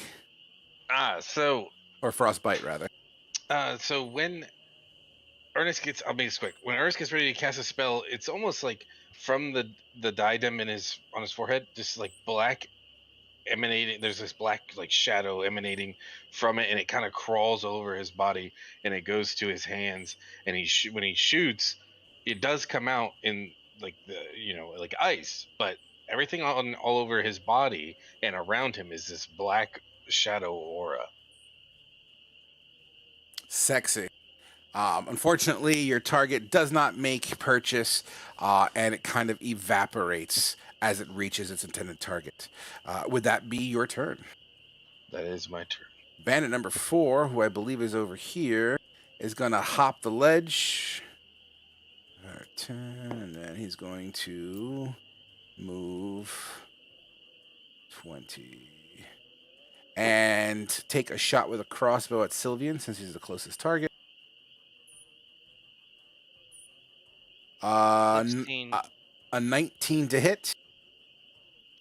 Or frostbite rather. So when Ernest gets, I'll make this quick. When Ernest gets ready to cast a spell, it's almost like from the diadem on his forehead, just like black emanating. There's this black like shadow emanating from it, and it kind of crawls over his body, and it goes to his hands. And when he shoots, it does come out in like like ice, but everything on all over his body and around him is this black shadow aura. Sexy. Unfortunately, your target does not make purchase, and it kind of evaporates as it reaches its intended target. Would that be your turn? That is my turn. Bandit number 4, who I believe is over here, is going to hop the ledge. 10, and then he's going to move 20. And take a shot with a crossbow at Sylvian, since he's the closest target. 16. A 19 to hit.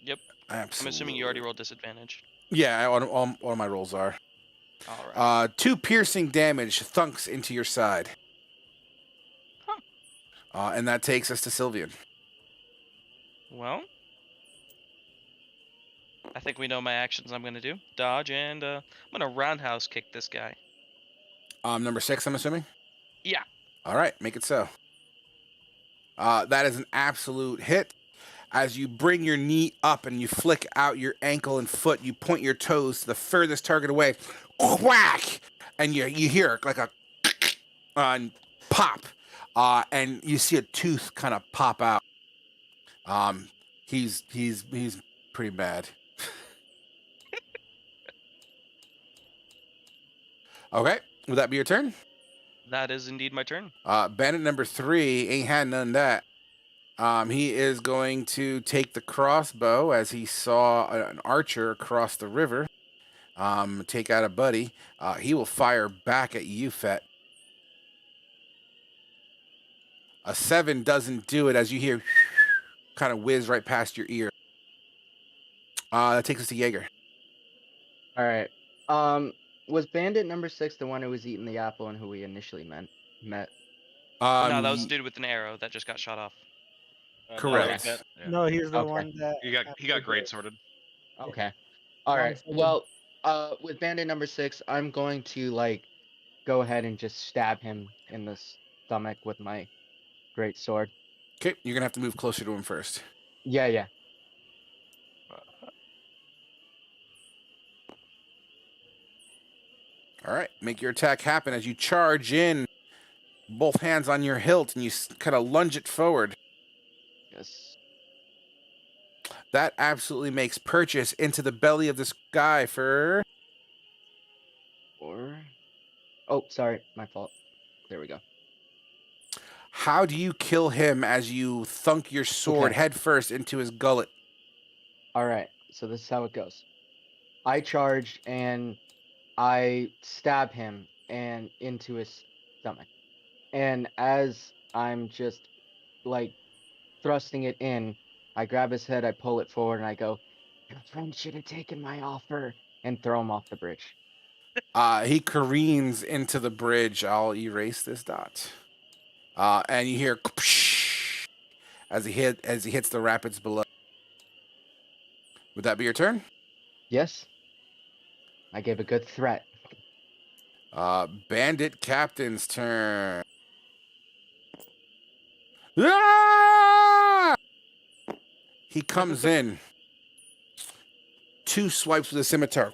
Yep. Absolutely. I'm assuming you already rolled disadvantage. Yeah, all my rolls are. All right. 2 piercing damage thunks into your side. Huh. And that takes us to Sylvian. Well, I think we know my actions I'm going to do. Dodge, and I'm going to roundhouse kick this guy. Number 6, I'm assuming? Yeah. All right, make it so. That is an absolute hit. As you bring your knee up and you flick out your ankle and foot, you point your toes to the furthest target away. Whack! And you hear like a pop. And you see a tooth kind of pop out. He's pretty bad. Okay, would that be your turn? That is indeed my turn. Bandit number 3 ain't had none of that. He is going to take the crossbow as he saw an archer across the river. Take out a buddy. He will fire back at you, Fet. A 7 doesn't do it as you hear kind of whiz right past your ear. That takes us to Jaeger. All right. Was Bandit number 6 the one who was eating the apple and who we initially met? No, that was a dude with an arrow that just got shot off. Correct. Yeah. No, he's the Okay. one that He got great sorted. Okay. All right. Long-sword. Well, with Bandit number 6, I'm going to go ahead and just stab him in the stomach with my great sword. Okay, you're gonna have to move closer to him first. Yeah. All right, make your attack happen as you charge in, both hands on your hilt, and you kind of lunge it forward. Yes. That absolutely makes purchase into the belly of this guy for... Oh, sorry, my fault. There we go. How do you kill him as you thunk your sword headfirst into his gullet? All right, so this is how it goes. I charge and I stab him and into his stomach. And as I'm just thrusting it in, I grab his head, I pull it forward, and I go, "Your friend should have taken my offer," and throw him off the bridge. He careens into the bridge. I'll erase this dot. And you hear as he hits the rapids below. Would that be your turn? Yes. I gave a good threat. Bandit Captain's turn. Ah! He comes in. 2 swipes with a scimitar.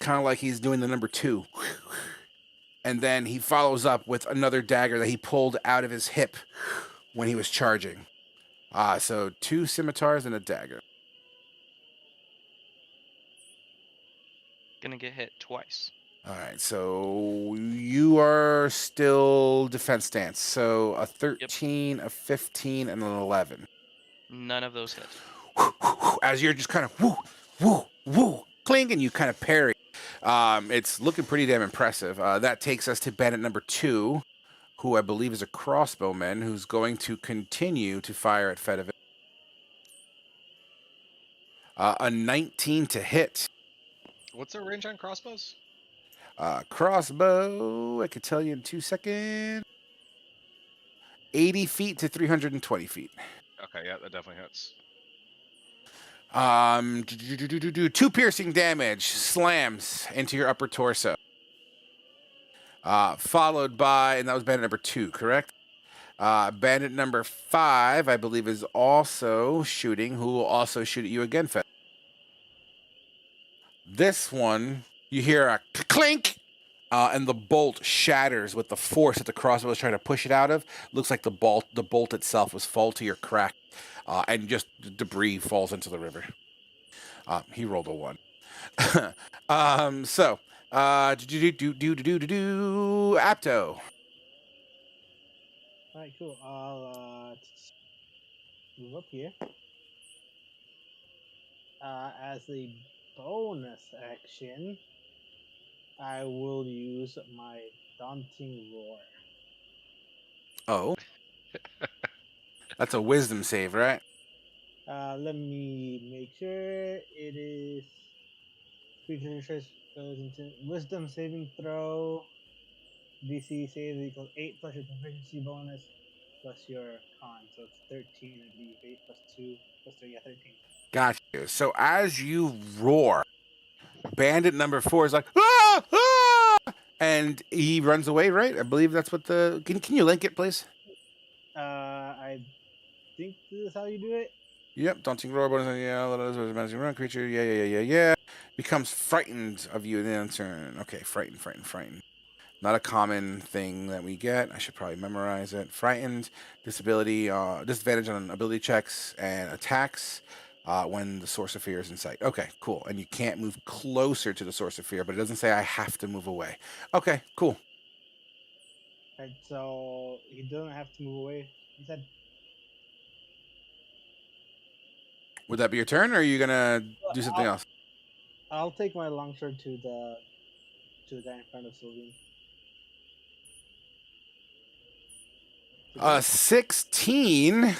Kind of like he's doing the number 2. And then he follows up with another dagger that he pulled out of his hip when he was charging. So 2 scimitars and a dagger. Gonna get hit twice. All right, so you are still defense stance. So a 13, a 15, and an 11. None of those hit. As you're just kind of woo, cling, and you kind of parry. It's looking pretty damn impressive. That takes us to bandit number 2, who I believe is a crossbowman, who's going to continue to fire at Fedivin. A 19 to hit. What's the range on crossbows? Crossbow, I could tell you in 2 seconds. 80 feet to 320 feet. Okay, yeah, that definitely hits. 2 piercing damage slams into your upper torso. Followed by, and that was bandit number 2, correct? Bandit number 5, I believe, is also shooting, who will also shoot at you again, Fed. This one, you hear a clink, and the bolt shatters with the force that the crossbow was trying to push it out of. Looks like the bolt itself was faulty or cracked, and just debris falls into the river. He rolled a 1. So, Apto. Alright, cool. I'll move up here. As a bonus action, I will use my daunting roar. Oh. That's a wisdom save, right? Let me make sure it is creature choice goes into wisdom saving throw. DC save equals 8 plus your proficiency bonus plus your con. So it's 13, I believe. 8 plus 2 plus 3, yeah, 13. Got you. So as you roar, bandit number 4 is like, ah, ah! And he runs away, right? I believe that's what the... Can you link it, please? I think this is how you do it. Yep, daunting roar, bonus, yeah, managing run creature, yeah. Becomes frightened of you in the end turn. Okay, frightened. Not a common thing that we get. I should probably memorize it. Frightened, disability, disadvantage on ability checks and attacks when the source of fear is in sight. Okay, cool. And you can't move closer to the source of fear, but it doesn't say I have to move away. Okay, cool. Right, so he doesn't have to move away. He said, Would that be your turn, or are you gonna do something else? I'll take my longsword to the guy in front of Sylvian. 16.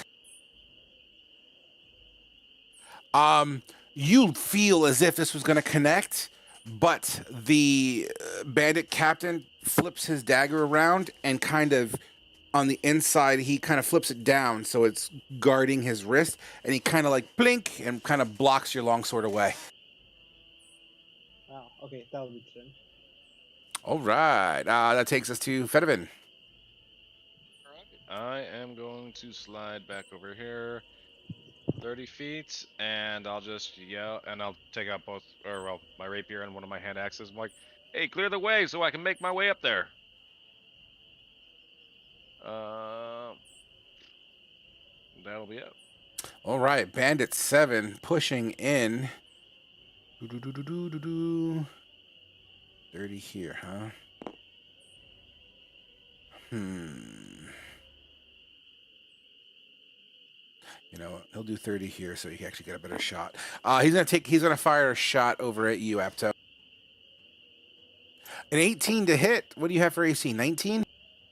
You feel as if this was going to connect, but the bandit captain flips his dagger around and kind of on the inside, he kind of flips it down so it's guarding his wrist, and he kind of like blink and kind of blocks your longsword away. Oh, okay, that will be turn. All right. That takes us to Fedivin. I am going to slide back over here 30 feet, and I'll just yell, and I'll take out both, or well, my rapier and one of my hand axes. I'm like, hey, clear the way so I can make my way up there. That'll be it. All right, Bandit 7 pushing in. 30 here, huh? You know, he'll do 30 here so he can actually get a better shot. He's gonna fire a shot over at you, Apto. An 18 to hit. What do you have for AC? 19?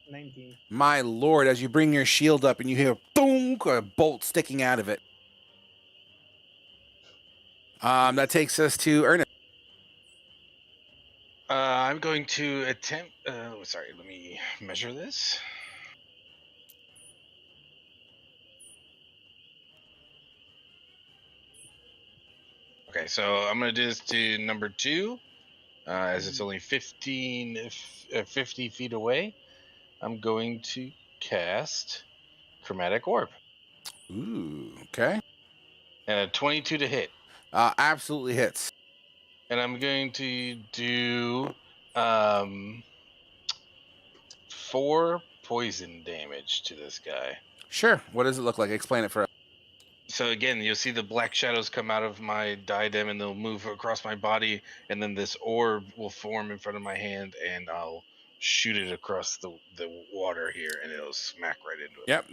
19. My lord, as you bring your shield up and you hear boom, a bolt sticking out of it. That takes us to Ernest. I'm going to attempt. Sorry, let me measure this. Okay, so I'm going to do this to number 2, as it's only 50 feet away. I'm going to cast Chromatic Orb. Ooh, okay. And a 22 to hit. Absolutely hits. And I'm going to do 4 poison damage to this guy. Sure. What does it look like? Explain it for us. So again, you'll see the black shadows come out of my diadem, and they'll move across my body, and then this orb will form in front of my hand, and I'll shoot it across the water here, and it'll smack right into it. Yep.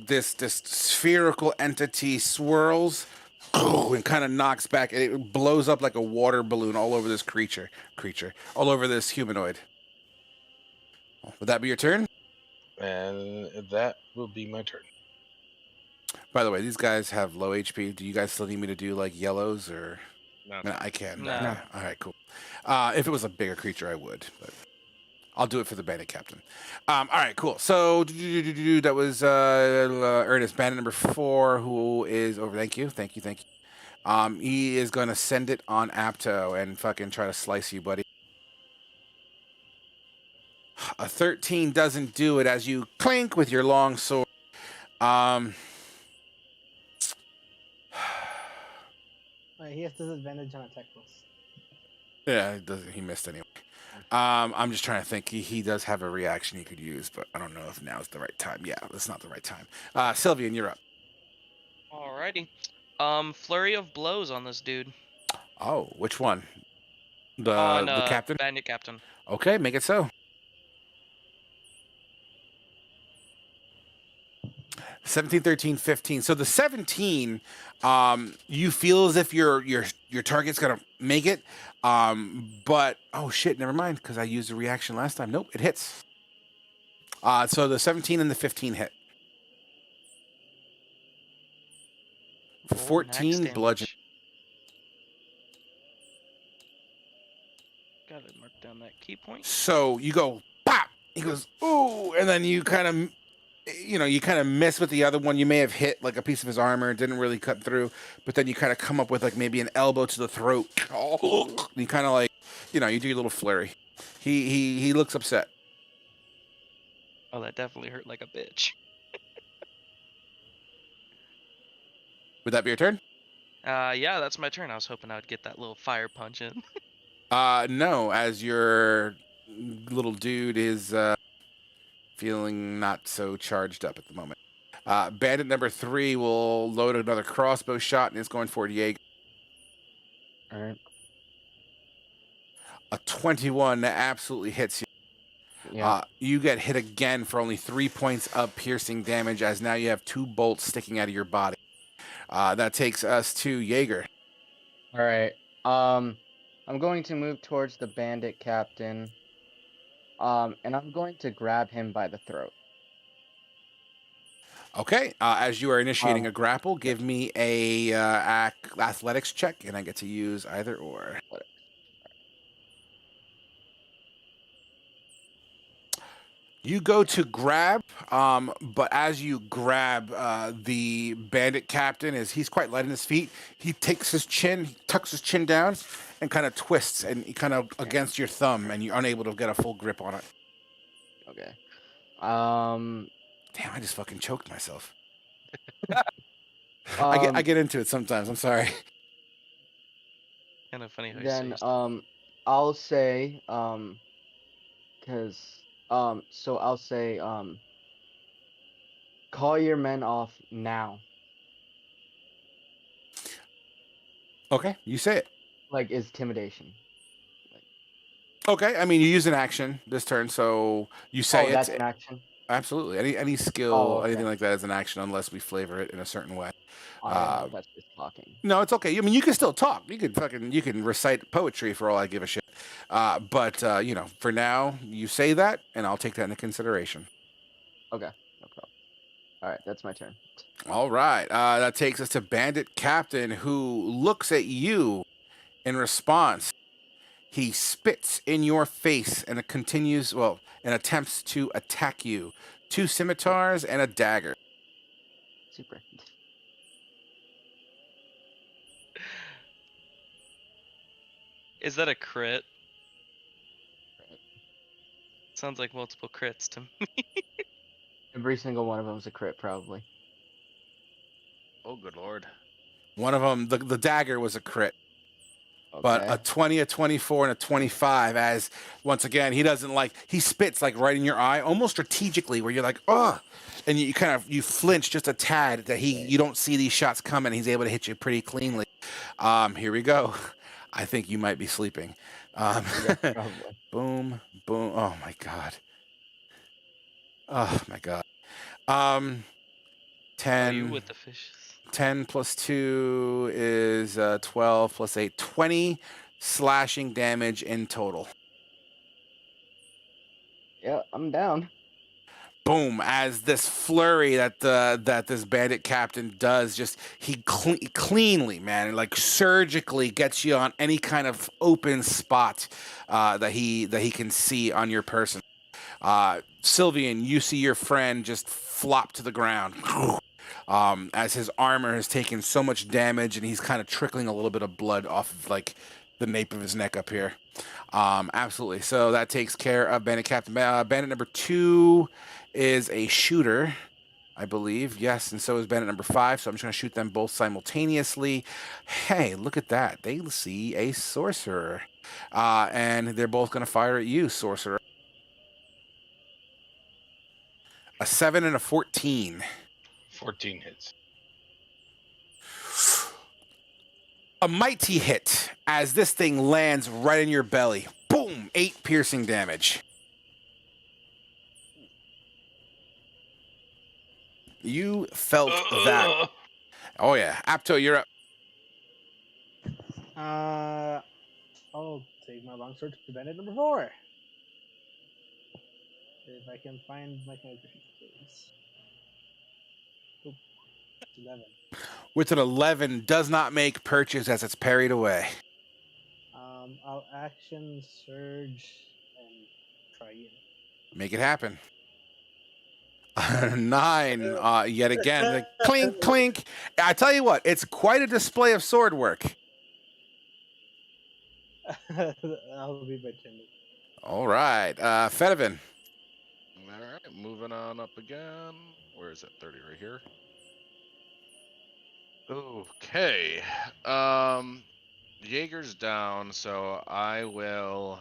This spherical entity swirls and kind of knocks back. It blows up like a water balloon all over this creature, all over this humanoid. Would that be your turn? And that will be my turn. By the way, these guys have low HP. Do you guys still need me to do like yellows or? No. I can. No. All right, cool. If it was a bigger creature, I would, but I'll do it for the bandit captain. All right, cool. So that was Ernest, bandit number 4, who is over. Thank you. He is going to send it on Apto and fucking try to slice you, buddy. A 13 doesn't do it as you clink with your long sword. Right, he has disadvantage on attack rolls. Yeah, he missed anyway. I'm just trying to think. He does have a reaction he could use, but I don't know if now's the right time. Yeah, it's not the right time. Sylvian, you're up. Alrighty. Flurry of blows on this dude. Oh, which one? On The captain? Bandit Captain. Okay, make it so. 17, 13, 15. So the 17, you feel as if your target's gonna make it. But oh shit, never mind, because I used a reaction last time. Nope, it hits. So the 17 and the 15 hit. Roll 14 max bludgeon. damage. Gotta mark down that key point. So you go pop. He goes ooh, and then you kind of, you kind of miss with the other one. You may have hit like a piece of his armor. It didn't really cut through, but then you kind of come up with like maybe an elbow to the throat. You kind of like, you do your little flurry. He looks upset. Oh, that definitely hurt like a bitch. Would that be your turn? Yeah, that's my turn. I was hoping I would get that little fire punch in. No, as your little dude is feeling not so charged up at the moment. Bandit number 3 will load another crossbow shot and is going for Diego. All right. A 21 that absolutely hits you. Yeah. You get hit again for only 3 points of piercing damage, as now you have 2 bolts sticking out of your body. That takes us to Jaeger. All right. I'm going to move towards the bandit captain. And I'm going to grab him by the throat. Okay. As you are initiating a grapple, give me a athletics check, and I get to use either or. You go to grab, but as you grab, the bandit captain he's quite light on his feet. He takes his chin, he tucks his chin down, and kind of twists, and he kind of against your thumb, and you're unable to get a full grip on it. Okay. Damn, I just fucking choked myself. I get into it sometimes. I'm sorry. Kind of funny how Then you say I'll say so I'll say call your men off now. Okay, you say it. Like is intimidation. Okay, I mean you use an action this turn, so you say that's it. an action. Absolutely. Any skill, okay. anything like that is an action unless we flavor it in a certain way. That's just talking. No, it's okay. I mean, you can still talk. You can recite poetry for all I give a shit. But for now, you say that, and I'll take that into consideration. Okay, no problem. All right, that's my turn. All right. That takes us to Bandit Captain, who looks at you in response. He spits in your face and and attempts to attack you. 2 scimitars and a dagger. Super. Is that a crit? Sounds like multiple crits to me. Every single one of them is a crit, probably. Oh, good lord. One of them, the dagger was a crit. Okay. But a 20, a 24, and a 25, as once again, he spits like right in your eye, almost strategically, where you're like, oh, and you flinch just a tad that you don't see these shots coming. He's able to hit you pretty cleanly. Here we go. I think you might be sleeping. Yeah, probably. Boom, boom. Oh my god. Oh my god. 10. You with the fishes. 10 plus 2 is 12 plus 8, 20 slashing damage in total. Yeah, I'm down. Boom! As this flurry that this bandit captain does, just he cleanly, man, like surgically gets you on any kind of open spot that he can see on your person. Sylvian, you see your friend just flop to the ground. As his armor has taken so much damage and he's kind of trickling a little bit of blood off of like the nape of his neck up here. Absolutely. So that takes care of Bandit Captain. Bandit number 2 is a shooter, I believe. Yes, and so is Bandit number 5. So I'm just going to shoot them both simultaneously. Hey, look at that. They see a sorcerer. And they're both going to fire at you, sorcerer. A 7 and a 14. 14 hits. A mighty hit as this thing lands right in your belly. Boom! 8 piercing damage. You felt that. Oh, yeah. Apto, you're up. I'll take my longsword to bandit number 4. If I can find my character sheet, please. Oop, 11. With an 11, does not make purchase as it's parried away. I'll action surge and try again. Make it happen. 9, yet again. The clink, clink. I tell you what, it's quite a display of sword work. I'll be bitching. All right. Fedivin. All right, moving on up again. Where is it? 30 right here. Okay. Jaeger's down, so I will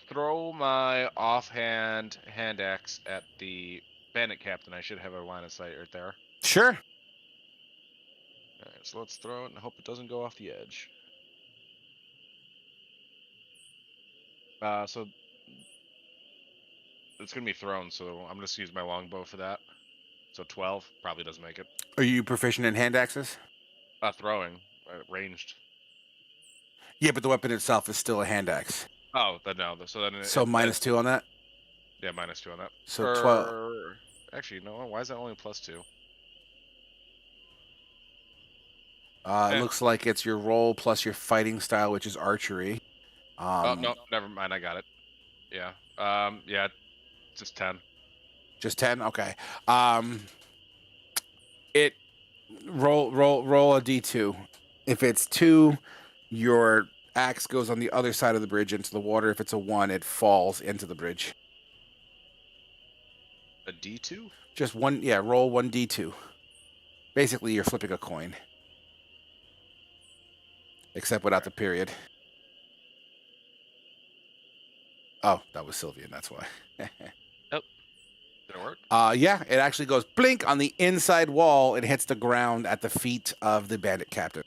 throw my offhand hand axe at the bandit captain. I should have a line of sight right there. Sure. All right, so let's throw it and hope it doesn't go off the edge. So it's gonna be thrown, so I'm gonna use my longbow for that. So 12 probably doesn't make it. Are you proficient in hand axes? Throwing, ranged. Yeah, but the weapon itself is still a hand axe. Oh, then no. So then. So -2 on that? Yeah, -2 on that. So 12. Actually, no. Why is that only +2? It looks like it's your roll plus your fighting style, which is archery. Oh no, never mind. I got it. Yeah. Yeah. Just 10. Just 10. Okay. It roll a d2. If it's 2, your axe goes on the other side of the bridge into the water. If it's a 1, it falls into the bridge. A D2? Just one. Yeah. Roll 1d2. Basically, you're flipping a coin, except without the period. Oh, that was Sylvian. That's why. Did it work? Yeah, it actually goes blink on the inside wall. It hits the ground at the feet of the bandit captain.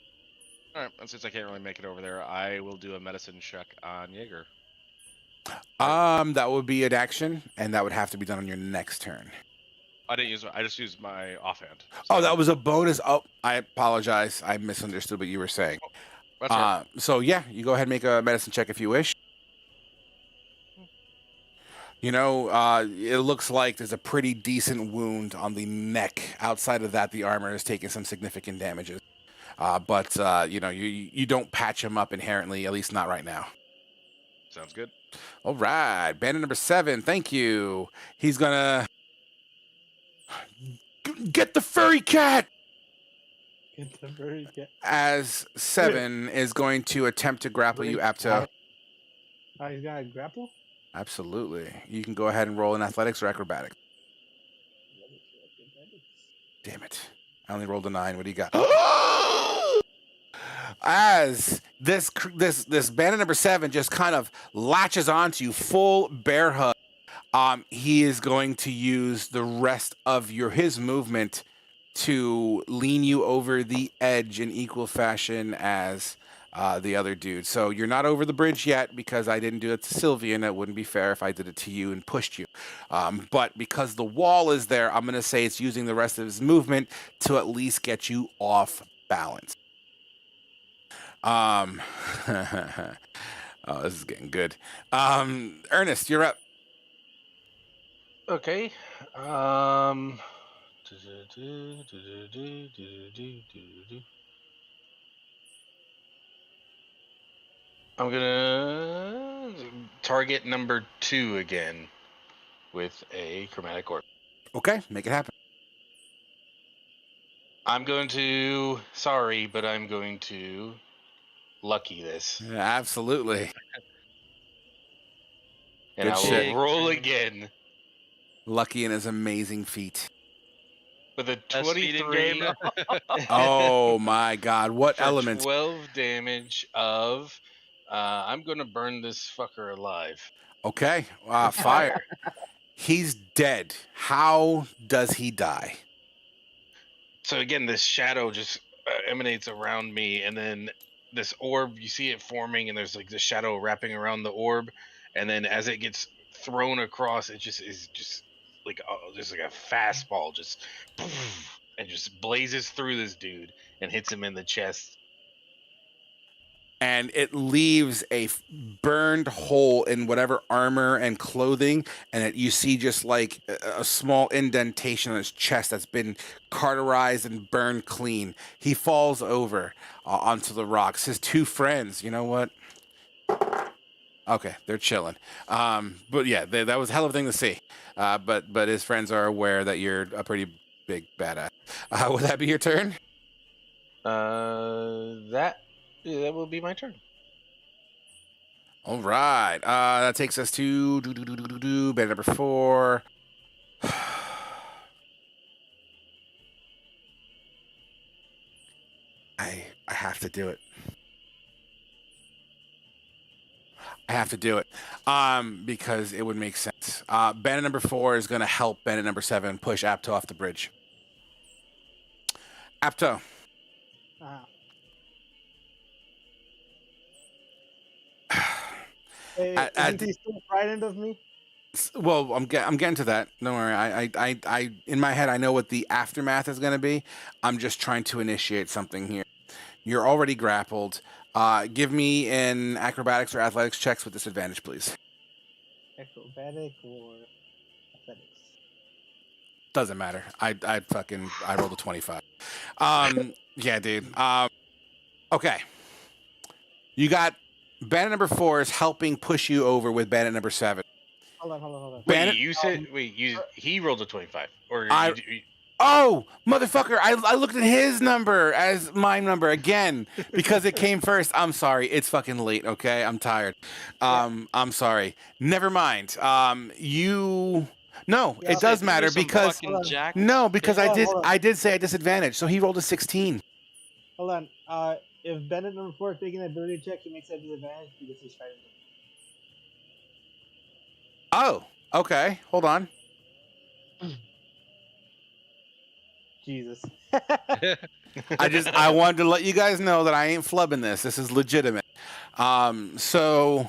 All right. And since I can't really make it over there, I will do a medicine check on Jaeger. That would be an action, and that would have to be done on your next turn. I didn't use. I just used my offhand. Oh, that was a bonus. Oh, I apologize. I misunderstood what you were saying. That's right. So yeah, you go ahead and make a medicine check if you wish. You know, it looks like there's a pretty decent wound on the neck. Outside of that, the armor is taking some significant damages. But you know, you don't patch him up inherently, at least not right now. Sounds good. All right, bandit number 7. Thank you. He's gonna get the furry cat. Get the furry cat. As 7 is going to attempt to grapple you, Apto. He's gonna grapple? Absolutely. You can go ahead and roll in athletics or acrobatics. Damn it. I only rolled a 9. What do you got? As this bandit number 7 just kind of latches onto you, full bear hug, he is going to use the rest of his movement to lean you over the edge in equal fashion as the other dude. So you're not over the bridge yet because I didn't do it to Sylvia, and it wouldn't be fair if I did it to you and pushed you. But because the wall is there, I'm going to say it's using the rest of his movement to at least get you off balance. Oh, this is getting good. Ernest, you're up. Okay. I'm gonna target number 2 again with a chromatic orb. Okay, make it happen. I'm going to. Sorry, but I'm going to lucky this, Yeah, absolutely. and Good I will shit. roll Big again Lucky in his amazing feat. with a Best feat in 23. game. Oh my god. What For element? 12 damage of. I'm gonna burn this fucker alive. Okay. Fire. He's dead. How does he die? So again, this shadow just emanates around me, and then this orb, you see it forming, and there's like the shadow wrapping around the orb, and then as it gets thrown across, it just is just like just like a fastball, just and just blazes through this dude and hits him in the chest. And it leaves a burned hole in whatever armor and clothing, and you see just like a small indentation on his chest that's been cauterized and burned clean. He falls over onto the rocks. His two friends, you know what? Okay, they're chilling. But yeah, that was a hell of a thing to see. But his friends are aware that you're a pretty big badass. Would that be your turn? That will be my turn. All right. That takes us to bed number 4. I have to do it. I have to do it. Because it would make sense. Bandit number 4 is going to help Bandit number 7 push Apto off the bridge. Apto. Hey, isn't he still frightened of me? Well, I'm getting to that. Don't worry. I in my head I know what the aftermath is going to be. I'm just trying to initiate something here. You're already grappled. Give me an acrobatics or athletics checks with disadvantage, please. Acrobatic or athletics? Doesn't matter. I rolled a 25. Yeah, dude. Okay. You got bandit number 4 is helping push you over with bandit number 7. Hold on. Wait, you said he rolled a 25, or Oh, motherfucker, I looked at his number as my number again because it came first. I'm sorry. It's fucking late, okay? I'm tired. I'm sorry. Never mind. No, it does matter because I did say a disadvantage. So he rolled a 16. Hold on. If Bennett number 4 is taking an ability check, he makes that disadvantage because he's fighting. Oh, okay. Hold on. Jesus. I wanted to let you guys know that I ain't flubbing this. This is legitimate. So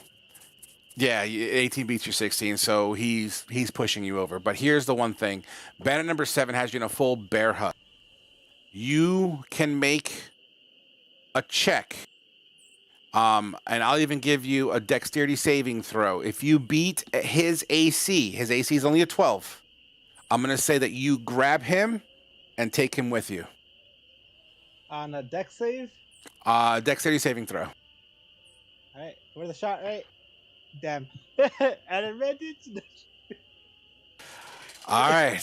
yeah, 18 beats your 16, so he's pushing you over. But here's the one thing. Bandit number 7 has you in a full bear hug. You can make a check. And I'll even give you a dexterity saving throw. If you beat his AC is only a 12. I'm going to say that you grab him and take him with you. On a dex save? Dexterity saving throw. Alright, where's the shot, right? Damn. At advantage? All right.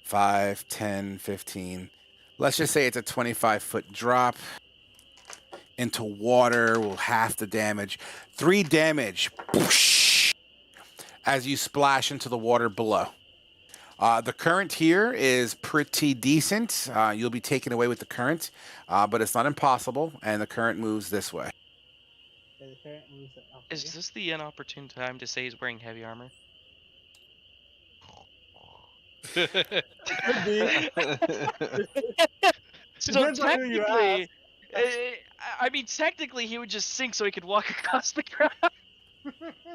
5, 10, 15. Let's just say it's a 25-foot drop into water. Will half the damage. 3 damage. Whoosh, as you splash into the water below. The current here is pretty decent. You'll be taken away with the current, but it's not impossible, and the current moves this way. Is this the inopportune time to say he's wearing heavy armor? So technically, I mean, technically, he would just sink so he could walk across the ground.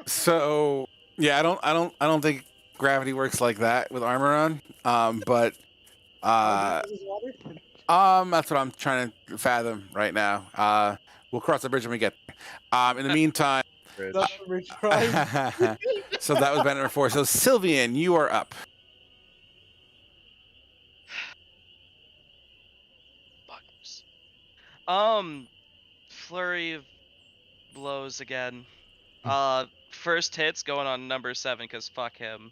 So yeah, I don't think gravity works like that with armor on. But that's what I'm trying to fathom right now. We'll cross the bridge when we get there. In the meantime, so that was band number 4. So Sylvian, you are up. Flurry of blows again. First hit's going on number 7 because fuck him.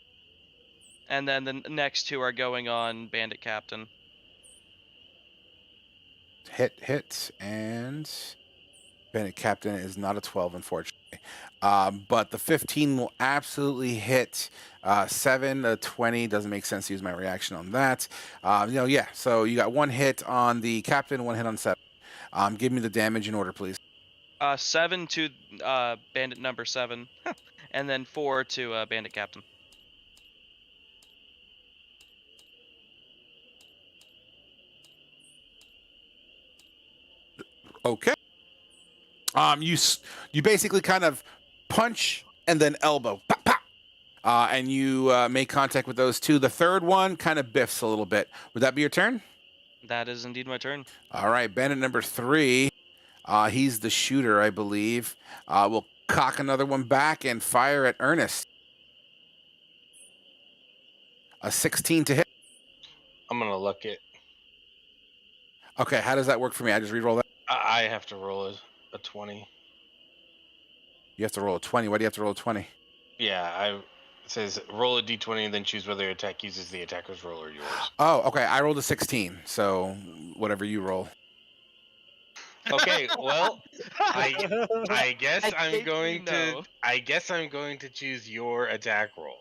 And then the next 2 are going on Bandit Captain. hit, and Bandit Captain is not a 12, unfortunately. But the 15 will absolutely hit. 7 to 20 doesn't make sense to use my reaction on that. Yeah. So you got 1 hit on the Captain, 1 hit on 7. Give me the damage in order, please. 7 to bandit number 7, and then 4 to bandit captain. Okay. You basically kind of punch and then elbow, pop, pop. And you make contact with those 2. The third one kind of biffs a little bit. Would that be your turn? That is indeed my turn. All right, bandit number 3. He's the shooter, I believe. We'll cock another one back and fire at Ernest. A 16 to hit. I'm gonna look it. Okay, how does that work for me? I just re-roll that. I have to roll a 20. You have to roll a 20. Why do you have to roll a 20? Yeah, it says roll a d20 and then choose whether your attack uses the attacker's roll or yours. Oh, okay. I rolled a 16, so whatever you roll. Okay, well, I guess I I'm think going we to. know. I guess I'm going to choose your attack roll.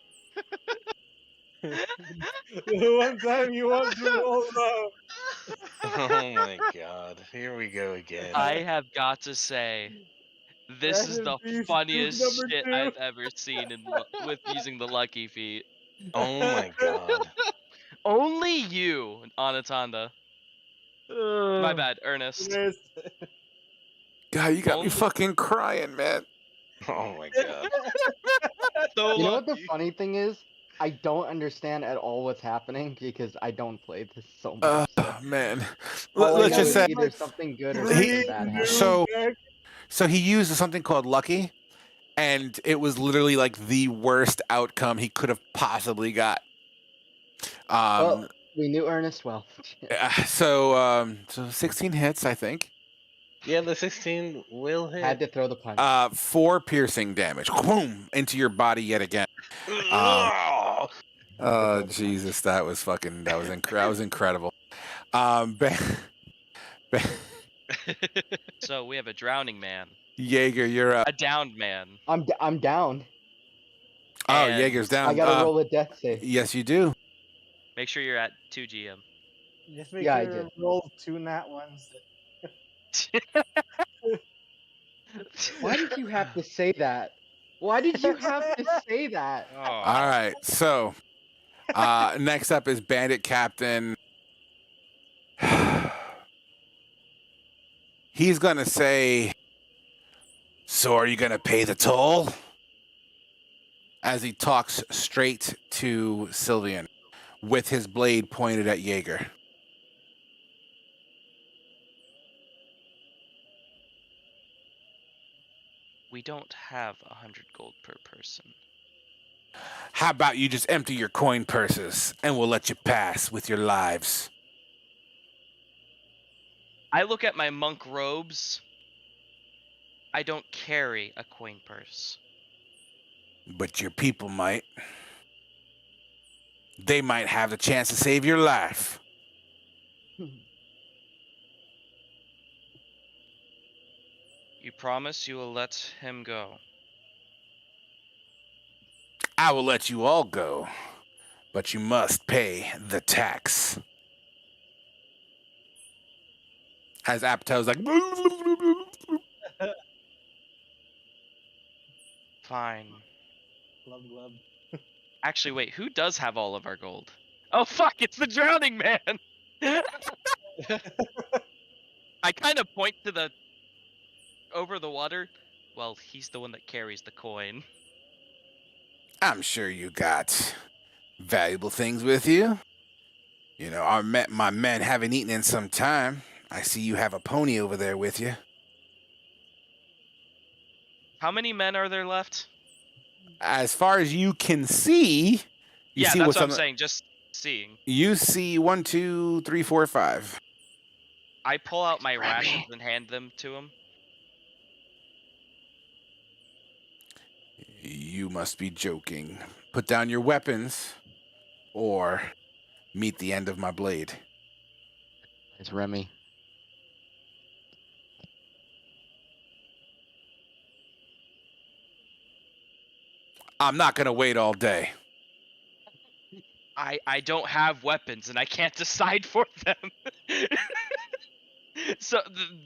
One time you want to roll now. Oh my god! Here we go again. I have got to say, this is the Beast funniest number shit 2. I've ever seen with using the lucky feat. Oh my god! Only you, Anatanda. My bad, Ernest. Ernest. God, you got me Only- fucking crying, man. Oh my god! So You know what the lucky. funny thing is? I don't understand at all what's happening because I don't play this so much. So. Man. All I Let's know just is say, either something good or He- something bad happens. so he used something called Lucky, and it was literally like the worst outcome he could have possibly got. Well, we knew Ernest well. So 16 hits, I think. Yeah, the 16 will hit. Had to throw the punch. 4 piercing damage. Boom! Into your body yet again. Oh, Jesus, that was incredible. So we have a drowning man, Jaeger, you're up. a downed man. I'm down. Oh, and Jaeger's down. I gotta roll a death save. Yes, you do. Make sure you're at 2 GM. Just make Yeah, I sure did. to roll 2 nat ones. Why did you have to say that? Why did you have to say that? Oh. All right, so next up is Bandit Captain. He's gonna say, "So are you gonna pay the toll?" As he talks straight to Sylvian, with his blade pointed at Jaeger. We don't have 100 gold per person. How about you just empty your coin purses, and we'll let you pass with your lives. I look at my monk robes. I don't carry a coin purse. But your people might. They might have the chance to save your life. You promise you will let him go? I will let you all go, but you must pay the tax. As Apatow's like, Fine. Glub glub. Actually, wait, who does have all of our gold? Oh fuck, it's the drowning man! I kind of point to the... over the water. Well, he's the one that carries the coin. I'm sure you got valuable things with you. You know, my men haven't eaten in some time. I see you have a pony over there with you. How many men are there left? As far as you can see, you Yeah, see that's what's what on I'm saying, just seeing. You see 1, 2, 3, 4, 5. I pull out my rations and hand them to him. You must be joking. Put down your weapons, or meet the end of my blade. It's Remy. I'm not gonna wait all day. I don't have weapons and I can't decide for them. So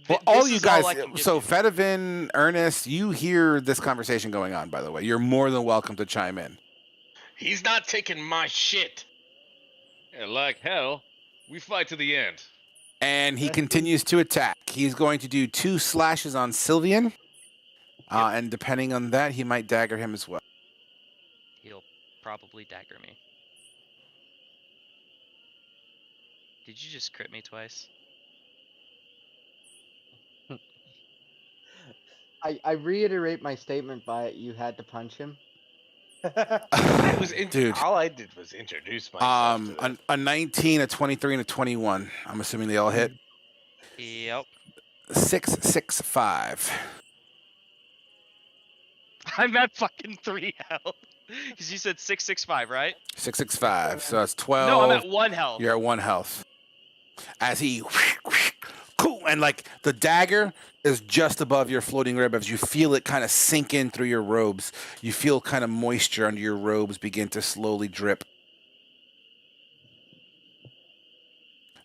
Well, all this you is guys. all I can give So you. Fedivin, Ernest, you hear this conversation going on. By the way, you're more than welcome to chime in. He's not taking my shit. Yeah, like hell, we fight to the end. And he continues to attack. He's going to do 2 slashes on Sylvian. And depending on that, he might dagger him as well. He'll probably dagger me. Did you just crit me twice? I reiterate my statement by you had to punch him. I was Dude. all I did was introduce myself to them. A 19, a 23, and a 21. I'm assuming they all hit. Yep. 6, 6, 5. I'm at fucking 3 health. Because you said 665, right? 6, 6, 5. So that's 12. No, I'm at 1 health. You're at 1 health. As he, and like the dagger is just above your floating rib as you feel it kind of sink in through your robes. You feel kind of moisture under your robes begin to slowly drip.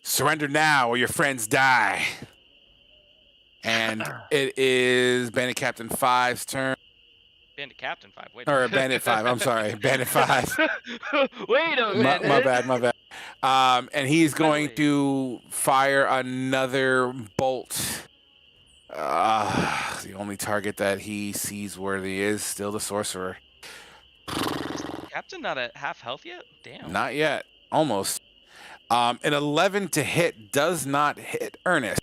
Surrender now or your friends die. And it is Bandit Captain 5's turn. Bandit Captain 5. Wait. Or Bandit 5. I'm sorry. Bandit 5. Wait a minute. My bad. And he's going to fire another bolt. The only target that he sees worthy is still the sorcerer. Captain not at half health yet? Damn. Not yet. Almost. An 11 to hit does not hit Ernest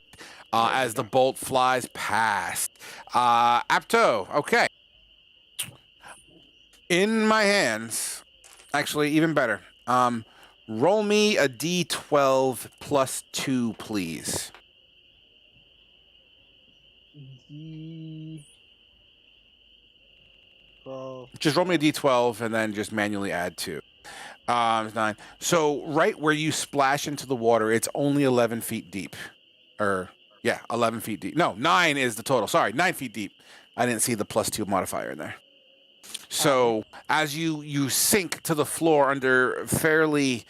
as the bolt flies past. Apto. Okay. In my hands. Actually, even better. Roll me a d12 plus 2, please. D12. Just roll me a d12 and then just manually add 2. 9. So right where you splash into the water, it's only 11 feet deep. 11 feet deep. No, 9 is the total. Sorry, 9 feet deep. I didn't see the plus 2 modifier in there. So as you sink to the floor under fairly,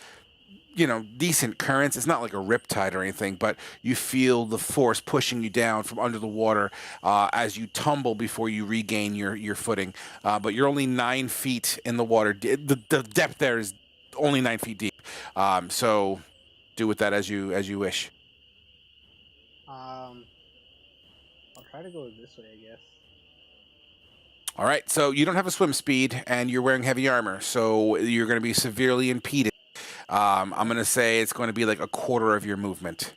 decent currents, it's not like a riptide or anything, but you feel the force pushing you down from under the water as you tumble before you regain your footing. But you're only 9 feet in the water. The depth there is only 9 feet deep. So do with that as you wish. I'll try to go this way, I guess. All right, so you don't have a swim speed, and you're wearing heavy armor, so you're going to be severely impeded. I'm going to say it's going to be like a quarter of your movement.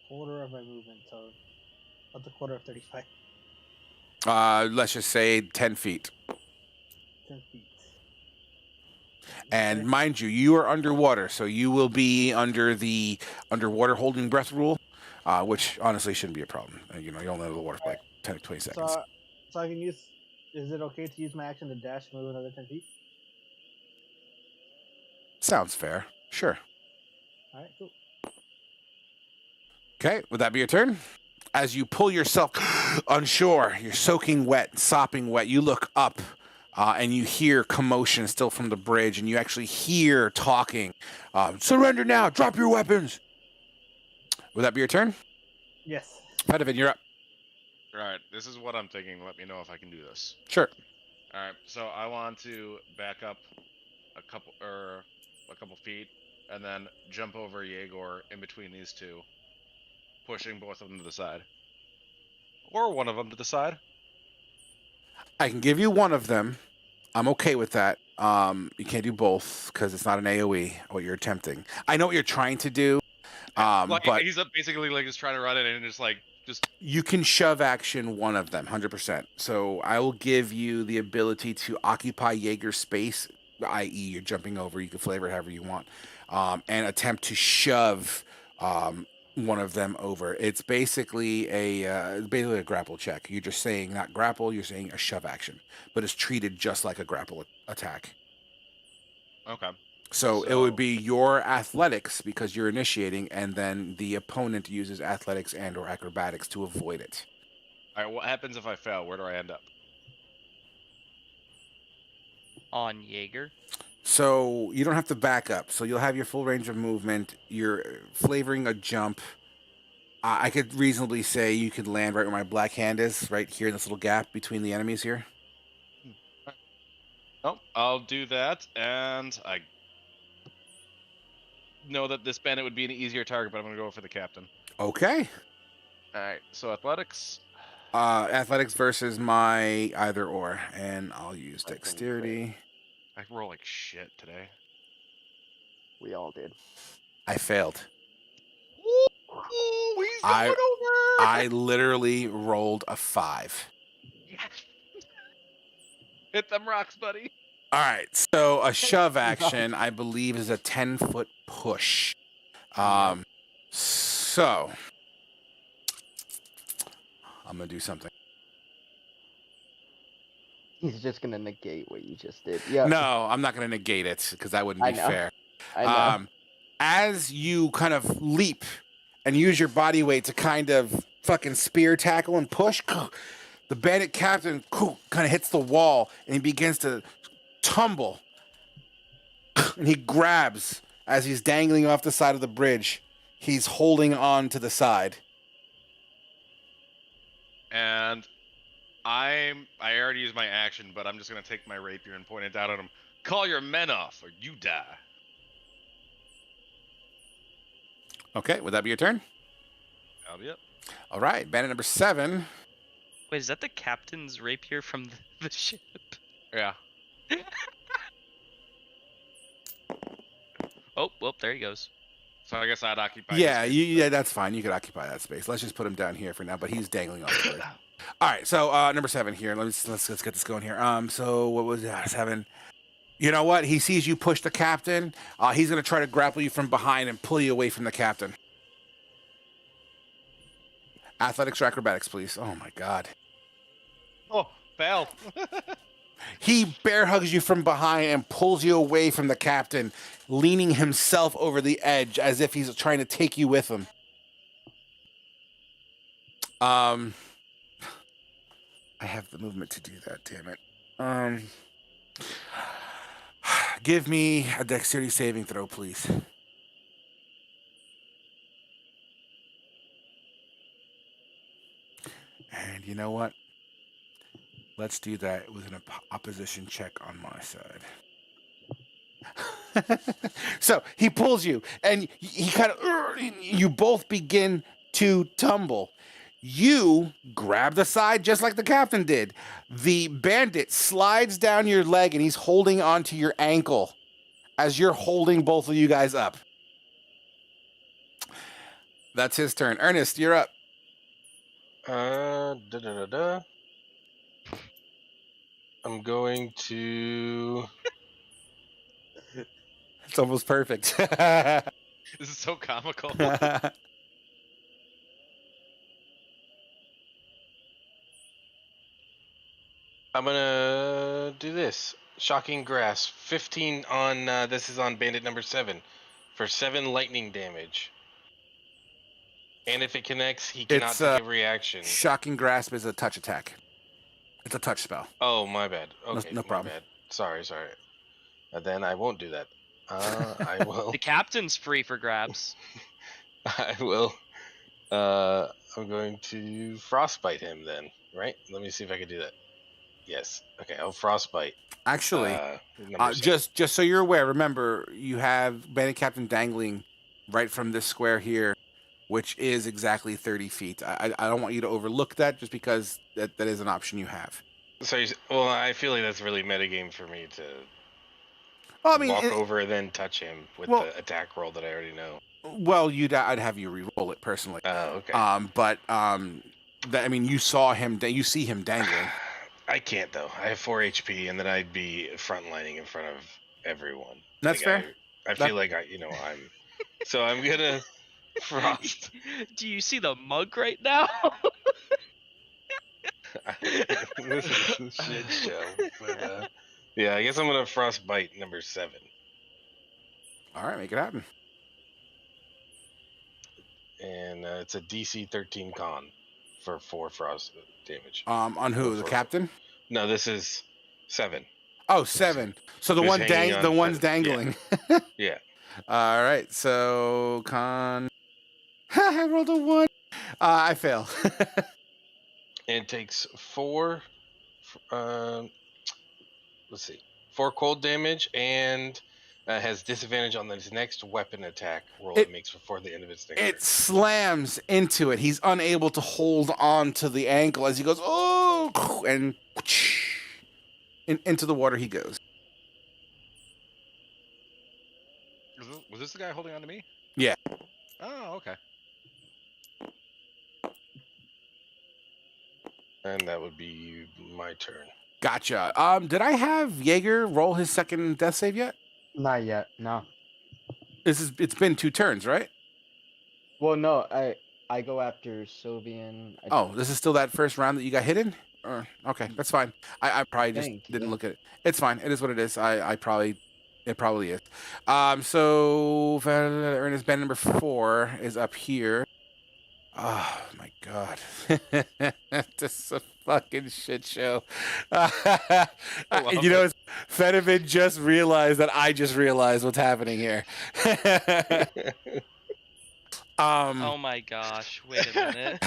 Quarter of my movement, so what's a quarter of 35? Let's just say 10 feet. 10 feet. And mind you, you are underwater, so you will be under the underwater holding breath rule, which honestly shouldn't be a problem. You're only under the water for like 10 to 20 seconds. So I can use. Is it okay to use my action to dash and move another 10 feet? Sounds fair. Sure. All right, cool. Okay, would that be your turn? As you pull yourself on shore, you're soaking wet, sopping wet. You look up, and you hear commotion still from the bridge, and you actually hear talking. Surrender now! Drop your weapons! Would that be your turn? Yes. Pedivin, you're up. All right, this is what I'm thinking. Let me know if I can do this. Sure. All right, so I want to back up a couple feet and then jump over Yegor in between these two, pushing both of them to the side, or one of them to the side. I can give you one of them. I'm okay with that. You can't do both because it's not an AoE, what you're attempting. I know what you're trying to do, but he's basically like just trying to run it and just you can shove action one of them, 100%. So I will give you the ability to occupy Jaeger's space, i.e. you're jumping over, you can flavor it however you want, and attempt to shove one of them over. It's basically a grapple check. You're just saying not grapple, you're saying a shove action, but it's treated just like a grapple attack. Okay. So it would be your athletics because you're initiating, and then the opponent uses athletics and or acrobatics to avoid it. All right, what happens if I fail? Where do I end up? on Jaeger. So you don't have to back up. So you'll have your full range of movement. You're flavoring a jump. I could reasonably say you could land right where my black hand is, right here in this little gap between the enemies here. Oh, I'll do that, and I know that this bandit would be an easier target, but I'm going to go for the captain. Okay. All right, so athletics. Athletics versus my either or, and I'll use I can dexterity. I roll like shit today. We all did. I failed. Ooh, he's going over! I literally rolled a 5. Hit them rocks, buddy. All right, so a shove action, I believe, is a 10-foot push. So I'm gonna do something. He's just gonna negate what you just did. Yeah. No, I'm not gonna negate it because that wouldn't I be know. fair. I know. As you kind of leap and use your body weight to kind of fucking spear tackle and push, the bandit captain kind of hits the wall and he begins to tumble. And he grabs as he's dangling off the side of the bridge. He's holding on to the side. And I already used my action, but I'm just gonna take my rapier and point it down at him. Call your men off, or you die. Okay, would that be your turn? That'll be it. All right, bandit number 7. Wait, is that the captain's rapier from the ship? Yeah. Oh, well, there he goes. So I guess I'd occupy. Yeah, his yeah, that's fine. You could occupy that space. Let's just put him down here for now. But he's dangling off the bridge. All right, so number 7 here. Let's get this going here. So what was that? 7. You know what? He sees you push the captain. He's gonna try to grapple you from behind and pull you away from the captain. Athletics or acrobatics, please. Oh my God. Oh, fail. He bear hugs you from behind and pulls you away from the captain, leaning himself over the edge as if he's trying to take you with him. I have the movement to do that, damn it. Give me a dexterity saving throw, please. And you know what? Let's do that with an opposition check on my side. So he pulls you, and he kind of, you both begin to tumble. You grab the side just like the captain did. The bandit slides down your leg, and he's holding onto your ankle as you're holding both of you guys up. That's his turn. Ernest, you're up. I'm going to. It's almost perfect. This is so comical. I'm gonna do this. Shocking Grasp. 15 on. This is on bandit number 7 for 7 lightning damage. And if it connects, he cannot take a reaction. Shocking Grasp is a touch attack. It's a touch spell. Oh, my bad. Okay, no problem. My bad. Sorry. Then I won't do that. I will. The captain's free for grabs. I will. I'm going to frostbite him then, right? Let me see if I can do that. Yes. Okay, I'll frostbite. Actually, just so you're aware, remember you have Bandit Captain dangling right from this square here, which is exactly 30 feet. I don't want you to overlook that, just because that is an option you have. So, well, I feel like that's really metagame for me to walk over and then touch him with the attack roll that I already know. Well, I'd have you re-roll it personally. Oh, okay. You saw him. You see him dangling. I can't though. I have 4 HP, and then I'd be frontlining in front of everyone. That's fair. I feel like I'm. So I'm gonna frost. Do you see the mug right now? This is a shit show. But, yeah, I guess I'm gonna frostbite number 7. All right, make it happen. And it's a DC 13 con for 4 frost damage. On who? The captain? No, this is 7. Oh, 7. So the Who's one hanging on the to- one's yeah. dangling. Yeah. All right. So con. I rolled a 1. I fail. And it takes 4. Let's see, 4 cold damage, and has disadvantage on his next weapon attack roll it makes before the end of its next turn. It slams into it. He's unable to hold on to the ankle as he goes, oh, and into the water he goes. Was this the guy holding on to me? Yeah. Oh, okay. And that would be my turn. Gotcha. Did I have Jaeger roll his second death save yet? Not yet. No. It's been 2 turns, right? Well, no. I go after Sylvian. Oh, this is still that first round that you got hit in? Or, okay, that's fine. I probably just didn't look at it. It's fine. It is what it is. It probably is. So Ernest band number 4 is up here. Oh my god. This is a fucking shit show. You know, Fedivin just realized that I just realized what's happening here. Oh my gosh! Wait a minute.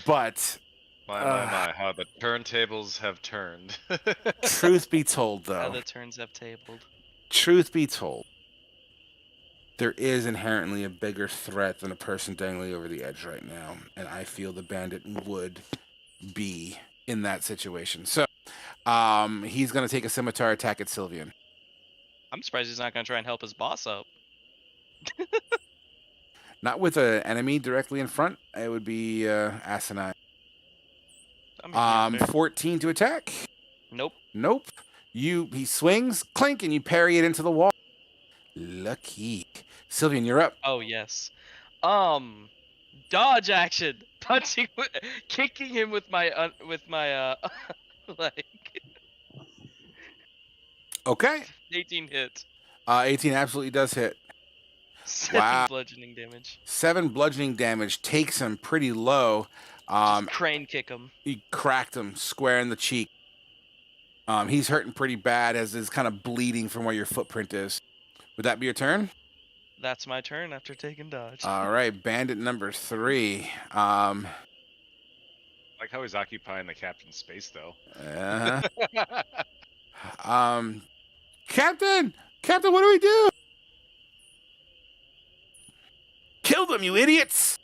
But my, how the turntables have turned. truth be told, How though, the turns have tabled. truth be told, there is inherently a bigger threat than a person dangling over the edge right now, and I feel the bandit would be in that situation. So, he's gonna take a scimitar attack at Sylvian. I'm surprised he's not gonna try and help his boss up. Not with an enemy directly in front. It would be asinine. I mean, 14 to attack. Nope. Nope. He swings, clink, and you parry it into the wall. Lucky. Sylvian, you're up. Oh yes. Dodge action, punching, kicking him with my leg. Okay. 18 hit. 18 absolutely does hit. 7 bludgeoning damage. 7 bludgeoning damage takes him pretty low. Just crane kick him. You cracked him square in the cheek. He's hurting pretty bad as is kind of bleeding from where your footprint is. Would that be your turn? That's my turn after taking dodge. All right, bandit number 3. Like how he's occupying the captain's space, though. Captain, what do we do? Kill them, you idiots!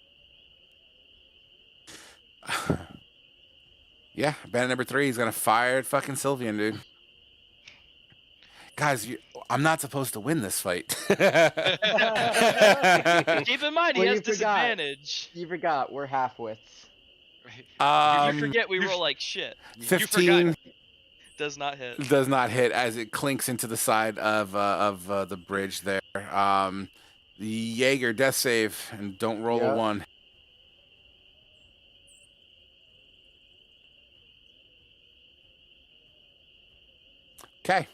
Yeah, bandit number 3 is gonna fire at fucking Sylvian, dude. Guys, I'm not supposed to win this fight. Keep in mind, he has disadvantage. You forgot, we're half-wits. You forget we roll like shit. 15 does not hit. Does not hit as it clinks into the side of the bridge there. The Jaeger death save, and don't roll a 1. Okay.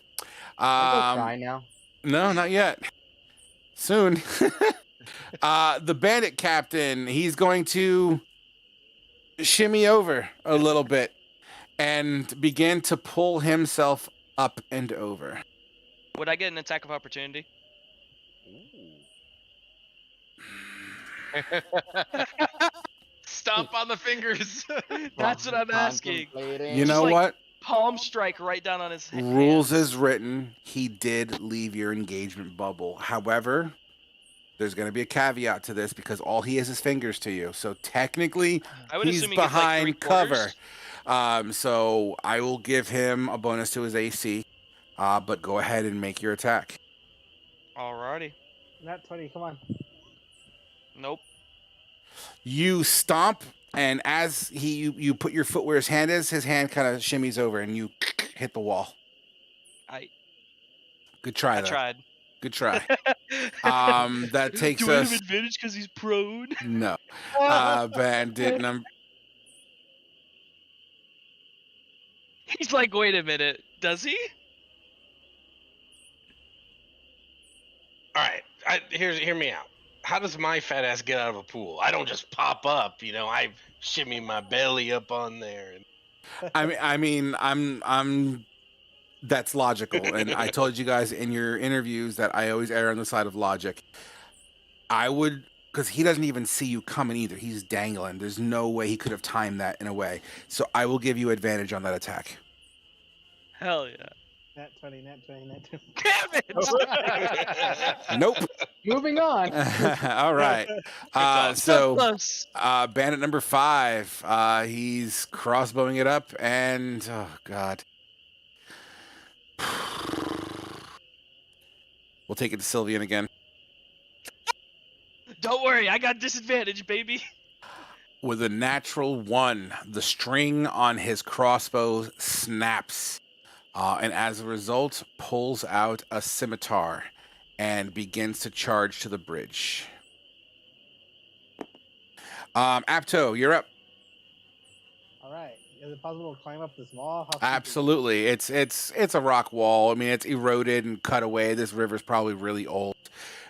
I'm gonna cry now. No, not yet. Soon. The bandit captain, he's going to shimmy over a little bit and begin to pull himself up and over. Would I get an attack of opportunity? Stomp on the fingers. That's what I'm asking. You know what? Palm strike right down on his hand. Rules as written, he did leave your engagement bubble. However, there's going to be a caveat to this because all he has is fingers to you. So technically, he's behind cover. So I will give him a bonus to his AC. But go ahead and make your attack. Alrighty. Not 20, come on. Nope. You stomp, and as you put your foot where his hand is, his hand kind of shimmies over, and you hit the wall. Good try, though. I tried. Good try. That takes Do I us. have advantage because he's prone? No. Bandit number. He's like, wait a minute, does he? All right, hear me out. How does my fat ass get out of a pool? I don't just pop up, you know. I shimmy my belly up on there. I mean, I'm That's logical. And I told you guys in your interviews that I always err on the side of logic. I would, because he doesn't even see you coming either. He's dangling. There's no way he could have timed that in a way. So I will give you advantage on that attack. Hell yeah. Nat 20, nat 20, nat 20. Damn it! Nope. Moving on. All right. So So close. bandit number 5, he's crossbowing it up, and oh god. We'll take it to Sylvian again. Don't worry, I got disadvantage, baby. With a natural 1, the string on his crossbow snaps, and as a result, pulls out a scimitar and begins to charge to the bridge. Apto, you're up. All right. Is it possible to climb up this wall? How steep is it? Absolutely. It's a rock wall. I mean, it's eroded and cut away. This river's probably really old,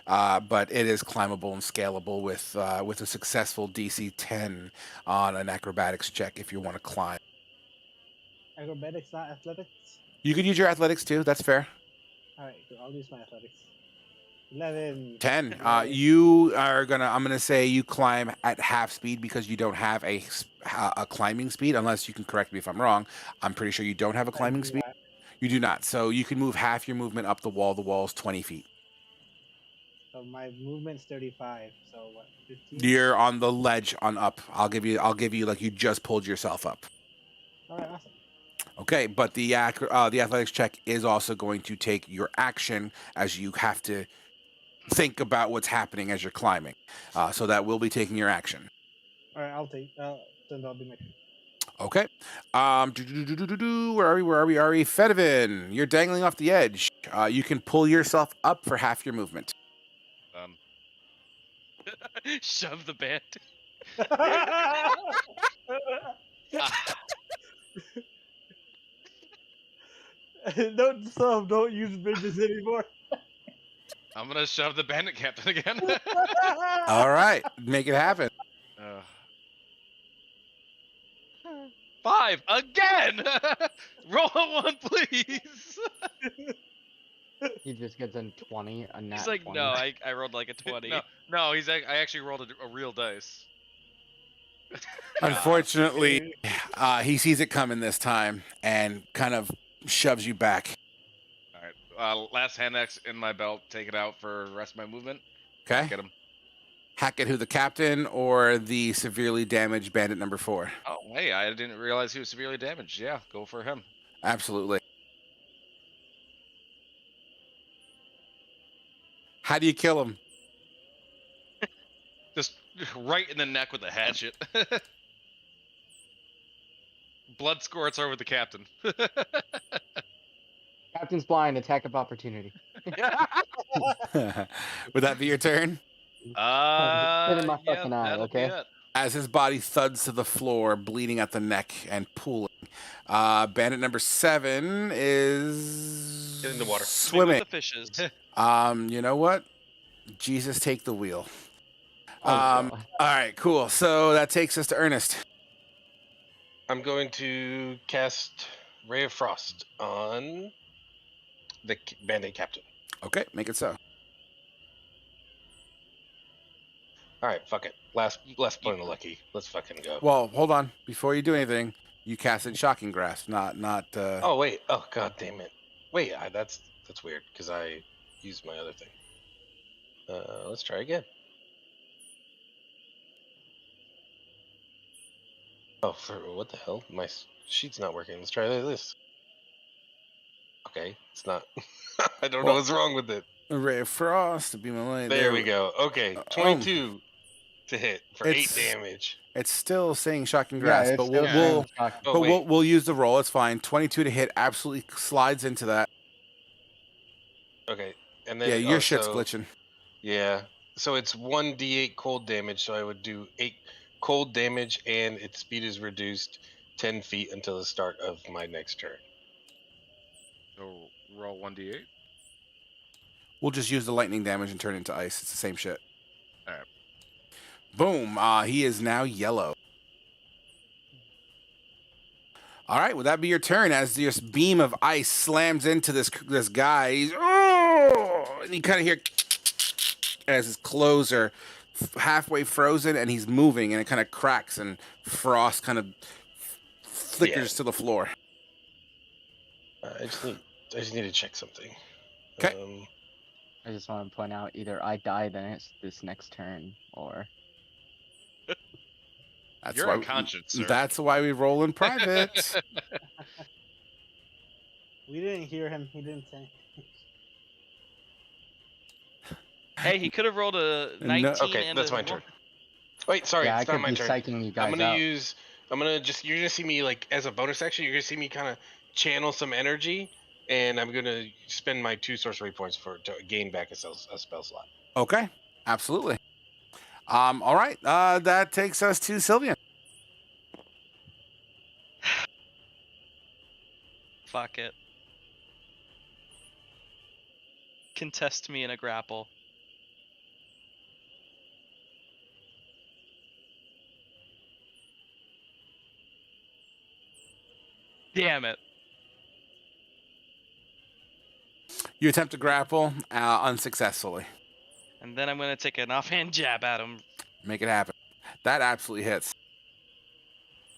but it is climbable and scalable with a successful DC 10 on an acrobatics check if you want to climb. Acrobatics, not athletics? You could use your athletics too. That's fair. All right, so I'll use my athletics. 11. 10. You are gonna. I'm gonna say you climb at half speed because you don't have a climbing speed. Unless you can correct me if I'm wrong. I'm pretty sure you don't have a climbing speed. You do not. So you can move half your movement up the wall. The wall is 20 feet. So my movement's 35. So what? 15. You're on the ledge on up. I'll give you like you just pulled yourself up. All right, awesome. Okay, but the athletics check is also going to take your action as you have to think about what's happening as you're climbing. So that will be taking your action. All right, I'll take. Then that'll be my turn. Okay. Where are we? Fedivin, you're dangling off the edge. You can pull yourself up for half your movement. Shove the band. Don't use bridges anymore. I'm gonna shove the bandit captain again. All right, make it happen. 5 again. Roll a 1, please. He just gets a 20, a nat He's like, 20. no, I rolled like a 20. no, I actually rolled a real dice. Unfortunately, he sees it coming this time and kind of shoves you back. All right, last hand axe in my belt. Take it out for the rest of my movement. Okay. Get him. Hack at who, the captain or the severely damaged bandit number 4? Oh, hey, I didn't realize he was severely damaged. Yeah, go for him. Absolutely. How do you kill him? Just right in the neck with a hatchet. Blood squirts over the captain. Captain's blind, attack of opportunity. Would that be your turn? Hit in my fucking eye, that'll okay? be it. As his body thuds to the floor, bleeding at the neck and pooling. Bandit number 7 is Get in the water. swimming. With the fishes. You know what? Jesus, take the wheel. Oh, All God. right, cool. So that takes us to Ernest. I'm going to cast Ray of Frost on the bandit captain. Okay, make it so. All right, fuck it. Last point of lucky. Let's fucking go. Well, hold on. Before you do anything, you casted Shocking Grasp, not. Oh wait. Oh god damn it. Wait, that's weird because I used my other thing. Let's try again. Oh, for what the hell? My sheet's not working. Let's try this. Okay, it's not. I don't know what's wrong with it. Ray of Frost to be my light. There we go. Okay, 22 to hit for 8 It's- damage. It's still saying Shocking Yeah, Grasp, it's but still we'll shocking. Oh, but wait. we'll use the roll. It's fine. 22 to hit absolutely slides into that. Okay, and then Yeah, your shit's also- glitching. Yeah, so it's 1d8 cold damage. So I would do 8 cold damage, and its speed is reduced 10 feet until the start of my next turn. So roll 1d8. We'll just use the lightning damage and turn it into ice. It's the same shit. All right. Boom. He is now yellow. All right, well, that'd be your turn as this beam of ice slams into this guy. He's, oh! And you kind of hear as his clothes are halfway frozen and he's moving and it kind of cracks and frost kind of flickers to the floor. I just need to check something. 'Kay. I just want to point out either I die this next turn, or That's You're why unconscious, sir. That's why we roll in private. We didn't hear him. He didn't say. Hey, he could have rolled a 19 Okay, and that's a my turn. Wait, sorry, yeah, I it's not could my be turn. psyching you guys I'm gonna out. you're gonna see me like as a bonus action. You're gonna see me kind of channel some energy, and I'm gonna spend my 2 sorcery points to gain back a spell slot. Okay, absolutely. All right, that takes us to Sylvian. Fuck it. Contest me in a grapple. Damn it. You attempt to grapple unsuccessfully. And then I'm gonna take an offhand jab at him. Make it happen. That absolutely hits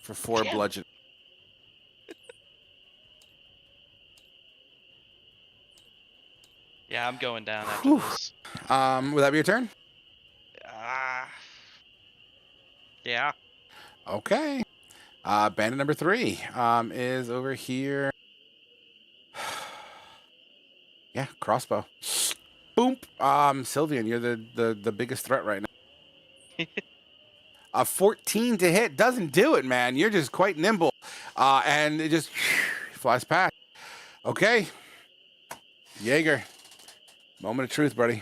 for 4 bludgeon. Yeah, I'm going down after this. Will that be your turn? Yeah. Okay. Bandit number 3 is over here. Yeah, crossbow. Boom. Sylvian, you're the biggest threat right now. A 14 to hit doesn't do it, man. You're just quite nimble. And it just flies past. Okay. Jaeger. Moment of truth, buddy.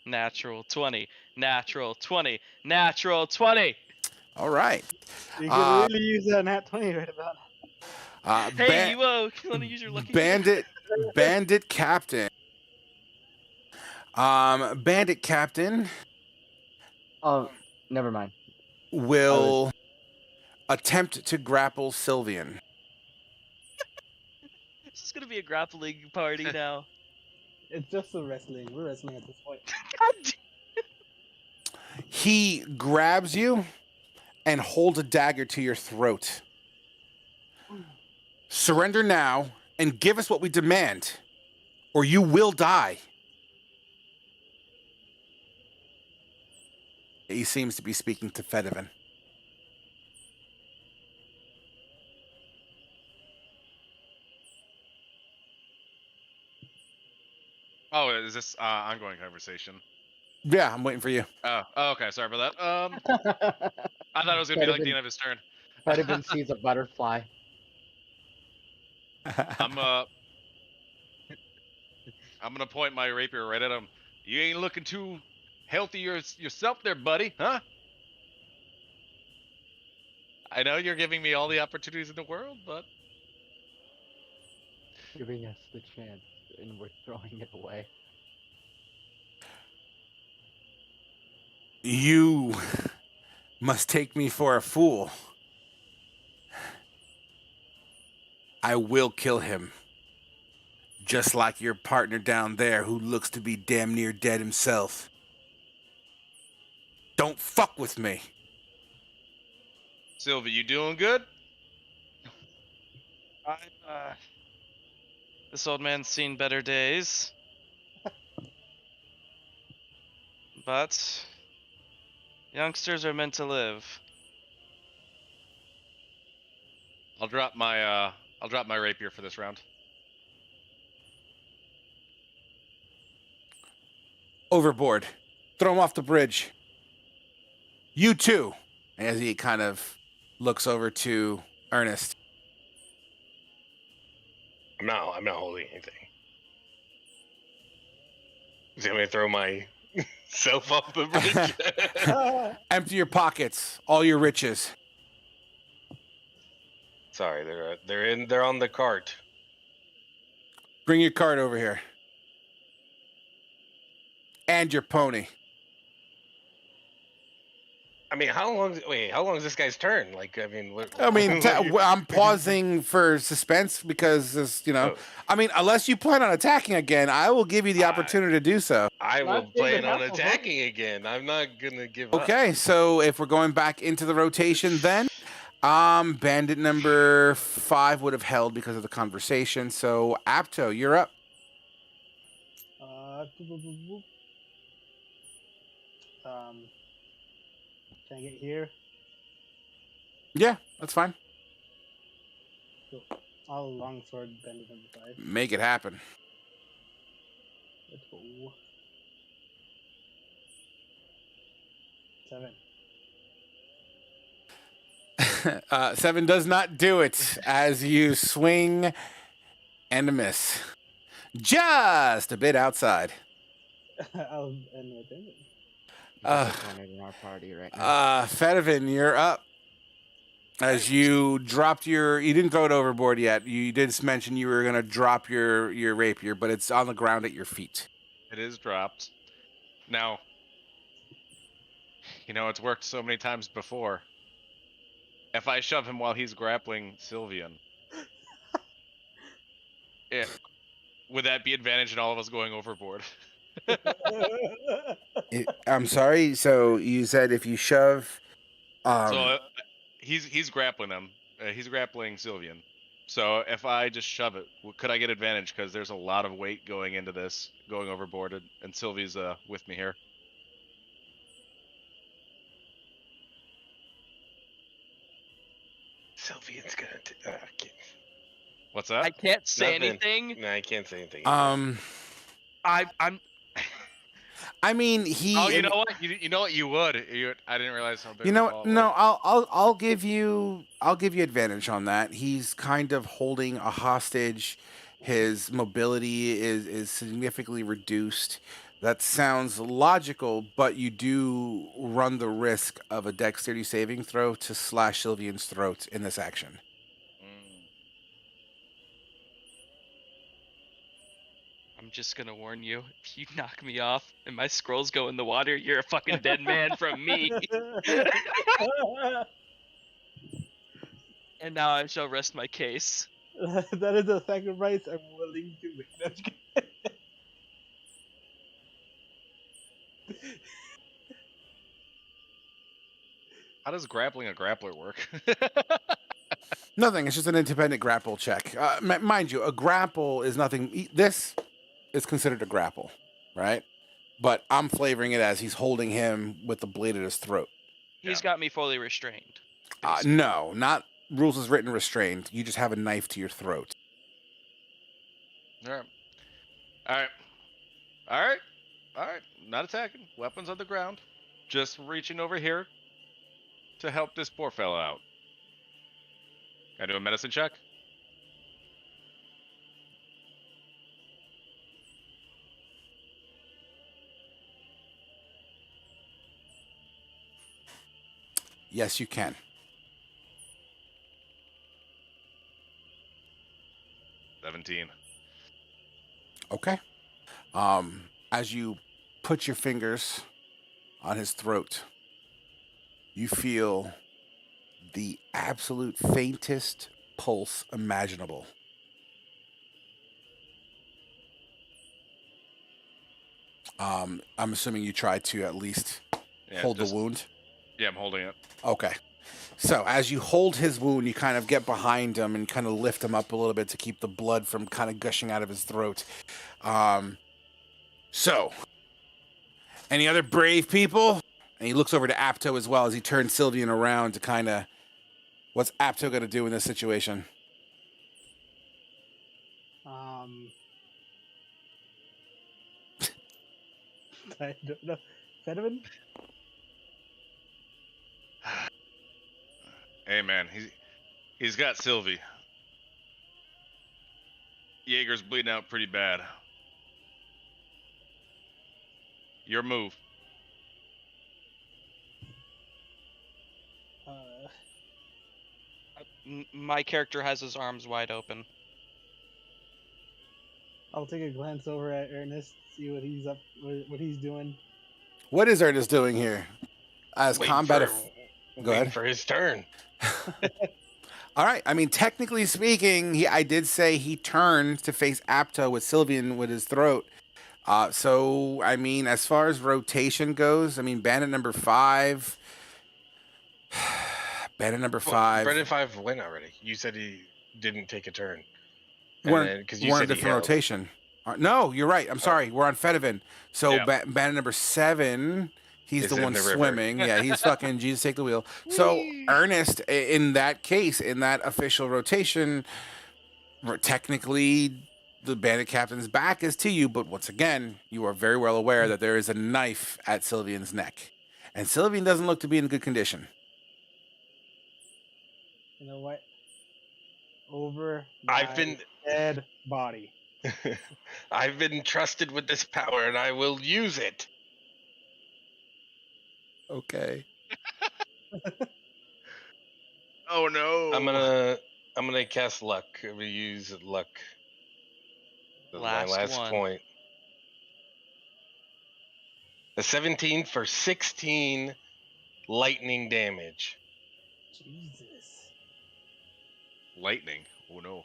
Natural 20. Natural 20. Natural 20. All right. You could really use that nat 20 right about now. Hey, you want to use your lucky Bandit Captain. Bandit Captain. Oh, never mind. Will attempt to grapple Sylvian. This is gonna be a grappling party now. It's just a wrestling. We're wrestling at this point. He grabs you and holds a dagger to your throat. Surrender now and give us what we demand, or you will die. He seems to be speaking to Fedivan. Oh, is this ongoing conversation? Yeah, I'm waiting for you. Oh, okay. Sorry about that. I thought it was gonna be like the end of his turn. Fedivan sees a butterfly. I'm gonna point my rapier right at him. You ain't looking too healthy yourself there, buddy, huh? I know you're giving me all the opportunities in the world, but Giving us the chance, and we're throwing it away. You must take me for a fool. I will kill him. Just like your partner down there who looks to be damn near dead himself. Don't fuck with me. Sylvie, you doing good? This old man's seen better days. But youngsters are meant to live. I'll drop my rapier for this round. Overboard. Throw him off the bridge. You too. As he kind of looks over to Ernest. I'm not holding anything. Is he gonna throw my self off the bridge? Empty your pockets. All your riches. Sorry, they're on the cart. Bring your cart over here. And your pony. I mean, how long? Wait, how long is this guy's turn? Like, I mean, I mean, I'm pausing for suspense because this, Oh. I mean, unless you plan on attacking again, I will give you the opportunity to do so. I will Not David plan on Hasselhoff. attacking again. I'm not gonna give up. Okay, so if we're going back into the rotation, then bandit number 5 would have held because of the conversation. So Apto, you're up. Boop, boop, boop, boop. Can I get here? Yeah, that's fine. Cool. I'll longsword bandit number 5. Make it happen. Let's go. 7. 7 does not do it as you swing and a miss. Just a bit outside. I'll end with it. Disappointed in our party right now. Fedivin, you're up. As you dropped you didn't throw it overboard yet. You did mention you were going to drop your rapier, but it's on the ground at your feet. It is dropped. Now, it's worked so many times before. If I shove him while he's grappling Sylvian, would that be advantage in all of us going overboard? I'm sorry. So you said if you shove. So he's grappling him. He's grappling Sylvian. So if I just shove it, could I get advantage? Because there's a lot of weight going into this, going overboard, and Sylvie's with me here. Sylvian's gonna. What's that? I can't say Nothing. anything. No, I can't say anything. I'm. I mean, he. Oh, you know what? You know what? You would. I didn't realize how big. You know of a what? ball it No, was. I'll give you advantage on that. He's kind of holding a hostage. His mobility is significantly reduced. That sounds logical, but you do run the risk of a dexterity saving throw to slash Sylvian's throat in this action. I'm just gonna warn you. If you knock me off and my scrolls go in the water, you're a fucking dead man from me. And now I shall rest my case. That is a sacrifice I'm willing to make. No, I'm just kidding. How does grappling a grappler work? Nothing. It's just an independent grapple check. Mind you, a grapple is nothing. This is considered a grapple, right? But I'm flavoring it as he's holding him with the blade at his throat. He's got me fully restrained. No, not rules as written restrained. You just have a knife to your throat. All right. Not attacking. Weapons on the ground. Just reaching over here to help this poor fella out. Can I do a medicine check? Yes, you can. 17. Okay. As you put your fingers on his throat, you feel the absolute faintest pulse imaginable. I'm assuming you tried to at least hold the wound. Yeah, I'm holding it. Okay. So as you hold his wound, you kind of get behind him and kind of lift him up a little bit to keep the blood from kind of gushing out of his throat. So, any other brave people? And he looks over to Apto as well as he turns Sylvian around to kind of, what's Apto going to do in this situation? I don't know. Fedivin? Hey man, he's got Sylvie. Jaeger's bleeding out pretty bad. Your move. My character has his arms wide open. I'll take a glance over at Ernest, see what he's doing. What is Ernest doing here? as Waiting combat. for, Go waiting ahead. for his turn. All right. I mean, technically speaking, I did say he turned to face Apto with Sylvian with his throat. So, I mean, as far as rotation goes, I mean, bandit number 5. Bandit number 5. Brendan 5 went already. You said he didn't take a turn. And We're, then, because you we're in a said he different held. rotation. No, you're right. I'm sorry. We're on Fedivin. So, Yeah. bandit number 7, he's Is the in one the river. swimming. Yeah, he's fucking Jesus take the wheel. So, Ernest, in that case, in that official rotation, technically the bandit captain's back is to you, but once again, you are very well aware that there is a knife at Sylvian's neck. And Sylvian doesn't look to be in good condition. You know what? Over I've my been dead body. I've been trusted with this power, and I will use it. Okay. Oh no! I'm gonna cast luck. I'm gonna use luck. That's my Last last one. point. A 17 for 16 lightning damage. Jesus. Lightning. Oh no!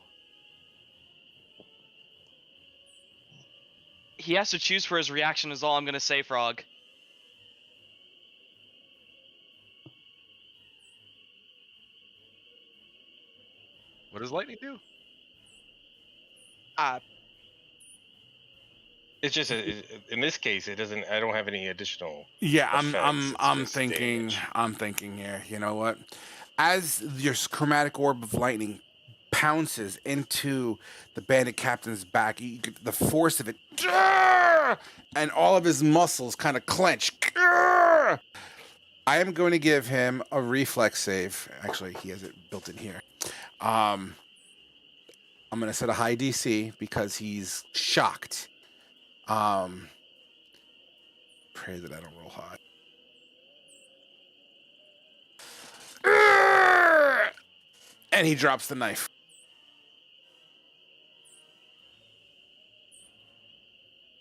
He has to choose for his reaction is all I'm gonna say, Frog. What does lightning do? It's just in this case, it doesn't. I don't have any additional. Yeah, effects. I'm It's just thinking damage. I'm thinking here. You know what? As your chromatic orb of lightning pounces into the bandit captain's back, you get the force of it, and all of his muscles kind of clench. I am going to give him a reflex save. Actually, he has it built in here. I'm going to set a high DC because he's shocked. Pray that I don't roll high. And he drops the knife.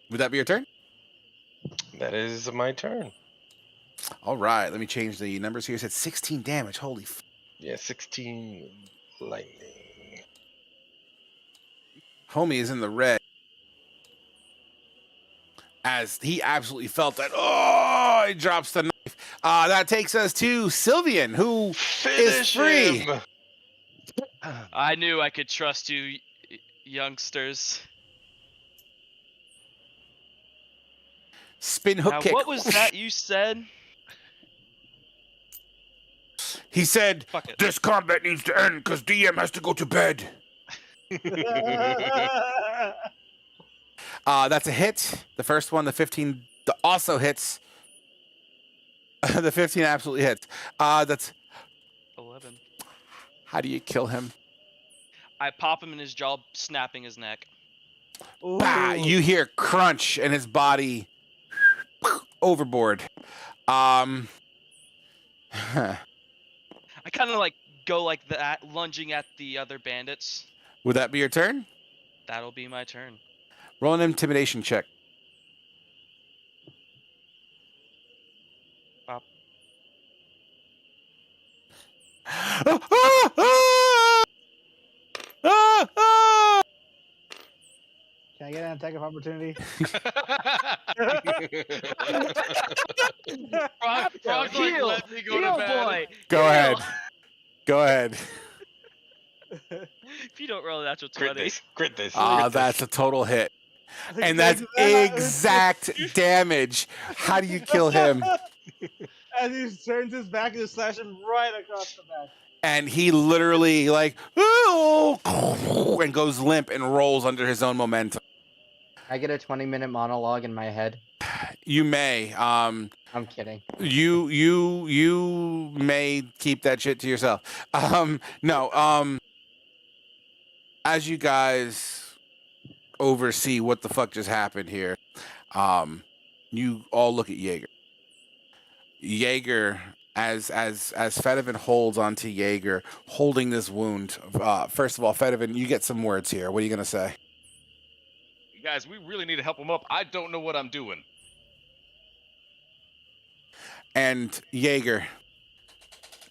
Would that be your turn? That is my turn. All right, let me change the numbers here. It said 16 damage. Holy f. Yeah, 16 lightning. Homie is in the red. As he absolutely felt that. Oh, he drops the knife. That takes us to Sylvian, who is free. Him. I knew I could trust you, youngsters. Spin hook Now, kick. what was that you said? He said, Fuck it. this combat needs to end because DM has to go to bed. That's a hit. The first one, the 15, also hits. The 15 absolutely hits. That's 11. How do you kill him? I pop him in his jaw, snapping his neck. Bah! You hear crunch and his body overboard. I kind of like go like that, lunging at the other bandits. Would that be your turn? That'll be my turn. Roll an intimidation check. Pop. Can I get an attack of opportunity? Frog's like, Heal! let me go Heal, to bed. boy! Go Heal! ahead. Go ahead. If you don't roll a natural Crit 20. this. Crit this. That's a total hit. And that's exact damage. How do you kill him? As he turns his back and just slash him right across the back. And he literally like and goes limp and rolls under his own momentum. I get a 20-minute monologue in my head. You may. I'm kidding. You may keep that shit to yourself. No. As you guys oversee what the fuck just happened here, you all look at Jaeger. Jaeger, as Fedivin holds onto Jaeger, holding this wound. First of all, Fedivin, you get some words here. What are you gonna say? You guys, we really need to help him up. I don't know what I'm doing. And Jaeger,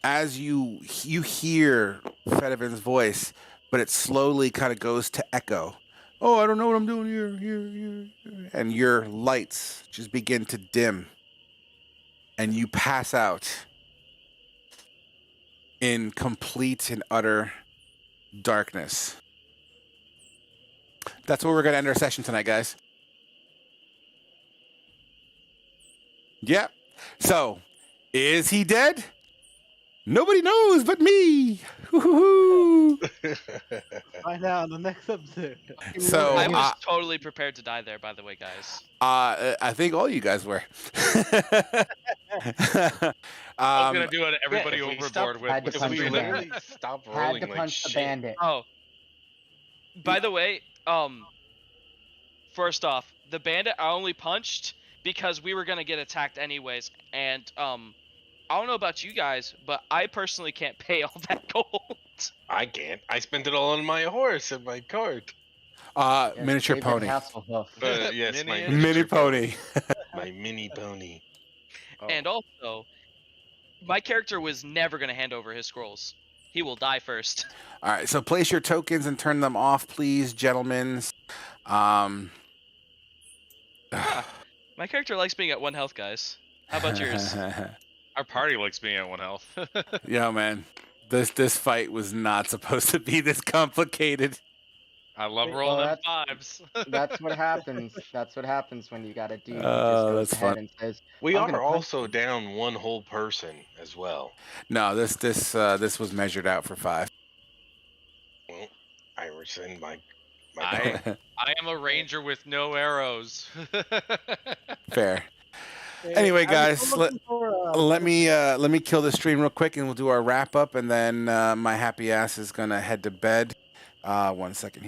as you hear Fedivin's voice, but it slowly kind of goes to echo. Oh, I don't know what I'm doing here. And your lights just begin to dim. And you pass out in complete and utter darkness. That's where we're going to end our session tonight, guys. Yep. So, is he dead? Nobody knows but me. Hoo-hoo-hoo. Find out in the next episode. So, I was totally prepared to die there, by the way, guys. I think all you guys were. I was gonna do it. Everybody if we overboard stopped- with. had to with punch we the Street bandit. Leader. literally stopped Had rolling to like punch the shit. bandit. Oh, by the way, first off, the bandit I only punched because we were gonna get attacked anyways, and I don't know about you guys, but I personally can't pay all that gold. I can't. I spent it all on my horse and my cart. Yes, Miniature David pony. Hasselhoff. Yes, my Mini- Mini pony. my mini pony. Oh. And also, my character was never gonna hand over his scrolls. He will die first. All right, so place your tokens and turn them off, please, gentlemen. My character likes being at 1 health, guys. How about yours? Our party likes being at 1 health. Yo, man, this fight was not supposed to be this complicated. I love Well, rolling them that's- fives. That's what happens. That's what happens when you got a dude who just Oh, goes that's ahead fun. and says, We I'm gonna are punch also you. down one whole person as well. No, this was measured out for 5. Well, I rescind my I- vote. I am a ranger with no arrows. Fair. Hey, Anyway, I was guys, still looking for, let me kill the stream real quick, and we'll do our wrap up, and then my happy ass is gonna head to bed. 1 second here.